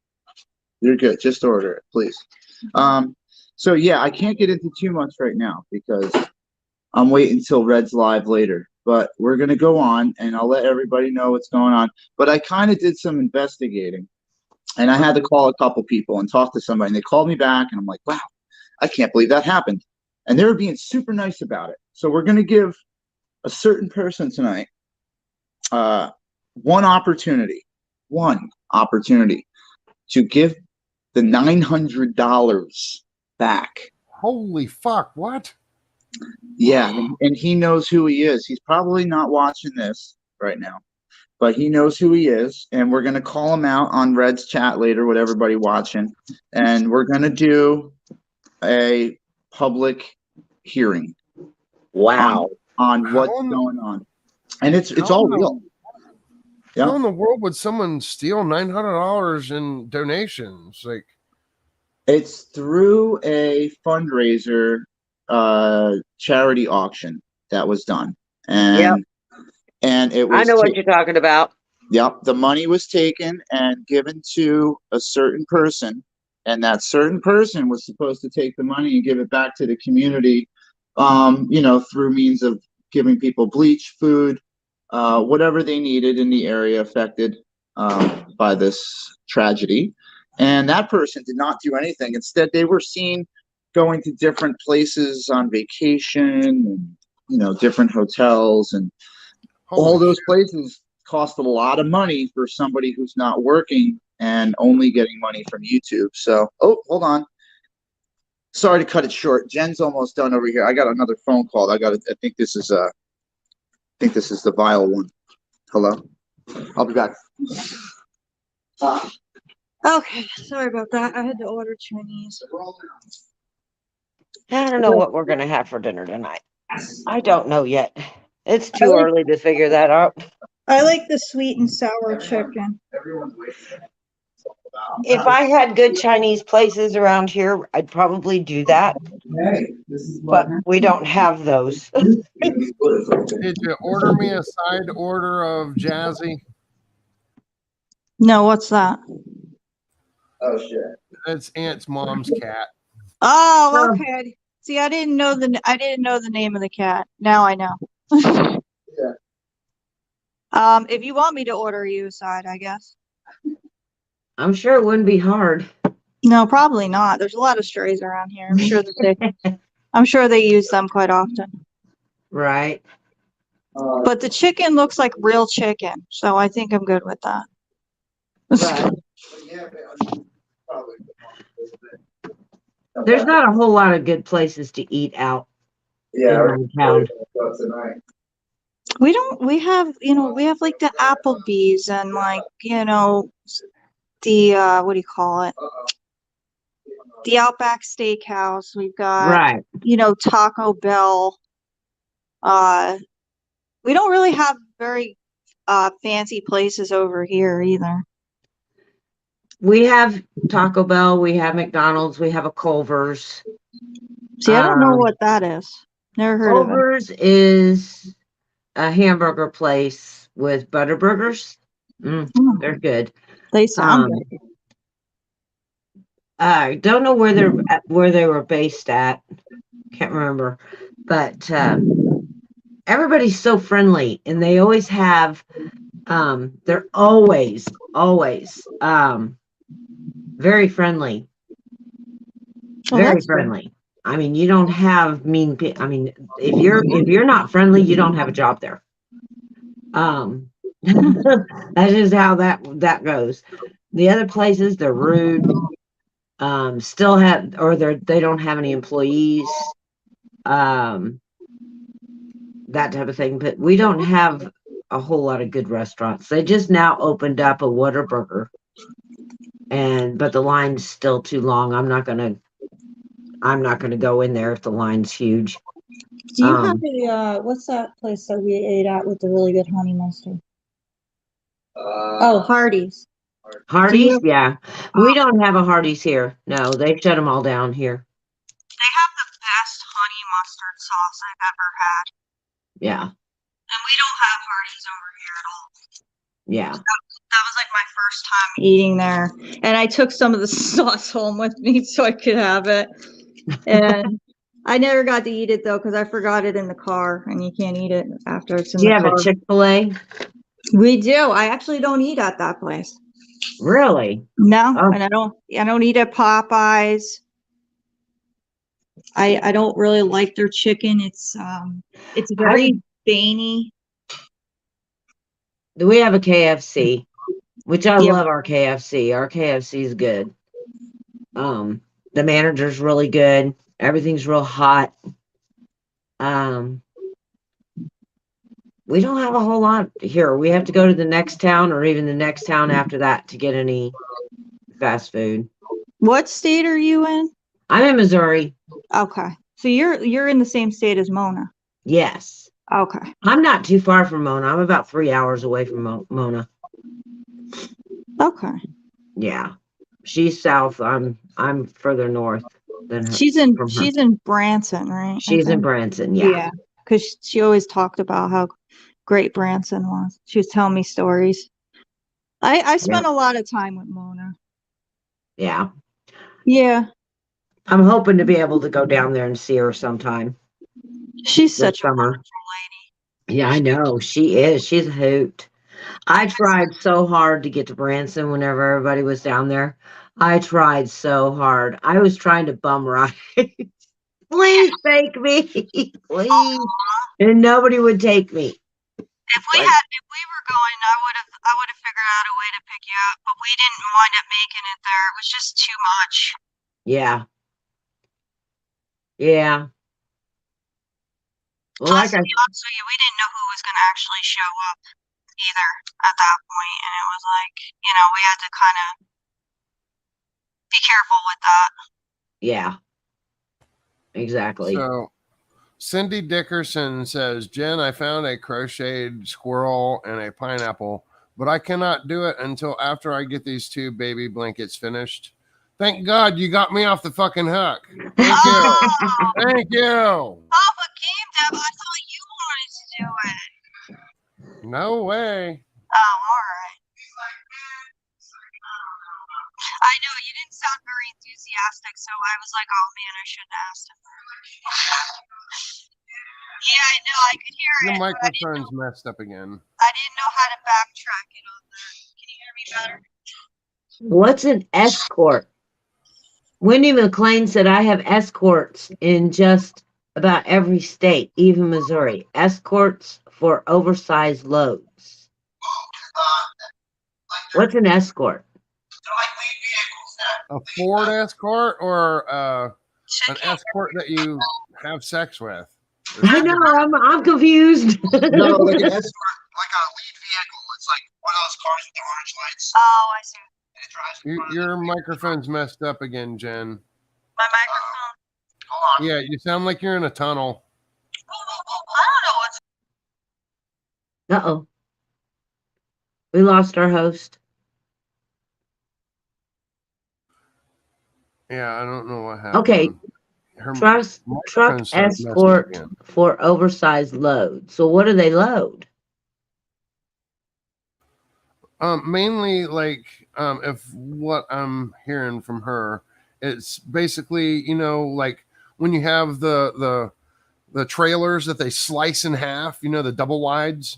you're good. Just order it, please. So yeah, I can't get into too much right now because I'm waiting until Red's live later. But we're gonna go on, and I'll let everybody know what's going on. But I kind of did some investigating, and I had to call a couple people and talk to somebody. And they called me back, and I'm like, wow, I can't believe that happened. And they were being super nice about it. So we're gonna give a certain person tonight one opportunity to give the $900 back. Holy fuck, what? Yeah, and he knows who he is. He's probably not watching this right now, but he knows who he is, and we're gonna call him out on Red's chat later with everybody watching, and we're gonna do a public hearing. Wow. On what's How in- going on, and it's how all in the- real. How Yeah. in the world would someone steal $900 in donations? Like, It's through a fundraiser, charity auction that was done, and it was. I know what you're talking about. Yep, the money was taken and given to a certain person, and that certain person was supposed to take the money and give it back to the community, through means of giving people bleach, food, whatever they needed in the area affected by this tragedy. And that person did not do anything. Instead, they were seen going to different places on vacation and, different hotels, and all holy those shit. places cost a lot of money for somebody who's not working and only getting money from YouTube. So, oh, hold on. Sorry to cut it short. Jen's almost done over here. I got another phone call. I think this is the vile one. Hello. I'll be back. Okay, sorry about that. I had to order Chinese. I don't know what we're going to have for dinner tonight. I don't know yet. It's too early to figure that out. I like the sweet and sour chicken. If I had good Chinese places around here, I'd probably do that. But we don't have those. Did you order me a side order of Jazzy? No, what's that? Oh shit. That's Aunt's mom's cat. Oh, okay. See, I didn't know the name of the cat. Now I know. Yeah. If you want me to order you a side, I guess. I'm sure it wouldn't be hard. No, probably not. There's a lot of strays around here. I'm sure they use them quite often. Right. But the chicken looks like real chicken, so I think I'm good with that. Right. Yeah, probably. There's not a whole lot of good places to eat out in my town. We have like the Applebee's and like, the, what do you call it? The Outback Steakhouse. We've got, Right. Taco Bell. We don't really have very fancy places over here either. We have Taco Bell, we have McDonald's, we have a Culver's. See, I don't know what that is. Never heard of it. Culver's is a hamburger place with butter burgers. They're good. They sound good. I don't know where they were based at. Can't remember. But everybody's so friendly, and they always have they're always very friendly. Very friendly. I mean, you don't have mean people. I mean, if you're not friendly, you don't have a job there. That's just how that goes. The other places, they're rude. They don't have any employees. that type of thing. But we don't have a whole lot of good restaurants. They just now opened up a Whataburger, but the line's still too long. I'm not gonna go in there if the line's huge. Do you have what's that place that we ate at with the really good honey mustard? Oh, Hardee's. Hardee's, yeah. We don't have a Hardee's here. No, they shut them all down here. They have the best honey mustard sauce I've ever had. Yeah. And we don't have Hardee's over here at all. Yeah. That was like my first time eating there. And I took some of the sauce home with me so I could have it. And I never got to eat it though, because I forgot it in the car and you can't eat it after it's in the car. Do you have a Chick-fil-A? We do. I actually don't eat at that place. Really? No, Oh. and I don't eat at Popeyes. I don't really like their chicken. It's very veiny. We have a KFC, which I love our KFC. Our KFC is good. The manager's really good. Everything's real hot. We don't have a whole lot here. We have to go to the next town or even the next town after that to get any fast food. What state are you in? I'm in Missouri. Okay. So you're in the same state as Mona. Yes. Okay. I'm not too far from Mona. I'm about 3 hours away from Mona. Okay. Yeah. She's south. I'm further north than her. She's in Branson, right? She's in Branson, yeah. Yeah. Because she always talked about how great Branson was. She was telling me stories. I spent a lot of time with Mona. Yeah. Yeah. I'm hoping to be able to go down there and see her sometime. She's such a wonderful lady. Yeah, I know. She is. She's a hoot. I tried so hard to get to Branson whenever everybody was down there. I tried so hard. I was trying to bum ride. Please take me. Please. And nobody would take me. If we were going, I would have figured out a way to pick you up, but we didn't wind up making it there. It was just too much. Yeah. Yeah. Well, Plus, to be honest with you, we didn't know who was going to actually show up either at that point, and it was like, we had to kind of be careful with that. Yeah. Exactly. So Cindy Dickerson says, Jen, I found a crocheted squirrel and a pineapple, but I cannot do it until after I get these 2 baby blankets finished. Thank God you got me off the fucking hook. Thank you. Thank you. Oh, but Game Dev, I thought you wanted to do it. No way. Oh, all right. I know, you didn't sound very enthusiastic, so I was like, oh man, I shouldn't have asked him. Yeah, I know, I could hear Your it. microphone's messed up again. I didn't know how to backtrack it on that. Can you hear me better? What's an escort? Wendy McLean said, I have escorts in just about every state, even Missouri. Escorts for oversized loads. What's an escort? A Ford Escort or an escort that you have sex with? I know, I'm confused. No, like an escort, like a lead vehicle. It's like one of those cars with the orange lights. Oh, I see. And it drives in front of Your microphone's messed up again, Jen. My microphone? Hold on. Yeah, you sound like you're in a tunnel. I don't know what's... Uh-oh. We lost our host. Yeah, I don't know what happened. Okay. Her Truck escort for oversized load. So what do they load? Mainly like if what I'm hearing from her, it's basically, like when you have the trailers that they slice in half, the double wides.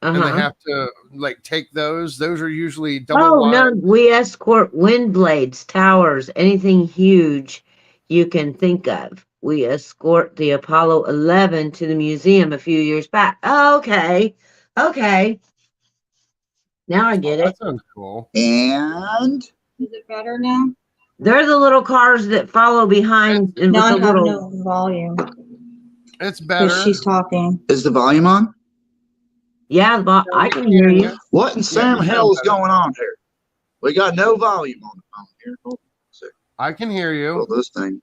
And they have to like take those. Those are usually double wide. No, we escort wind blades, towers, anything huge you can think of. We escort the Apollo 11 to the museum a few years back. Oh, okay. Okay. Now I get it. That sounds cool. And Is it better now? They're the little cars that follow behind. No, I have no volume. It's better. Because she's talking. Is the volume on? Yeah, but I can hear you. What in Sam hell is going on here? We got no volume on the phone here. Hold on a second. I can hear you. Well, this thing.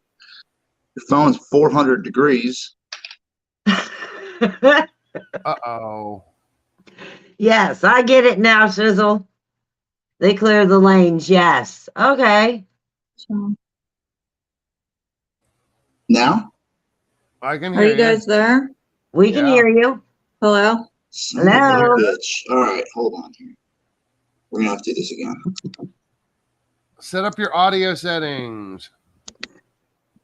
Your phone's 400 degrees. Uh-oh. Yes, I get it now, Sizzle. They clear the lanes. Yes. Okay. So, Now? I can are hear you guys there? We can Yeah. hear you. Hello? Son of a Hello? bitch. All right, hold on here. We're going to have to do this again. Set up your audio settings.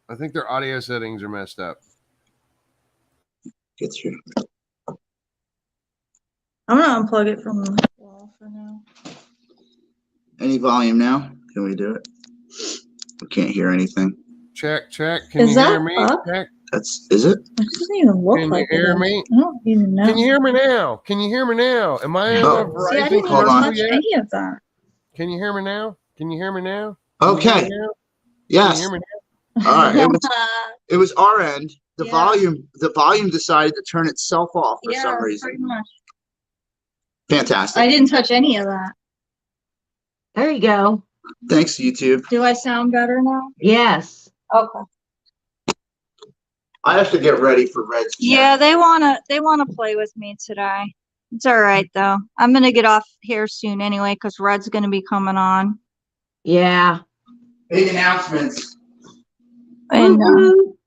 I think their audio settings are messed up. Get through. I'm going to unplug it from the wall for now. Any volume now? Can we do it? We can't hear anything. Check, check. Can Is you that hear me? up? Check. Is it? It doesn't even look Can like you hear it is. me? I don't even know. Can you hear me now? Can you hear me now? Am I in Oh. a See, I Verizon didn't Hold even on. touch commercial yet? any of that. Can you hear me now? Can you hear me now? Can you Okay. hear me now? Can you Yes. hear me All right. It was our end. The Yeah. volume decided to turn itself off for some Pretty reason. much. Fantastic. I didn't touch any of that. There you go. Thanks, YouTube. Do I sound better now? Yes. Okay. I have to get ready for Red's chat. Yeah, they wanna play with me today. It's all right though. I'm gonna get off here soon anyway because Red's gonna be coming on. Yeah. Big announcements. And Woo-hoo.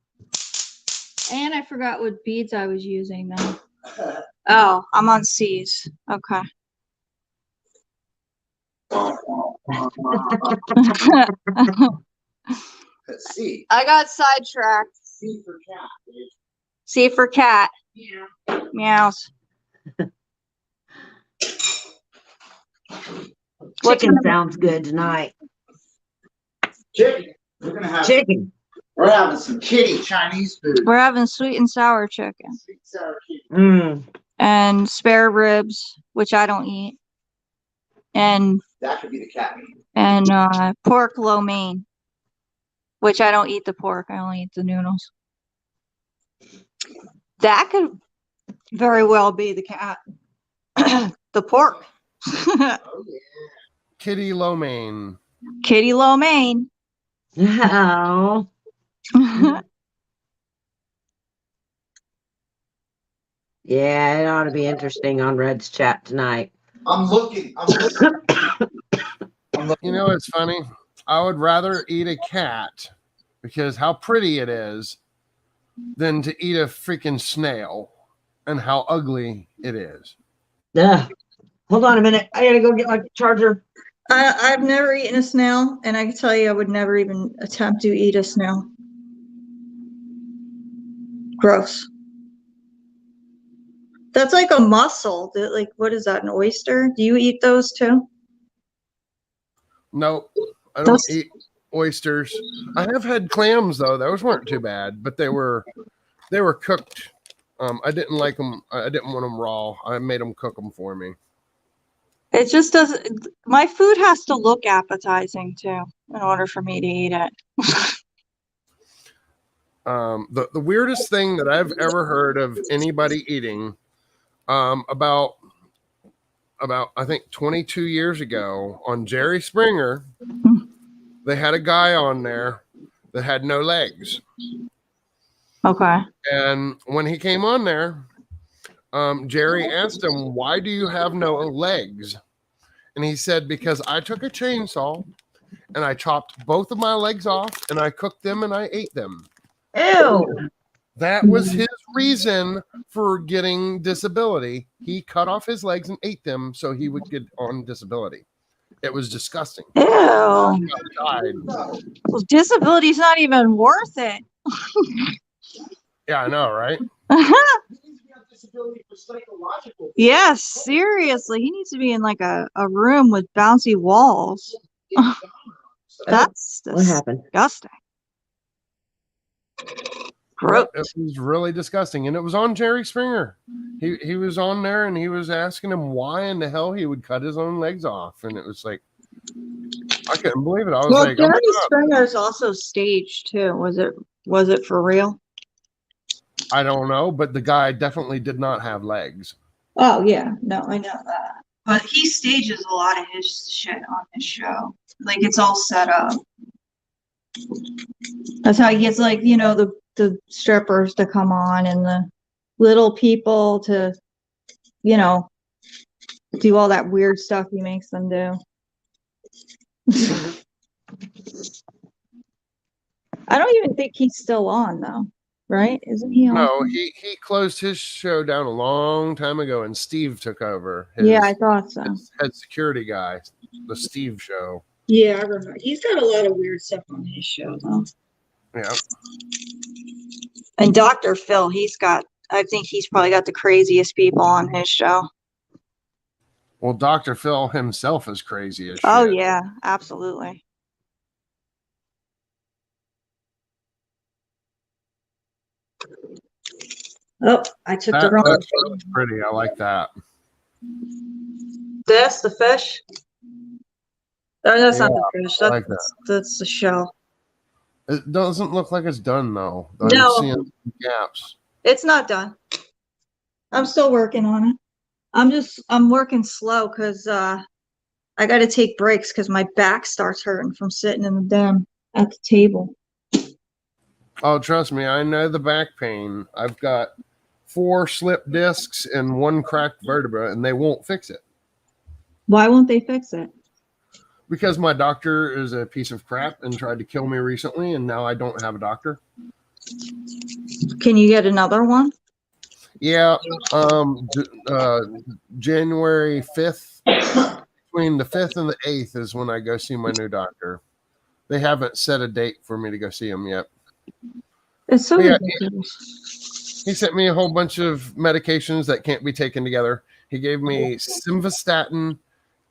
and I forgot what beads I was using now. Oh, I'm on C's. Okay. Let's see. I got sidetracked. C for cat. Dude. C for cat. Yeah. Meows. What Chicken time- sounds good tonight. Chicken. We're gonna have. Chicken. We're having some kitty Chinese food. We're having sweet and sour chicken Sweet sour kitty. Mm. and spare ribs, which I don't eat, and That could be the cat meat. pork lo mein, which I don't eat the pork. I only eat the noodles. That could very well be the cat. The pork. Oh yeah. Kitty Lomain. Kitty lo mein. Oh. Yeah, it ought to be interesting on Red's chat tonight. I'm looking. You know, it's funny. I would rather eat a cat because how pretty it is than to eat a freaking snail and how ugly it is. Hold on a minute. I gotta go get my charger. I've never eaten a snail, and I can tell you I would never even attempt to eat a snail. Gross. That's like a mussel. Like, what is that, an oyster? Do you eat those too? Nope. I don't Those- eat oysters. I have had clams though. Those weren't too bad, but they were cooked. I didn't like them. I didn't want them raw. I made them cook them for me. It just doesn't. My food has to look appetizing too in order for me to eat it. The weirdest thing that I've ever heard of anybody eating, about I think 22 years ago on Jerry Springer, they had a guy on there that had no legs. Okay. And when he came on there, Jerry asked him, "Why do you have no legs?" And he said, "Because I took a chainsaw and I chopped both of my legs off and I cooked them and I ate them." Ew. That was his reason for getting disability. He cut off his legs and ate them so he would get on disability. It was disgusting. Ew. He died. Well, disability's not even worth it. Yeah, I know, right? Yes, seriously. He needs to be in like a room with bouncy walls. That's What happened? disgusting. Gross. It was really disgusting. And it was on Jerry Springer. He was on there and he was asking him why in the hell he would cut his own legs off. And it was like, I couldn't believe it. I was Well, like, oh my Jerry God. Springer's also staged too. Was it for real? I don't know, but the guy definitely did not have legs. Oh yeah, no, I know that. But he stages a lot of his shit on his show. Like it's all set up. That's how he gets like, the strippers to come on and the little people to, do all that weird stuff he makes them do. I don't even think he's still on though, right? Isn't he on? No, he closed his show down a long time ago, and Steve took over. Yeah, I thought so. His head security guy, the Steve show. Yeah, I remember. He's got a lot of weird stuff on his show though. Yeah. And Dr. Phil, I think he's probably got the craziest people on his show. Well, Dr. Phil himself is crazy as shit. Oh yeah, absolutely. Oh, I took the wrong. That's really pretty. I like that. This, the fish? Oh, that's not the fish. I like that. That's the shell. It doesn't look like it's done though. No. I'm seeing gaps. It's not done. I'm still working on it. I'm working slow because I got to take breaks because my back starts hurting from sitting in the den at the table. Oh, trust me, I know the back pain. I've got 4 slip discs and 1 cracked vertebra, and they won't fix it. Why won't they fix it? Because my doctor is a piece of crap and tried to kill me recently, and now I don't have a doctor. Can you get another one? Yeah, January 5th, between the 5th and the 8th is when I go see my new doctor. They haven't set a date for me to go see him yet. It's so ridiculous. He sent me a whole bunch of medications that can't be taken together. He gave me simvastatin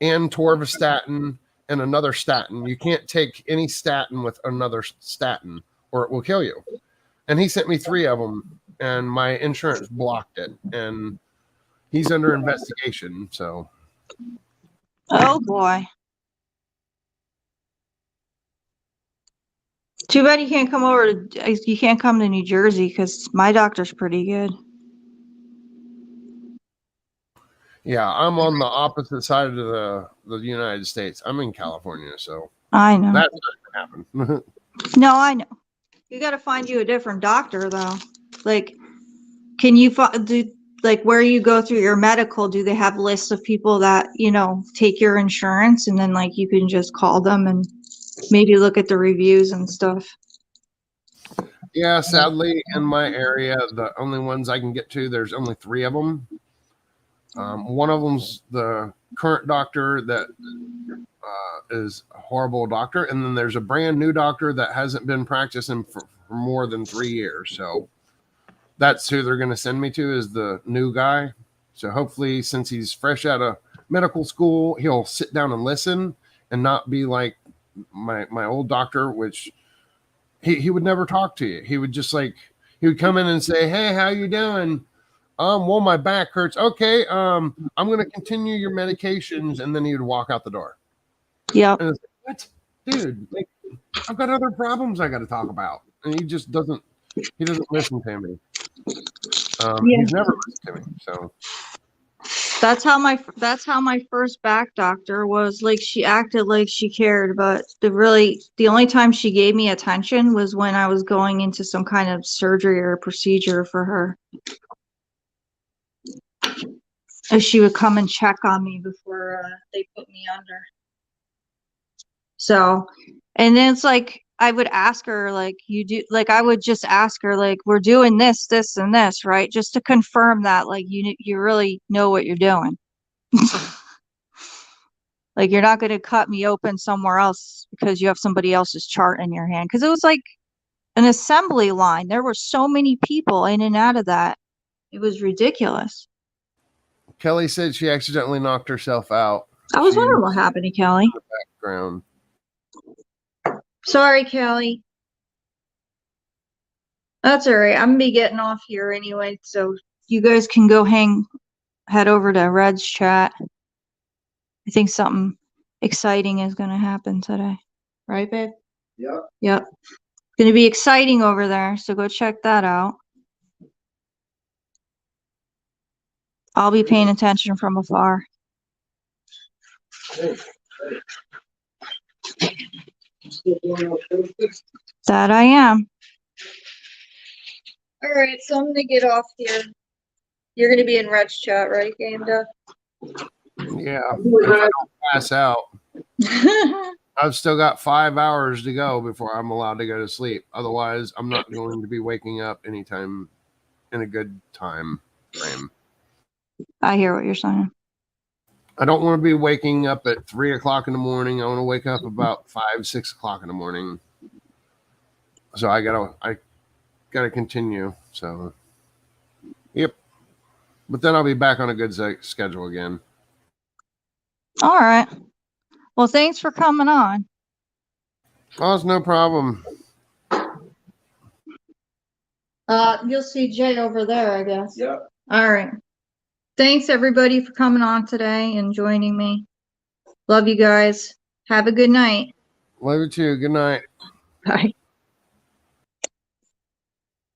and torvastatin and another statin. You can't take any statin with another statin or it will kill you. And he sent me 3 of them, and my insurance blocked it. And he's under investigation, so. Oh, boy. Too bad you can't come you can't come to New Jersey because my doctor's pretty good. Yeah, I'm on the opposite side of the United States. I'm in California, so. I know. That's not going to happen. No, I know. You got to find you a different doctor, though. Like, can you where you go through your medical, do they have lists of people that, take your insurance, and then, you can just call them and maybe look at the reviews and stuff? Yeah, sadly, in my area, the only ones I can get to, there's only 3 of them. One of them's the current doctor that is a horrible doctor, and then there's a brand new doctor that hasn't been practicing for more than 3 years. So that's who they're going to send me to, is the new guy. So hopefully, since he's fresh out of medical school, he'll sit down and listen and not be like my old doctor, which he would never talk to you. He would just he would come in and say, "Hey, how you doing? Well, my back hurts. Okay, I'm going to continue your medications," and then he would walk out the door. Yeah. What, dude? I've got other problems I got to talk about, and he just doesn't. He doesn't listen to me. He's never listened to me. So that's how my first back doctor was. She acted like she cared, but the only time she gave me attention was when I was going into some kind of surgery or procedure for her. And she would come and check on me before they put me under. So, and then it's I would ask her, I would just ask her, we're doing this, this, and this, right? Just to confirm that, you really know what you're doing. You're not going to cut me open somewhere else because you have somebody else's chart in your hand. Because it was an assembly line. There were so many people in and out of that. It was ridiculous. Kelly said she accidentally knocked herself out. I was wondering what happened to Kelly. In the background. Sorry, Kelly. That's all right. I'm gonna be getting off here anyway, so you guys can go head over to Red's chat. I think something exciting is gonna happen today. Right, babe? Yep. Yep. It's gonna be exciting over there, so go check that out. I'll be paying attention from afar. That I am. All right, so I'm gonna get off here. You're gonna be in Red's chat, right, Gamda? Yeah. If I don't pass out, I've still got 5 hours to go before I'm allowed to go to sleep. Otherwise, I'm not going to be waking up anytime in a good time frame. I hear what you're saying. I don't want to be waking up at 3 o'clock in the morning. I want to wake up about 5, 6 o'clock in the morning. So I gotta continue. So, yep. But then I'll be back on a good schedule again. All right. Well, thanks for coming on. Oh, it's no problem. You'll see Jay over there, I guess. Yep. All right. Thanks everybody for coming on today and joining me. Love you guys. Have a good night. Love you too. Good night. Bye.